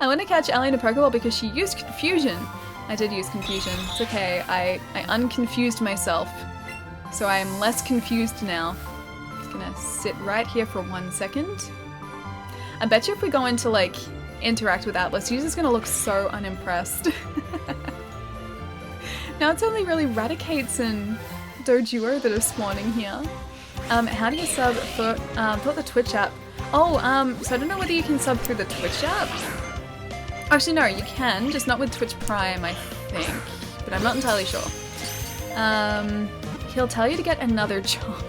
I want to catch Allie in a Pokeball because she used Confusion. I did use Confusion. It's okay. I unconfused myself. So I am less confused now. Just gonna sit right here for 1 second. I bet you if we go into like interact with Atlas, he's just gonna look so unimpressed. Now it's only really Raticates and Doduo that are spawning here. How do you sub for the Twitch app? Oh, so I don't know whether you can sub through the Twitch app. Actually, no, you can, just not with Twitch Prime, I think. But I'm not entirely sure. He'll tell you to get another job.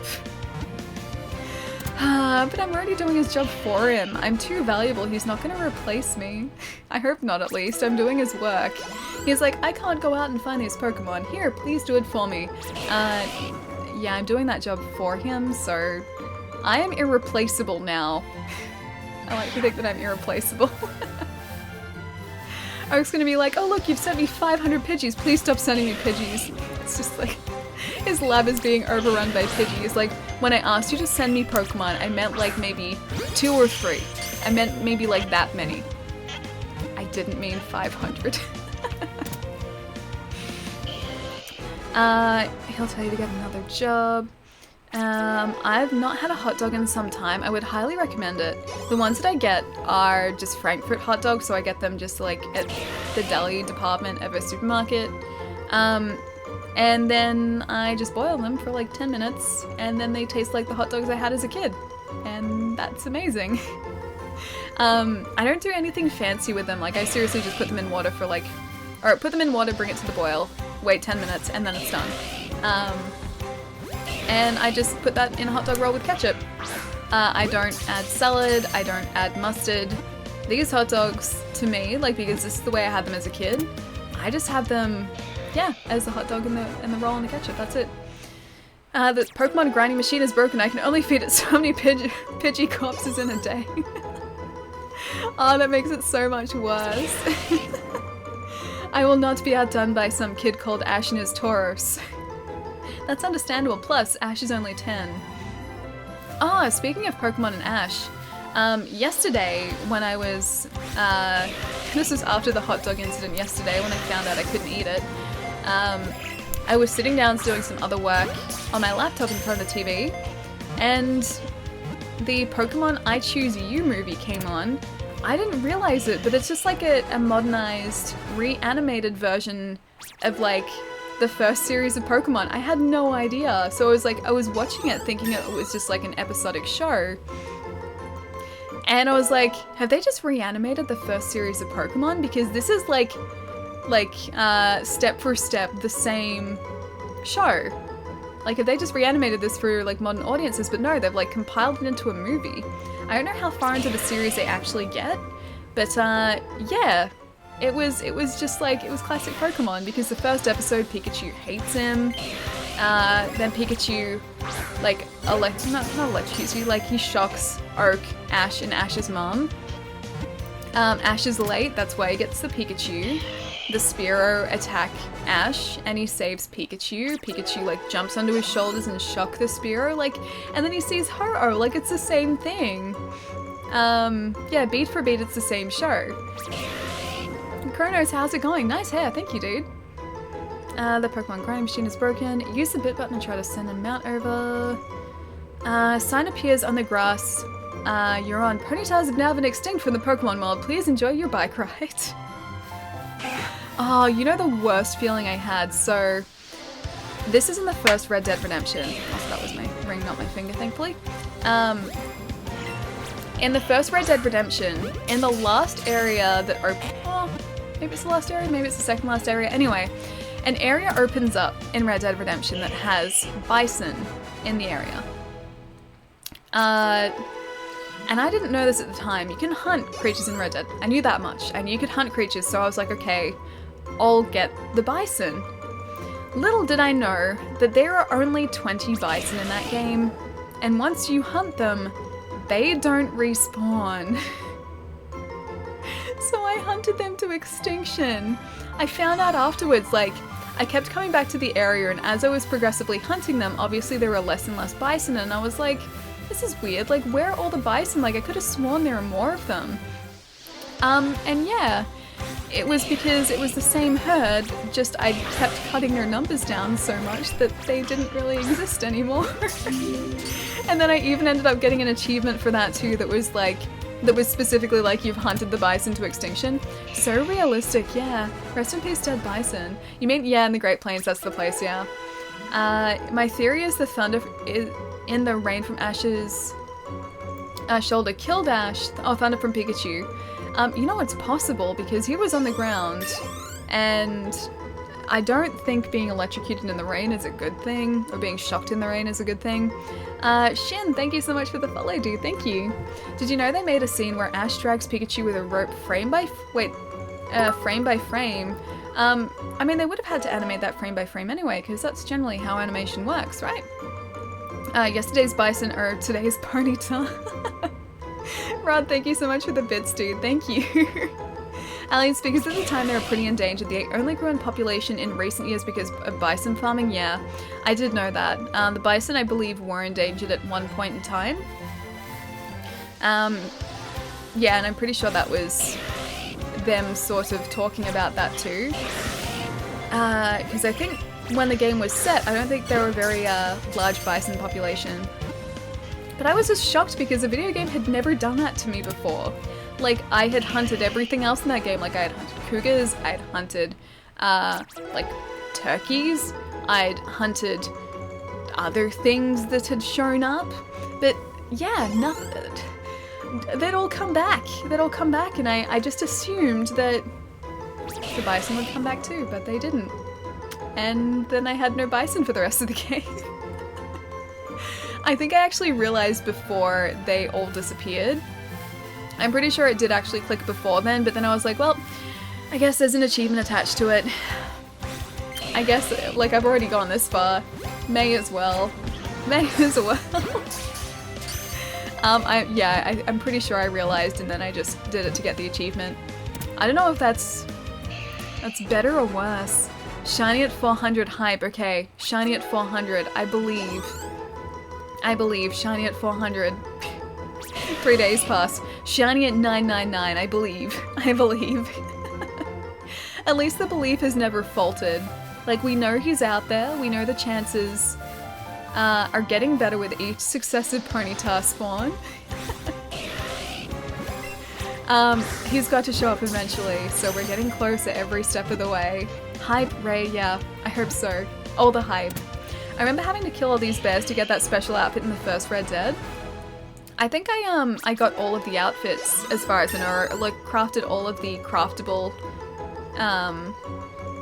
But I'm already doing his job for him. I'm too valuable, he's not gonna replace me. I hope not, at least. I'm doing his work. He's like, I can't go out and find these Pokemon. Here, please do it for me. Yeah, I'm doing that job for him, so I am irreplaceable now. I like to think that I'm irreplaceable. Oak's gonna be like, oh look, you've sent me 500 Pidgeys, please stop sending me Pidgeys. It's just like, his lab is being overrun by Pidgeys. Like, when I asked you to send me Pokemon, I meant like maybe 2 or 3. I meant maybe like that many. I didn't mean 500. He'll tell you to get another job. I've not had a hot dog in some time. I would highly recommend it. The ones that I get are just Frankfurt hot dogs, so I get them just like at the deli department of a supermarket. And then I just boil them for like 10 minutes, and then they taste like the hot dogs I had as a kid. And that's amazing. I don't do anything fancy with them. Like, I seriously just put them in water for like, or put them in water, bring it to the boil, wait 10 minutes, and then it's done. And I just put that in a hot dog roll with ketchup. I don't add salad, I don't add mustard. These hot dogs, to me, like, because this is the way I had them as a kid, I just have them, yeah, as the hot dog and the roll and the ketchup, that's it. The Pokemon grinding machine is broken. I can only feed it so many Pidgey corpses in a day. Oh, that makes it so much worse. I will not be outdone by some kid called Ash and his Tauros. That's understandable, plus Ash is only 10. Oh, speaking of Pokemon and Ash, yesterday when I was, this was after the hot dog incident yesterday when I found out I couldn't eat it, I was sitting down doing some other work on my laptop in front of the TV, and the Pokemon I Choose You movie came on. I didn't realize it, but it's just like a modernized, reanimated version of like the first series of Pokemon. I had no idea. So I was watching it thinking it was just like an episodic show. And I was like, have they just reanimated the first series of Pokemon? Because this is like step for step the same show. Like, have they just reanimated this for like modern audiences? But no, they've like compiled it into a movie. I don't know how far into the series they actually get, but yeah, it was just like, it was classic Pokemon, because the first episode Pikachu hates him, then Pikachu like not electrocutes you, like he shocks Oak, Ash, and Ash's mom. Ash is late, that's why he gets the Pikachu. The Spearow attack Ash, and he saves Pikachu. Pikachu like jumps onto his shoulders and shock the Spearow, like, and then he sees Ho-Oh, like it's the same thing. Yeah, beat for beat, it's the same show. Kronos, how's it going? Nice hair, thank you, dude. The Pokemon grinding machine is broken. Use the bit button and try to send a mount over. Sign appears on the grass. You're on. Ponytails have now been extinct from the Pokemon world. Please enjoy your bike ride. Oh, you know the worst feeling I had? So, this is in the first Red Dead Redemption. Also, that was my ring, not my finger, thankfully. In the first Red Dead Redemption, in the last area that maybe it's the last area, maybe it's the second last area. Anyway, an area opens up in Red Dead Redemption that has bison in the area. And I didn't know this at the time. You can hunt creatures in Red Dead. I knew that much. I knew you could hunt creatures, so I was like, okay, I'll get the bison. Little did I know that there are only 20 bison in that game, and once you hunt them, they don't respawn. So I hunted them to extinction. I found out afterwards, like, I kept coming back to the area, and as I was progressively hunting them, obviously there were less and less bison, and I was like, this is weird, like, where are all the bison? Like, I could have sworn there are more of them. And yeah, it was because it was the same herd, just I kept cutting their numbers down so much that they didn't really exist anymore. And then I even ended up getting an achievement for that too, that was specifically like, you've hunted the bison to extinction. So realistic, yeah. Rest in peace, dead bison. You mean, yeah, in the Great Plains, that's the place, yeah. My theory is the thunder in the rain from Ash's shoulder killed Ash. Oh, thunder from Pikachu. You know, it's possible because he was on the ground, and I don't think being electrocuted in the rain is a good thing, or being shocked in the rain is a good thing. Shin, thank you so much for the follow, dude. Thank you. Did you know they made a scene where Ash drags Pikachu with a rope frame by frame? I mean, they would have had to animate that frame by frame anyway, because that's generally how animation works, right? Yesterday's bison or today's ponytail. Rod, thank you so much for the bits, dude. Thank you. Aliens, because at the time they were pretty endangered. They only grew in population in recent years because of bison farming. Yeah, I did know that. The bison, I believe, were endangered at one point in time. Yeah, and I'm pretty sure that was them sort of talking about that too. Because I think when the game was set, I don't think there were a very large bison population. But I was just shocked because the video game had never done that to me before. Like, I had hunted everything else in that game. Like, I had hunted cougars, I had hunted, like, turkeys. I'd hunted other things that had shown up. But yeah, nothing. They'd all come back. And I just assumed that the bison would come back too, but they didn't. And then I had no bison for the rest of the game. I think I actually realized before they all disappeared. I'm pretty sure it did actually click before then, but then I was like, well, I guess there's an achievement attached to it. I guess, like, I've already gone this far. May as well. I'm pretty sure I realized and then I just did it to get the achievement. I don't know if that's better or worse. Shiny at 400 hype, okay. Shiny at 400, I believe. Shiny at 400. 3 days pass. Shiny at 999, I believe. At least the belief has never faltered. Like, we know he's out there, we know the chances are getting better with each successive Ponyta spawn. He's got to show up eventually, so we're getting closer every step of the way. Hype, Ray, yeah, I hope so. All the hype. I remember having to kill all these bears to get that special outfit in the first Red Dead. I think I got all of the outfits as far as I know, like crafted all of the craftable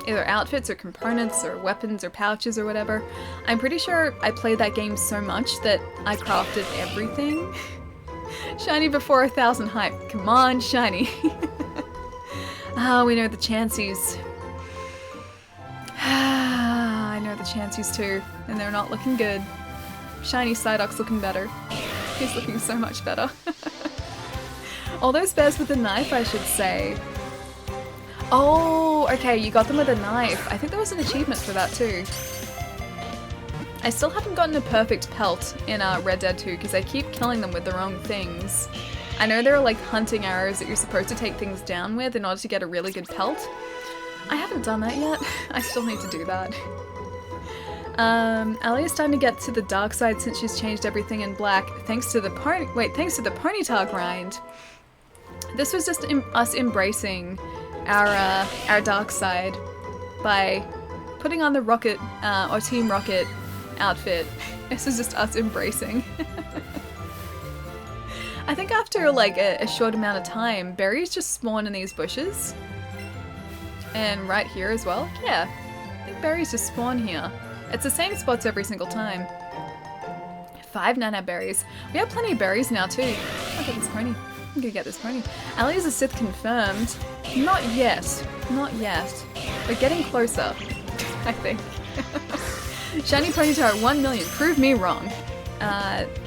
either outfits or components or weapons or pouches or whatever. I'm pretty sure I played that game so much that I crafted everything. Shiny before 1,000 hype. Come on, shiny. We know the chances. I know the chances too, and they're not looking good. Shiny Psyduck's looking better. He's looking so much better. All those bears with a knife, I should say. Oh, okay, you got them with a knife. I think there was an achievement for that too. I still haven't gotten a perfect pelt in Red Dead 2 because I keep killing them with the wrong things. I know there are like hunting arrows that you're supposed to take things down with in order to get a really good pelt. I haven't done that yet. I still need to do that. Alia's starting to get to the dark side since she's changed everything in black thanks to the Ponyta grind. This was just us embracing our dark side by putting on the Rocket or Team Rocket outfit. This is just us embracing. I think after like a short amount of time, berries just spawn in these bushes. And right here as well. Yeah, I think berries just spawn here. It's the same spots every single time. 5 nana berries. We have plenty of berries now too. I'll get this pony. I'm gonna get this pony. Ali is a Sith confirmed. Not yet. Not yet. We're getting closer, I think. Shiny Ponyta at 1 million. Prove me wrong.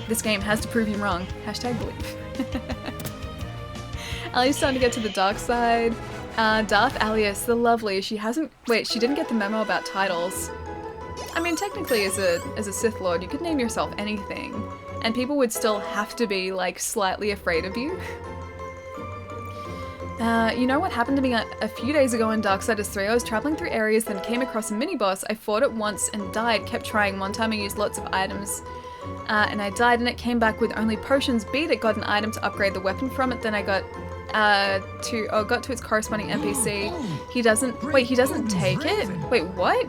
This game has to prove you wrong. Hashtag believe. Ali's starting to get to the dark side. Darth Alias, the lovely. She didn't get the memo about titles. I mean, technically as a Sith Lord, you could name yourself anything, and people would still have to be, like, slightly afraid of you. You know what happened to me a few days ago in Darksiders 3? I was traveling through areas, then came across a mini-boss. I fought it once and died, kept trying. One time I used lots of items, and I died, and it came back with only potions. Beat it, got an item to upgrade the weapon from it, then I got to its corresponding NPC. He doesn't take it? Wait, what?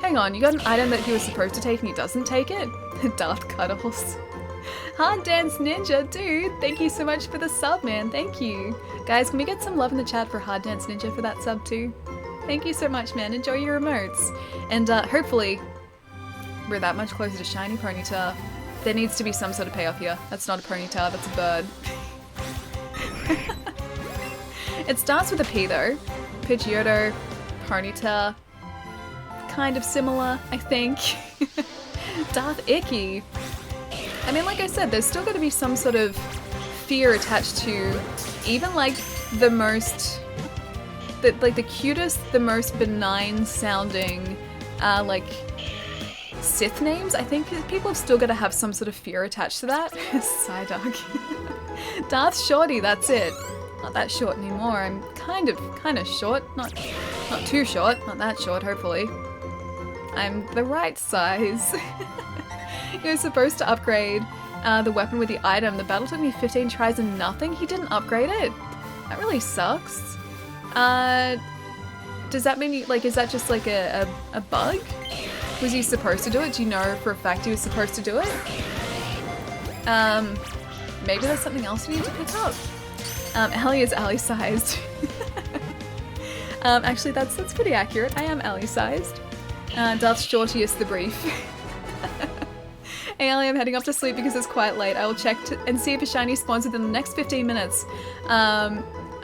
Hang on, you got an item that he was supposed to take and he doesn't take it? Darth Cuddles. Hard Dance Ninja, dude! Thank you so much for the sub, man. Thank you. Guys, can we get some love in the chat for Hard Dance Ninja for that sub too? Thank you so much, man. Enjoy your emotes. And hopefully, we're that much closer to Shiny Ponyta. There needs to be some sort of payoff here. That's not a Ponyta, that's a bird. It starts with a P though. Pidgeotto, Ponyta. Kind of similar, I think. Darth Icky. I mean, like I said, there's still got to be some sort of fear attached to even like the cutest, the most benign sounding, like Sith names. I think people have still got to have some sort of fear attached to that. Psyduck. Darth Shorty, that's it. Not that short anymore. I'm kind of short. Not too short. Not that short, hopefully. I'm the right size. You're supposed to upgrade the weapon with the item. The battle took me 15 tries and nothing. He didn't upgrade it. That really sucks. Does that mean, like, is that just like a bug? Was he supposed to do it? Do you know for a fact he was supposed to do it? Maybe there's something else we need to pick up. Allie is Allie-sized. Actually, that's pretty accurate. I am Allie-sized. Darth Shortius the Brief. Hey Allie, I'm heading off to sleep because it's quite late. I will check and see if a shiny spawns within the next 15 minutes.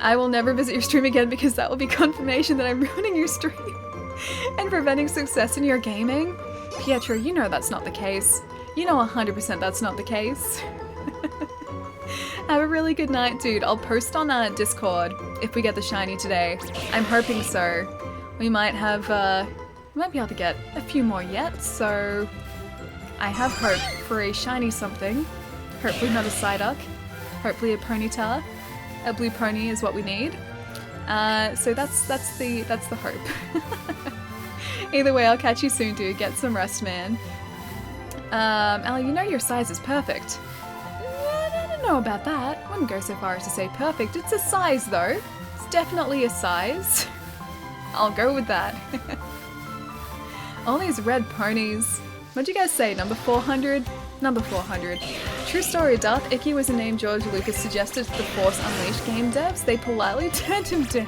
I will never visit your stream again because that will be confirmation that I'm ruining your stream and preventing success in your gaming. Pietro, you know that's not the case. You know 100% that's not the case. Have a really good night, dude. I'll post on Discord if we get the shiny today. I'm hoping so. We might have, we might be able to get a few more yet, so I have hope for a shiny something. Hopefully not a Psyduck. Hopefully a Ponyta. A blue pony is what we need. So that's the hope. Either way, I'll catch you soon, dude. Get some rest, man. Allie, you know your size is perfect. I don't know about that. I wouldn't go so far as to say perfect. It's a size, though. It's definitely a size. I'll go with that. All these red ponies. What'd you guys say? Number 400? Number 400. True story, Darth Icky was a name George Lucas suggested to the Force Unleashed game devs. They politely turned him down.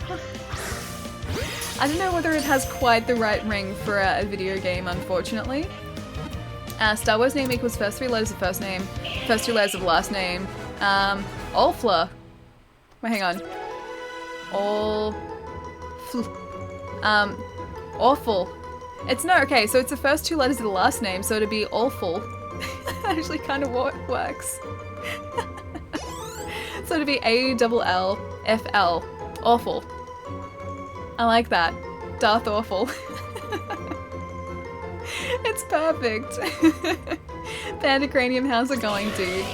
I don't know whether it has quite the right ring for a video game, unfortunately. Star Wars name equals first 3 letters of first name, first 2 letters of last name. Olfla. Wait, hang on. Awful. It's no, okay, so it's the first 2 letters of the last name, so it'd be awful. Actually kind of works. So it'd be A-double-L-F-L. Awful. I like that. Darth Awful. It's perfect. Pandacranium, how's it going, dude?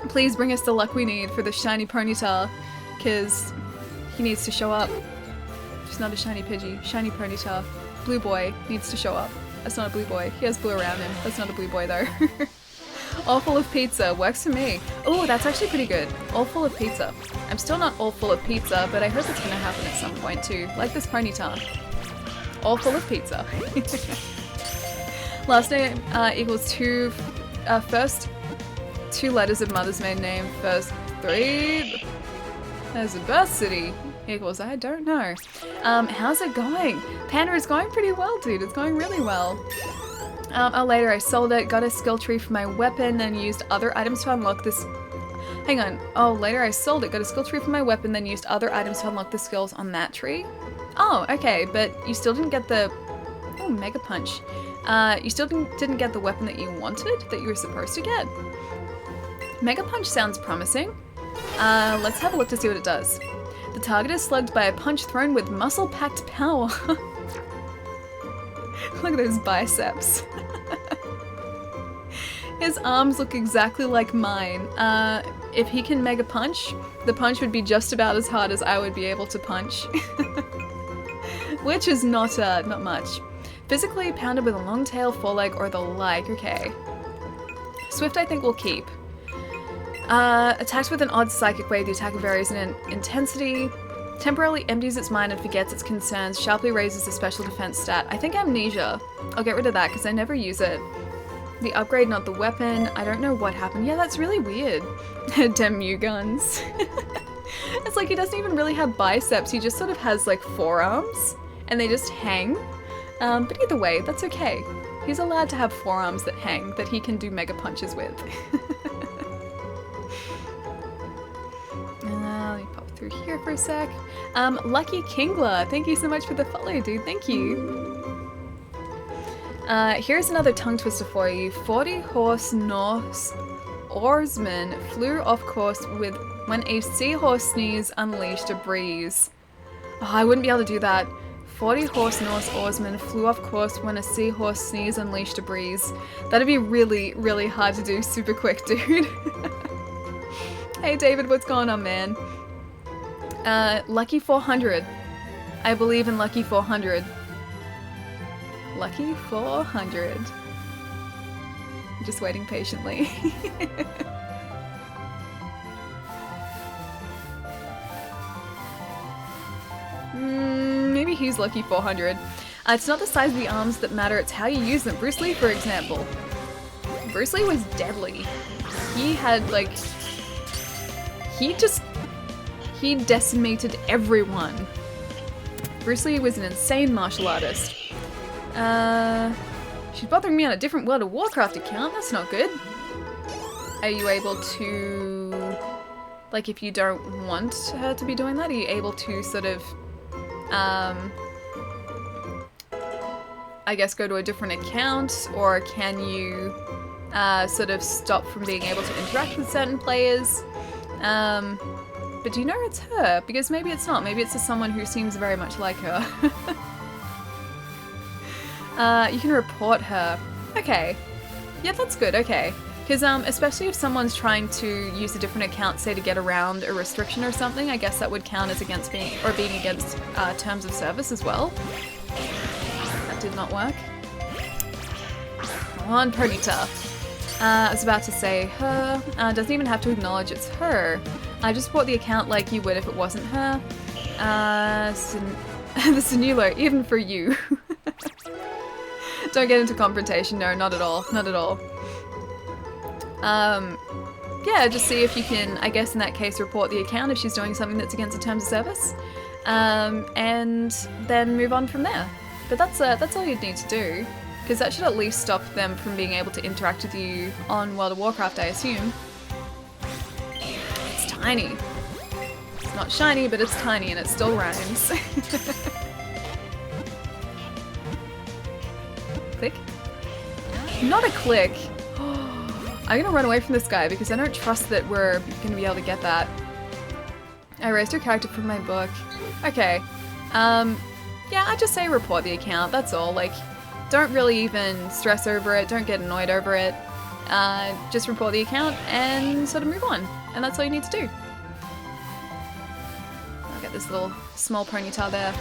Please bring us the luck we need for the shiny Ponyta, because he needs to show up. Just not a shiny Pidgey. Shiny Ponyta. Blue boy needs to show up. That's not a blue boy. He has blue around him. That's not a blue boy though. All full of pizza. Works for me. Oh, that's actually pretty good. All full of pizza. I'm still not all full of pizza, but I hope it's gonna happen at some point too. Like this Ponyta. All full of pizza. Last name equals first 2 letters of mother's maiden name. First 3 letters of birth city. Equals, I don't know. How's it going? Panda is going pretty well, dude. It's going really well. Oh, later I sold it, got a skill tree for my weapon, then used other items to unlock this. Hang on. Oh, later I sold it, got a skill tree for my weapon, then used other items to unlock the skills on that tree. Oh, okay, but you still didn't get the. Oh, Mega Punch. You still didn't get the weapon that you wanted, that you were supposed to get. Mega Punch sounds promising. Let's have a look to see what it does. The target is slugged by a punch thrown with muscle-packed power. Look at those biceps. His arms look exactly like mine. If he can Mega Punch, the punch would be just about as hard as I would be able to punch. Which is not much. Physically pounded with a long tail, foreleg, or the like. Okay. Swift I think we'll keep. Attacks with an odd psychic wave, the attack varies in intensity. Temporarily empties its mind and forgets its concerns. Sharply raises the special defense stat. I think Amnesia. I'll get rid of that because I never use it. The upgrade, not the weapon. I don't know what happened. Yeah, that's really weird. Demu guns. It's like he doesn't even really have biceps. He just sort of has like forearms and they just hang. But either way, that's okay. He's allowed to have forearms that hang that he can do mega punches with. Let me pop through here for a sec. Lucky Kingler, thank you so much for the follow, dude. Thank you. Here's another tongue twister for you. 40-horse Norse oarsman flew off course when a seahorse sneeze unleashed a breeze. Oh, I wouldn't be able to do that. 40-horse Norse oarsman flew off course when a seahorse sneeze unleashed a breeze. That'd be really, really hard to do super quick, dude. Hey David, what's going on, man? Lucky 400. I believe in Lucky 400. Lucky 400. I'm just waiting patiently. Maybe he's lucky 400. It's not the size of the arms that matter, it's how you use them. Bruce Lee, for example. Bruce Lee was deadly. He had, like... He decimated everyone. Bruce Lee was an insane martial artist. She's bothering me on a different World of Warcraft account. That's not good. Are you able to... Like, if you don't want her to be doing that, are you able to sort of... I guess go to a different account? Or can you sort of stop from being able to interact with certain players? But do you know it's her? Because maybe it's not. Maybe it's just someone who seems very much like her. You can report her. Okay. Yeah, that's good. Okay. Because especially if someone's trying to use a different account, say to get around a restriction or something, I guess that would count as against being against terms of service as well. That did not work. Come on, Ponyta. I was about to say her. Doesn't even have to acknowledge it's her. I just report the account like you would if it wasn't her. The Sinulo, even for you. Don't get into confrontation. No, not at all. Not at all. Yeah, just see if you can, I guess in that case, report the account if she's doing something that's against the terms of service. And then move on from there. But that's all you'd need to do. Because that should at least stop them from being able to interact with you on World of Warcraft, I assume. It's tiny. It's not shiny, but it's tiny and it still rhymes. Click? Not a click! I'm gonna run away from this guy because I don't trust that we're gonna be able to get that. I erased your character from my book. Okay. Yeah, I just say report the account, that's all. Like, don't really even stress over it, don't get annoyed over it. Just report the account and sort of move on. And that's all you need to do. I'll get this little small Ponyta there.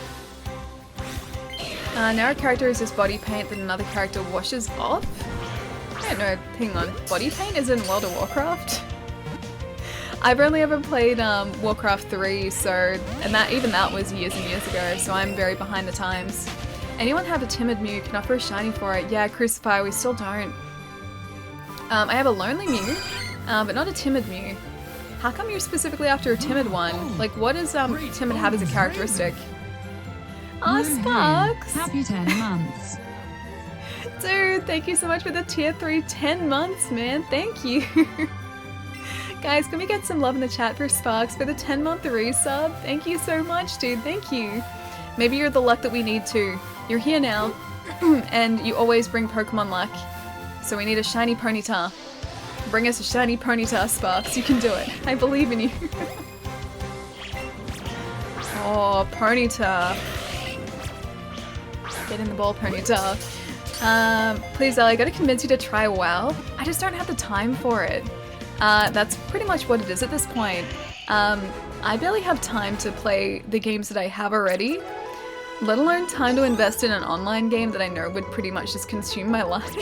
Now our character is just body paint that another character washes off? I don't know, hang on. Body paint is in World of Warcraft? I've only ever played Warcraft 3, so, and even that was years and years ago, so I'm very behind the times. Anyone have a timid Mew? Can offer a shiny for it? Yeah, Crucify, we still don't. I have a lonely Mew, but not a timid Mew. How come you're specifically after a timid one? Like, what does timid have as a characteristic? Oh, Sparks! Happy 10 months. Dude, thank you so much for the tier 3 10 months, man. Thank you. Guys, can we get some love in the chat for Sparks for the 10-month resub? Thank you so much, dude. Thank you. Maybe you're the luck that we need too. You're here now, and you always bring Pokemon luck. So we need a shiny Ponyta. Bring us a shiny Ponyta, Sparks. You can do it. I believe in you. Oh, Ponyta. Get in the ball, Ponyta. Please, Ellie, I gotta convince you to try WoW. I just don't have the time for it. That's pretty much what it is at this point. I barely have time to play the games that I have already, let alone time to invest in an online game that I know would pretty much just consume my life.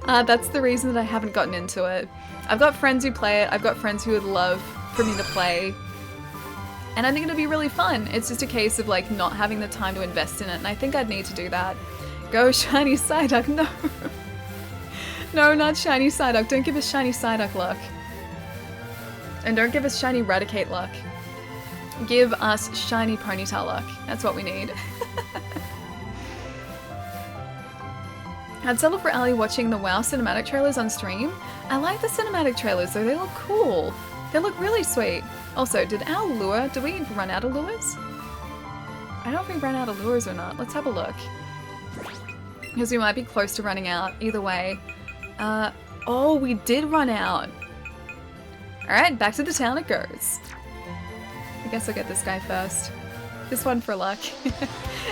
That's the reason that I haven't gotten into it. I've got friends who play it, I've got friends who would love for me to play, and I think it'd be really fun. It's just a case of like not having the time to invest in it, and I think I'd need to do that. Go shiny Psyduck, no! No, not shiny Psyduck, don't give us shiny Psyduck luck. And don't give us shiny Raticate luck. Give us shiny Ponyta luck. That's what we need. I'd settle for Ali watching the WoW cinematic trailers on stream. I like the cinematic trailers though, they look cool. They look really sweet. Also, did we run out of lures? I don't know if we ran out of lures or not. Let's have a look. Because we might be close to running out, either way. Oh, we did run out. Alright, back to the town it goes. I guess I'll get this guy first. This one for luck.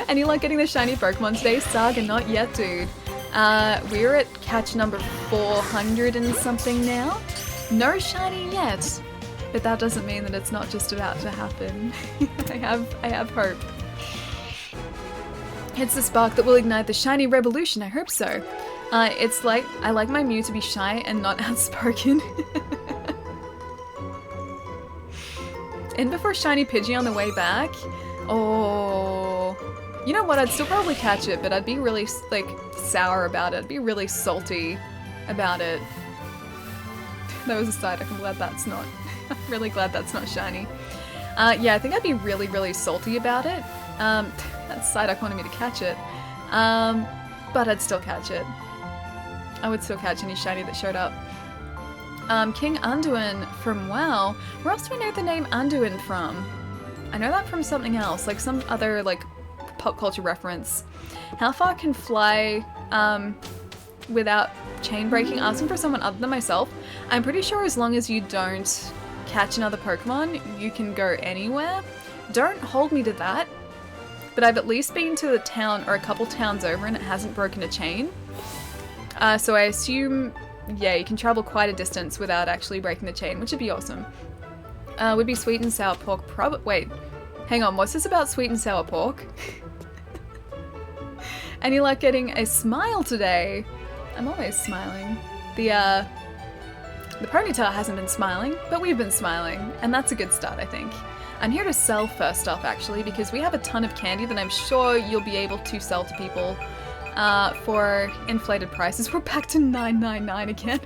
And you like getting the shiny Pokemon today? Saga, not yet, dude. We're at catch number 400 and something now. No shiny yet. But that doesn't mean that it's not just about to happen. I have hope. It's the spark that will ignite the shiny revolution, I hope so. It's like, I like my Mew to be shy and not outspoken. In before shiny Pidgey on the way back. Oh, you know what? I'd still probably catch it, but I'd be really like sour about it. I'd be really salty about it. That was a Psyduck. I'm glad that's not. I'm really glad that's not shiny. Yeah, I think I'd be really, really salty about it. That Psyduck wanted me to catch it. But I'd still catch it. I would still catch any shiny that showed up. King Anduin from WoW. Where else do I know the name Anduin from? I know that from something else, like some other like pop culture reference. How far can fly without chain breaking? Asking for someone other than myself. I'm pretty sure as long as you don't catch another Pokemon, you can go anywhere. Don't hold me to that, but I've at least been to a town or a couple towns over and it hasn't broken a chain. So I assume, yeah, you can travel quite a distance without actually breaking the chain, which would be awesome. Would be sweet and sour pork. Wait, hang on. What's this about sweet and sour pork? And you like getting a smile today. I'm always smiling. The Ponyta hasn't been smiling, but we've been smiling, and that's a good start, I think. I'm here to sell first off, actually, because we have a ton of candy that I'm sure you'll be able to sell to people for inflated prices. We're back to $9.99 again.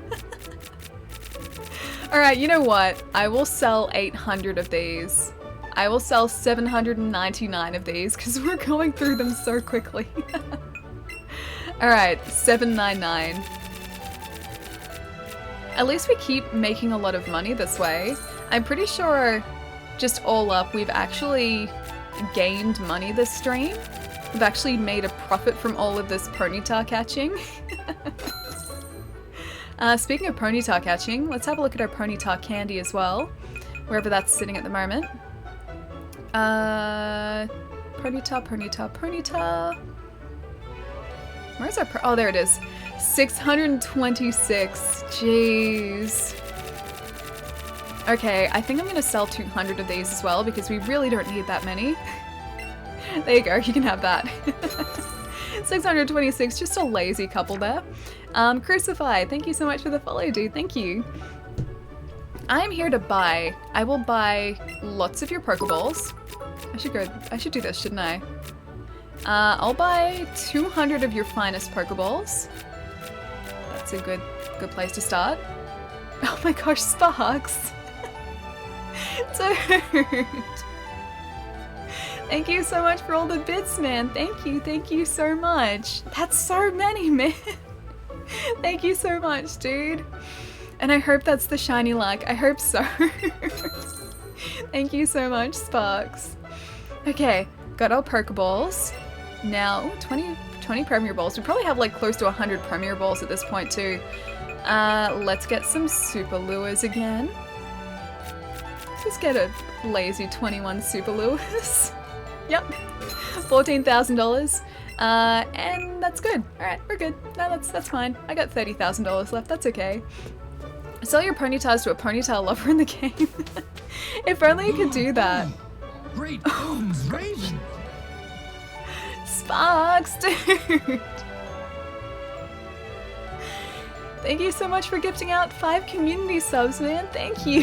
Alright, you know what? I will sell 800 of these. I will sell 799 of these because we're going through them so quickly. Alright, 799. At least we keep making a lot of money this way. I'm pretty sure, just all up, we've actually gained money this stream. We've actually made a profit from all of this Ponyta catching. Speaking of Ponyta catching, let's have a look at our Ponyta candy as well, wherever that's sitting at the moment. Ponyta. Where's our oh, there it is. 626. Jeez. Okay, I think I'm gonna sell 200 of these as well because we really don't need that many. There you go, you can have that. 626, just a lazy couple there. Crucify, thank you so much for the follow, dude. Thank you. I'm here to buy. I will buy lots of your Pokeballs. I should do this, shouldn't I? I'll buy 200 of your finest Pokeballs. That's a good place to start. Oh my gosh, Sparks! Dude! Thank you so much for all the bits, man. Thank you so much. That's so many, man. Thank you so much, dude. And I hope that's the shiny luck. I hope so. Thank you so much, Sparks. Okay, got our Pokeballs. Now, 20 Premier Balls. We probably have like close to 100 Premier Balls at this point too. Let's get some Super Lures again. Let's just get a lazy 21 Super Lures. Yep, $14,000. And that's good. Alright, we're good. No, that's fine. I got $30,000 left, that's okay. Sell your Ponytas to a Ponyta lover in the game. If only you could do that. Great Odin's Raven! Sparks, dude! Thank you so much for gifting out 5 community subs, man. Thank you.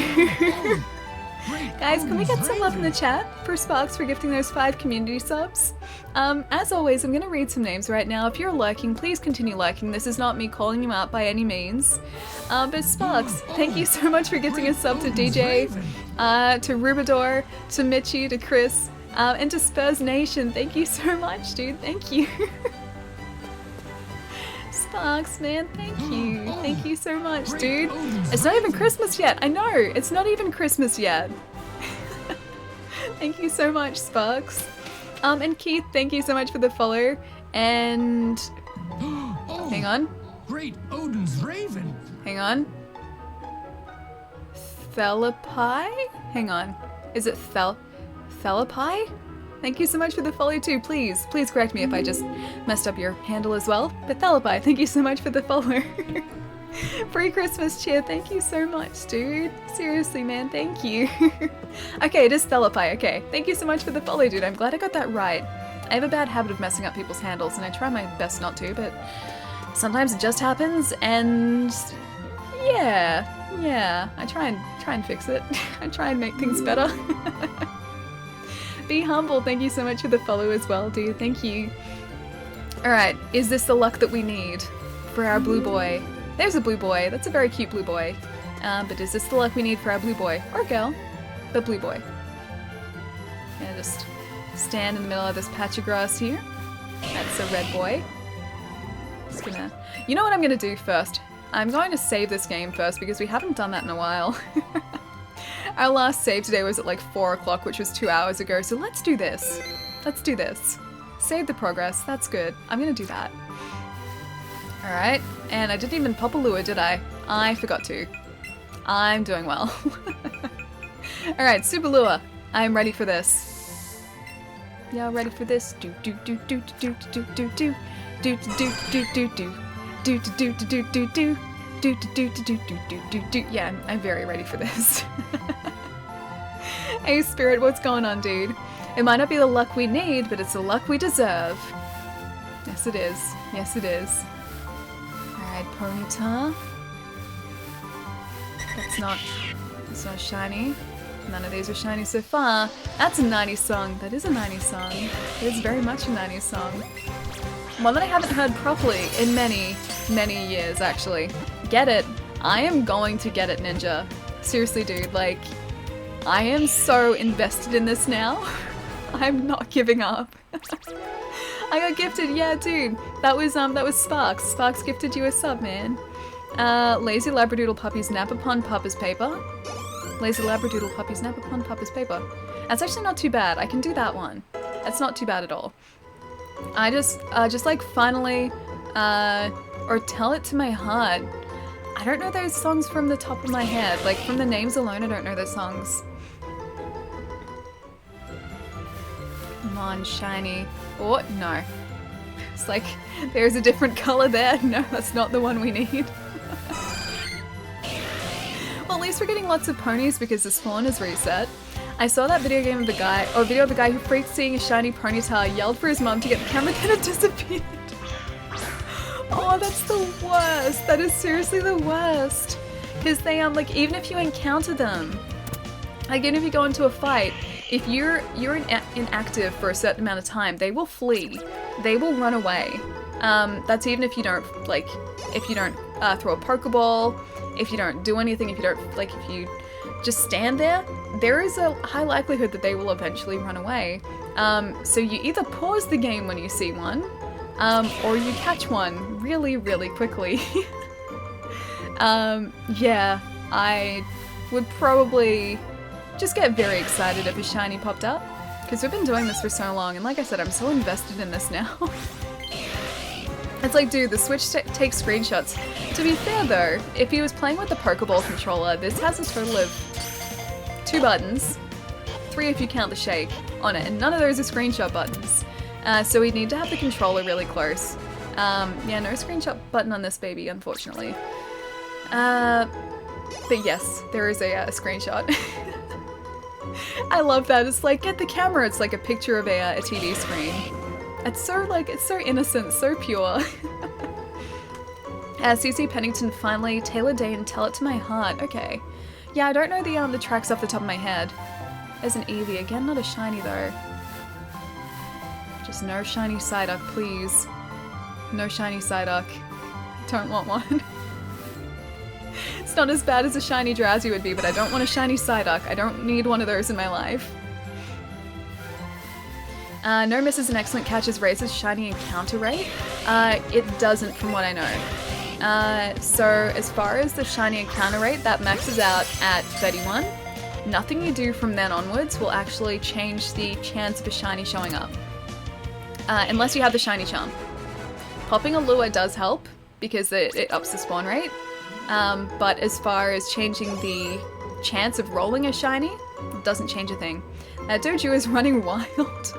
Guys, can we get some love in the chat for Sparks for gifting those 5 community subs? As always, I'm going to read some names right now. If you're lurking, please continue lurking. This is not me calling you out by any means. But Sparks, thank you so much for gifting a sub to DJ, to Rubador, to Mitchie, to Chris, and to Spurs Nation. Thank you so much, dude. Thank you. Sparks, man, thank you. Thank you so much, dude. It's not even Christmas yet. I know, it's not even Christmas yet. Thank you so much, Sparks. And Keith, thank you so much for the follow. And hang on. Great Odin's Raven! Hang on. Thelapi? Hang on. Is it Thelapi? Thank you so much for the follow too. Please correct me if I just messed up your handle as well. But Thelapi, thank you so much for the follow. Free Christmas cheer, thank you so much, dude. Seriously, man, thank you. Okay, it is Thelapi, okay. Thank you so much for the follow, dude. I'm glad I got that right. I have a bad habit of messing up people's handles, and I try my best not to, but sometimes it just happens, and yeah, I try and fix it. I try and make things better. Be humble. Thank you so much for the follow as well, dude. Thank you. Alright, is this the luck that we need for our blue boy? There's a blue boy. That's a very cute blue boy. But is this the luck we need for our blue boy? Or girl, but blue boy. Gonna just stand in the middle of this patch of grass here. That's a red boy. Just gonna... You know what I'm gonna do first? I'm going to save this game first because we haven't done that in a while. Our last save today was at like 4 o'clock, which was 2 hours ago, so let's do this. Let's do this. Save the progress, that's good. I'm gonna do that. Alright, and I didn't even pop a lure, did I? I forgot to. I'm doing well. Alright, Super Lure. I'm ready for this. Y'all ready for this? Do do do do do do do do do do do do do do do do do do do. Do do do do do do do do. Yeah, I'm very ready for this. Hey Spirit, what's going on, dude? It might not be the luck we need, but it's the luck we deserve. Yes, it is. Yes, it is. Alright, Ponyta. That's not shiny. None of these are shiny so far. That's a 90s song. That is a 90s song. It is very much a 90s song. One that I haven't heard properly in many, many years, actually. Get it. I am going to get it, Ninja. Seriously, dude, like, I am so invested in this now. I'm not giving up. I got gifted, yeah, dude. That was Sparks. Sparks gifted you a sub, man. Lazy Labradoodle Puppies Nap Upon Papa's Paper. Lazy Labradoodle Puppies Nap Upon Papa's Paper. That's actually not too bad. I can do that one. That's not too bad at all. I just like finally, or Tell It to My Heart. I don't know those songs from the top of my head. Like, from the names alone, I don't know those songs. Come on, shiny. Oh, no. It's like, there's a different color there. No, that's not the one we need. Well, at least we're getting lots of ponies because the spawn is reset. I saw that video of a guy who freaked seeing a shiny Ponyta, yelled for his mum to get the camera, then it disappeared. Oh, that's the worst. That is seriously the worst. Because they, like, even if you encounter them, like, even if you go into a fight, if you're inactive for a certain amount of time, they will flee. They will run away. That's even if you don't, like, if you don't throw a Pokeball, if you don't do anything, if you don't, like, if you just stand there, there is a high likelihood that they will eventually run away. So you either pause the game when you see one, or you catch one really, really quickly. Yeah, I would probably just get very excited if a shiny popped up, because we've been doing this for so long, and like I said, I'm so invested in this now. It's like, dude, the Switch takes screenshots. To be fair though, if he was playing with the Pokeball controller, this has a total of 2 buttons, 3 if you count the shake, on it, and none of those are screenshot buttons. So we'd need to have the controller really close. Yeah, no screenshot button on this baby, unfortunately. But yes, there is a screenshot. I love that. It's like, get the camera. It's like a picture of a TV screen. It's so, like, it's so innocent, so pure. CC Pennington finally, Taylor Dane, Tell It to My Heart. Okay. Yeah, I don't know the tracks off the top of my head. There's an Eevee. Again, not a shiny though. Just no shiny Psyduck, please. No shiny Psyduck. Don't want one. It's not as bad as a shiny Drowsy would be, but I don't want a shiny Psyduck. I don't need one of those in my life. No misses an excellent catch as raises shiny encounter rate. It doesn't from what I know. So as far as the shiny encounter rate, that maxes out at 31. Nothing you do from then onwards will actually change the chance of a shiny showing up. Unless you have the shiny charm. Popping a lure does help because it ups the spawn rate. But as far as changing the chance of rolling a shiny, it doesn't change a thing. Doju is running wild.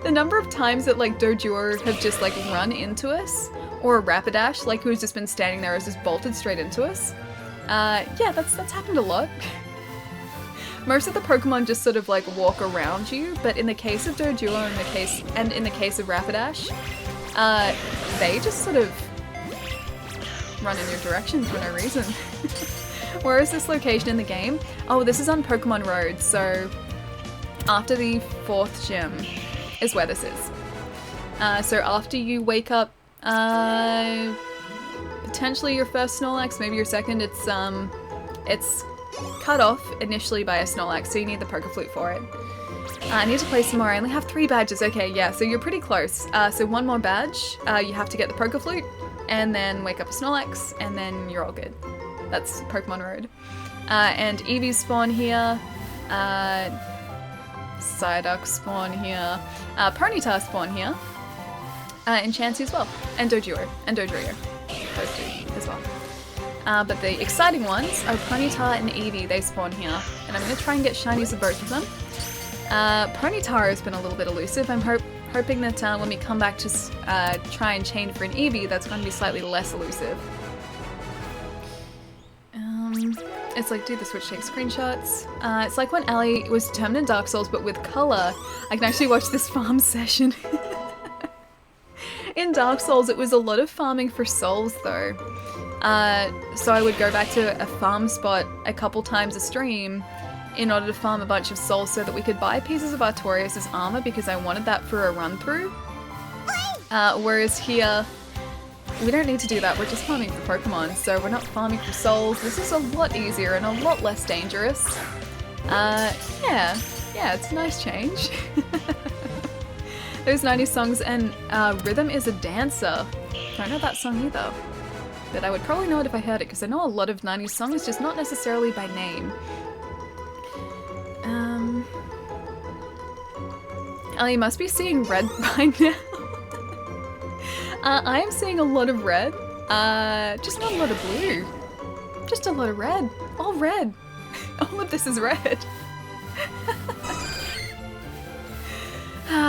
The number of times that, like, Doduo have just, like, run into us, or a Rapidash, like, who's just been standing there, has just bolted straight into us. Yeah, that's happened a lot. Most of the Pokemon just sort of, like, walk around you, but in the case of Doduo and in the case of Rapidash, they just sort of run in your direction for no reason. Where is this location in the game? Oh, this is on Pokemon Road, so after the 4th gym is where this is. So after you wake up, potentially your first Snorlax, maybe your second, it's cut off initially by a Snorlax, so you need the Poké Flute for it. I need to play some more. I only have 3 badges. Okay, yeah, so you're pretty close. So 1 more badge, you have to get the Poké Flute, and then wake up a Snorlax, and then you're all good. That's Pokemon Road. And Eevee spawn here. Psyduck spawn here. Ponyta spawn here. And Chansey as well. And Doduo. And Dodrio. Those 2 as well. But the exciting ones are Ponyta and Eevee. They spawn here. And I'm going to try and get shinies of both of them. Ponyta has been a little bit elusive. I'm hoping that when we come back to try and chain for an Eevee, that's going to be slightly less elusive. It's like, do the Switch take screenshots. It's like when Ali was determined in Dark Souls, but with color. I can actually watch this farm session. In Dark Souls, it was a lot of farming for souls, though. So I would go back to a farm spot a couple times a stream in order to farm a bunch of souls so that we could buy pieces of Artorias' armor because I wanted that for a run-through. Whereas here, we don't need to do that, we're just farming for Pokemon, so we're not farming for souls. This is a lot easier and a lot less dangerous. Yeah, it's a nice change. Those 90s songs, and Rhythm is a Dancer. Don't know that song either. But I would probably know it if I heard it, because I know a lot of 90s songs, just not necessarily by name. Oh, you must be seeing red by now. I am seeing a lot of red, just not a lot of blue. Just a lot of red. All red. All of this is red.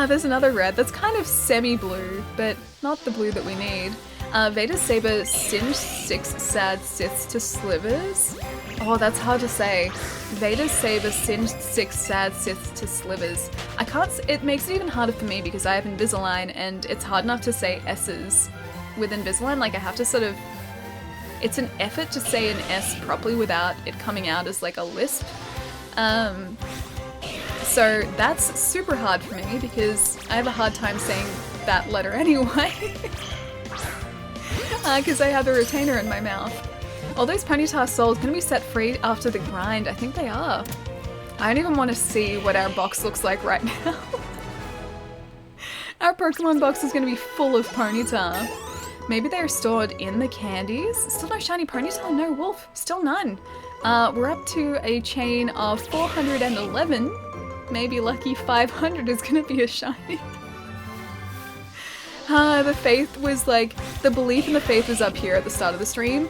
There's another red that's kind of semi-blue, but not the blue that we need. Veda's Saber singed 6 sad Siths to slivers. Oh, that's hard to say. Veda's Saber singed 6 sad Siths to slivers. I can't. It makes it even harder for me because I have Invisalign, and it's hard enough to say S's with Invisalign. Like I have to sort of. It's an effort to say an S properly without it coming out as like a lisp. So that's super hard for me because I have a hard time saying that letter anyway. Because I have a retainer in my mouth. All those Ponyta souls going to be set free after the grind. I think they are. I don't even want to see what our box looks like right now. Our Pokemon box is going to be full of Ponyta. Maybe they're stored in the candies. Still no shiny Ponyta? No Wolf. Still none. We're up to a chain of 411. Maybe lucky 500 is going to be a shiny. The faith was like, the belief in the faith was up here at the start of the stream.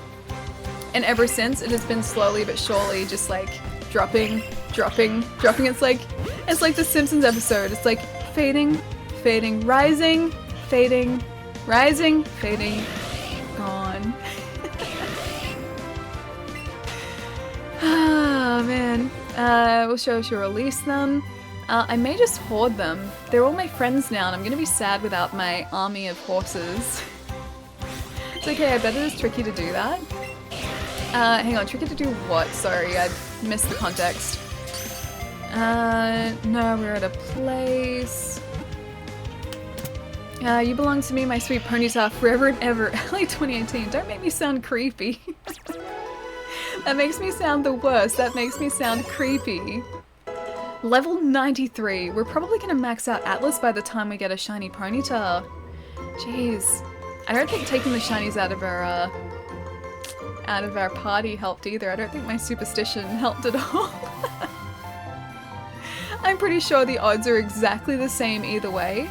And ever since, it has been slowly but surely just like dropping. It's like the Simpsons episode. It's like fading, rising, fading, rising, fading, gone. Oh man. We'll show release them. I may just hoard them. They're all my friends now, and I'm gonna be sad without my army of horses. It's okay, I bet it is tricky to do that. Hang on, tricky to do what? Sorry, I missed the context. No, we're at a place. You belong to me, my sweet Ponyta, forever and ever. Early 2018. Don't make me sound creepy. That makes me sound the worst. That makes me sound creepy. Level 93. We're probably gonna max out Atlas by the time we get a shiny Ponyta. Jeez. I don't think taking the shinies out of our party helped either. I don't think my superstition helped at all. I'm pretty sure the odds are exactly the same either way.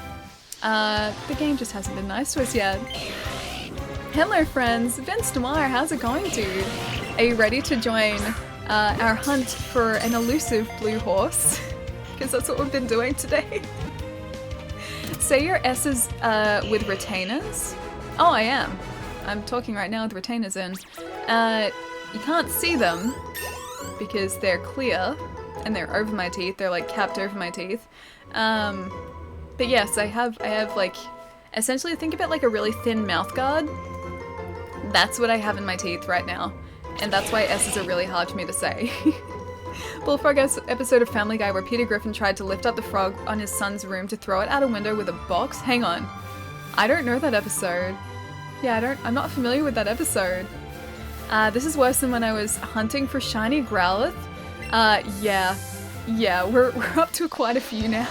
The game just hasn't been nice to us yet. Hello friends, Vince Noir, how's it going, dude? Are you ready to join our hunt for an elusive blue horse? Because that's what we've been doing today. Say your S's with retainers. Oh, I am. I'm talking right now with retainers in. You can't see them because they're clear and they're over my teeth. They're like capped over my teeth. But yes, I have like, essentially think of it like a really thin mouth guard. That's what I have in my teeth right now. And that's why S's are really hard for me to say. Bullfrog episode of Family Guy where Peter Griffin tried to lift up the frog on his son's room to throw it out a window with a box. Hang on. I don't know that episode. Yeah, I'm not familiar with that episode. This is worse than when I was hunting for shiny Growlithe. Yeah, we're up to quite a few now.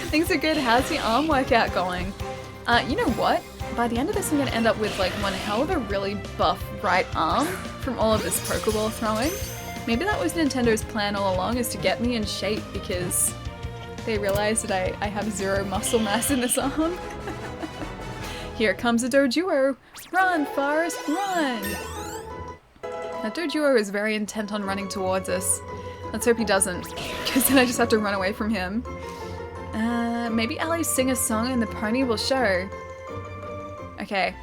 Things are good. How's the arm workout going? You know what? By the end of this, I'm gonna end up with like one hell of a really buff right arm from all of this Pokeball throwing. Maybe that was Nintendo's plan all along, is to get me in shape because they realized that I have zero muscle mass in this arm. Here comes a Doduo! Run, Forest, run! That Doduo is very intent on running towards us. Let's hope he doesn't, because then I just have to run away from him. Maybe Ally sing a song and the pony will show. Okay.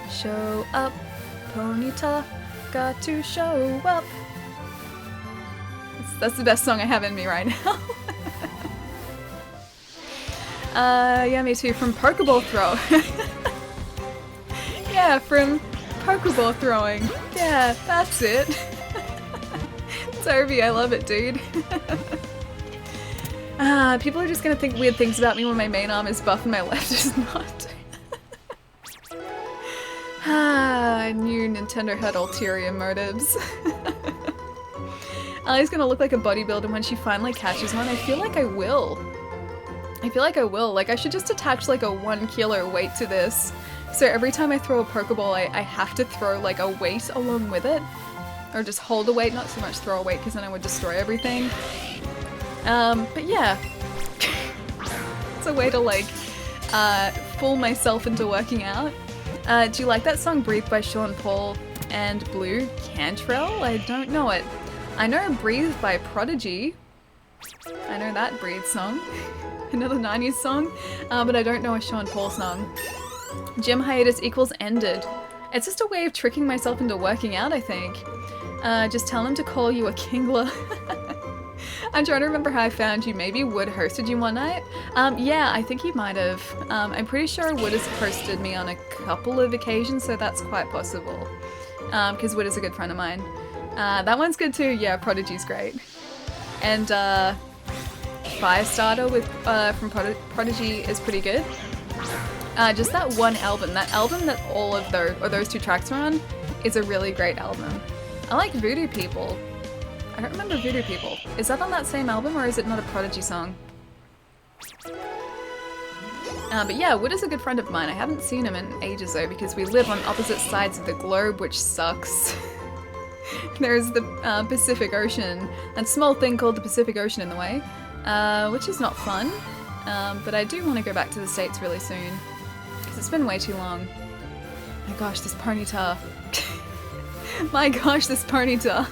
Show up, Ponyta, got to show up. That's the best song I have in me right now. Yeah, me too. From Pokeball throw. Yeah, from Pokeball throwing. Yeah, that's it. Toby, I love it, dude. People are just gonna think weird things about me when my main arm is buff and my left is not. I knew Nintendo had ulterior motives. Ally's gonna look like a bodybuilder when she finally catches one. I feel like I will. Like, I should just attach like a 1 kilo weight to this. So every time I throw a Pokeball, I have to throw like a weight along with it. Or just hold a weight, not so much throw a weight because then I would destroy everything. But yeah. It's a way to like, fool myself into working out. Do you like that song Breathe by Sean Paul and Blue Cantrell? I don't know it. I know Breathe by Prodigy. I know that Breathe song. Another 90s song. But I don't know a Sean Paul song. Gym hiatus equals ended. It's just a way of tricking myself into working out, I think. Just tell him to call you a Kingler. I'm trying to remember how I found you. Maybe Wood hosted you one night? Yeah, I think he might have. I'm pretty sure Wood has hosted me on a couple of occasions, so that's quite possible. Because Wood is a good friend of mine. That one's good too. Yeah, Prodigy's great. And Firestarter with from Prodigy is pretty good. Just that one album. That album that all of those two tracks are on is a really great album. I like Voodoo People. I don't remember Voodoo People. Is that on that same album or is it not a Prodigy song? But yeah, Wood is a good friend of mine. I haven't seen him in ages though because we live on opposite sides of the globe, which sucks. There's the Pacific Ocean, a small thing called the Pacific Ocean in the way, which is not fun. But I do want to go back to the States really soon because it's been way too long. My gosh, this Ponyta. My gosh, this Ponyta.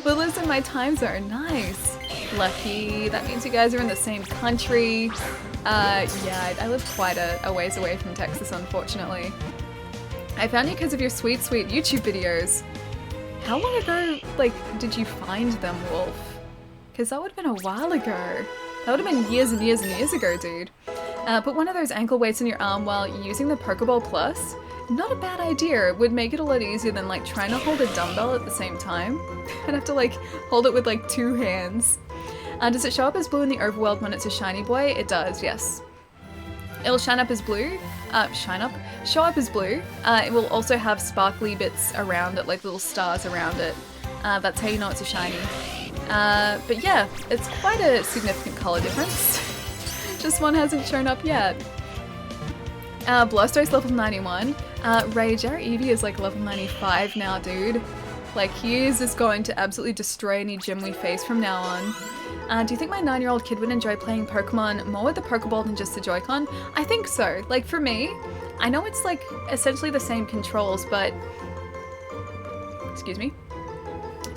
Well, lives in my time zone. Nice. Lucky. That means you guys are in the same country. Yeah, I live quite a ways away from Texas, unfortunately. I found you because of your sweet, sweet YouTube videos. How long ago, like, did you find them, Wolf? Because that would have been a while ago. That would have been years and years and years ago, dude. Put one of those ankle weights in your arm while using the Pokeball Plus. Not a bad idea. It would make it a lot easier than like trying to hold a dumbbell at the same time. I'd have to like hold it with like 2 hands. Does it show up as blue in the overworld when it's a shiny boy? It does, yes. It'll shine up as blue. Show up as blue. It will also have sparkly bits around it, like little stars around it. That's how you know it's a shiny. But yeah, it's quite a significant color difference. Just one hasn't shown up yet. Blastoise level 91. Rage, our Eevee is like level 95 now, dude. Like, he is just going to absolutely destroy any gym we face from now on. Do you think my 9-year-old kid would enjoy playing Pokemon more with the Pokeball than just the Joy-Con? I think so. Like, for me, I know it's like essentially the same controls, but... Excuse me.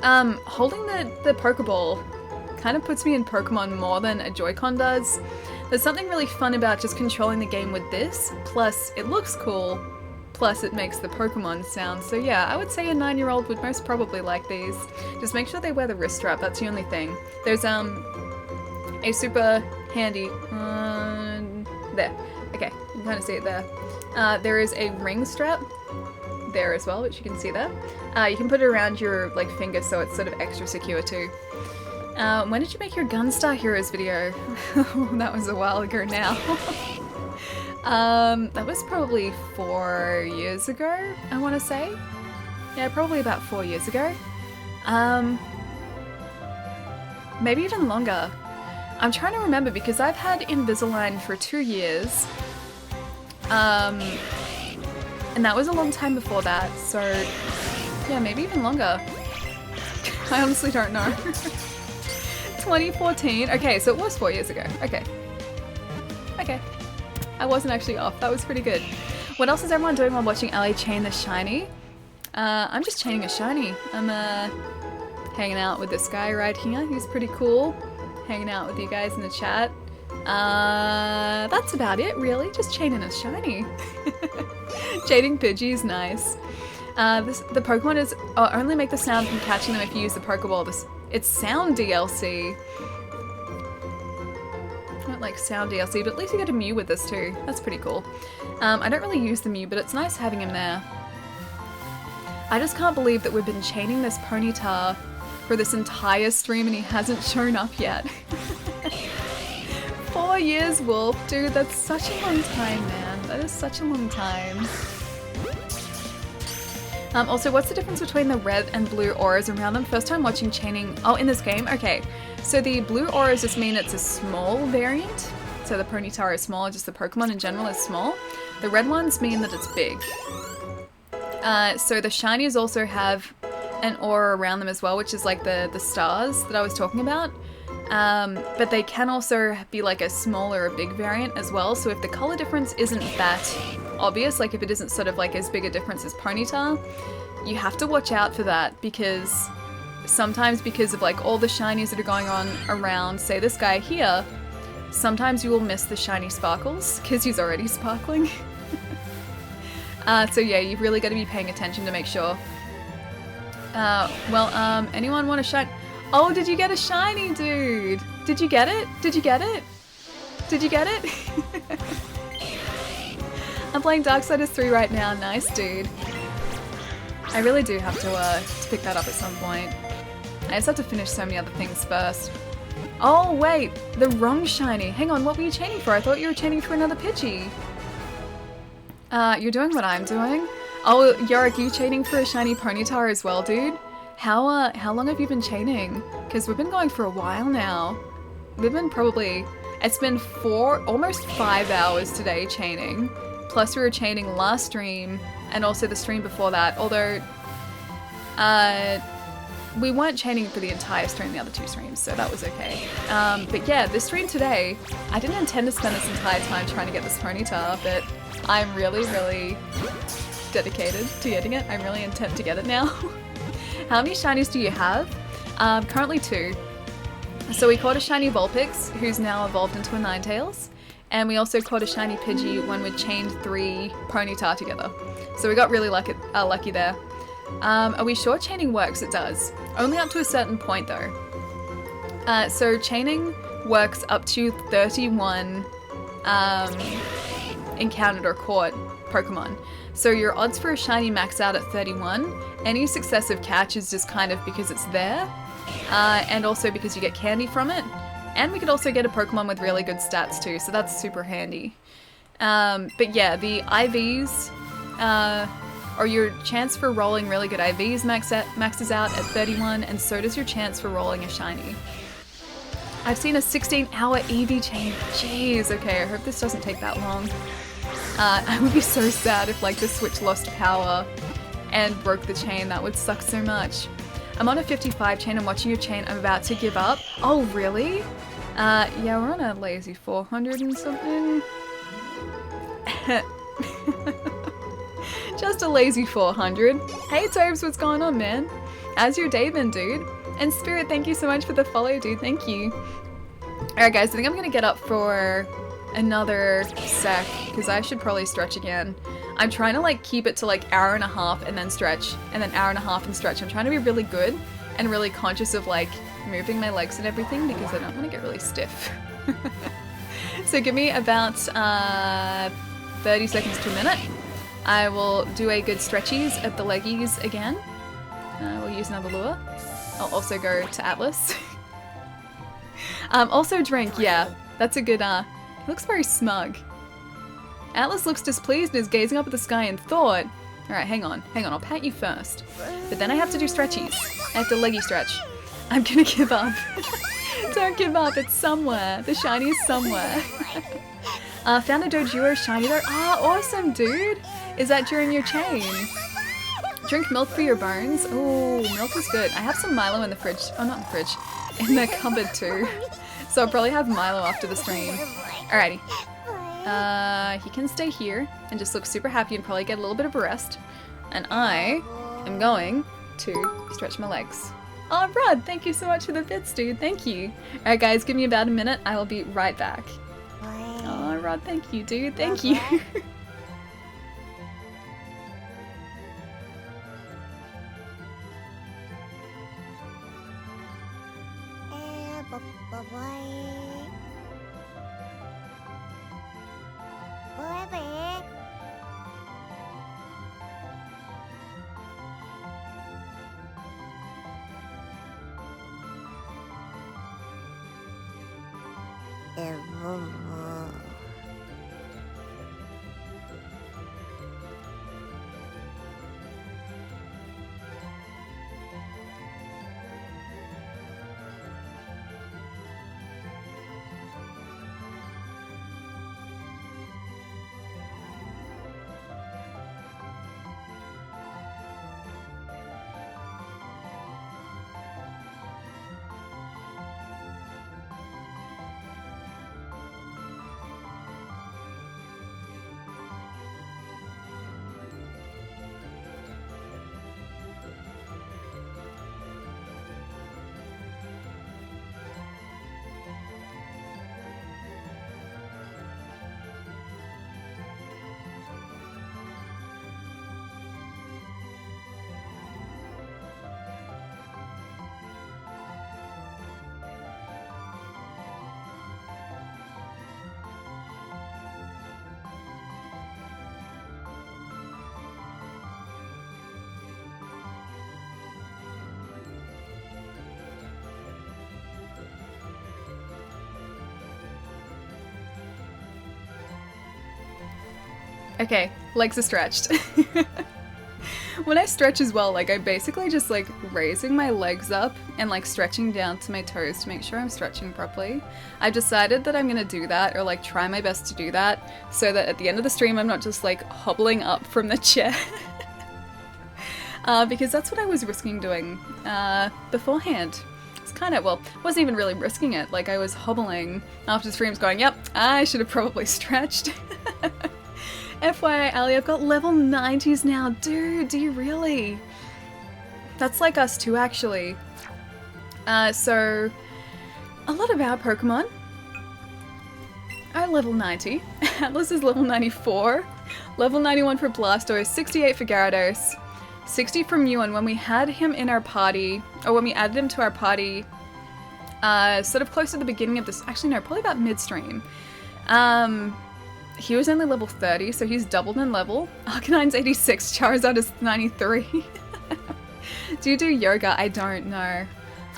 Holding the Pokeball kind of puts me in Pokemon more than a Joy-Con does. There's something really fun about just controlling the game with this, plus it looks cool, plus it makes the Pokemon sound. So yeah, I would say a 9-year-old would most probably like these. Just make sure they wear the wrist strap, that's the only thing. There's a super handy, there, okay, you can kind of see it there. There is a ring strap there as well, which you can see there. You can put it around your like finger so it's sort of extra secure too. When did you make your Gunstar Heroes video? That was a while ago now. That was probably 4 years ago, I want to say. Yeah, probably about 4 years ago. Maybe even longer. I'm trying to remember because I've had Invisalign for 2 years. And that was a long time before that, so yeah, maybe even longer. I honestly don't know. 2014. Okay, so it was 4 years ago. Okay. Okay. I wasn't actually off. That was pretty good. What else is everyone doing while watching Ali chain the shiny? I'm just chaining a shiny. I'm hanging out with this guy right here. He's pretty cool. Hanging out with you guys in the chat. That's about it, really. Just chaining a shiny. Chaining Pidgey's nice. The Pokemon is only make the sound from catching them if you use the Pokeball. It's sound DLC. Not like sound DLC, but at least you get a Mew with this too. That's pretty cool. I don't really use the Mew, but it's nice having him there. I just can't believe that we've been chaining this Ponyta for this entire stream and he hasn't shown up yet. 4 years, Wolf. Dude, that's such a long time, man. That is such a long time. Also, what's the difference between the red and blue auras around them? First time watching chaining... Oh, in this game? Okay. So the blue auras just mean it's a small variant. So the Ponyta is small, just the Pokemon in general is small. The red ones mean that it's big. So the shinies also have an aura around them as well, which is like the stars that I was talking about. But they can also be like a small or a big variant as well. So if the color difference isn't that obvious, like if it isn't sort of like as big a difference as Ponyta, you have to watch out for that because sometimes because of like all the shinies that are going on around, say this guy here, sometimes you will miss the shiny sparkles because he's already sparkling. So yeah, you've really got to be paying attention to make sure. Anyone want a shiny? Oh, did you get a shiny, dude? Did you get it? Did you get it? Did you get it? I'm playing Darksiders 3 right now. Nice, dude. I really do have to pick that up at some point. I just have to finish so many other things first. Oh, wait. The wrong shiny. Hang on, what were you chaining for? I thought you were chaining for another Pidgey. You're doing what I'm doing? Oh, Yorick, you chaining for a shiny Ponyta as well, dude? How long have you been chaining? Because we've been going for a while now. We've been it's been almost 5 hours today chaining. Plus we were chaining last stream and also the stream before that. Although, we weren't chaining for the entire stream, the other 2 streams, so that was okay. But yeah, this stream today, I didn't intend to spend this entire time trying to get this Ponyta, but I'm really, really dedicated to getting it. I'm really intent to get it now. How many shinies do you have? Currently 2. So we caught a shiny Vulpix, who's now evolved into a Ninetales, and we also caught a shiny Pidgey when we chained 3 Ponyta together. So we got really lucky there. Are we sure chaining works? It does. Only up to a certain point though. So chaining works up to 31 encountered or caught Pokemon. So your odds for a shiny max out at 31. Any successive catch is just kind of because it's there, and also because you get candy from it. And we could also get a Pokemon with really good stats too, so that's super handy. But yeah, the IVs, or your chance for rolling really good IVs maxes out at 31, and so does your chance for rolling a shiny. I've seen a 16-hour Eevee chain. Jeez, okay, I hope this doesn't take that long. I would be so sad if like the Switch lost power and broke the chain. That would suck so much. I'm on a 55 chain. I'm watching your chain. I'm about to give up. Oh, really? Yeah, we're on a lazy 400 and something. Just a lazy 400. Hey, Tobes, what's going on, man? How's your day been, dude? And Spirit, thank you so much for the follow, dude. Thank you. Alright, guys, I think I'm gonna get up for another sec, because I should probably stretch again. I'm trying to like keep it to like hour and a half and then stretch, and then hour and a half and stretch. I'm trying to be really good and really conscious of like moving my legs and everything because I don't want to get really stiff. So give me about 30 seconds to a minute. I will do a good stretchies at the leggies again. We'll use another lure. I'll also go to Atlas. Also drink, yeah. That's a good, looks very smug. Atlas looks displeased and is gazing up at the sky in thought. Alright, hang on, I'll pat you first. But then I have to do stretchies. I have to leggy stretch. I'm gonna give up. Don't give up, it's somewhere. The shiny is somewhere. Found a Doduo shiny though. Ah, awesome, dude. Is that during your chain? Drink milk for your bones. Ooh, milk is good. I have some Milo in the fridge. Oh, not in the fridge. In the cupboard too. So I'll probably have Milo after the stream. Alrighty. He can stay here and just look super happy and probably get a little bit of a rest. And I am going to stretch my legs. Oh, Rod, thank you so much for the bits, dude. Thank you. Alright, guys, give me about a minute. I will be right back. Oh, Rod, thank you, dude. Thank you. Okay, legs are stretched. When I stretch as well, like I basically just like raising my legs up and like stretching down to my toes to make sure I'm stretching properly. I've decided that I'm gonna do that or like try my best to do that so that at the end of the stream I'm not just like hobbling up from the chair. Because that's what I was risking doing beforehand. It's kind of, well, wasn't even really risking it. Like I was hobbling after the streams going, yep, I should have probably stretched. FYI, Ali, I've got level 90s now. Dude, do you really? That's like us too, actually. So, a lot of our Pokemon are level 90. Atlas is level 94. Level 91 for Blastoise, 68 for Gyarados, 60 from Ewan. When we had him in our party, or when we added him to our party, sort of close to the beginning of this, actually no, probably about midstream. He was only level 30, so he's doubled in level. Arcanine's 86, Charizard is 93. Do you do yoga? I don't know.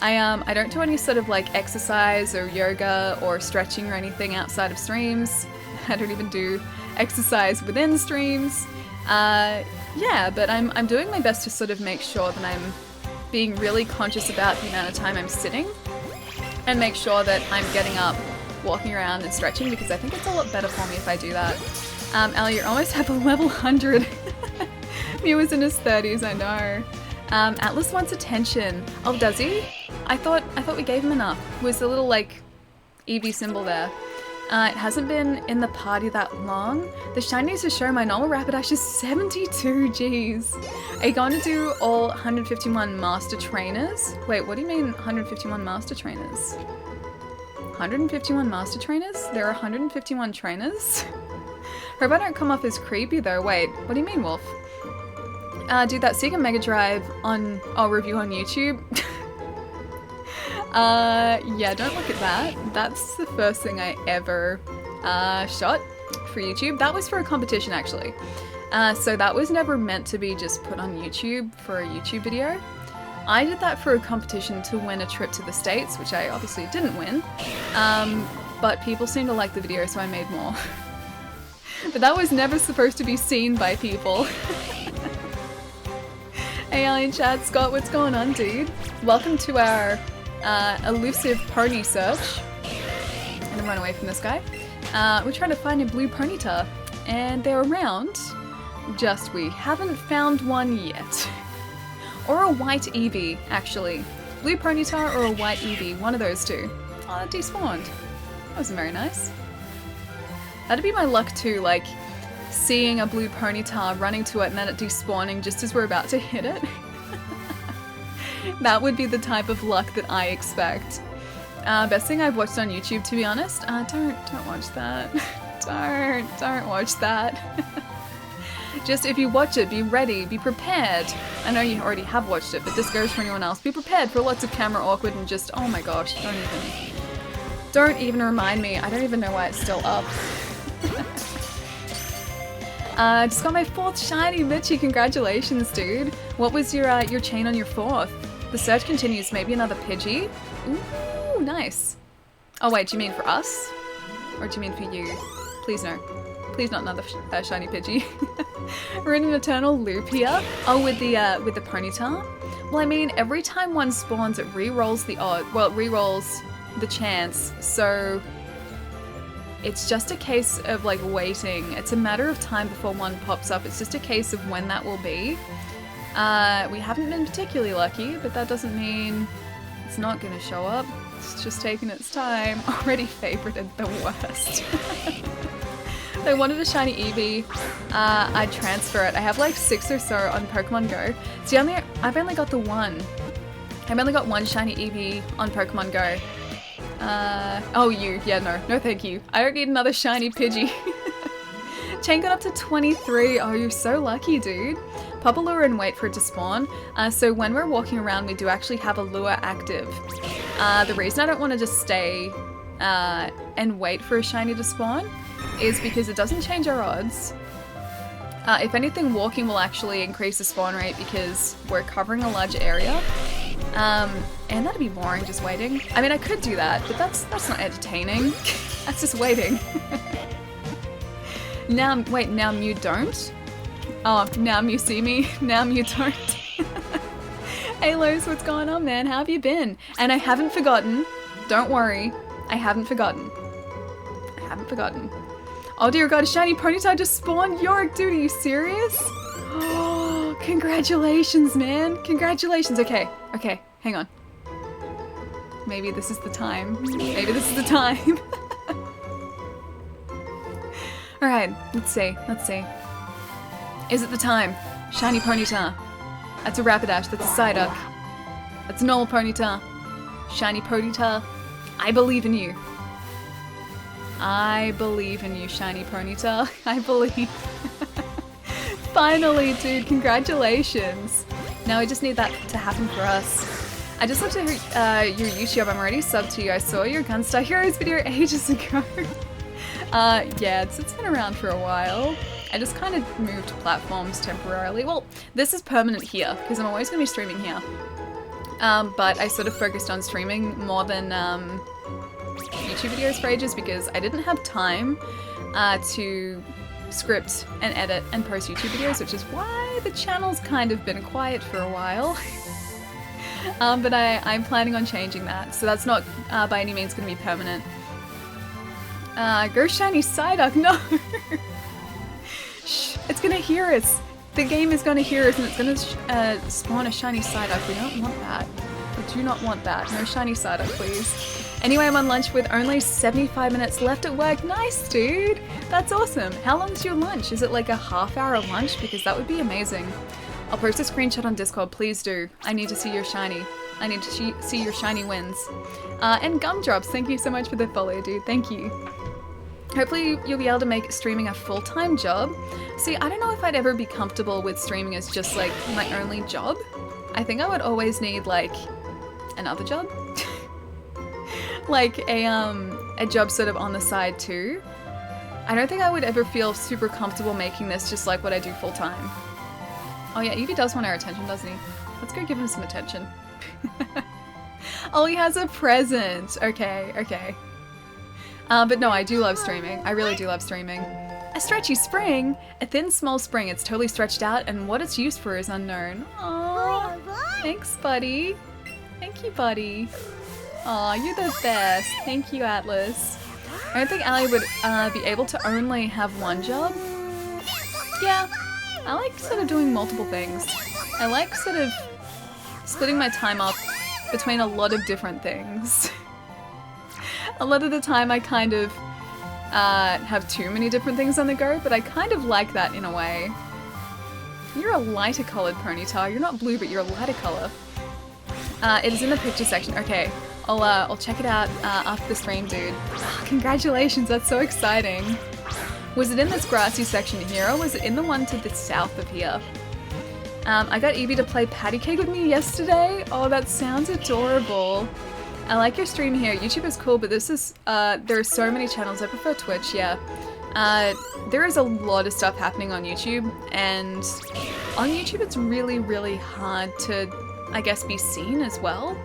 I don't do any sort of like exercise or yoga or stretching or anything outside of streams. I don't even do exercise within streams. Yeah, but I'm doing my best to sort of make sure that I'm being really conscious about the amount of time I'm sitting and make sure that I'm getting up, walking around and stretching, because I think it's a lot better for me if I do that. Ali, you're almost at a level 100. Mew is in his 30s, I know. Atlas wants attention. Oh, does he? I thought we gave him enough. Was the little like Eevee symbol there. It hasn't been in the party that long. The shinies to show my normal Rapidash is 72 Gs. Are you going to do all 151 master trainers? Wait, what do you mean 151 master trainers? 151 master trainers? There are 151 trainers? Hope I don't come off as creepy though. Wait, what do you mean, Wolf? Dude, that Sega Mega Drive on review on YouTube. Yeah, don't look at that. That's the first thing I ever shot for YouTube. That was for a competition actually. So that was never meant to be just put on YouTube for a YouTube video. I did that for a competition to win a trip to the States, which I obviously didn't win. But people seemed to like the video, so I made more. But that was never supposed to be seen by people. Hey, Alien Chat, Scott, what's going on, dude? Welcome to our elusive pony search. I'm gonna run away from this guy. We're trying to find a blue ponyta, and they're around. Just we haven't found one yet. Or a white Eevee, actually. Blue ponyta or a white Eevee, one of those two. Oh, it despawned. That wasn't very nice. That'd be my luck too, like seeing a blue ponyta, running to it, and then it despawning just as we're about to hit it. That would be the type of luck that I expect. Best thing I've watched on YouTube, to be honest. Don't watch that. Don't watch that. Just if you watch it, be ready, be prepared. I know you already have watched it, but this goes for anyone else. Be prepared for lots of camera awkward and just, oh my gosh, don't even remind me. I don't even know why it's still up. Just got my 4th shiny, Mitchie. Congratulations, dude. What was your chain on your 4th? The search continues. Maybe another Pidgey? Ooh, nice. Oh wait, do you mean for us? Or do you mean for you? Please no. Please not another shiny Pidgey. We're in an eternal loop here. Oh, with the ponyta? Well, I mean, every time one spawns, it re-rolls the odd. Well, it re-rolls the chance. So it's just a case of like waiting. It's a matter of time before one pops up. It's just a case of when that will be. We haven't been particularly lucky, but that doesn't mean it's not going to show up. It's just taking its time. Already favorited the worst. I wanted a shiny Eevee. I'd transfer it. I have like 6 or so on Pokemon Go. See, I've only got the one. I've only got one shiny Eevee on Pokemon Go. Oh, you. Yeah, no thank you. I don't need another shiny Pidgey. Chain got up to 23. Oh, you're so lucky, dude. Pop a lure and wait for it to spawn. So when we're walking around, we do actually have a lure active. The reason I don't want to just stay and wait for a shiny to spawn is because it doesn't change our odds. If anything, walking will actually increase the spawn rate because we're covering a large area. And that'd be boring, just waiting. I mean, I could do that, but that's not entertaining. That's just waiting. Now Mew don't? Oh, now Mew see me, now Mew don't. Hey Los, what's going on, man? How have you been? And I haven't forgotten. Don't worry, I haven't forgotten. Oh dear god, a shiny Ponyta just spawned? Yorick, dude, are you serious? Oh, congratulations, man. Congratulations. Okay, hang on. Maybe this is the time. Alright, let's see. Is it the time? Shiny Ponyta. That's a Rapidash, that's a Psyduck. That's a normal Ponyta. Shiny Ponyta. I believe in you. Shiny Ponyta. I believe. Finally, dude, congratulations. Now we just need that to happen for us. I just looked at your YouTube. I'm already subbed to you. I saw your Gunstar Heroes video ages ago. Yeah, it's been around for a while. I just kind of moved platforms temporarily. Well, this is permanent here, because I'm always going to be streaming here. But I sort of focused on streaming more than YouTube videos for ages because I didn't have time to script and edit and post YouTube videos, which is why the channel's kind of been quiet for a while. But I'm planning on changing that, so that's not by any means going to be permanent. Go shiny Psyduck, no! Shh, it's gonna hear us. The game is gonna hear us and it's gonna spawn a shiny Psyduck. We don't want that. We do not want that. No shiny Psyduck, please. Anyway, I'm on lunch with only 75 minutes left at work. Nice, dude! That's awesome. How long's your lunch? Is it like a half-hour lunch? Because that would be amazing. I'll post a screenshot on Discord, please do. I need to see your shiny. I need to see your shiny wins. And Gumdrops, thank you so much for the follow, dude. Thank you. Hopefully you'll be able to make streaming a full-time job. See, I don't know if I'd ever be comfortable with streaming as just like my only job. I think I would always need like another job. Like a job sort of on the side too. I don't think I would ever feel super comfortable making this just like what I do full time. Oh yeah, Eevee does want our attention, doesn't he? Let's go give him some attention. Oh, he has a present. Okay, okay. But no, I do love streaming. I really do love streaming. A stretchy spring? A thin, small spring. It's totally stretched out, and what it's used for is unknown. Aww. Thanks, buddy. Thank you, buddy. Aw, you're the best. Thank you, Atlas. I don't think Allie would be able to only have one job. Yeah, I like sort of doing multiple things. I like sort of splitting my time up between a lot of different things. A lot of the time I kind of have too many different things on the go, but I kind of like that in a way. You're a lighter coloured ponytail. You're not blue, but you're a lighter colour. It is in the picture section. Okay, I'll check it out after the stream, dude. Oh, congratulations, that's so exciting. Was it in this grassy section here, or was it in the one to the south of here? I got Eevee to play patty cake with me yesterday. Oh, that sounds adorable. I like your stream here. YouTube is cool, but this is, there are so many channels. I prefer Twitch, yeah. There is a lot of stuff happening on YouTube, and on YouTube it's really, really hard to, I guess, be seen as well.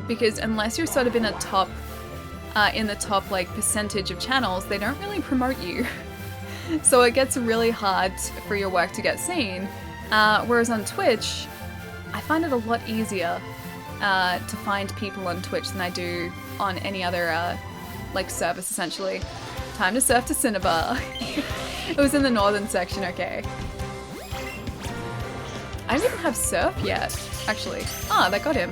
Because unless you're sort of in the top like percentage of channels, they don't really promote you. So it gets really hard for your work to get seen. Whereas on Twitch, I find it a lot easier to find people on Twitch than I do on any other like service, essentially. Time to surf to Cinnabar. It was in the northern section, okay. I don't even have surf yet, actually. Ah, that got him.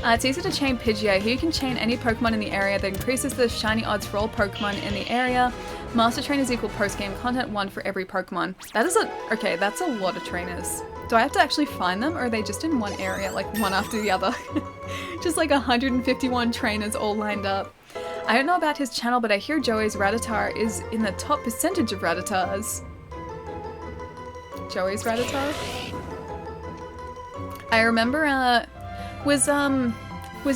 It's easy to chain Pidgeot. Here you can chain any Pokemon in the area that increases the shiny odds for all Pokemon in the area. Master trainers equal post-game content, 1 for every Pokemon. That is okay, that's a lot of trainers. Do I have to actually find them, or are they just in one area, like one after the other? Just like 151 trainers all lined up. I don't know about his channel, but I hear Joey's Rattata is in the top percentage of Rattatas. Joey's Rattata? I remember, was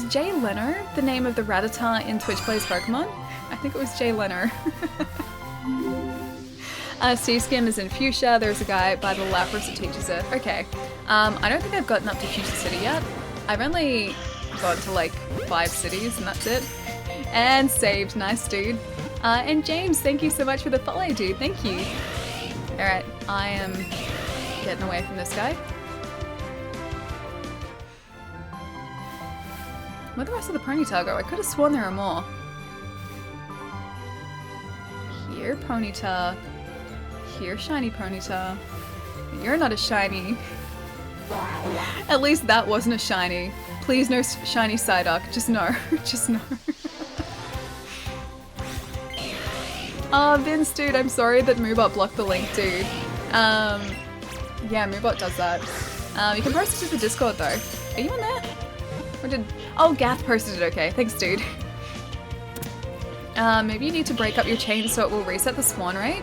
Jay Leno the name of the Rattata in Twitch Plays Pokemon? I think it was Jay Leno. Sea Skim is in Fuchsia. There's a guy by the Lapras that teaches it. Okay. I don't think I've gotten up to Fuchsia City yet. I've only gone to like 5 cities and that's it. And saved. Nice, dude. And James, thank you so much for the follow, dude. Thank you. Alright, I am getting away from this guy. Where'd the rest of the Ponyta go? I could have sworn there were more. Here, Ponyta. Here, shiny Ponyta. You're not a shiny. At least that wasn't a shiny. Please no shiny Psyduck. Just no. Just no. Oh, Vince, dude, I'm sorry that Moobot blocked the link, dude. Yeah, Moobot does that. You can post it to the Discord, though. Are you in there? Or did... Oh, Gath posted it, okay. Thanks, dude. Maybe you need to break up your chain so it will reset the spawn rate.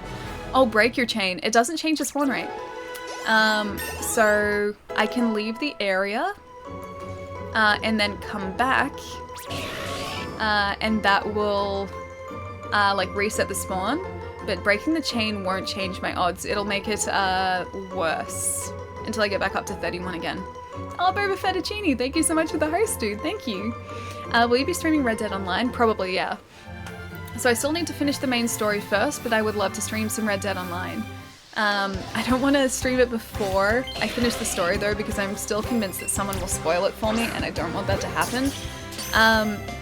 Oh, break your chain. It doesn't change the spawn rate. So I can leave the area and then come back and that will like reset the spawn, but breaking the chain won't change my odds. It'll make it worse until I get back up to 31 again. Oh, Boba Fettuccine, thank you so much for the host, dude. Thank you. Will you be streaming Red Dead Online? Probably, yeah. So I still need to finish the main story first, but I would love to stream some Red Dead Online. I don't want to stream it before I finish the story though, because I'm still convinced that someone will spoil it for me and I don't want that to happen.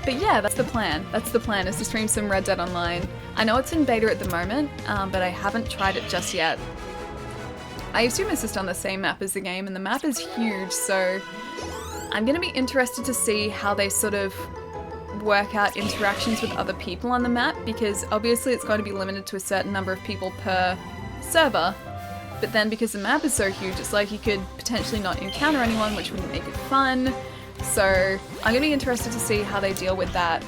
But yeah, that's the plan. That's the plan, is to stream some Red Dead Online. I know it's in beta at the moment, but I haven't tried it just yet. I assume it's just on the same map as the game, and the map is huge, so I'm gonna be interested to see how they sort of work out interactions with other people on the map, because obviously it's going to be limited to a certain number of people per server, but then because the map is so huge, it's like you could potentially not encounter anyone, which wouldn't make it fun. So I'm gonna be interested to see how they deal with that.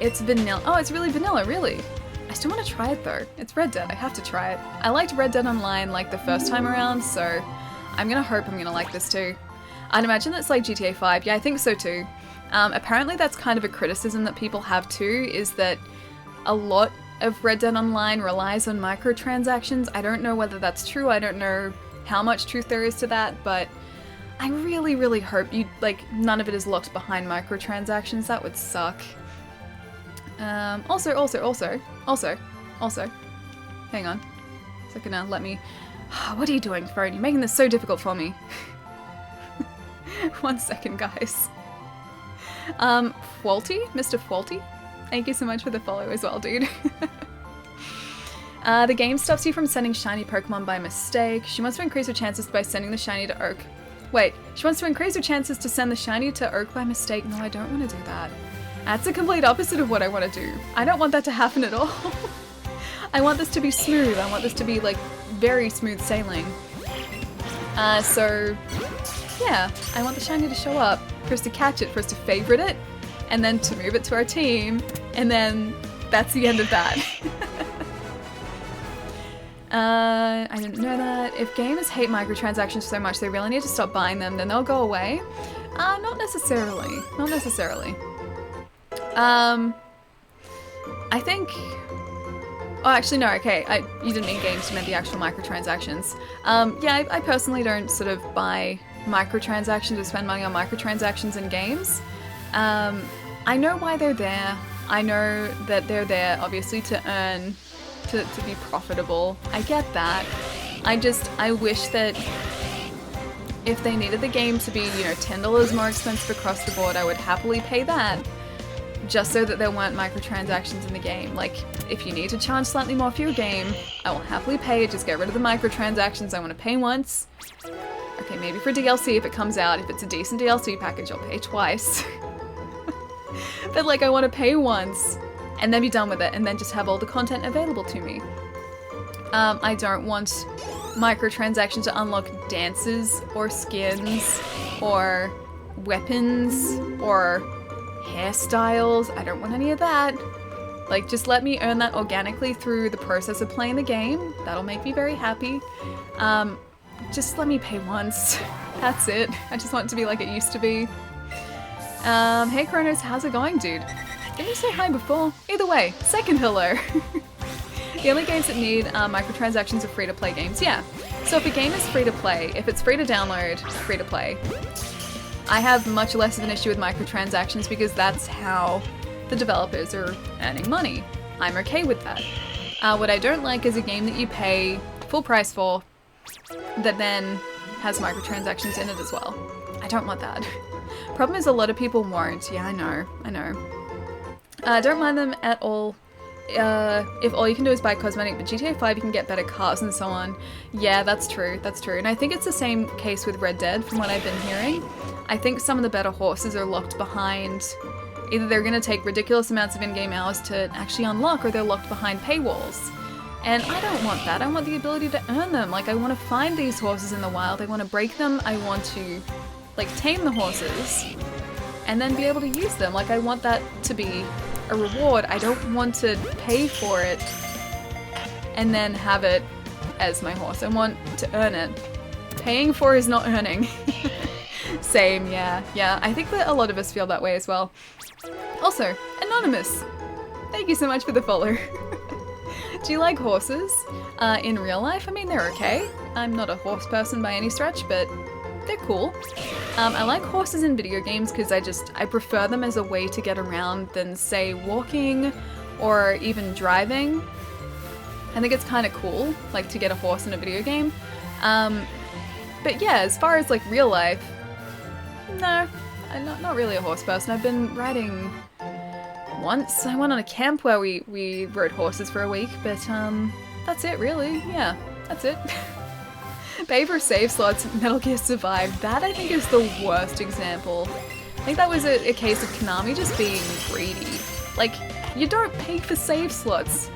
It's vanilla. Oh, it's really vanilla, really. I still want to try it though. It's Red Dead, I have to try it. I liked Red Dead Online like the first time around, so I'm gonna hope I'm gonna like this too. I'd imagine it's like GTA 5, yeah, I think so too. Apparently that's kind of a criticism that people have too, is that a lot of Red Dead Online relies on microtransactions. I don't know whether that's true, I don't know how much truth there is to that, but I really, really hope none of it is locked behind microtransactions. That would suck. Also, hang on. It's gonna let me... What are you doing, phone? You're making this so difficult for me. 1 second, guys. Faulty? Mr. Faulty? Thank you so much for the follow as well, dude. The game stops you from sending shiny Pokemon by mistake. She wants to increase her chances by sending the shiny to Oak. Wait, she wants to increase her chances to send the shiny to Oak by mistake. No, I don't want to do that. That's the complete opposite of what I want to do. I don't want that to happen at all. I want this to be smooth. I want this to be, like, very smooth sailing. So, yeah, I want the shiny to show up, for us to catch it, for us to favorite it, and then to move it to our team, and then that's the end of that. I didn't know that. If gamers hate microtransactions so much they really need to stop buying them, then they'll go away. Not necessarily. Not necessarily. I think... Oh, actually, no, okay. You didn't mean games, you meant the actual microtransactions. Yeah, I personally don't sort of buy microtransactions or spend money on microtransactions in games. I know why they're there. I know that they're there, obviously, to earn, to be profitable. I get that. I wish that if they needed the game to be, you know, $10 more expensive across the board, I would happily pay that. Just so that there weren't microtransactions in the game. Like, if you need to charge slightly more for your game, I will happily pay it, just get rid of the microtransactions. I want to pay once. Okay, maybe for DLC if it comes out. If it's a decent DLC package, I'll pay twice. But like, I want to pay once, and then be done with it, and then just have all the content available to me. I don't want microtransactions to unlock dances, or skins, or weapons, or hairstyles. I don't want any of that. Like, just let me earn that organically through the process of playing the game. That'll make me very happy. Just let me pay once. That's it. I just want it to be like it used to be. Hey Kronos, how's it going, dude? Didn't you say hi before? Either way, second hello. The only games that need microtransactions are free-to-play games. Yeah. So if a game is free-to-play, if it's free to download, free-to-play, I have much less of an issue with microtransactions because that's how the developers are earning money. I'm okay with that. What I don't like is a game that you pay full price for that then has microtransactions in it as well. I don't want that. Problem is a lot of people won't. Yeah, I know. Don't mind them at all. If all you can do is buy cosmetic, but GTA 5 you can get better cars and so on. Yeah, that's true, and I think it's the same case with Red Dead from what I've been hearing. I think some of the better horses are locked behind, either they're going to take ridiculous amounts of in-game hours to actually unlock, or they're locked behind paywalls. And I don't want that. I want the ability to earn them. Like, I want to find these horses in the wild, I want to break them, I want to, like, tame the horses, and then be able to use them. Like, I want that to be a reward. I don't want to pay for it and then have it as my horse. I want to earn it. Paying for is not earning. Same, yeah. I think that a lot of us feel that way as well. Also, Anonymous, thank you so much for the follow. Do you like horses? In real life, I mean, they're okay. I'm not a horse person by any stretch, but they're cool. I like horses in video games because I prefer them as a way to get around than, say, walking or even driving. I think it's kind of cool, like, to get a horse in a video game. But yeah, as far as, like, real life, no, I'm not really a horse person. I've been riding once. I went on a camp where we rode horses for a week, but that's it really. Yeah, that's it. Pay for save slots, Metal Gear Survive. That I think is the worst example. I think that was a case of Konami just being greedy. Like, you don't pay for save slots.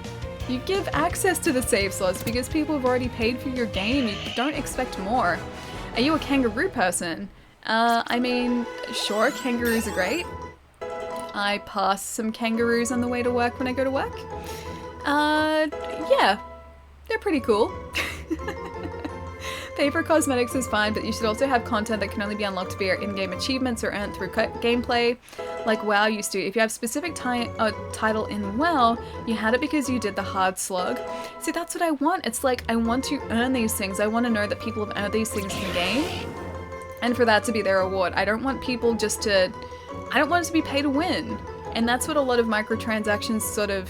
You give access to the save slots because people have already paid for your game. You don't expect more. Are you a kangaroo person? I mean, sure, kangaroos are great. I pass some kangaroos on the way to work when I go to work. Yeah, they're pretty cool. Pay for cosmetics is fine, but you should also have content that can only be unlocked via in-game achievements or earned through gameplay, like WoW used to. If you have specific title in WoW, you had it because you did the hard slug. See, that's what I want. It's like, I want to earn these things. I want to know that people have earned these things in the game, and for that to be their reward. I don't want people just to... I don't want it to be pay to win. And that's what a lot of microtransactions sort of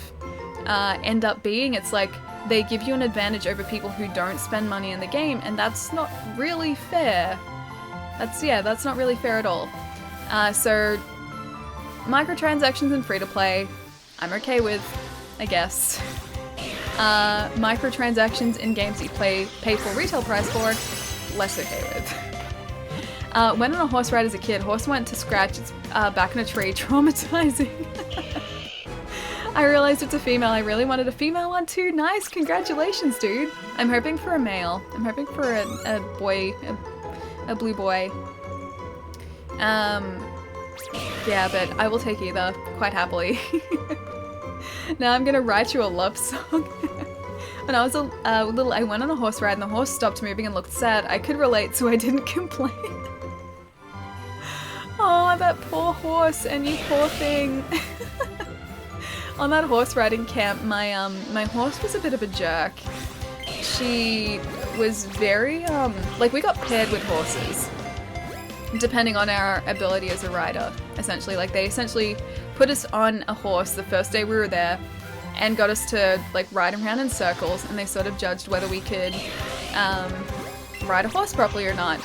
end up being. It's like, they give you an advantage over people who don't spend money in the game, and that's not really fair. That's not really fair at all. So, microtransactions and free-to-play, I'm okay with, I guess. Microtransactions in games that you pay full retail price for, less okay with. Went on a horse ride as a kid. Horse went to scratch its back in a tree. Traumatizing. I realized it's a female. I really wanted a female one too. Nice, congratulations, dude. I'm hoping for a male. I'm hoping for a boy, a blue boy. Yeah, but I will take either, quite happily. Now I'm gonna write you a love song. When I was little, I went on a horse ride and the horse stopped moving and looked sad. I could relate, so I didn't complain. Oh, that poor horse, and you poor thing. On that horse riding camp, my horse was a bit of a jerk. She was very, like, we got paired with horses, depending on our ability as a rider, essentially. Like, they essentially put us on a horse the first day we were there and got us to, like, ride around in circles, and they sort of judged whether we could ride a horse properly or not.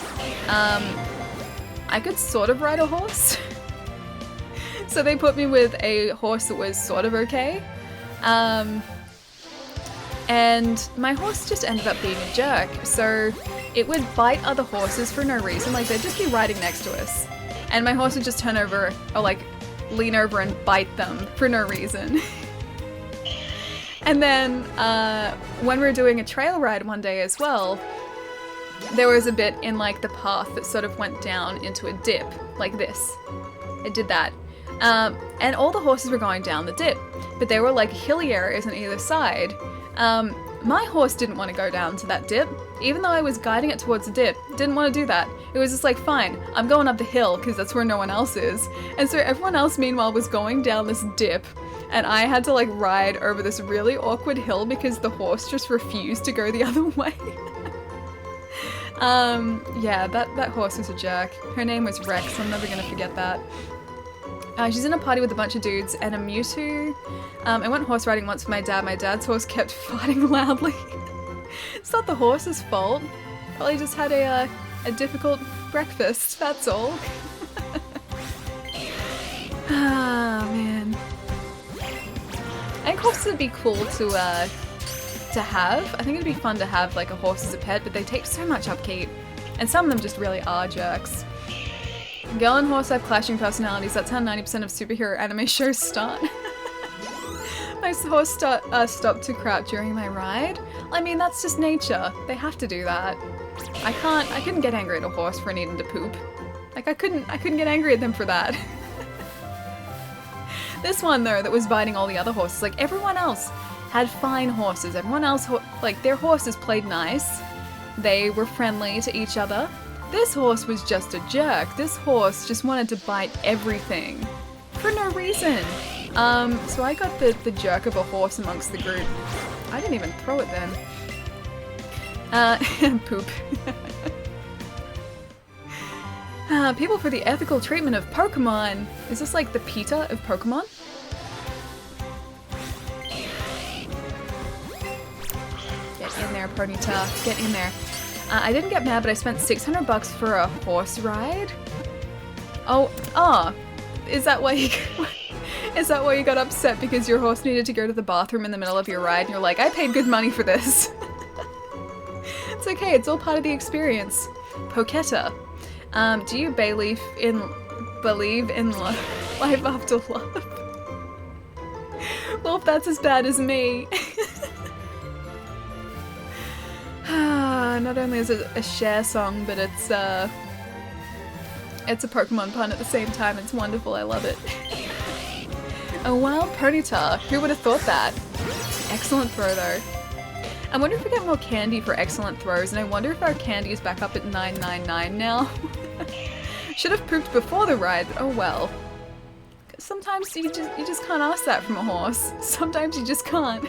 I could sort of ride a horse. So they put me with a horse that was sort of okay. And my horse just ended up being a jerk. So it would bite other horses for no reason. Like, they'd just be riding next to us, and my horse would just turn over or like lean over and bite them for no reason. And then when we were doing a trail ride one day as well, there was a bit in like the path that sort of went down into a dip like this. It did that. And all the horses were going down the dip, but there were like hilly areas on either side. My horse didn't want to go down to that dip, even though I was guiding it towards the dip. Didn't want to do that. It was just like, fine, I'm going up the hill because that's where no one else is. And so everyone else meanwhile was going down this dip, and I had to like ride over this really awkward hill because the horse just refused to go the other way. Yeah, that horse was a jerk. Her name was Rex, I'm never gonna forget that. She's in a party with a bunch of dudes and a Mewtwo. I went horse riding once with my dad. My dad's horse kept farting loudly. It's not the horse's fault. Probably just had a difficult breakfast, that's all. Ah, man. I think horses would be cool to have. I think it'd be fun to have like a horse as a pet, but they take so much upkeep. And some of them just really are jerks. Girl and horse have clashing personalities. That's how 90% of superhero anime shows start. My horse stopped to crouch during my ride. I mean, that's just nature. They have to do that. I couldn't get angry at a horse for needing to poop. Like, I couldn't get angry at them for that. This one, though, that was biting all the other horses, like, everyone else had fine horses. Everyone else, like, their horses played nice. They were friendly to each other. This horse was just a jerk. This horse just wanted to bite everything for no reason. So I got the jerk of a horse amongst the group. I didn't even throw it then. Poop. People for the ethical treatment of Pokémon. Is this like the PETA of Pokémon? Get in there, Ponyta. Get in there. I didn't get mad, but I spent $600 for a horse ride. Is that why you got upset because your horse needed to go to the bathroom in the middle of your ride and you're like, I paid good money for this. It's okay, it's all part of the experience. Poketta. Do you believe in life after love? Well, if that's as bad as me. Not only is it a Cher song, but it's a Pokemon pun at the same time. It's wonderful, I love it. Oh wow, Ponyta. Who would have thought that? Excellent throw though. I wonder if we get more candy for excellent throws, and I wonder if our candy is back up at 999 now. Should have pooped before the ride. Oh well. Sometimes you just can't ask that from a horse. Sometimes you just can't.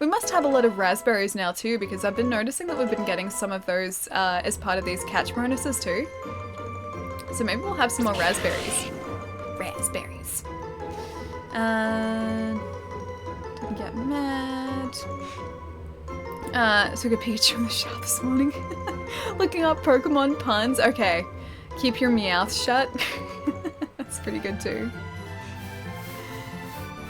We must have a lot of raspberries now too, because I've been noticing that we've been getting some of those as part of these catch bonuses too. So maybe we'll have some more raspberries. Raspberries. Didn't get mad. So we got Pikachu in the shower this morning. Looking up Pokemon puns. Okay. Keep your meowth shut. That's pretty good too.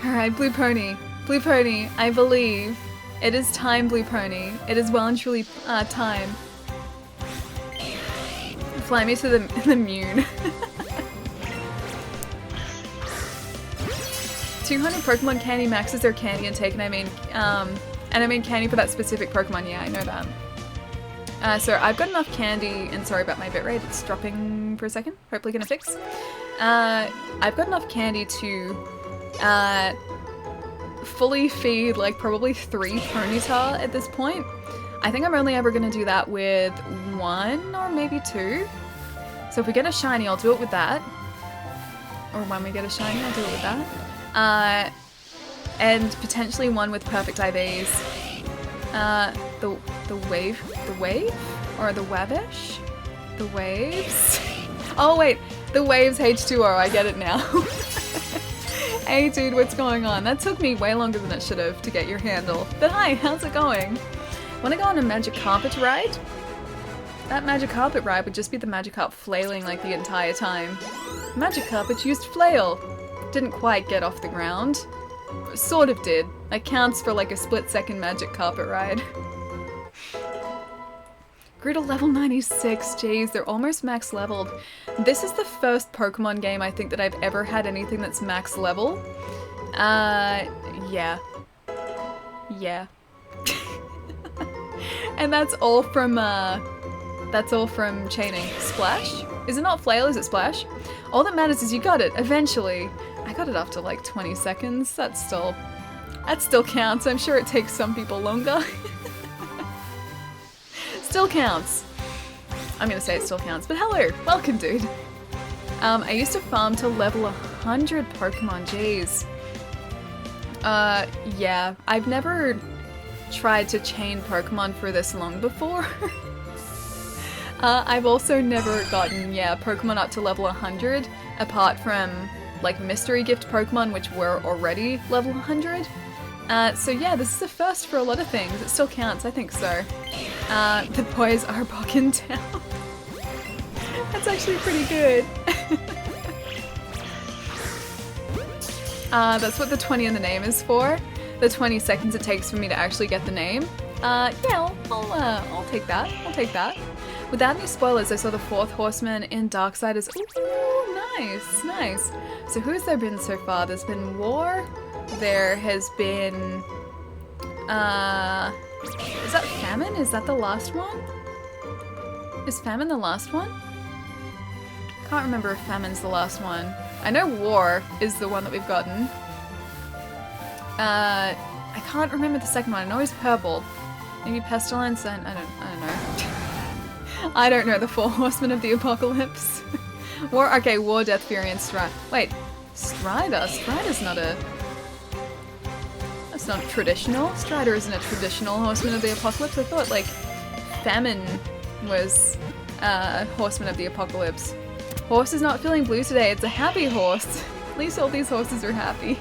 Alright, Blue Pony. Blue Pony, I believe. It is time, Blue Pony. It is well and truly time. Fly me to the moon. 200 Pokemon candy maxes their candy intake, and I mean candy for that specific Pokemon. Yeah, I know that. So I've got enough candy, and sorry about my bitrate, it's dropping for a second. Hopefully gonna fix. I've got enough candy to fully feed like probably 3 Ponyta at this point. I think I'm only ever gonna do that with 1 or maybe 2. So if we get a shiny, I'll do it with that. Or when we get a shiny, I'll do it with that. And potentially 1 with perfect IVs. The wave? Or the wabish? The waves? Oh wait, the waves H2O, I get it now. Hey dude, what's going on? That took me way longer than it should have to get your handle. But hi, how's it going? Wanna go on a magic carpet ride? That magic carpet ride would just be the Magikarp flailing like the entire time. Magikarp used flail. Didn't quite get off the ground. Sort of did. That counts for like a split-second magic carpet ride. Grew to level 96, jeez, they're almost max leveled. This is the first Pokemon game I think that I've ever had anything that's max level. Yeah. Yeah. And that's all from chaining. Splash? Is it not flail, is it splash? All that matters is you got it, eventually. I got it after like 20 seconds, that still counts. I'm sure it takes some people longer. Still counts. I'm gonna say it still counts, but hello, welcome dude. I used to farm to level 100 Pokemon, jeez. Yeah, I've never tried to chain Pokemon for this long before. I've also never gotten, Pokemon up to level 100, apart from, like, mystery gift Pokemon, which were already level 100. So yeah, this is the first for a lot of things. It still counts, I think so. The boys are bogging down. That's actually pretty good. That's what the 20 in the name is for. The 20 seconds it takes for me to actually get the name. Yeah, I'll take that. I'll take that. Without any spoilers, I saw the 4th Horseman in Darksiders. Ooh, nice, nice. So who's there been so far? There's been War. There has been... is that Famine? Is that the last one? Is Famine the last one? I can't remember if Famine's the last one. I know War is the one that we've gotten. I can't remember the second one. I know he's purple. Maybe Pestilence and... I don't know. I don't know the 4 Horsemen of the Apocalypse. War, okay, War, Death, Fury, and Strider. Wait, Strider? Strider's not a... That's not traditional. Strider isn't a traditional Horseman of the Apocalypse. I thought, like, Famine was Horseman of the Apocalypse. Horse is not feeling blue today. It's a happy horse. At least all these horses are happy.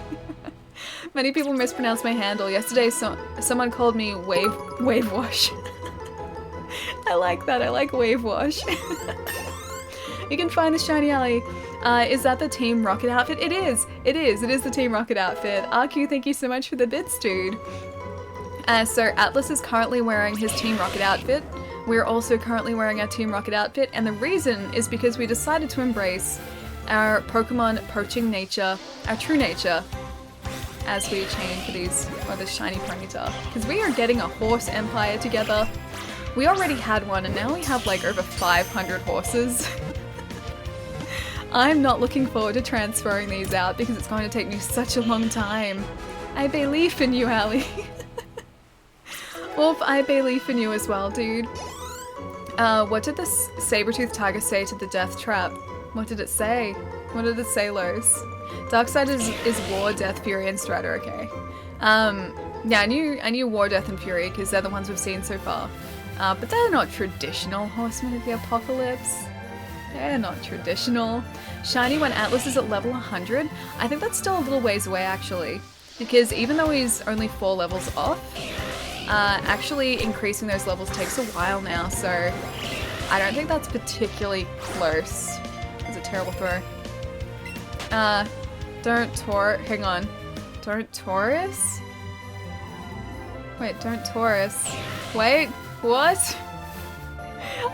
Many people mispronounce my handle. Yesterday, someone called me Wave Wash. I like that. I like Wave Wash. You can find the Shiny Alley. Is that the Team Rocket outfit? It is. It is. It is the Team Rocket outfit. RQ, thank you so much for the bits, dude. So Atlas is currently wearing his Team Rocket outfit. We're also currently wearing our Team Rocket outfit, and the reason is because we decided to embrace our Pokemon poaching nature, our true nature, as we chain for these, or the shiny Ponyta. Because we are getting a horse empire together. We already had one, and now we have like over 500 horses. I'm not looking forward to transferring these out because it's going to take me such a long time. I believe in you, Allie. Wolf, I believe in you as well, dude. What did this saber-toothed tiger say to the death trap? What did it say? What did it say, Los? Darkseid is War, Death, Fury, and Strider, okay. Yeah, I knew War, Death, and Fury because they're the ones we've seen so far. But they're not traditional horsemen of the apocalypse. They're not traditional. Shiny when Atlas is at level 100. I think that's still a little ways away, actually. Because even though he's only 4 levels off, actually increasing those levels takes a while now, so I don't think that's particularly close. It's a terrible throw. Hang on. Don't Taurus? Wait, don't Taurus. Wait, what?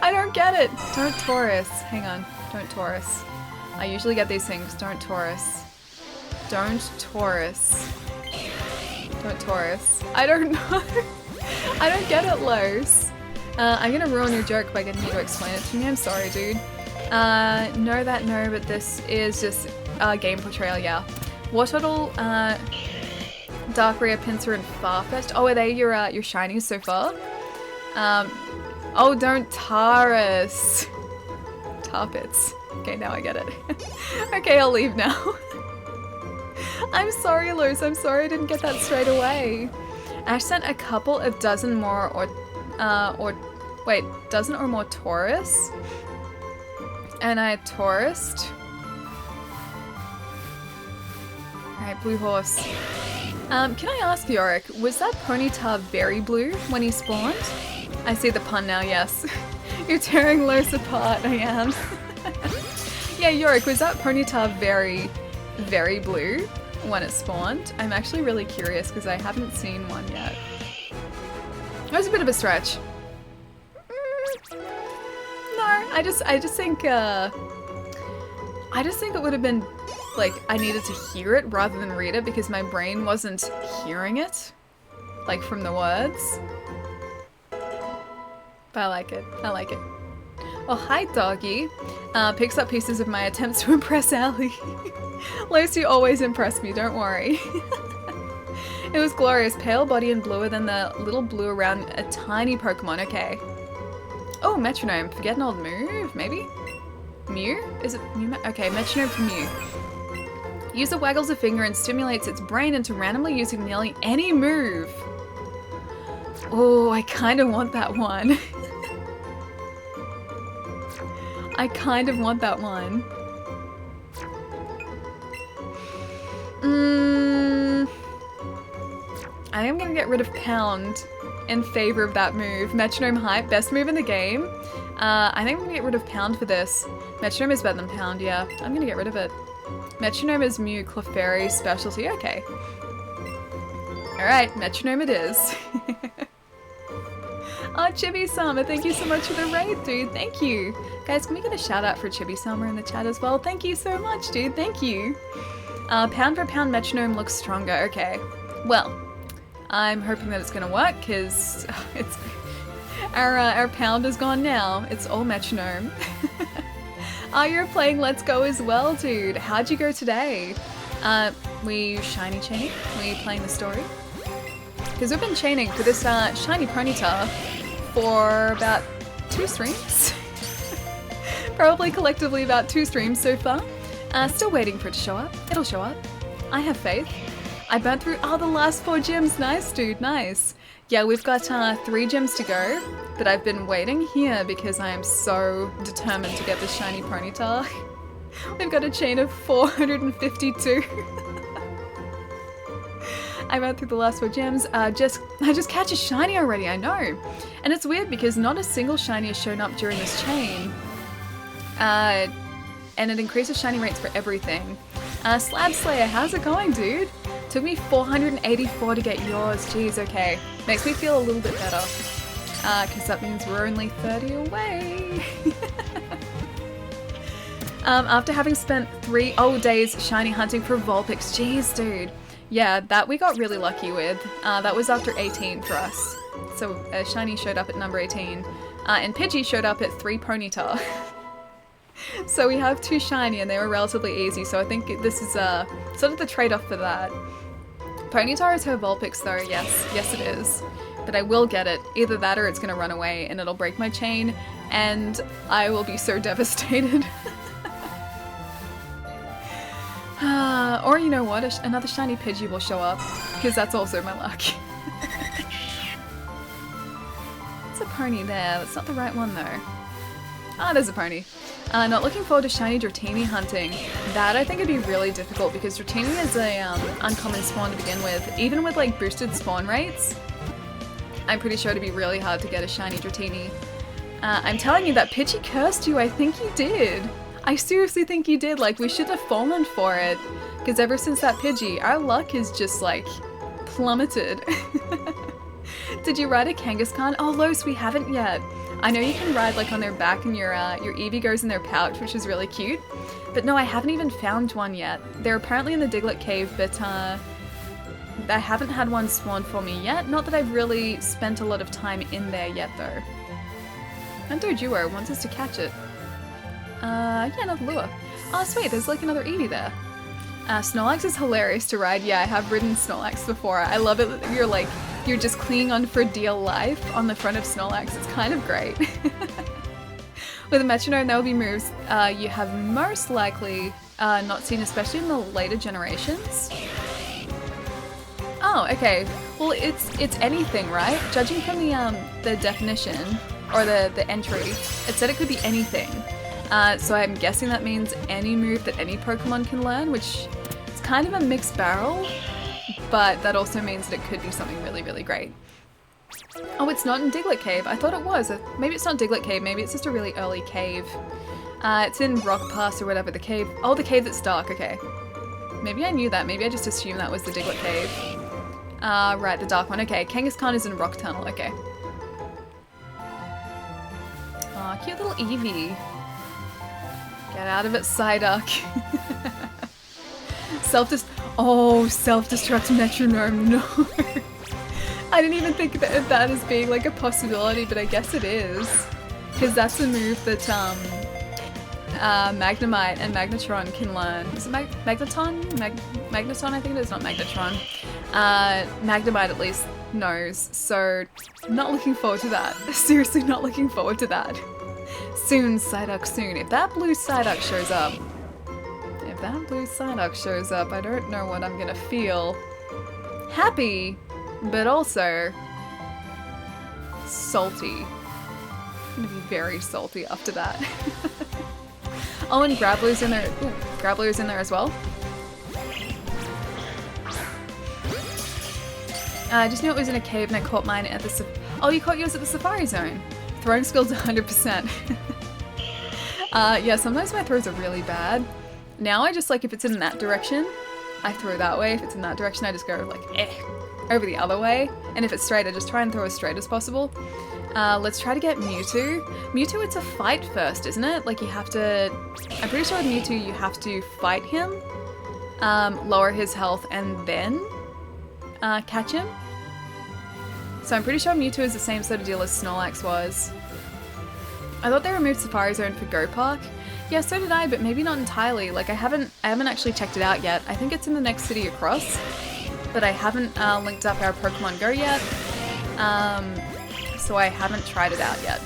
I don't get it. Don't Taurus. Hang on. Don't Taurus. I usually get these things. Don't Taurus. Don't Taurus. Don't Taurus. I don't know. I don't get it, Los. I'm gonna ruin your joke by getting you to explain it to me. I'm sorry, dude. No, but this is just game portrayal, yeah. Wartortle, Darkrai, Pinsir, and Farfetch'd. Oh, are they your shinies so far? Oh, don't Taurus. Tarpits. Okay, now I get it. Okay, I'll leave now. I'm sorry, Los. I'm sorry I didn't get that straight away. Ash sent a couple of dozen or more Taurus. And I Taurused. Alright, blue horse. Can I ask Yorick, was that Ponyta very blue when he spawned? I see the pun now, yes. You're tearing Los apart, I am. Yeah, Yorick, was that Ponyta very, very blue when it spawned? I'm actually really curious because I haven't seen one yet. That was a bit of a stretch. No, I just think it would have been like I needed to hear it rather than read it because my brain wasn't hearing it, like from the words. But I like it. I like it. Oh, hi, doggy. Picks up pieces of my attempts to impress Allie. Lucy always impressed me, don't worry. It was glorious. Pale body and bluer than the little blue around a tiny Pokemon. Okay. Oh, Metronome. Forget an old move, maybe? Mew? Is it Mew? Okay, Metronome for Mew. User waggles a finger and stimulates its brain into randomly using nearly any move. Oh, I kind of want that one. I kind of want that one. I am gonna get rid of Pound in favor of that move. Metronome Hype, best move in the game. I think I'm gonna get rid of Pound for this. Metronome is better than Pound, yeah. I'm gonna get rid of it. Metronome is Mew, Clefairy's specialty, okay. Alright, Metronome it is. Oh, Chibi-sama, thank you so much for the raid, dude. Thank you. Guys, can we get a shout out for Chibi-sama in the chat as well? Thank you so much, dude. Thank you. Pound for pound, Metronome looks stronger. Okay. Well, I'm hoping that it's gonna work because it's our Pound is gone now. It's all Metronome. You're playing Let's Go as well, dude. How'd you go today? We shiny chaining? We playing the story? Because we've been chaining for this shiny Ponyta for about 2 streams. Probably collectively about 2 streams so far. Still waiting for it to show up. It'll show up. I have faith. I burnt through the last 4 gyms. Nice, dude. Nice. Yeah, we've got 3 gyms to go, but I've been waiting here because I am so determined to get this shiny Ponyta. We've got a chain of 452. I ran through the last 4 gems. I just catch a shiny already, I know. And it's weird because not a single shiny has shown up during this chain. And it increases shiny rates for everything. Slab Slayer, how's it going, dude? Took me 484 to get yours. Jeez, okay. Makes me feel a little bit better. Because that means we're only 30 away. After having spent 3 days shiny hunting for Vulpix. Jeez, dude. Yeah, that we got really lucky with. That was after 18 for us. So shiny showed up at number 18. And Pidgey showed up at 3 Ponyta. So we have 2 shiny and they were relatively easy. So I think this is sort of the trade-off for that. Ponyta is her Vulpix though, yes. Yes it is. But I will get it. Either that or it's gonna run away and it'll break my chain and I will be so devastated. Or you know what, another shiny Pidgey will show up, because that's also my luck. There's a pony there, that's not the right one though. Ah, there's a pony. Not looking forward to shiny Dratini hunting. That I think would be really difficult because Dratini is a uncommon spawn to begin with. Even with like boosted spawn rates, I'm pretty sure it'd be really hard to get a shiny Dratini. I'm telling you that Pidgey cursed you, I think he did. I seriously think he did, like we should have fallen for it. Because ever since that Pidgey, our luck is just like plummeted. Did you ride a Kangaskhan? Oh Los, we haven't yet. I know you can ride like on their back and your Eevee goes in their pouch, which is really cute. But no, I haven't even found one yet. They're apparently in the Diglett cave, but I haven't had one spawn for me yet. Not that I've really spent a lot of time in there yet though. And Doduo wants us to catch it. Yeah, another lure. Oh sweet, there's like another Eevee there. Snorlax is hilarious to ride. Yeah, I have ridden Snorlax before. I love it that you're just clinging on for dear life on the front of Snorlax. It's kind of great. With a metronome, there will be moves you have most likely not seen, especially in the later generations. Oh, okay. Well, it's anything, right? Judging from the definition or the entry, it said it could be anything. So I'm guessing that means any move that any Pokemon can learn, which is kind of a mixed barrel, but that also means that it could be something really, really great. Oh, it's not in Diglett Cave. I thought it was. Maybe it's not Diglett Cave, maybe it's just a really early cave. It's in Rock Pass or whatever, the cave. Oh, the cave that's dark, okay. Maybe I knew that. Maybe I just assumed that was the Diglett Cave. Right, the dark one. Okay, Kangaskhan is in Rock Tunnel, okay. Aw, cute little Eevee. Get out of it, Psyduck. Self-destruct metronome, no. I didn't even think that as being like a possibility, but I guess it is. Because that's a move that Magnemite and Magnetron can learn. Is it Magneton? Magneton, I think it is, not Magnetron. Magnemite at least knows, so not looking forward to that. Seriously not looking forward to that. Soon, Psyduck, soon. If that blue Psyduck shows up, I don't know what I'm gonna feel. Happy, but also salty. I'm gonna be very salty after that. Oh, and Graveler's in there. Ooh, Graveler's in there as well. I just knew it was in a cave and I caught mine at the oh, you caught yours at the Safari Zone. Throwing skills 100%. Yeah, sometimes my throws are really bad. Now I just like, if it's in that direction, I throw that way. If it's in that direction, I just go like, over the other way. And if it's straight, I just try and throw as straight as possible. Let's try to get Mewtwo. Mewtwo, it's a fight first, isn't it? Like you have to, I'm pretty sure with Mewtwo you have to fight him, lower his health, and then catch him. So I'm pretty sure Mewtwo is the same sort of deal as Snorlax was. I thought they removed Safari Zone for Go Park. Yeah, so did I, but maybe not entirely. Like I haven't actually checked it out yet. I think it's in the next city across, but I haven't linked up our Pokemon Go yet. So I haven't tried it out yet.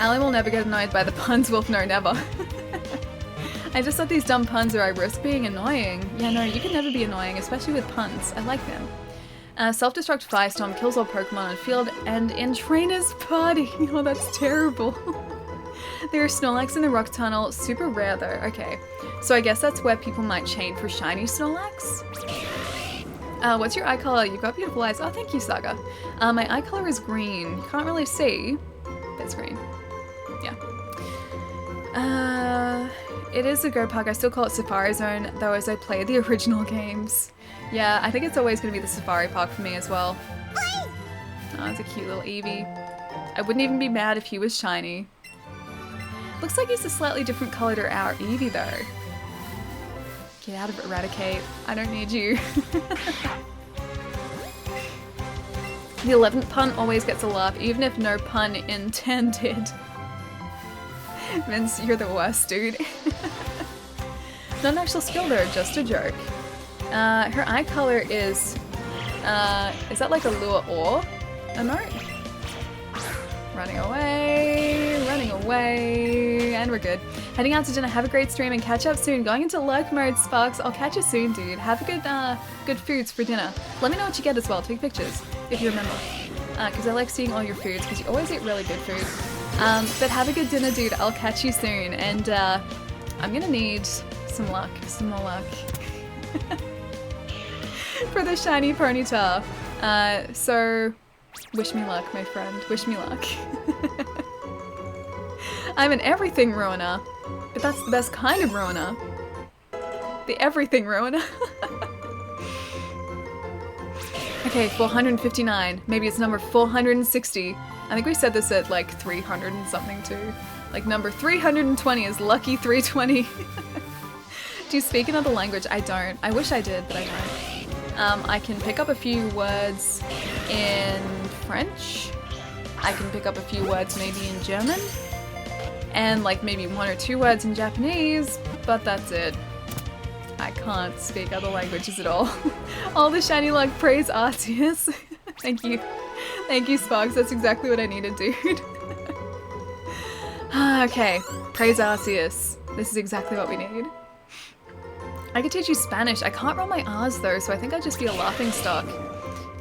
Ali will never get annoyed by the puns, Wolf. No, never. I just thought these dumb puns are I risk being annoying. Yeah, no, you can never be annoying, especially with puns. I like them. Self-destruct Firestorm kills all Pokemon on field and in Trainer's Party. Oh, that's terrible. There are Snorlax in the Rock Tunnel. Super rare though. Okay. So I guess that's where people might chain for shiny Snorlax. What's your eye color? You've got beautiful eyes. Oh, thank you, Saga. My eye color is green. Can't really see. It's green. Yeah. It is a Go Park. I still call it Safari Zone, though, as I play the original games. Yeah, I think it's always going to be the Safari Park for me as well. Oh, it's a cute little Eevee. I wouldn't even be mad if he was shiny. Looks like he's a slightly different color to our Eevee, though. Get out of it, Eradicate. I don't need you. The 11th pun always gets a laugh, even if no pun intended. Vince, you're the worst, dude. Not an actual skill though, just a joke. Her eye color is that like a lure or emote? Running away, and we're good. Heading out to dinner, have a great stream and catch up soon. Going into lurk mode, Sparks. I'll catch you soon, dude. Have a good foods for dinner. Let me know what you get as well. Take pictures, if you remember. Because I like seeing all your foods, because you always eat really good food. But have a good dinner, dude. I'll catch you soon. And I'm gonna need some luck, some more luck. For the shiny ponytail. So wish me luck, my friend. Wish me luck. I'm an everything ruiner, but that's the best kind of ruiner. The everything ruiner. Okay, 459. Maybe it's number 460. I think we said this at like 300 and something too. Like number 320 is lucky 320. Do you speak another language? I don't. I wish I did, but I don't. I can pick up a few words in French. I can pick up a few words maybe in German. And like maybe 1 or 2 words in Japanese, but that's it. I can't speak other languages at all. All the shiny luck, praise Arceus. Thank you. Thank you, Sparks. That's exactly what I needed, dude. Okay, praise Arceus. This is exactly what we need. I could teach you Spanish. I can't roll my R's though, so I think I'd just be a laughing stock.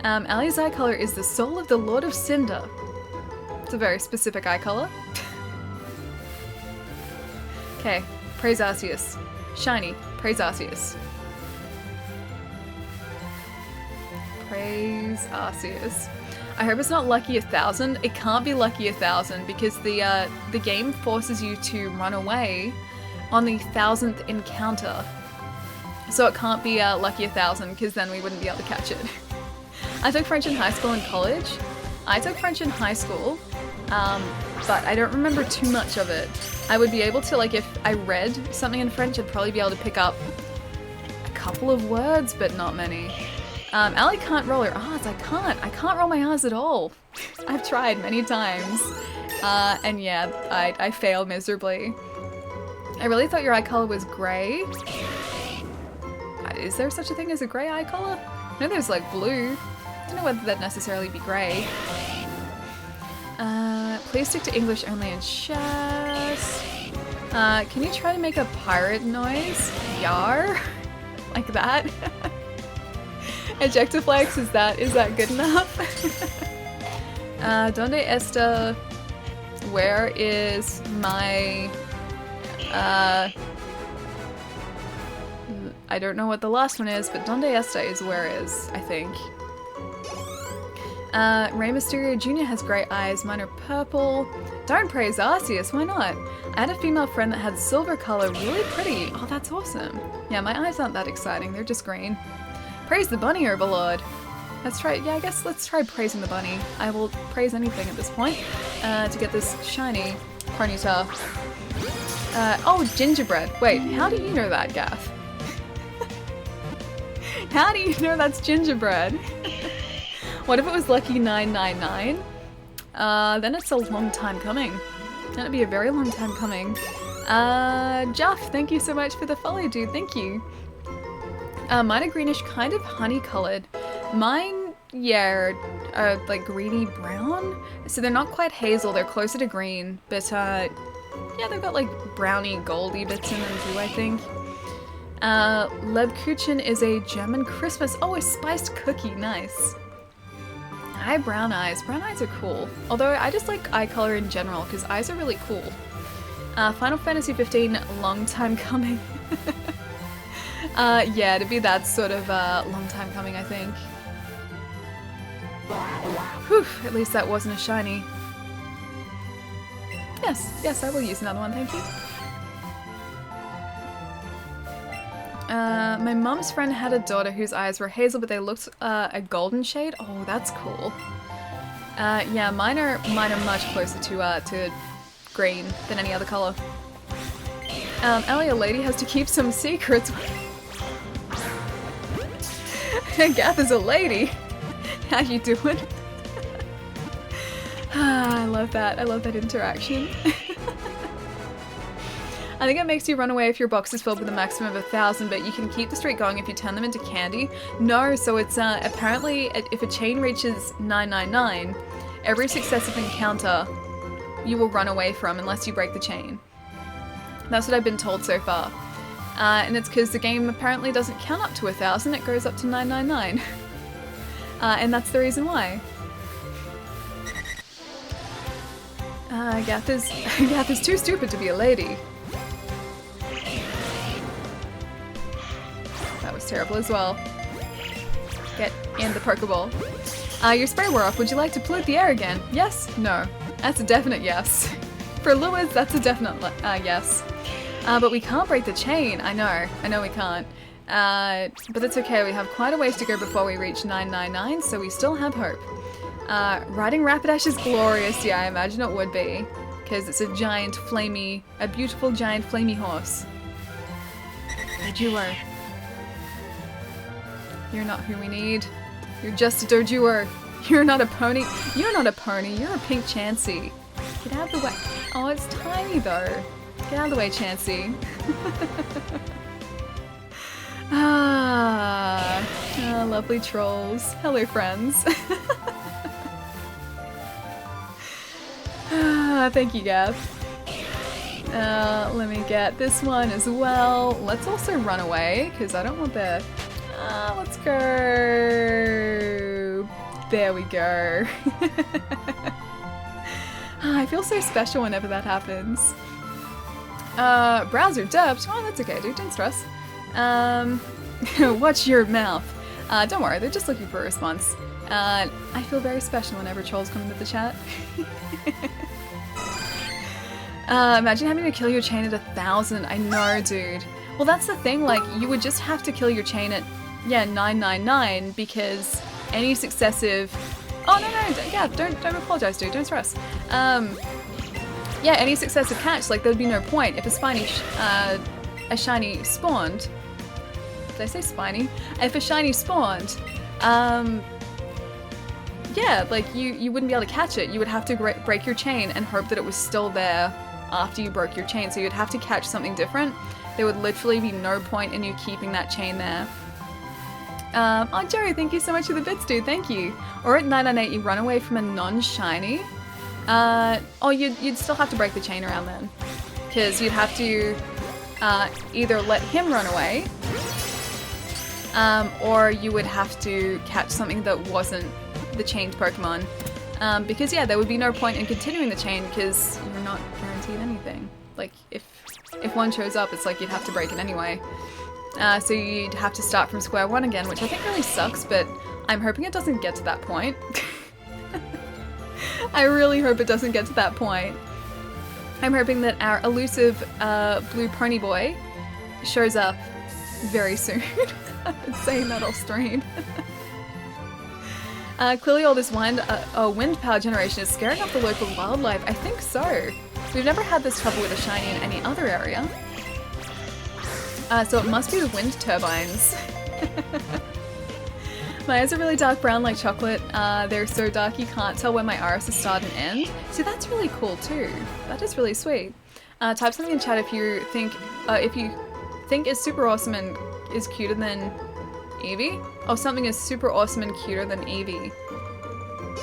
Ali's eye color is the soul of the Lord of Cinder. It's a very specific eye color. Okay, praise Arceus. Shiny, praise Arceus. Praise Arceus. I hope it's not lucky 1,000. It can't be lucky 1,000 because the game forces you to run away on the 1,000th encounter. So it can't be lucky 1,000 because then we wouldn't be able to catch it. I took French in high school and college. I took French in high school, but I don't remember too much of it. I would be able to, like, if I read something in French, I'd probably be able to pick up a couple of words, but not many. Ali can't roll her R's. I can't roll my R's at all. I've tried many times. And yeah, I fail miserably. I really thought your eye color was grey. Is there such a thing as a grey eye color? I know there's like blue. I don't know whether that'd necessarily be grey. Please stick to English only in chess. Can you try to make a pirate noise? Yar? Like that? Ejectaflex, is that good enough? Donde está? Where is my I don't know what the last one is, but Donde Esta is where is, I think. Rey Mysterio Jr. has grey eyes, mine are purple. Don't praise Arceus, why not? I had a female friend that had silver color, really pretty. Oh, that's awesome. Yeah, my eyes aren't that exciting, they're just green. Praise the bunny, Overlord. Let's try, yeah, I guess let's try praising the bunny. I will praise anything at this point to get this shiny Ponyta. Oh, gingerbread. Wait, how do you know that, Gaff? How do you know that's gingerbread? What if it was lucky 999? Then it's a long time coming. That'd be a very long time coming. Jeff, thank you so much for the follow, dude. Thank you. Mine are greenish, kind of honey-colored. Mine, yeah, are like greeny brown. So they're not quite hazel, they're closer to green. But, yeah, they've got like browny, goldy bits in them too, I think. Lebkuchen is a German Christmas. Oh, a spiced cookie, nice. I have brown eyes. Brown eyes are cool. Although I just like eye color in general because eyes are really cool. Final Fantasy 15, long time coming. Yeah, to be that sort of long time coming, I think. Whew, at least that wasn't a shiny. Yes, I will use another one, thank you. My mum's friend had a daughter whose eyes were hazel, but they looked a golden shade. Oh, that's cool. Yeah, mine are much closer to green than any other color. Ellie, a lady has to keep some secrets. Gath is a lady. How you doing? I love that. I love that interaction. I think it makes you run away if your box is filled with a maximum of 1,000, but you can keep the streak going if you turn them into candy. No, so it's apparently if a chain reaches 999, every successive encounter you will run away from unless you break the chain. That's what I've been told so far. And it's because the game apparently doesn't count up to 1,000, it goes up to 999. And that's the reason why. Gath is too stupid to be a lady. That was terrible as well. Get in the Pokeball. Your spray wore off. Would you like to pollute the air again? Yes? No. That's a definite yes. For lures, that's a definite yes. But we can't break the chain. I know we can't. But it's okay, we have quite a ways to go before we reach 999, so we still have hope. Riding Rapidash is glorious, yeah, I imagine it would be. Because it's a beautiful giant flamey horse. Doduo. You're not who we need. You're just a Doduo. You're not a pony. You're not a pony, you're a pink Chansey. Get out of the way. Oh, it's tiny though. Get out of the way, Chansey. Lovely trolls. Hello, friends. Thank you, Gav. Let me get this one as well. Let's also run away, because I don't want the... let's go... There we go. I feel so special whenever that happens. Browser derped. Oh, that's okay, dude. Don't stress. Watch your mouth. Don't worry, they're just looking for a response. I feel very special whenever trolls come into the chat. Imagine having to kill your chain at 1,000. I know, dude. Well, that's the thing, like, you would just have to kill your chain at, yeah, 999, because any successive... Oh, no, yeah, don't apologize, dude. Don't stress. Yeah, any successive catch, like, there'd be no point. If a shiny spawned... Did I say spiny? If a shiny spawned, yeah, like, you wouldn't be able to catch it. You would have to break your chain and hope that it was still there after you broke your chain. So you'd have to catch something different. There would literally be no point in you keeping that chain there. Oh, Joey, thank you so much for the bits, dude. Thank you. Or at 998, you run away from a non-shiny. Oh, you'd still have to break the chain around then. Because you'd have to either let him run away, or you would have to catch something that wasn't the chained Pokemon. Because, yeah, there would be no point in continuing the chain because you're not guaranteed anything. Like, if one shows up, it's like you'd have to break it anyway. So you'd have to start from square one again, which I think really sucks, but I'm hoping it doesn't get to that point. I really hope it doesn't get to that point. I'm hoping that our elusive blue pony boy shows up very soon. I've been saying that all stream. Clearly all this wind power generation is scaring off the local wildlife. I think so. We've never had this trouble with a shiny in any other area. So it must be the wind turbines. My eyes are really dark brown like chocolate. They're so dark you can't tell where my irises start and end. See, that's really cool too. That is really sweet. Type something in chat if you think is super awesome and is cuter than Eevee. Oh, something is super awesome and cuter than Eevee.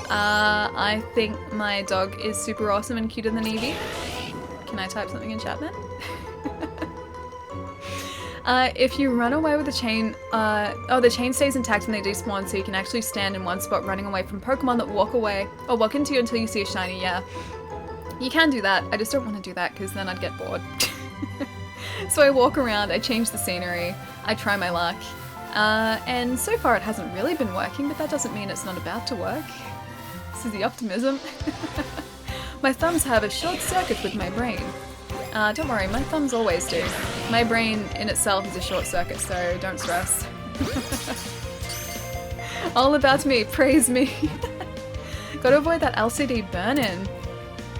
I think my dog is super awesome and cuter than Eevee. Can I type something in chat then? If you run away with the chain, the chain stays intact when they despawn, so you can actually stand in one spot running away from Pokemon that walk into you until you see a shiny, yeah. You can do that, I just don't want to do that because then I'd get bored. So I walk around, I change the scenery, I try my luck, and so far it hasn't really been working, but that doesn't mean it's not about to work. This is the optimism. My thumbs have a short circuit with my brain. Don't worry, my thumbs always do. My brain in itself is a short circuit, so don't stress. All about me, praise me. Gotta avoid that LCD burn-in.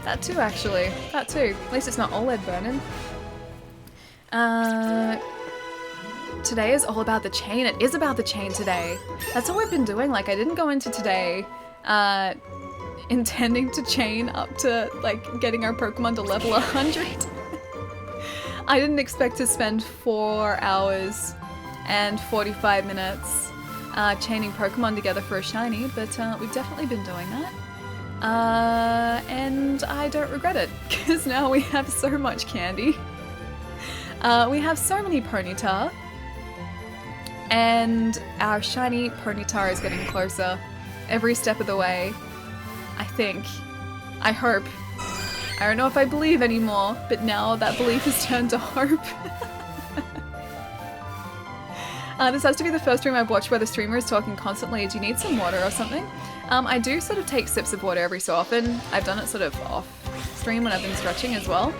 That too, actually. That too. At least it's not OLED burn-in. Today is all about the chain. It is about the chain today. That's all we've been doing. Like, I didn't go into today intending to chain up to, like, getting our Pokemon to level 100. I didn't expect to spend 4 hours and 45 minutes chaining Pokemon together for a shiny, but we've definitely been doing that. And I don't regret it, because now we have so much candy. We have so many Ponyta, and our shiny Ponyta is getting closer every step of the way. I think. I hope. I don't know if I believe anymore, but now that belief has turned to hope. This has to be the first stream I've watched where the streamer is talking constantly. Do you need some water or something? I do sort of take sips of water every so often. I've done it sort of off stream when I've been stretching as well.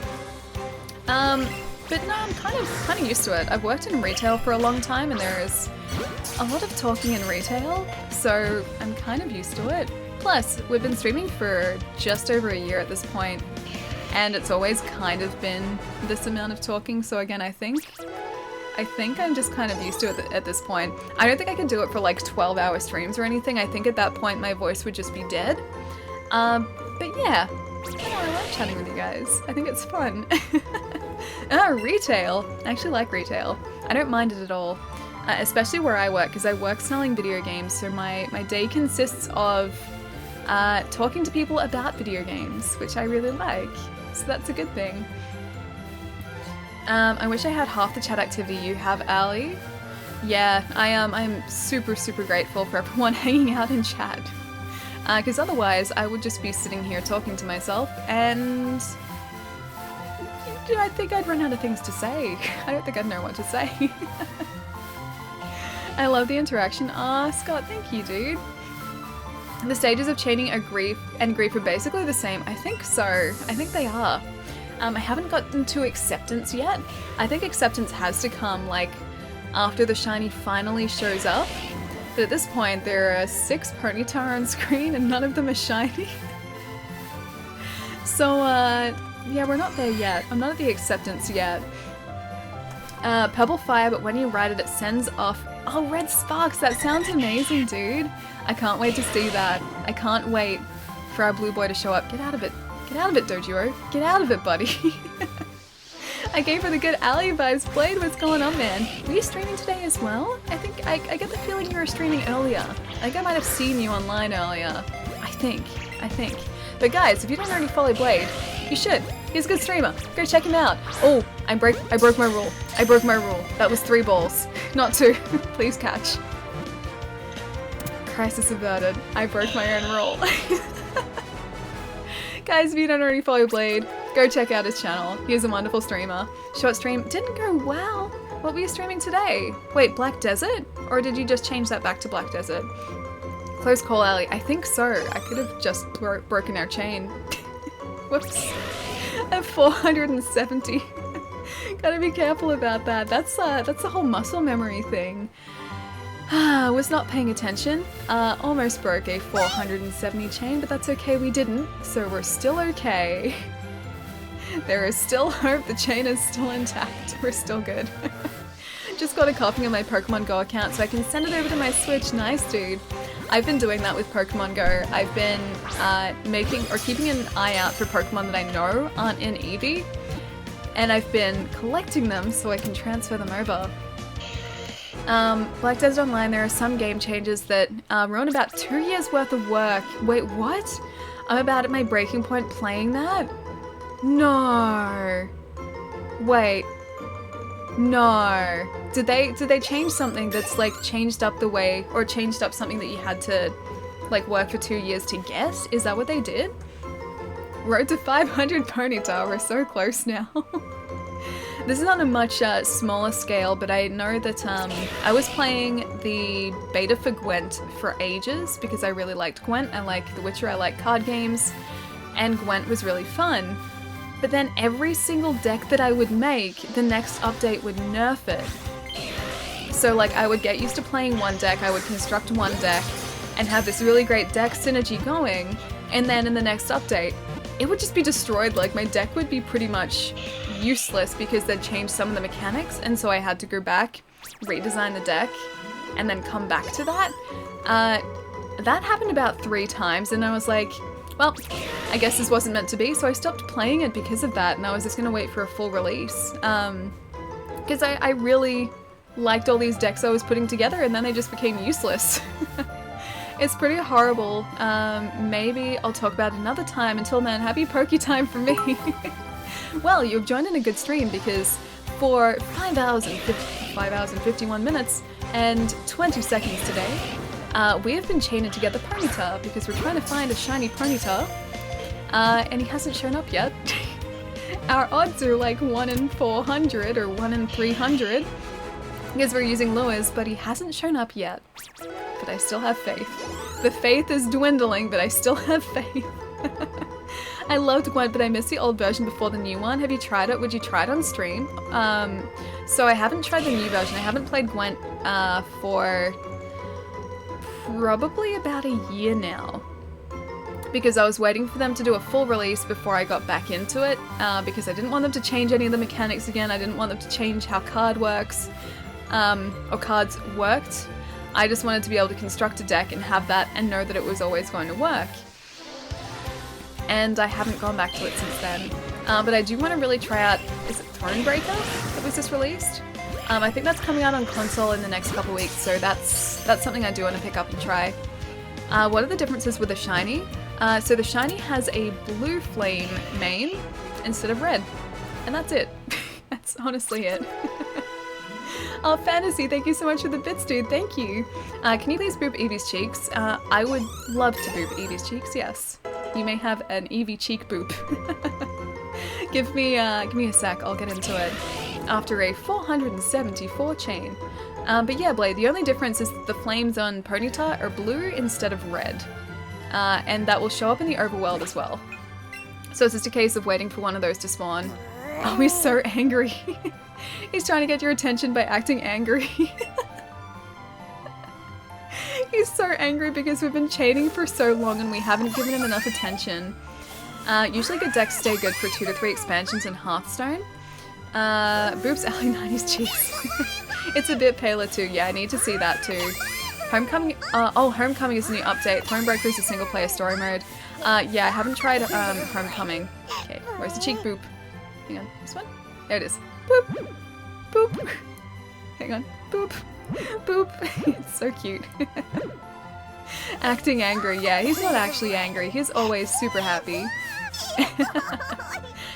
But no, I'm kind of used to it. I've worked in retail for a long time and there is a lot of talking in retail, so I'm kind of used to it. Plus, we've been streaming for just over a year at this point, and it's always kind of been this amount of talking, so again, I think I'm just kind of used to it at this point. I don't think I could do it for like 12-hour streams or anything. I think at that point my voice would just be dead. But yeah, I like chatting with you guys. I think it's fun. Retail. I actually like retail. I don't mind it at all. Especially where I work, because I work selling video games, so my day consists of talking to people about video games, which I really like. So that's a good thing. I wish I had half the chat activity you have, Ali. Yeah, I'm super grateful for everyone hanging out in chat. Because otherwise I would just be sitting here talking to myself and I think I'd run out of things to say. I don't think I'd know what to say. I love the interaction. Scott, thank you, dude. The stages of chaining are grief are basically the same. I think so. I think they are. I haven't gotten to acceptance yet. I think acceptance has to come, like, after the shiny finally shows up. But at this point, there are 6 Ponyta on screen and none of them are shiny. So, yeah, we're not there yet. I'm not at the acceptance yet. Purple fire, but when you ride it, it sends off... Oh, red sparks! That sounds amazing, dude! I can't wait to see that. I can't wait for our blue boy to show up. Get out of it. Get out of it, Dojiro. Get out of it, buddy. I gave her the good alley vibes. Blade, what's going on, man? Were you streaming today as well? I think I get the feeling you were streaming earlier. I think I might have seen you online earlier. I think. But guys, if you don't already follow Blade, you should. He's a good streamer. Go check him out. Oh, I broke my rule. I broke my rule. That was 3 balls, not 2. Please catch. Crisis averted. I broke my own rule. Guys, if you don't already follow Blade, go check out his channel. He is a wonderful streamer. Short stream didn't go well. What were you streaming today? Wait, Black Desert? Or did you just change that back to Black Desert? Close call, Ali. I think so. I could have just broken our chain. Whoops. At 470. Gotta be careful about that. That's a whole muscle memory thing. Was not paying attention. Almost broke a 470 chain, but that's okay, we didn't, so we're still okay. There is still hope, the chain is still intact, we're still good. Just got a copy of my Pokemon Go account so I can send it over to my Switch. Nice, dude. I've been doing that with Pokemon Go. I've been keeping an eye out for Pokemon that I know aren't in Eevee, and I've been collecting them so I can transfer them over. Black Desert Online, there are some game changes that ruin about 2 years worth of work. Wait, what? I'm about at my breaking point playing that? No. Wait. No. Did they change something that's like changed up the way, or changed up something that you had to like work for 2 years to get? Is that what they did? Road to 500 Ponyta, we're so close now. This is on a much smaller scale, but I know that I was playing the beta for Gwent for ages because I really liked Gwent. I like The Witcher, I like card games, and Gwent was really fun. But then every single deck that I would make, the next update would nerf it. So like I would get used to playing one deck, I would construct one deck, and have this really great deck synergy going, and then in the next update, it would just be destroyed. Like my deck would be pretty much useless because they'd changed some of the mechanics, and so I had to go back, redesign the deck, and then come back to that. That happened about 3 times, and I was like, Well, I guess this wasn't meant to be, so I stopped playing it because of that, and I was just gonna wait for a full release. Because I really liked all these decks I was putting together, and then they just became useless. It's pretty horrible. Maybe I'll talk about it another time. Until then, happy Poke time from me. Well, you've joined in a good stream because for 5 hours and 51 minutes and 20 seconds today, we have been chaining together Ponyta because we're trying to find a shiny Ponyta, and he hasn't shown up yet. Our odds are like 1 in 400 or 1 in 300 because we're using lures, but he hasn't shown up yet. But I still have faith. The faith is dwindling, but I still have faith. I loved Gwent, but I missed the old version before the new one. Have you tried it? Would you try it on stream? So I haven't tried the new version. I haven't played Gwent for probably about a year now. Because I was waiting for them to do a full release before I got back into it. Because I didn't want them to change any of the mechanics again. I didn't want them to change how card works. Or cards worked. I just wanted to be able to construct a deck and have that and know that it was always going to work. And I haven't gone back to it since then. But I do want to really try out, is it Thronebreaker that was just released? I think that's coming out on console in the next couple weeks, so that's something I do want to pick up and try. What are the differences with the shiny? So the shiny has a blue flame main instead of red. And that's it. That's honestly it. Oh, Fantasy, thank you so much for the bits, dude. Thank you. Can you please boop Eevee's cheeks? I would love to boop Eevee's cheeks, yes. You may have an Eevee cheek boop. give me a sec, I'll get into it. After a 474 chain. But yeah, Blade, the only difference is the flames on Ponyta are blue instead of red. And that will show up in the overworld as well. So it's just a case of waiting for one of those to spawn. Oh, he's so angry. He's trying to get your attention by acting angry. He's so angry because we've been chaining for so long and we haven't given him enough attention. Usually good decks stay good for 2 to 3 expansions in Hearthstone. Boop's early 90s cheeks. It's a bit paler too. Yeah, I need to see that too. Homecoming. Homecoming is a new update. Thronebreaker is a single player story mode. Yeah, I haven't tried Homecoming. Okay, where's the cheek boop? Hang on, this one? There it is. Boop! Boop! Hang on. Boop! Boop! It's so cute. Acting angry. Yeah, he's not actually angry. He's always super happy.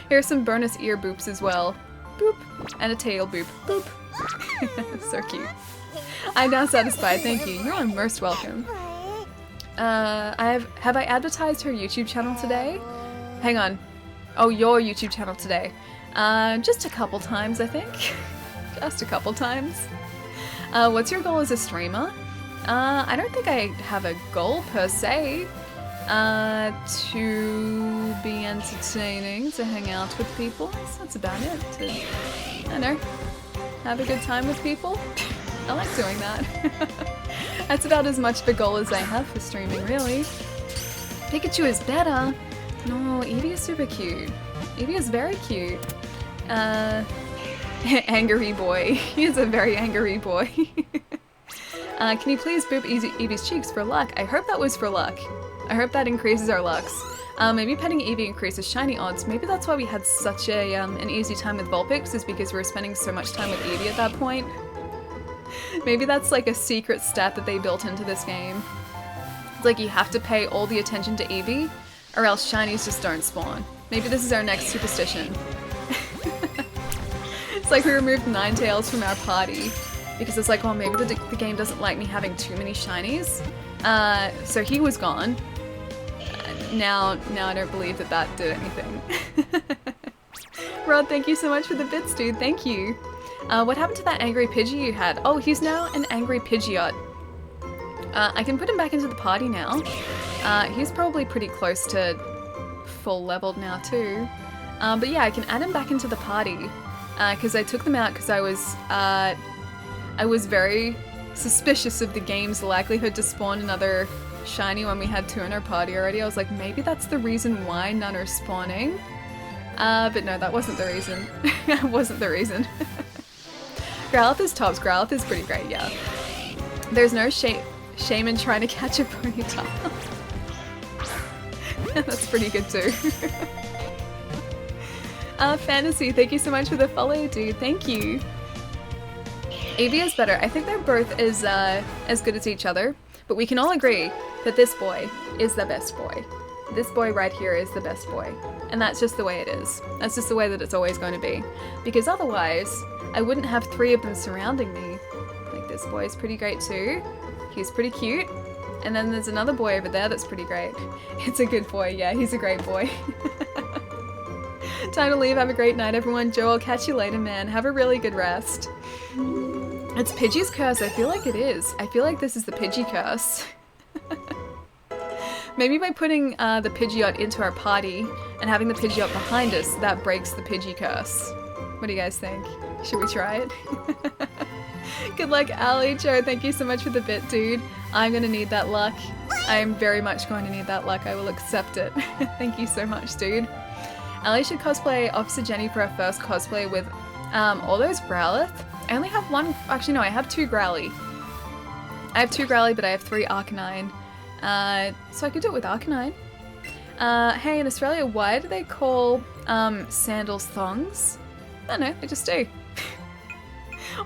Here's some bonus ear boops as well. Boop! And a tail boop. Boop! So cute. I'm now satisfied, thank you. You're most welcome. Have I advertised her YouTube channel today? Hang on. Oh, your YouTube channel today. Just a couple times, I think. Just a couple times. What's your goal as a streamer? I don't think I have a goal per se. To be entertaining, to hang out with people. That's about it. To, I don't know, have a good time with people. I like doing that. That's about as much of a goal as I have for streaming, really. Pikachu is better. No, Eevee is super cute. Eevee is very cute. Angry boy. He is a very angry boy. Can you please boop Eevee's cheeks for luck? I hope that was for luck. I hope that increases our lucks. Maybe petting Eevee increases shiny odds. Maybe that's why we had such a an easy time with Vulpix, is because we were spending so much time with Eevee at that point. Maybe that's like a secret stat that they built into this game. It's like you have to pay all the attention to Eevee, or else shinies just don't spawn. Maybe this is our next superstition. It's like we removed Ninetales from our party, because it's like, well, maybe the game doesn't like me having too many shinies. So he was gone. Now I don't believe that did anything. Rod, thank you so much for the bits, dude. Thank you. What happened to that angry Pidgey you had? Oh, he's now an angry Pidgeot. I can put him back into the party now. He's probably pretty close to full leveled now too. But yeah, I can add him back into the party. Because I took them out because I was very suspicious of the game's likelihood to spawn another shiny when we had 2 in our party already. I was like, maybe that's the reason why none are spawning. But no, that wasn't the reason. That wasn't the reason. Growlithe is tops. Growlithe is pretty great, yeah. There's no shame in trying to catch a Ponyta. That's pretty good too. Fantasy, thank you so much for the follow, dude. Thank you. Eevee is better. I think they're both as good as each other, but we can all agree that this boy is the best boy. This boy right here is the best boy. And that's just the way it is. That's just the way that it's always going to be. Because otherwise, I wouldn't have 3 of them surrounding me. Like, this boy is pretty great too. He's pretty cute. And then there's another boy over there that's pretty great. It's a good boy, yeah, he's a great boy. Time to leave, have a great night everyone. Joe, I'll catch you later, man. Have a really good rest. It's Pidgey's curse, I feel like it is. I feel like this is the Pidgey curse. Maybe by putting the Pidgeot into our party and having the Pidgeot behind us, that breaks the Pidgey curse. What do you guys think? Should we try it? Good luck, Ali. Joe, thank you so much for the bit, dude. I'm gonna need that luck. I'm very much going to need that luck. I will accept it. Thank you so much, dude. Ali should cosplay Officer Jenny for her first cosplay with all those Growlithe. I only have one. Actually, no, I have 2 Growly. I have 2 Growly, but I have 3 Arcanine. So I could do it with Arcanine. Hey, in Australia, why do they call sandals thongs? I don't know, they just do.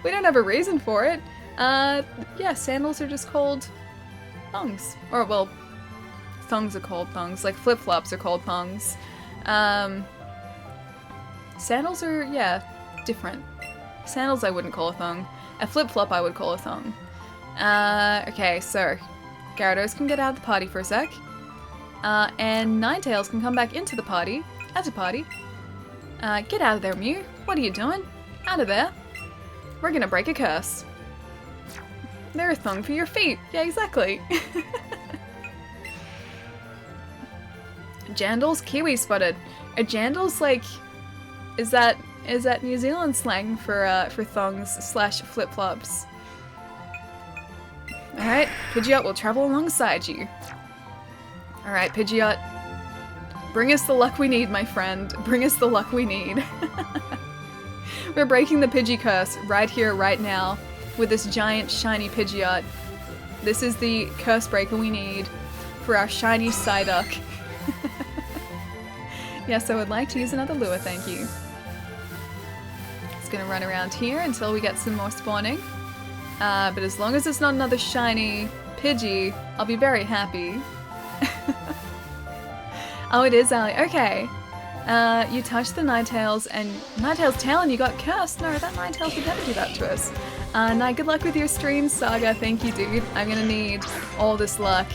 We don't have a reason for it. Yeah, sandals are just called thongs. Or, well, thongs are called thongs. Like, flip-flops are called thongs. Sandals are, yeah, different. Sandals I wouldn't call a thong. A flip-flop I would call a thong. Okay, so Gyarados can get out of the party for a sec. And Ninetales can come back into the party as a party. Get out of there, Mew. What are you doing? Out of there. We're gonna break a curse. They're a thong for your feet. Yeah, exactly. Jandal's Kiwi spotted. A Jandal's like, is that New Zealand slang for thongs / flip-flops? Alright, Pidgeot will travel alongside you. Alright, Pidgeot. Bring us the luck we need, my friend. Bring us the luck we need. We're breaking the Pidgey curse right here, right now, with this giant, shiny Pidgeot. This is the curse breaker we need for our shiny Psyduck. Yes, I would like to use another lure, thank you. It's gonna run around here until we get some more spawning. But as long as it's not another shiny Pidgey, I'll be very happy. Oh, it is Ali. Okay. You touched the Ninetales and Ninetales tail and you got cursed. No, that Ninetales would never do that to us. Nah, good luck with your stream, Saga. Thank you, dude. I'm gonna need all this luck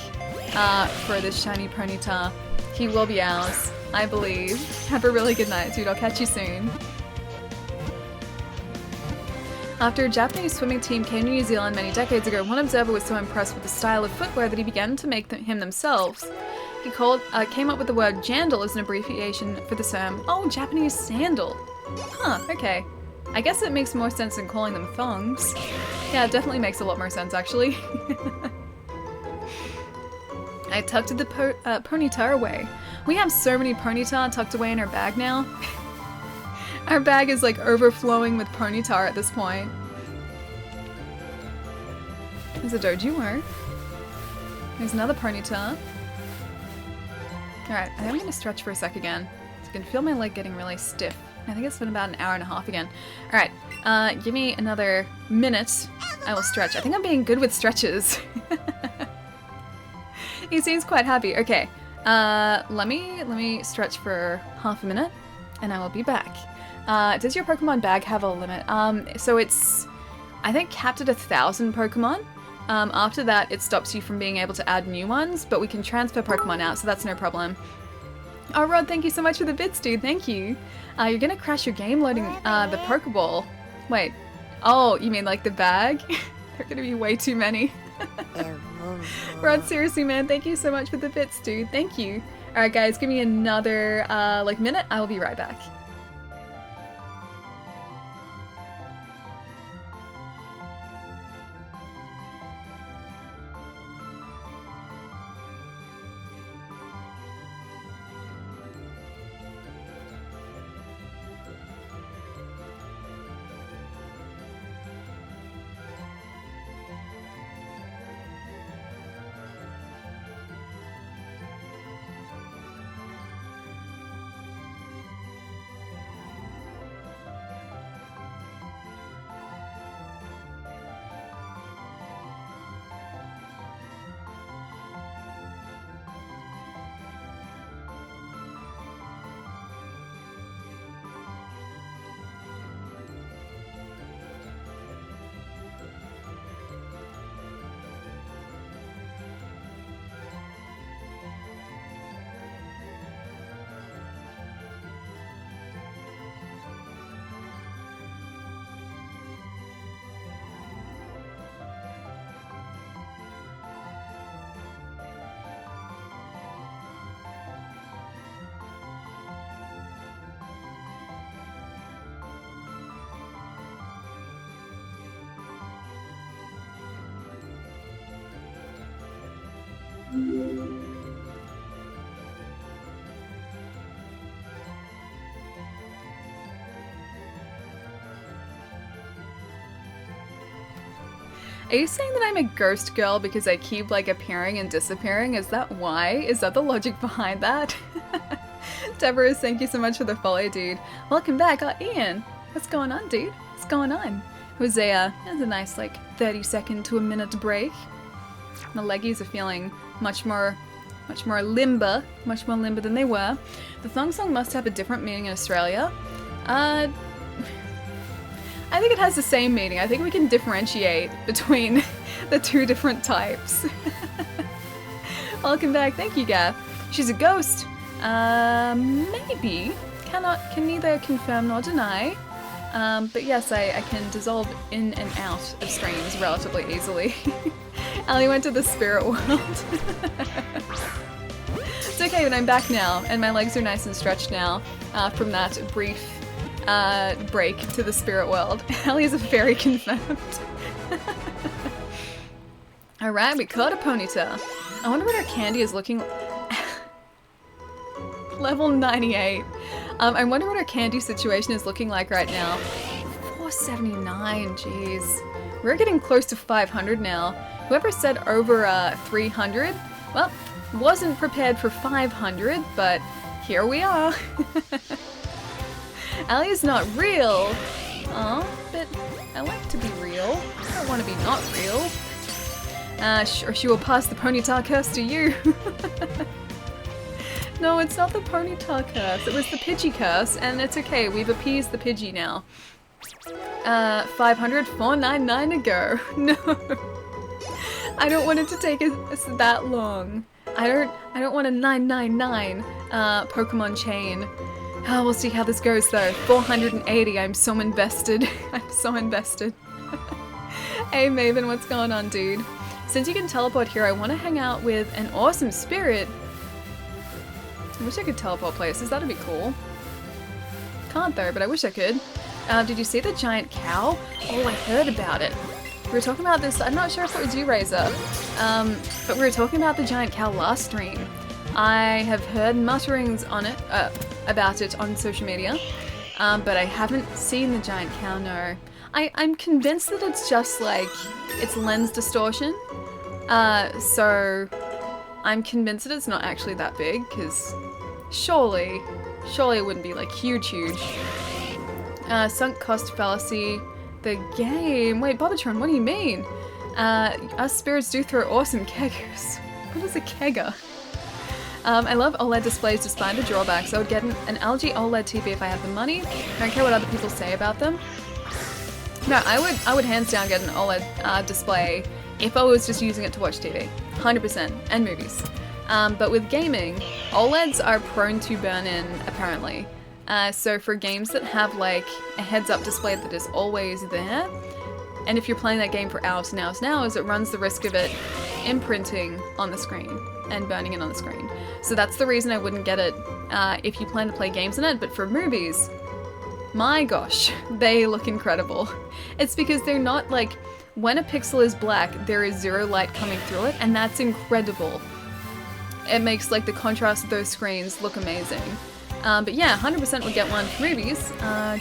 for this shiny Ponyta. He will be ours, I believe. Have a really good night, dude. I'll catch you soon. After a Japanese swimming team came to New Zealand many decades ago, one observer was so impressed with the style of footwear that he began to make him themselves. He came up with the word jandal as an abbreviation for the term, oh, Japanese sandal. Huh, okay. I guess it makes more sense than calling them thongs. Yeah, it definitely makes a lot more sense, actually. I tucked the Ponyta away. We have so many Ponyta tucked away in our bag now. Our bag is like overflowing with Ponyta at this point. There's a Doduo. There's another Ponyta. Alright, I think I'm going to stretch for a sec again. I can feel my leg getting really stiff. I think it's been about an hour and a half again. Alright, give me another minute. I will stretch. I think I'm being good with stretches. He seems quite happy. Okay, let me stretch for half a minute and I will be back. Does your Pokemon bag have a limit? So it's, I think, capped at 1,000 Pokemon. After that, it stops you from being able to add new ones, but we can transfer Pokemon out, so that's no problem. Oh, Rod, thank you so much for the bits, dude. Thank you. You're gonna crash your game loading the Pokeball. Wait. Oh, you mean like the bag? There are gonna be way too many. Rod, seriously, man, thank you so much for the bits, dude. Thank you. Alright, guys, give me another, minute. I will be right back. Are you saying that I'm a ghost girl because I keep like appearing and disappearing? Is that why? Is that the logic behind that? Deborah, thank you so much for the follow, dude. Welcome back. Oh, Ian. What's going on, dude? What's going on? It was a nice like 30-second to a minute break. My leggies are feeling much more limber than they were. The thong song must have a different meaning in Australia. I think it has the same meaning. I think we can differentiate between the two different types. Welcome back. Thank you, Gav. She's a ghost. Maybe. Can neither confirm nor deny. But yes, I can dissolve in and out of streams relatively easily. Ali went to the spirit world. It's okay, but I'm back now, and my legs are nice and stretched now from that brief break to the spirit world. Ali is a fairy confirmed. Alright, we caught a ponytail. I wonder what our candy is looking like. Level 98. I wonder what our candy situation is looking like right now. 479, jeez. We're getting close to 500 now. Whoever said over 300, well, wasn't prepared for 500, but here we are. Ali is not real. Aw, but I like to be real. I don't want to be not real. Or she will pass the ponytail curse to you. No, it's not the ponytail curse. It was the Pidgey curse, and it's okay. We've appeased the Pidgey now. 500, 499 to go. No. I don't want it to take us that long. I don't want a 999 Pokemon chain. Oh, we'll see how this goes though. 480. I'm so invested. I'm so invested. Hey Maven, what's going on, dude? Since you can teleport here, I want to hang out with an awesome spirit. I wish I could teleport places, that'd be cool. Can't though, but I wish I could. Did you see the giant cow? Oh, I heard about it. We were talking about this, I'm not sure if it was you, Razor, but we were talking about the giant cow last stream. I have heard mutterings on it, about it on social media, but I haven't seen the giant cow, no. I'm convinced that it's just like, it's lens distortion, so I'm convinced that it's not actually that big, because surely it wouldn't be like huge. Sunk cost fallacy, the game. Wait, Bobatron, what do you mean? Us spirits do throw awesome keggers. What is a kegger? I love OLED displays despite the drawbacks. I would get an LG OLED TV if I had the money. I don't care what other people say about them. No, I would hands down get an OLED display if I was just using it to watch TV. 100%, and movies. But with gaming, OLEDs are prone to burn in, apparently. So for games that have like a heads-up display that is always there, and if you're playing that game for hours and hours and hours, it runs the risk of it imprinting on the screen and burning it on the screen. So that's the reason I wouldn't get it if you plan to play games in it, but for movies, my gosh, they look incredible. It's because they're not like, when a pixel is black, there is zero light coming through it, and that's incredible. It makes like the contrast of those screens look amazing. But yeah, 100% would get one for movies,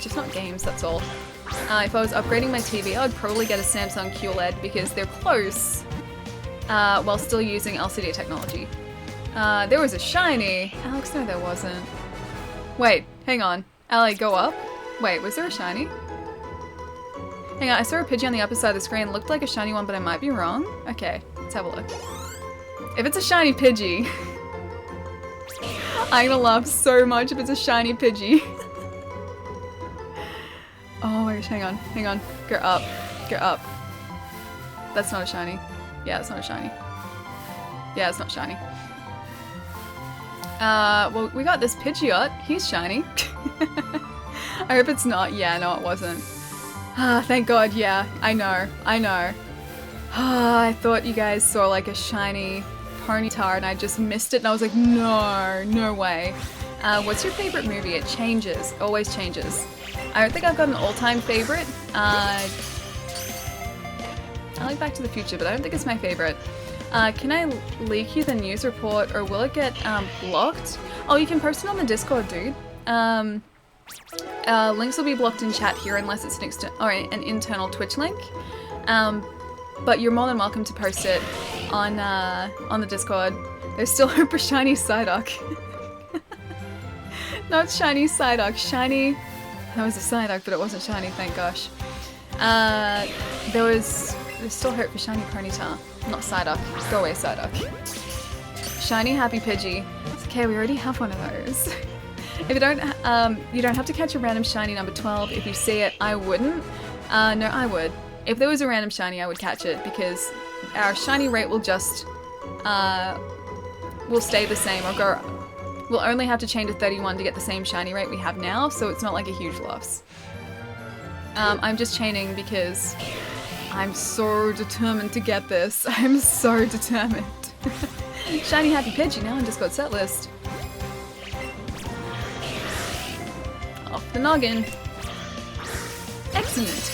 just not games, that's all. If I was upgrading my TV, I would probably get a Samsung QLED because they're close, while still using LCD technology. There was a shiny. Alex, no there wasn't. Wait, hang on. Ali, go up. Wait, was there a shiny? Hang on, I saw a Pidgey on the upper side of the screen. It looked like a shiny one, but I might be wrong. Okay, let's have a look. If it's a shiny Pidgey, I'm gonna laugh so much if it's a shiny Pidgey. Oh my gosh, hang on. Go up. That's not a shiny. Yeah, it's not a shiny. Yeah, it's not shiny. Well, we got this Pidgeot. He's shiny. I hope it's not. Yeah, no, it wasn't. Ah, thank God, yeah. I know. Ah, I thought you guys saw like a shiny Ponyta and I just missed it and I was like, no way. What's your favorite movie? It changes. Always changes. I don't think I've got an all-time favorite. I like Back to the Future, but I don't think it's my favorite. Can I leak you the news report or will it get blocked? Oh, you can post it on the Discord, dude. Links will be blocked in chat here unless it's an internal Twitch link. but you're more than welcome to post it on the Discord. There's still hope for shiny Psyduck. Not shiny Psyduck, shiny... That was a Psyduck, but it wasn't shiny, thank gosh. There's still hope for shiny Ponyta, not Psyduck. Go away, Psyduck. Shiny Happy Pidgey. It's okay, we already have one of those. If you don't have to catch a random shiny number 12. If you see it, I wouldn't. No, I would. If there was a random shiny, I would catch it because our shiny rate will just, will stay the same or go. We'll only have to chain to 31 to get the same shiny rate we have now, so it's not like a huge loss. I'm just chaining because I'm so determined to get this. I'm so determined. Shiny Happy Pidgey now on Discord set list. Off the noggin. Excellent.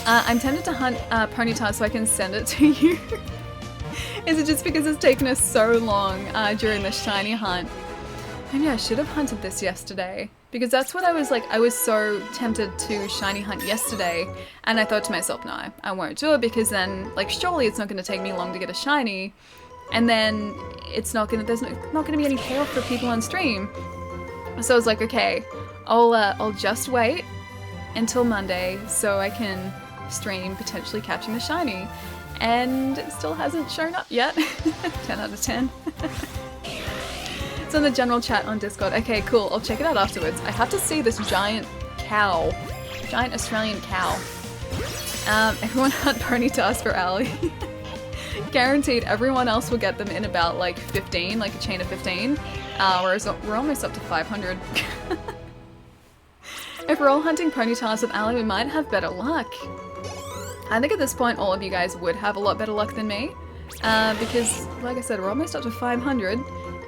I'm tempted to hunt Ponyta so I can send it to you. Is it just because it's taken us so long during the shiny hunt? Maybe I should have hunted this yesterday. Because that's what I was like, I was so tempted to shiny hunt yesterday. And I thought to myself, no, I won't do it because then, like, surely it's not going to take me long to get a shiny. And then it's not going to, there's not going to be any payoff for people on stream. So I was like, okay, I'll just wait until Monday so I can stream potentially catching the shiny. And it still hasn't shown up yet. 10 out of 10. It's in the general chat on Discord. Okay, cool. I'll check it out afterwards. I have to see this giant cow. Giant Australian cow. Everyone hunt Ponytas for Ali. Guaranteed everyone else will get them in about like 15, like a chain of 15. Whereas we're almost up to 500. If we're all hunting Ponytas with Ali, we might have better luck. I think at this point all of you guys would have a lot better luck than me. Because, like I said, we're almost up to 500.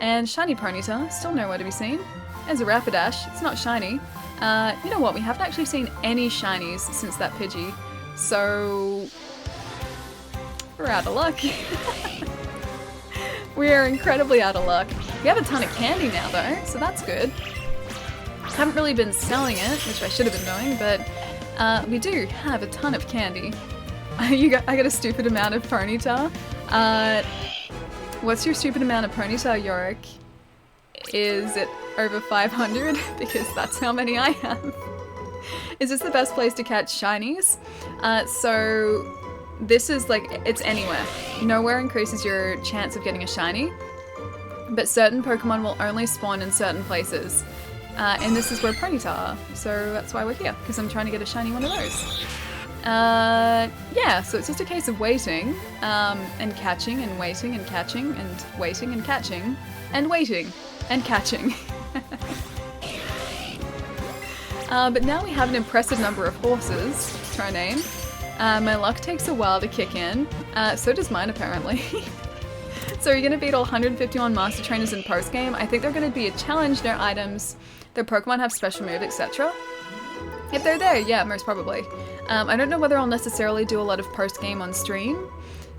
And shiny Ponyta, still nowhere to be seen. There's a Rapidash, it's not shiny. You know what, we haven't actually seen any shinies since that Pidgey. So... we're out of luck. We are incredibly out of luck. We have a ton of candy now though, so that's good. Haven't really been selling it, which I should have been doing, but we do have a ton of candy. I got a stupid amount of Ponyta. What's your stupid amount of Ponyta, Yorick? Is it over 500? Because that's how many I have. Is this the best place to catch shinies? So this is like, it's anywhere. Nowhere increases your chance of getting a shiny, but certain Pokemon will only spawn in certain places. And this is where Ponyta are, so that's why we're here, because I'm trying to get a shiny one of those. Yeah, so it's just a case of waiting, and catching, and waiting, and catching, and waiting, and catching, and waiting, and catching. But now we have an impressive number of horses to our name. My luck takes a while to kick in, so does mine apparently. So you're gonna beat all 151 Master Trainers in post-game. I think they're gonna be a challenge, no items, their Pokemon have special moves, etc. If they're there, yeah, most probably. I don't know whether I'll necessarily do a lot of post-game on stream,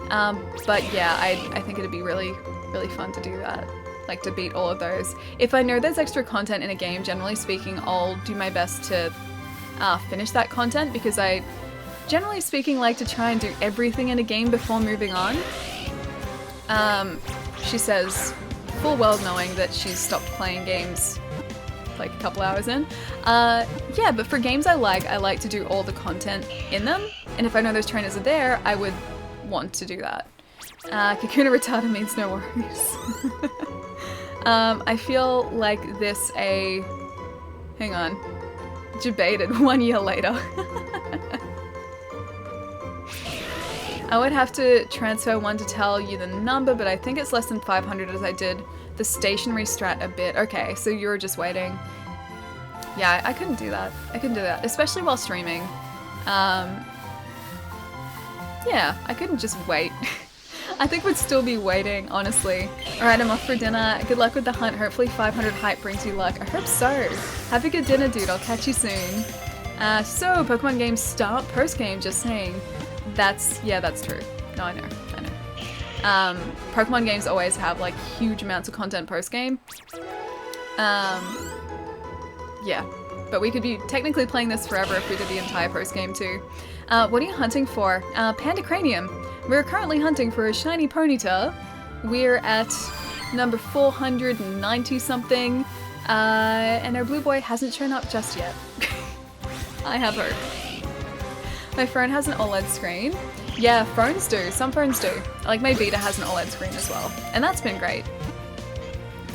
but yeah, I think it'd be really, really fun to do that. Like, to beat all of those. If I know there's extra content in a game, generally speaking, I'll do my best to finish that content, because I, generally speaking, like to try and do everything in a game before moving on. She says, full well knowing that she's stopped playing games like a couple hours in. Yeah, but for games I like to do all the content in them, and if I know those trainers are there, I would want to do that. Kakuna Retarda means no worries. I feel like this hang on, debated 1 year later. I would have to transfer one to tell you the number, but I think it's less than 500 as I did the stationary strat a bit. Okay, so you were just waiting. Yeah, I couldn't do that. I couldn't do that, especially while streaming. Yeah, I couldn't just wait. I think we'd still be waiting, honestly. Alright, I'm off for dinner. Good luck with the hunt. Hopefully 500 hype brings you luck. I hope so. Have a good dinner, dude. I'll catch you soon. So, Pokemon games start post-game, just saying. Yeah, that's true. No, I know. Pokemon games always have, like, huge amounts of content post-game. Yeah. But we could be technically playing this forever if we did the entire post-game too. What are you hunting for? Panda Cranium. We're currently hunting for a shiny Ponyta. We're at number 490 something, and our blue boy hasn't shown up just yet. I have hope. My phone has an OLED screen. Yeah, phones do. Some phones do. Like my Vita has an OLED screen as well, and that's been great.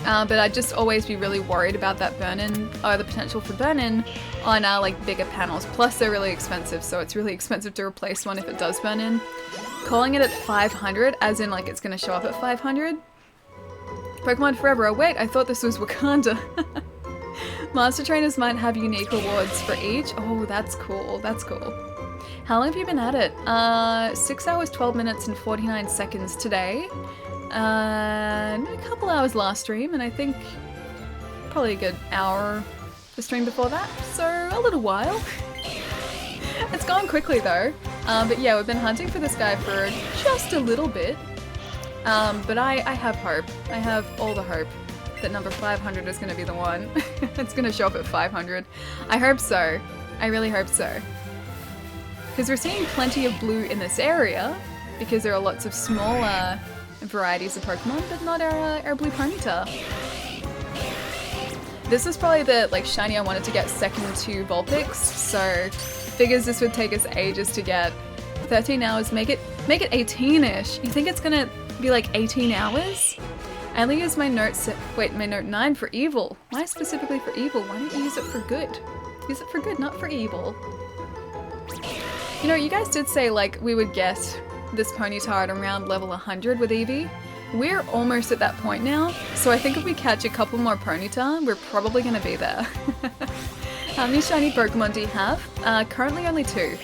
But I'd just always be really worried about that burn-in, or the potential for burn-in on like bigger panels. Plus they're really expensive, so it's really expensive to replace one if it does burn in. Calling it at 500, as in like it's gonna show up at 500. Pokemon Forever. Oh wait, I thought this was Wakanda. Master Trainers might have unique rewards for each. Oh, that's cool. That's cool. How long have you been at it? 6 hours, 12 minutes, and 49 seconds today. A couple hours last stream, and I think probably a good hour the stream before that. So a little while. It's gone quickly though. But yeah, we've been hunting for this guy for just a little bit. But I have hope. I have all the hope that number 500 is going to be the one. It's going to show up at 500. I hope so. I really hope so. Because we're seeing plenty of blue in this area, because there are lots of smaller varieties of Pokemon, but not our blue Ponyta. This is probably the like shiny I wanted to get second to Vulpix, so figures this would take us ages to get. 13 hours, make it 18-ish. You think it's gonna be like 18 hours? I only use my note my note 9 for evil. Why specifically for evil? Why don't you use it for good? Use it for good, not for evil. You know, you guys did say like we would get this Ponyta at around level 100 with Eevee. We're almost at that point now, so I think if we catch a couple more Ponyta, we're probably gonna be there. How many shiny Pokemon do you have? Currently only 2.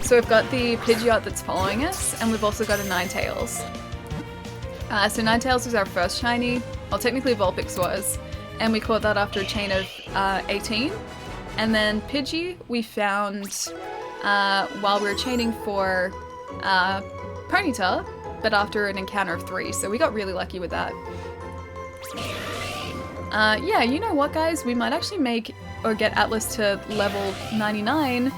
So we've got the Pidgeot that's following us, and we've also got a Ninetales. So Ninetales was our first shiny, well technically Vulpix was, and we caught that after a chain of 18. And then Pidgey we found while we were chaining for Ponyta, but after an encounter of 3, so we got really lucky with that. Yeah, you know what guys, we might actually make or get Atlas to level 99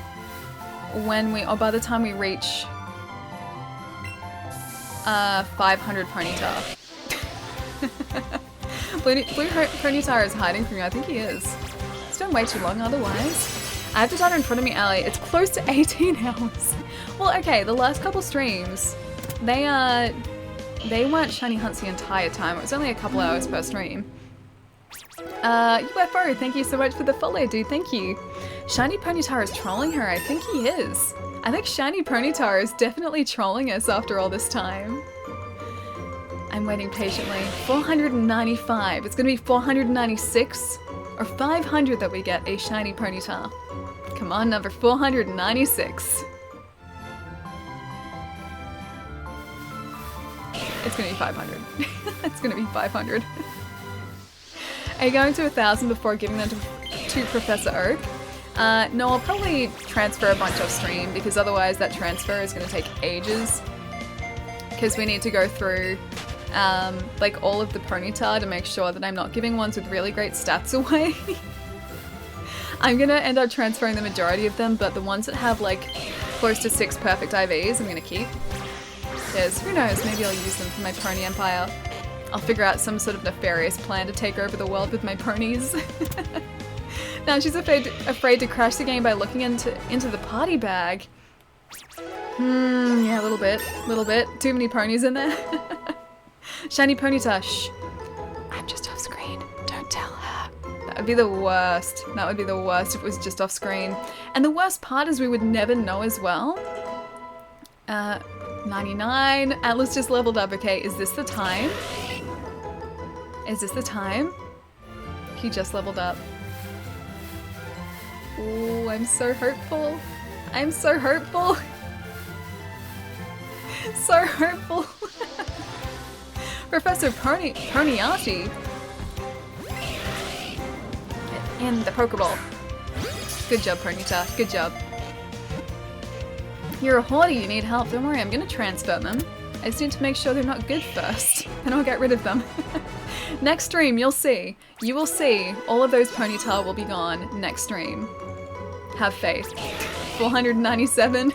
when or by the time we reach 500 Ponyta. Blue Ponyta is hiding from you, I think he is. It's been way too long otherwise. I have the data in front of me, Ali. It's close to 18 hours. Well, okay, the last couple streams, they weren't shiny hunts the entire time. It was only a couple hours per stream. UFO, thank you so much for the follow, dude. Thank you. Shiny Ponyta is trolling her. I think he is. I think Shiny Ponyta is definitely trolling us after all this time. I'm waiting patiently. 495. It's gonna be 496 or 500 that we get a Shiny Ponyta. Come on, number 496. It's gonna be 500. It's gonna be 500. Are you going to 1,000 before giving them to Professor Oak? No, I'll probably transfer a bunch off stream because otherwise that transfer is going to take ages. Because we need to go through like all of the Ponyta to make sure that I'm not giving ones with really great stats away. I'm going to end up transferring the majority of them, but the ones that have like close to 6 perfect IVs I'm going to keep. Because who knows, maybe I'll use them for my Pony Empire. I'll figure out some sort of nefarious plan to take over the world with my ponies. Now she's afraid to crash the game by looking into the party bag. Yeah, a little bit. Too many ponies in there. Shiny Ponyta, shh. I'm just off screen. Don't tell her. That would be the worst. That would be the worst if it was just off screen. And the worst part is we would never know as well. 99. Atlas just leveled up. Okay, is this the time? Is this the time? He just leveled up. Ooh, I'm so hopeful. I'm so hopeful. So hopeful. Professor Ponyati. In the Pokeball. Good job, Ponyta. Good job. You're a hoarder, you need help. Don't worry, I'm gonna transfer them. I just need to make sure they're not good first. Then I'll get rid of them. Next stream, you'll see. You will see all of those Ponyta will be gone next stream. Have faith. 497.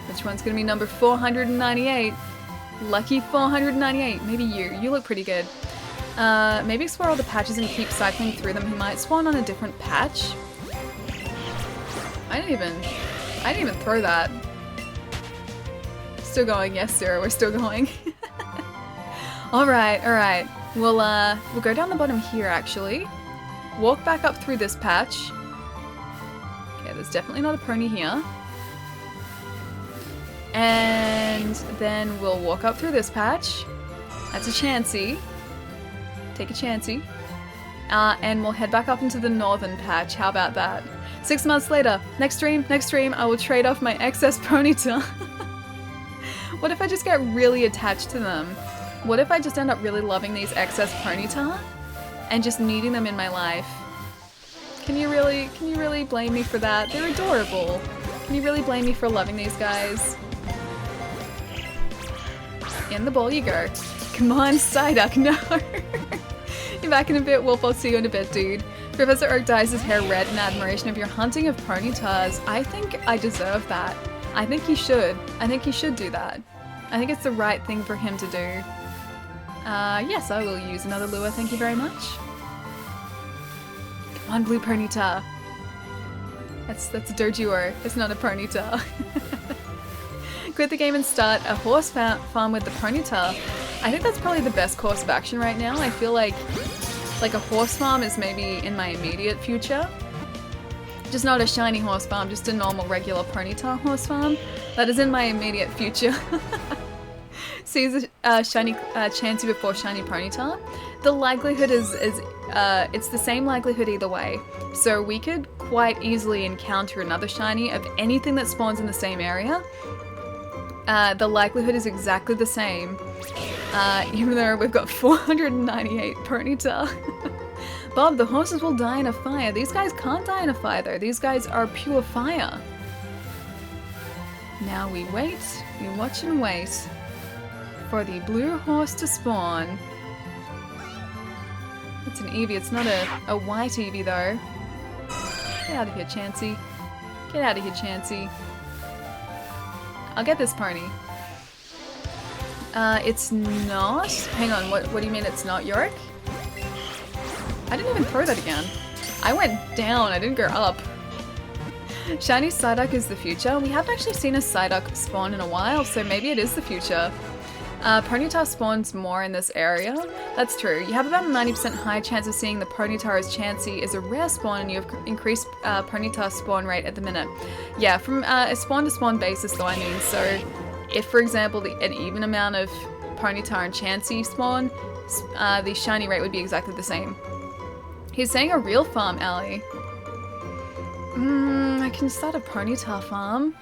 Which one's gonna be number 498? Lucky 498. Maybe you. You look pretty good. Maybe explore all the patches and keep cycling through them. He might spawn on a different patch. I didn't even throw that. Still going, yes sir, we're still going. Alright. We'll go down the bottom here actually. Walk back up through this patch. Okay, there's definitely not a pony here. And then we'll walk up through this patch. That's a chansey. Take a chansey. And we'll head back up into the northern patch. How about that? 6 months later, next stream, I will trade off my excess ponyta. What if I just get really attached to them? What if I just end up really loving these excess ponyta and just needing them in my life? Can you really blame me for that? They're adorable. Can you really blame me for loving these guys? In the bowl you go. Come on, Psyduck, no! You're back in a bit, Wolf, I'll see you in a bit, dude. Professor Oak dyes his hair red in admiration of your hunting of ponytas. I think I deserve that. I think he should. I think he should do that. I think it's the right thing for him to do. Yes, I will use another lure, thank you very much. Come on, blue ponyta. That's a dojuo, it's not a ponyta. Quit the game and start a horse farm with the ponyta. I think that's probably the best course of action right now. I feel like a horse farm is maybe in my immediate future. Just not a shiny horse farm, just a normal regular ponyta horse farm. That is in my immediate future. Sees a shiny Chansey before shiny ponyta. The likelihood is it's the same likelihood either way. So we could quite easily encounter another shiny of anything that spawns in the same area. The likelihood is exactly the same. Even though we've got 498 ponyta. Bob, the horses will die in a fire. These guys can't die in a fire though. These guys are pure fire. Now we wait, we watch and wait for the blue horse to spawn. It's an Eevee, it's not a white Eevee though. Get out of here, Chansey. Get out of here, Chansey. I'll get this pony. It's not? Hang on, what do you mean it's not Yorick? I didn't even throw that again. I went down, I didn't go up. Shiny Psyduck is the future. We haven't actually seen a Psyduck spawn in a while, so maybe it is the future. Ponyta spawns more in this area. That's true. You have about a 90% high chance of seeing the Ponyta as Chansey is a rare spawn and you have increased Ponyta spawn rate at the minute. Yeah, from a spawn to spawn basis though, I mean. So if, for example, an even amount of Ponyta and Chansey spawn, the shiny rate would be exactly the same. He's saying a real farm, Ali. I can start a Ponyta farm.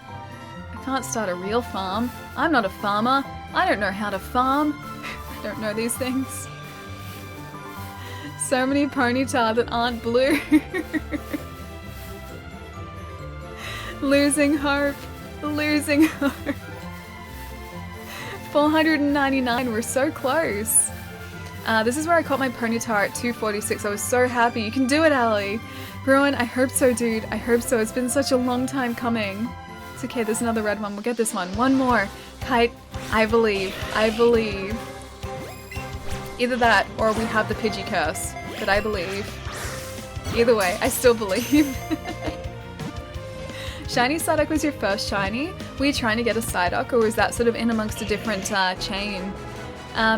I can't start a real farm. I'm not a farmer. I don't know how to farm. I don't know these things. So many Ponyta that aren't blue. Losing hope. Losing hope. 499, we're so close. This is where I caught my Ponyta at 246. I was so happy. You can do it, Ali. Rowan, I hope so, dude. I hope so. It's been such a long time coming. It's okay, there's another red one. We'll get this one. One more. Kite, I believe. I believe. Either that, or we have the Pidgey curse. But I believe. Either way, I still believe. Shiny Psyduck was your first shiny? Were you trying to get a Psyduck, or was that sort of in amongst a different chain?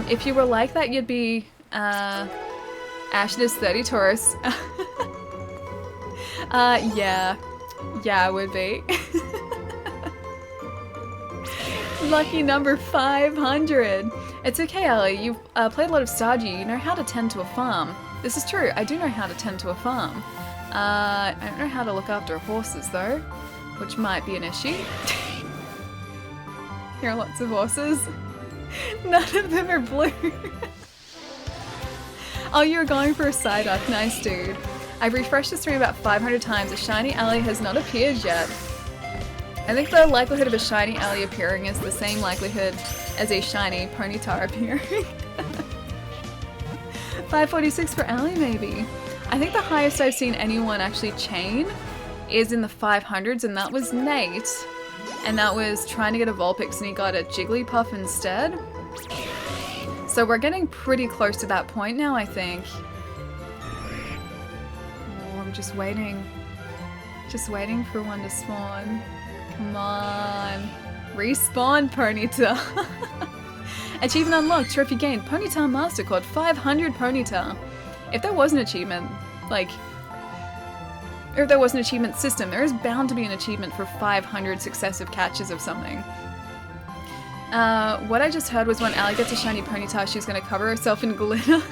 If you were like that, you'd be Ashness 30 Taurus. Yeah, I would be. Lucky number 500. It's okay, Ellie. You've played a lot of Stardew. You know how to tend to a farm. This is true. I do know how to tend to a farm. I don't know how to look after horses, though, which might be an issue. Here are lots of horses. None of them are blue. Oh, you're going for a Psyduck. Nice, dude. I've refreshed the stream about 500 times. A shiny alley has not appeared yet. I think the likelihood of a shiny alley appearing is the same likelihood as a shiny Ponyta appearing. 546 for alley, maybe. I think the highest I've seen anyone actually chain is in the 500s, and that was Nate. And that was trying to get a Vulpix, and he got a Jigglypuff instead. So we're getting pretty close to that point now, I think. Oh, I'm just waiting. Just waiting for one to spawn. Come on. Respawn, Ponyta. Achievement unlocked. Trophy gained. Ponyta Master caught 500 Ponyta. If there was an achievement, like... or if there was an achievement system, there is bound to be an achievement for 500 successive catches of something. What I just heard was when Allie gets a shiny Ponyta, she's gonna cover herself in glitter.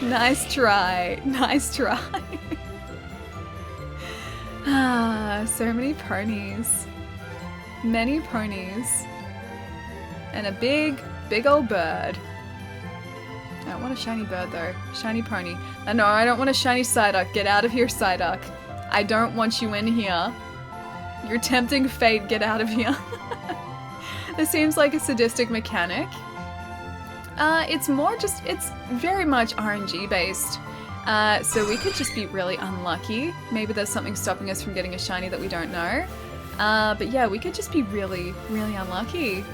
Nice try. Nice try. Ah, so many ponies. Many ponies. And a big, big old bird. I don't want a shiny bird though. Shiny pony. No, I don't want a shiny Psyduck. Get out of here, Psyduck. I don't want you in here. You're tempting fate. Get out of here. This seems like a sadistic mechanic. It's more just, it's very much RNG based. So we could just be really unlucky. Maybe there's something stopping us from getting a shiny that we don't know. But yeah, we could just be really, really unlucky.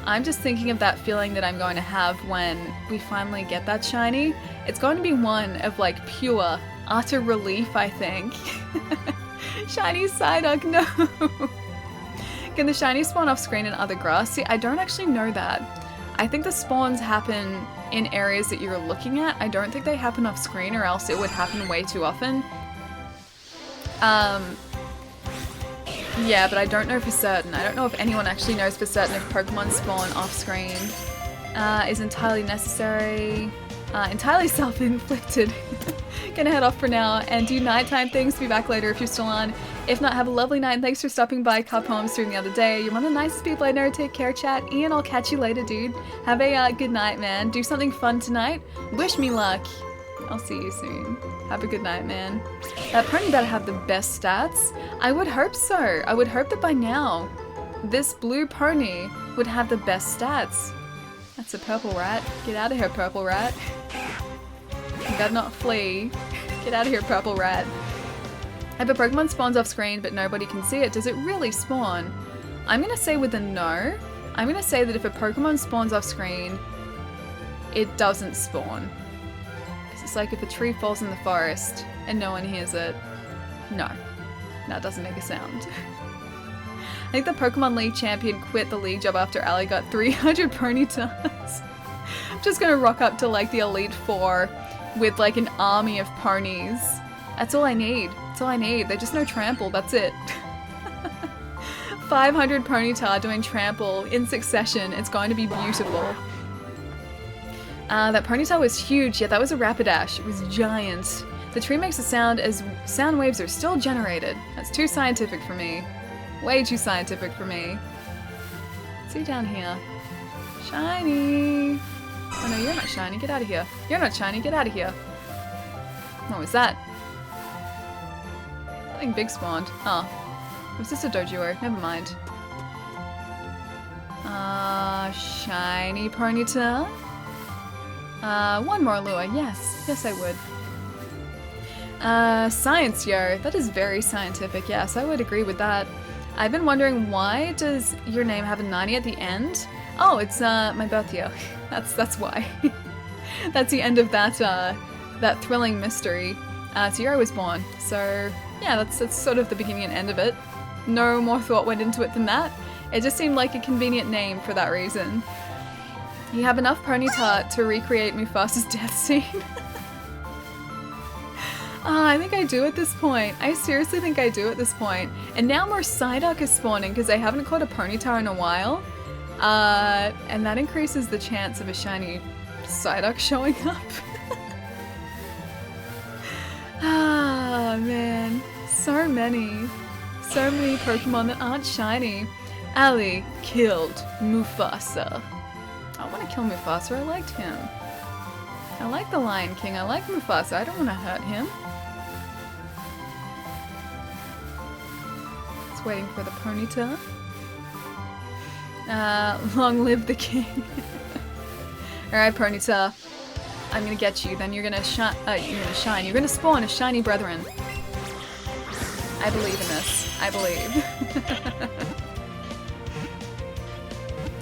I'm just thinking of that feeling that I'm going to have when we finally get that shiny. It's going to be one of like pure, utter relief, I think. Shiny Psyduck, no! Can the shiny spawn off screen in other grass? See, I don't actually know that. I think the spawns happen in areas that you're looking at. I don't think they happen off screen, or else it would happen way too often. Yeah, but I don't know for certain. I don't know if anyone actually knows for certain if Pokemon spawn off screen. Is entirely necessary. Entirely self-inflicted. Gonna head off for now and do nighttime things. Be back later if you're still on. If not, have a lovely night and thanks for stopping by. Cup Home stream the other day. You're one of the nicest people I know. Take care, chat. Ian, I'll catch you later, dude. Have a good night, man. Do something fun tonight. Wish me luck. I'll see you soon. Have a good night, man. That pony better have the best stats. I would hope so. I would hope that by now, this blue pony would have the best stats. That's a purple rat. Get out of here, purple rat. You better not flee. Get out of here, purple rat. If a Pokemon spawns off screen but nobody can see it, does it really spawn? I'm gonna say with a no. I'm gonna say that if a Pokemon spawns off screen, it doesn't spawn. Because it's like if a tree falls in the forest and no one hears it. No. That doesn't make a sound. I think the Pokemon League champion quit the league job after Allie got 300 Ponytas. I'm just gonna rock up to like the Elite Four with like an army of ponies. That's all I need. That's all I need. They just know trample. That's it. 500 Ponyta doing trample in succession. It's going to be beautiful. That Ponyta was huge. Yeah, that was a Rapidash. It was giant. The tree makes a sound as sound waves are still generated. That's too scientific for me. Way too scientific for me. See down here. Shiny. Oh no, you're not shiny. Get out of here. You're not shiny. Get out of here. What was that? Something big spawned. Oh. Was this a Doduo? Never mind. Shiny Ponyta. One more lure. Yes. Yes, I would. Science, yo. That is very scientific. Yes, I would agree with that. I've been wondering, why does your name have a 90 at the end? Oh, it's my birth year. That's why. That's the end of that that thrilling mystery. It's the year I was born. So yeah, that's sort of the beginning and end of it. No more thought went into it than that. It just seemed like a convenient name for that reason. You have enough Ponyta to recreate Mufasa's death scene. I think I do at this point. I seriously think I do at this point. And now more Psyduck is spawning because I haven't caught a Ponyta in a while. And that increases the chance of a shiny Psyduck showing up. Ah, man. So many. So many Pokemon that aren't shiny. Allie killed Mufasa. I want to kill Mufasa. I liked him. I like the Lion King. I like Mufasa. I don't want to hurt him. Just waiting for the Ponyta. Long live the king. Alright, Ponyta. I'm gonna get you. Then you're gonna shine. You're gonna spawn a shiny brethren. I believe in this. I believe.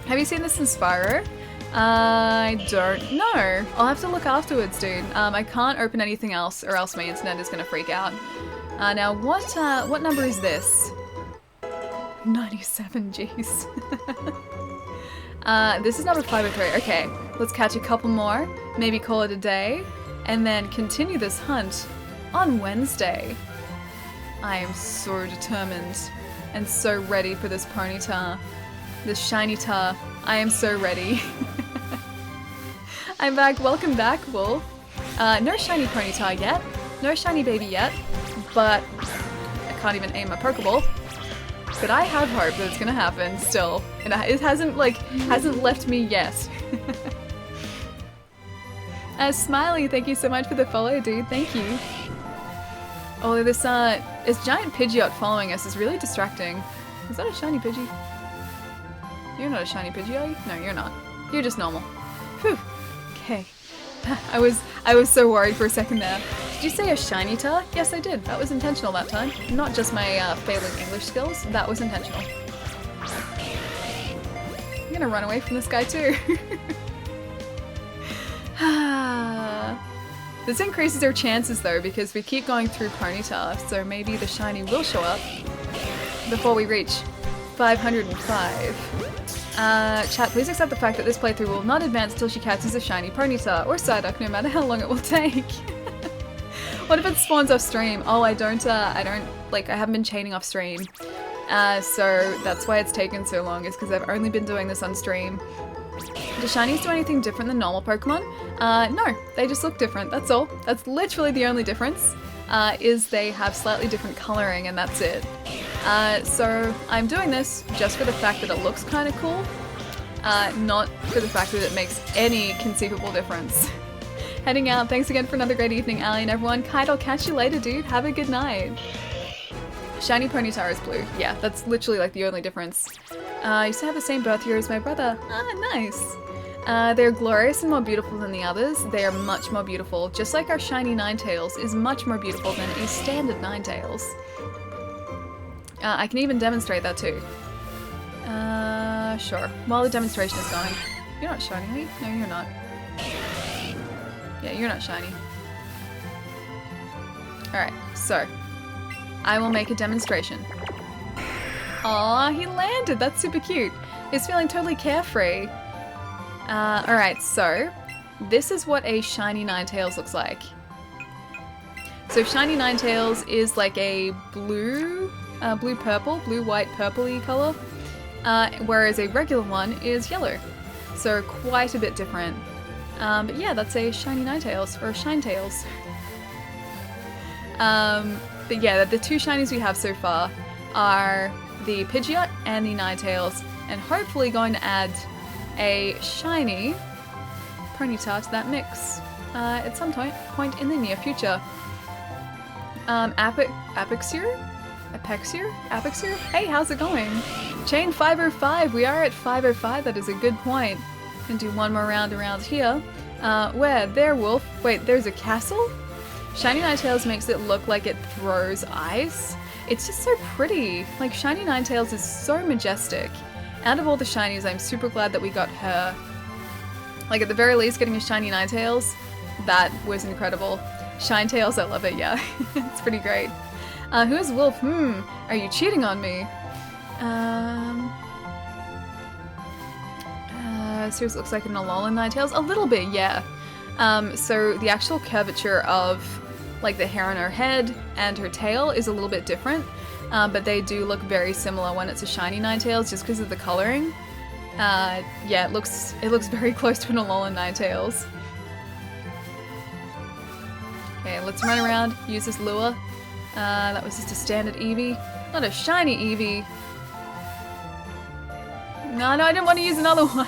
Have you seen this in Spyro? I don't know. I'll have to look afterwards, dude. I can't open anything else or else my internet is gonna freak out. Now what number is this? 97, jeez. This is number 503. Okay, let's catch a couple more, maybe call it a day, and then continue this hunt on Wednesday. I am so determined and so ready for this Ponyta. This shiny ta. I am so ready. I'm back. Welcome back, Wolf. No shiny Ponyta yet. No shiny baby yet. But I can't even aim my Pokeball. But I have hope that it's gonna happen still. And it hasn't left me yet. Smiley, thank you so much for the follow, dude. Thank you. Oh, this giant Pidgeot following us is really distracting. Is that a shiny Pidgey? You're not a shiny Pidgey, are you? No, you're not. You're just normal. Whew. Okay. I was so worried for a second there. Did you say a shiny ta? Yes, I did. That was intentional that time. Not just my failing English skills. That was intentional. I'm gonna run away from this guy too. This increases our chances though because we keep going through Ponyta, so maybe the shiny will show up before we reach 505. Chat, please accept the fact that this playthrough will not advance until she catches a shiny Ponyta or Psyduck, no matter how long it will take. What if it spawns off stream? Oh, I haven't been chaining off stream. So that's why it's taken so long, is because I've only been doing this on stream. Do shinies do anything different than normal Pokemon? No, they just look different, that's all. That's literally the only difference, is they have slightly different coloring and that's it. So I'm doing this just for the fact that it looks kind of cool, not for the fact that it makes any conceivable difference. Heading out, thanks again for another great evening, Ali and everyone. Kite, I'll catch you later, dude. Have a good night. Shiny Ponyta is blue. Yeah, that's literally like the only difference. I used to have the same birth year as my brother. Ah, nice. They're glorious and more beautiful than the others. They are much more beautiful, just like our shiny Ninetales is much more beautiful than a standard Ninetales. I can even demonstrate that too. Sure. While the demonstration is going. You're not shiny, are you? No, you're not. Yeah, you're not shiny. Alright, so. I will make a demonstration. Aw, he landed! That's super cute. He's feeling totally carefree. Alright, so. This is what a shiny Ninetales looks like. So shiny Ninetales is like a blue-purple, blue-white purpley color. Whereas a regular one is yellow. So quite a bit different. But yeah, that's a shiny Ninetales, or Shinetails. But yeah, the two shinies we have so far are the Pidgeot and the Ninetales, and hopefully going to add a shiny Ponyta to that mix at some point in the near future. Apexir? Hey, how's it going? Chain 505, we are at 505, that is a good point. Gonna do one more round around here. Where? There, Wolf. Wait, there's a castle? Shiny Ninetales makes it look like it throws ice. It's just so pretty. Like, Shiny Ninetales is so majestic. Out of all the shinies, I'm super glad that we got her. Like, at the very least, getting a Shiny Ninetales, that was incredible. Shinetails, I love it, yeah. It's pretty great. Who is Wolf? Are you cheating on me? Seriously, looks like an Alolan Ninetales? A little bit, yeah. So the actual curvature of like the hair on her head and her tail is a little bit different, but they do look very similar when it's a shiny Ninetales just because of the coloring. Yeah, it looks very close to an Alolan Ninetales. Okay, let's run around, use this lure. That was just a standard Eevee, not a shiny Eevee. No, I didn't want to use another one.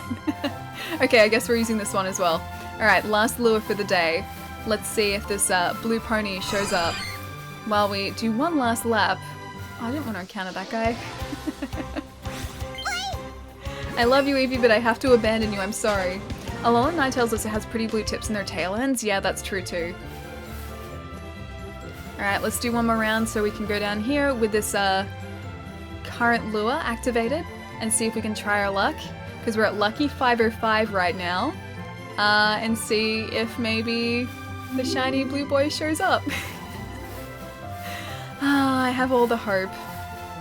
Okay, I guess we're using this one as well. Alright, last lure for the day. Let's see if this blue pony shows up while we do one last lap. Oh, I didn't want to encounter that guy. I love you, Eevee, but I have to abandon you, I'm sorry. Alolan Ninetales also has pretty blue tips in their tail ends. Yeah, that's true too. Alright, let's do one more round so we can go down here with this current lure activated and see if we can try our luck. Because we're at lucky 505 right now. And see if maybe the shiny blue boy shows up. I have all the hope.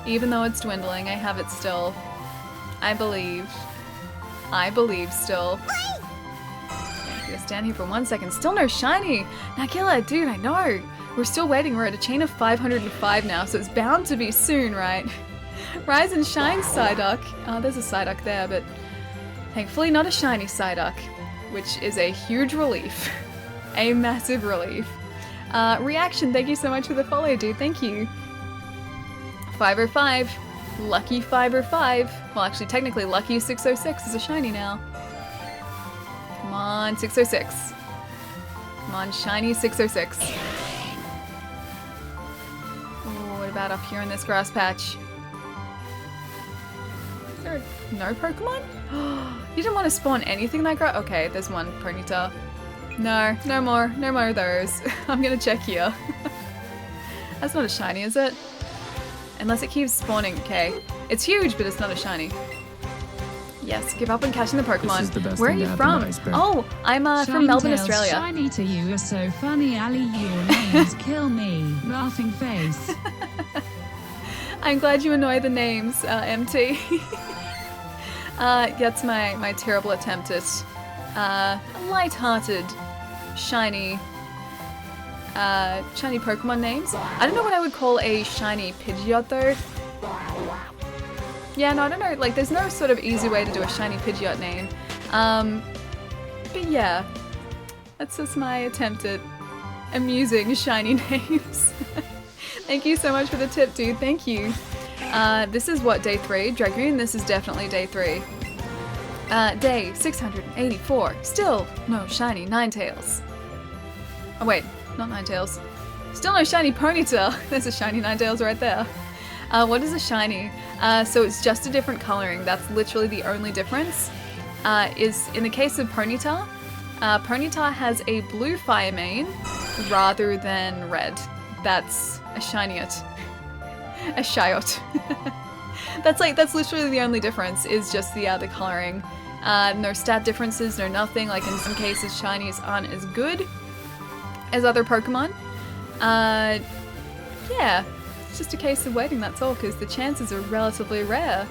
Even though it's dwindling, I have it still. I believe. I believe still. Just stand here for 1 second. Still no shiny! Nakilla, dude, I know! We're still waiting. We're at a chain of 505 now, so it's bound to be soon, right? Rise and shine, Psyduck. Oh, there's a Psyduck there, but thankfully not a shiny Psyduck, which is a huge relief. A massive relief. Reaction, thank you so much for the follow, dude. Thank you. 505. Lucky 505. Well, actually, technically, lucky 606 is a shiny now. Come on, 606. Come on, shiny 606. Oh, what about up here in this grass patch? Is there no Pokemon? You didn't want to spawn anything like that? Okay, there's one Ponyta. No, no more of those. I'm gonna check here. That's not a shiny, is it? Unless it keeps spawning. Okay, it's huge, but it's not a shiny. Yes, give up on catching the Pokemon. This is the best Where are thing you to happen to from? Ice Bear. Oh, I'm from Melbourne, Shinetails, Australia. Shiny to you, you're so funny, Ali. Your names kill me. Laughing face. I'm glad you annoy the names, MT. That's my terrible attempt at a light-hearted, shiny Pokemon names. I don't know what I would call a shiny Pidgeot though. Yeah, no, I don't know. Like, there's no sort of easy way to do a shiny Pidgeot name. But yeah, that's just my attempt at amusing shiny names. Thank you so much for the tip, dude. Thank you. This is what, day 3? Dragoon, this is definitely day 3. Day 684. Still no shiny Ninetales. Oh wait, not Ninetales. Still no shiny Ponyta. There's a shiny Ninetales right there. What is a shiny? So it's just a different coloring. That's literally the only difference. Is in the case of Ponyta, Ponyta has a blue fire mane rather than red. That's a Shiniot. A Shiot. That's literally the only difference, is just the coloring. No stat differences, no nothing. Like in some cases, shinies aren't as good as other Pokemon. Yeah, it's just a case of waiting, that's all, because the chances are relatively rare.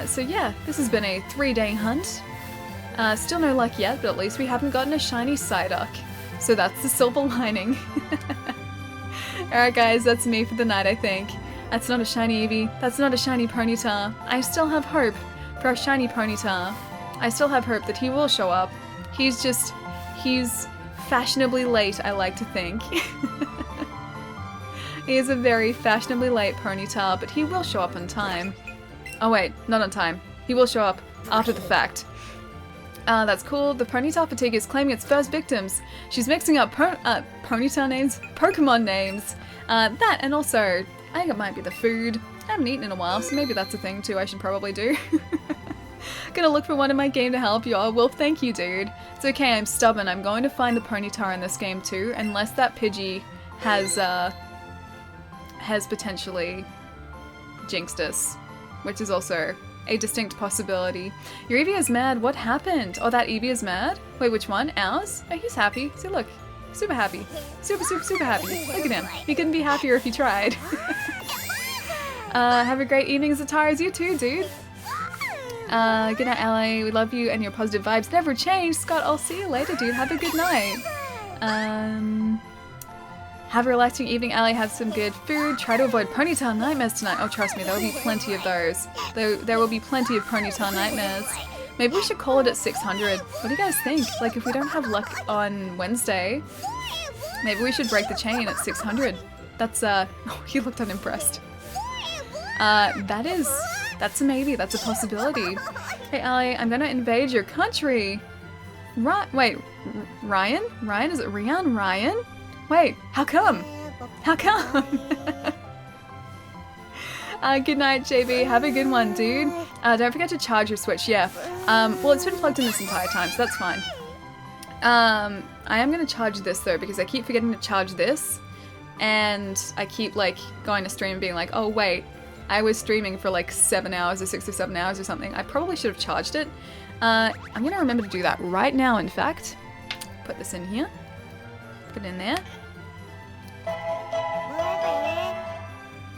So yeah, this has been a 3-day hunt. Still no luck yet, but at least we haven't gotten a shiny Psyduck. So that's the silver lining. Alright guys, that's me for the night, I think. That's not a shiny Eevee. That's not a shiny Ponyta. I still have hope for a shiny Ponyta. I still have hope that he will show up. He's fashionably late, I like to think. He is a very fashionably late Ponyta, but he will show up on time. Oh wait, not on time. He will show up after the fact. That's cool. The Ponyta fatigue is claiming its first victims. She's mixing up Ponyta names, Pokemon names. That, and also, I think it might be the food. I haven't eaten in a while, so maybe that's a thing too I should probably do. Gonna look for one in my game to help you all. Well, thank you, dude. It's okay, I'm stubborn. I'm going to find the Ponyta in this game too, unless that Pidgey has potentially jinxed us, which is also a distinct possibility. Your Eevee is mad. What happened? Oh, that Eevee is mad? Wait, which one? Ours? Oh, he's happy. See, look. Super happy. Super happy. Look at him. He couldn't be happier if he tried. Have a great evening, Zatars. You too, dude. Good night, LA. We love you and your positive vibes never change. Scott, I'll see you later, dude. Have a good night. Have a relaxing evening, Ali. Have some good food. Try to avoid Ponyta nightmares tonight. Oh, trust me, there will be plenty of those. There will be plenty of Ponyta nightmares. Maybe we should call it at 600. What do you guys think? Like, if we don't have luck on Wednesday, maybe we should break the chain at 600. That's, oh, he looked unimpressed. That's a maybe. That's a possibility. Hey, Ali, I'm gonna invade your country. Wait, Ryan? Ryan? Is it Rian? Ryan? Wait, how come? How come? Good night, JB. Have a good one, dude. Don't forget to charge your Switch. Yeah. Well, it's been plugged in this entire time, so that's fine. I am going to charge this, though, because I keep forgetting to charge this. and I keep like going to stream and being like, oh wait, I was streaming for like 7 hours or 6 or 7 hours or something. I probably should have charged it. I'm gonna remember to do that right now, in fact. Put this in here. Put it in there.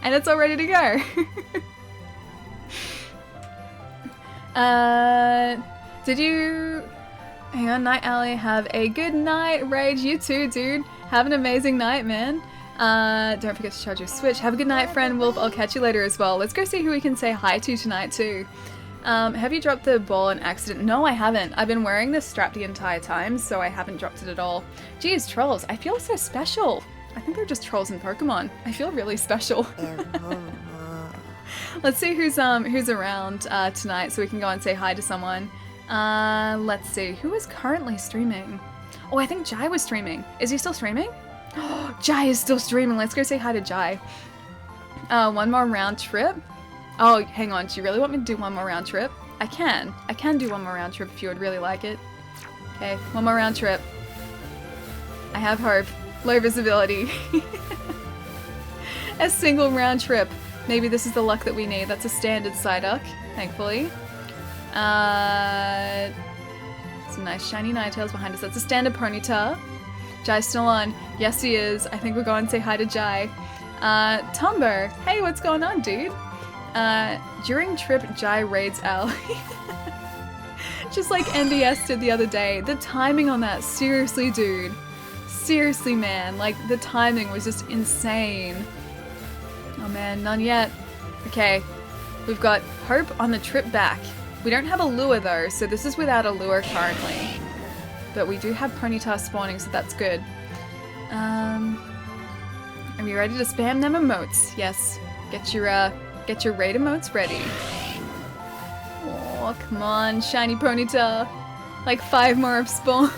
And it's all ready to go. Did you... Hang on, Night Alley, have a good night. Rage, you too, dude. Have an amazing night, man. Don't forget to charge your Switch. Have a good night, friend Wolf. I'll catch you later as well. Let's go see who we can say hi to tonight too. Have you dropped the ball on accident? No, I haven't. I've been wearing this strap the entire time, so I haven't dropped it at all. Geez, trolls, I feel so special. I think they're just trolls in Pokemon. I feel really special. Let's see who's around tonight so we can go and say hi to someone. Let's see. Who is currently streaming? Oh, I think Jai was streaming. Is he still streaming? Oh, Jai is still streaming. Let's go say hi to Jai. One more round trip? Oh, hang on. Do you really want me to do one more round trip? I can. I can do one more round trip if you would really like it. Okay, one more round trip. I have hope. Low visibility. A single round trip. Maybe this is the luck that we need. That's a standard Psyduck, thankfully. Some nice shiny Ninetales behind us. That's a standard Ponyta. Jai's still on. Yes, he is. I think we'll go and say hi to Jai. Tombo. Hey, what's going on, dude? During trip, Jai raids Al. Just like NDS did the other day. The timing on that, seriously, dude. Seriously, man. Like, the timing was just insane. Oh man, none yet. Okay, we've got Hope on the trip back. We don't have a lure though, so this is without a lure currently. But we do have Ponyta spawning, so that's good. Are we ready to spam them emotes? Yes. Get your raid emotes ready. Oh, come on, shiny Ponyta. Like 5 more have spawned.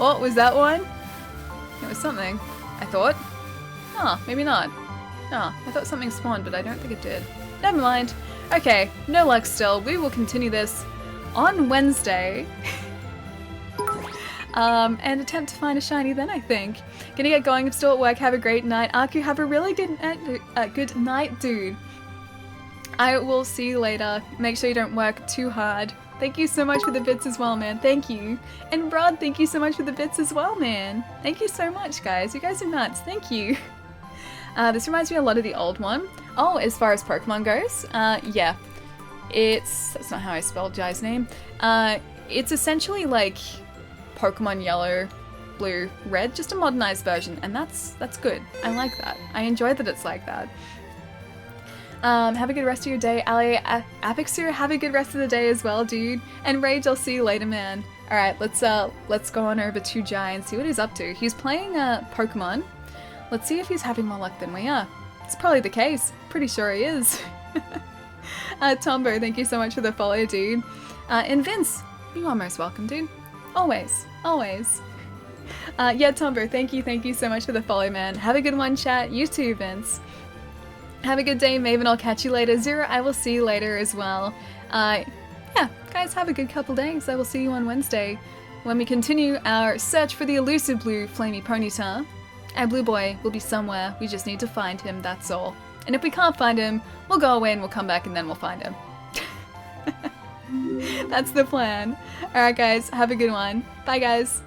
Oh, was that one? It was something, I thought. Oh, maybe not. Oh, I thought something spawned, but I don't think it did. Never mind. Okay, no luck still. We will continue this on Wednesday. And attempt to find a shiny then, I think. Gonna get going. I'm still at work. Have a great night. Aku, have a really good night, dude. I will see you later. Make sure you don't work too hard. Thank you so much for the bits as well, man. Thank you. And Rod, thank you so much for the bits as well, man. Thank you so much, guys. You guys are nuts. Thank you. This reminds me a lot of the old one. Oh, as far as Pokemon goes, yeah. That's not how I spelled Jai's name. It's essentially like Pokemon Yellow, Blue, Red, just a modernized version, and that's good. I like that. I enjoy that it's like that. Have a good rest of your day, Ali. Apexir, have a good rest of the day as well, dude. And Rage, I'll see you later, man. Alright, let's go on over to Jai and see what he's up to. He's playing Pokemon. Let's see if he's having more luck than we are. It's probably the case. Pretty sure he is. Tombo, thank you so much for the follow, dude. And Vince, you are most welcome, dude. Always, always. Yeah, Tombo, thank you so much for the follow, man. Have a good one, chat. You too, Vince. Have a good day, Maven. I'll catch you later. Zero, I will see you later as well. Yeah, guys, have a good couple days. I will see you on Wednesday when we continue our search for the elusive blue flamey Ponyta. Our blue boy will be somewhere. We just need to find him, that's all. And if we can't find him, we'll go away and we'll come back and then we'll find him. That's the plan. Alright guys, have a good one. Bye guys.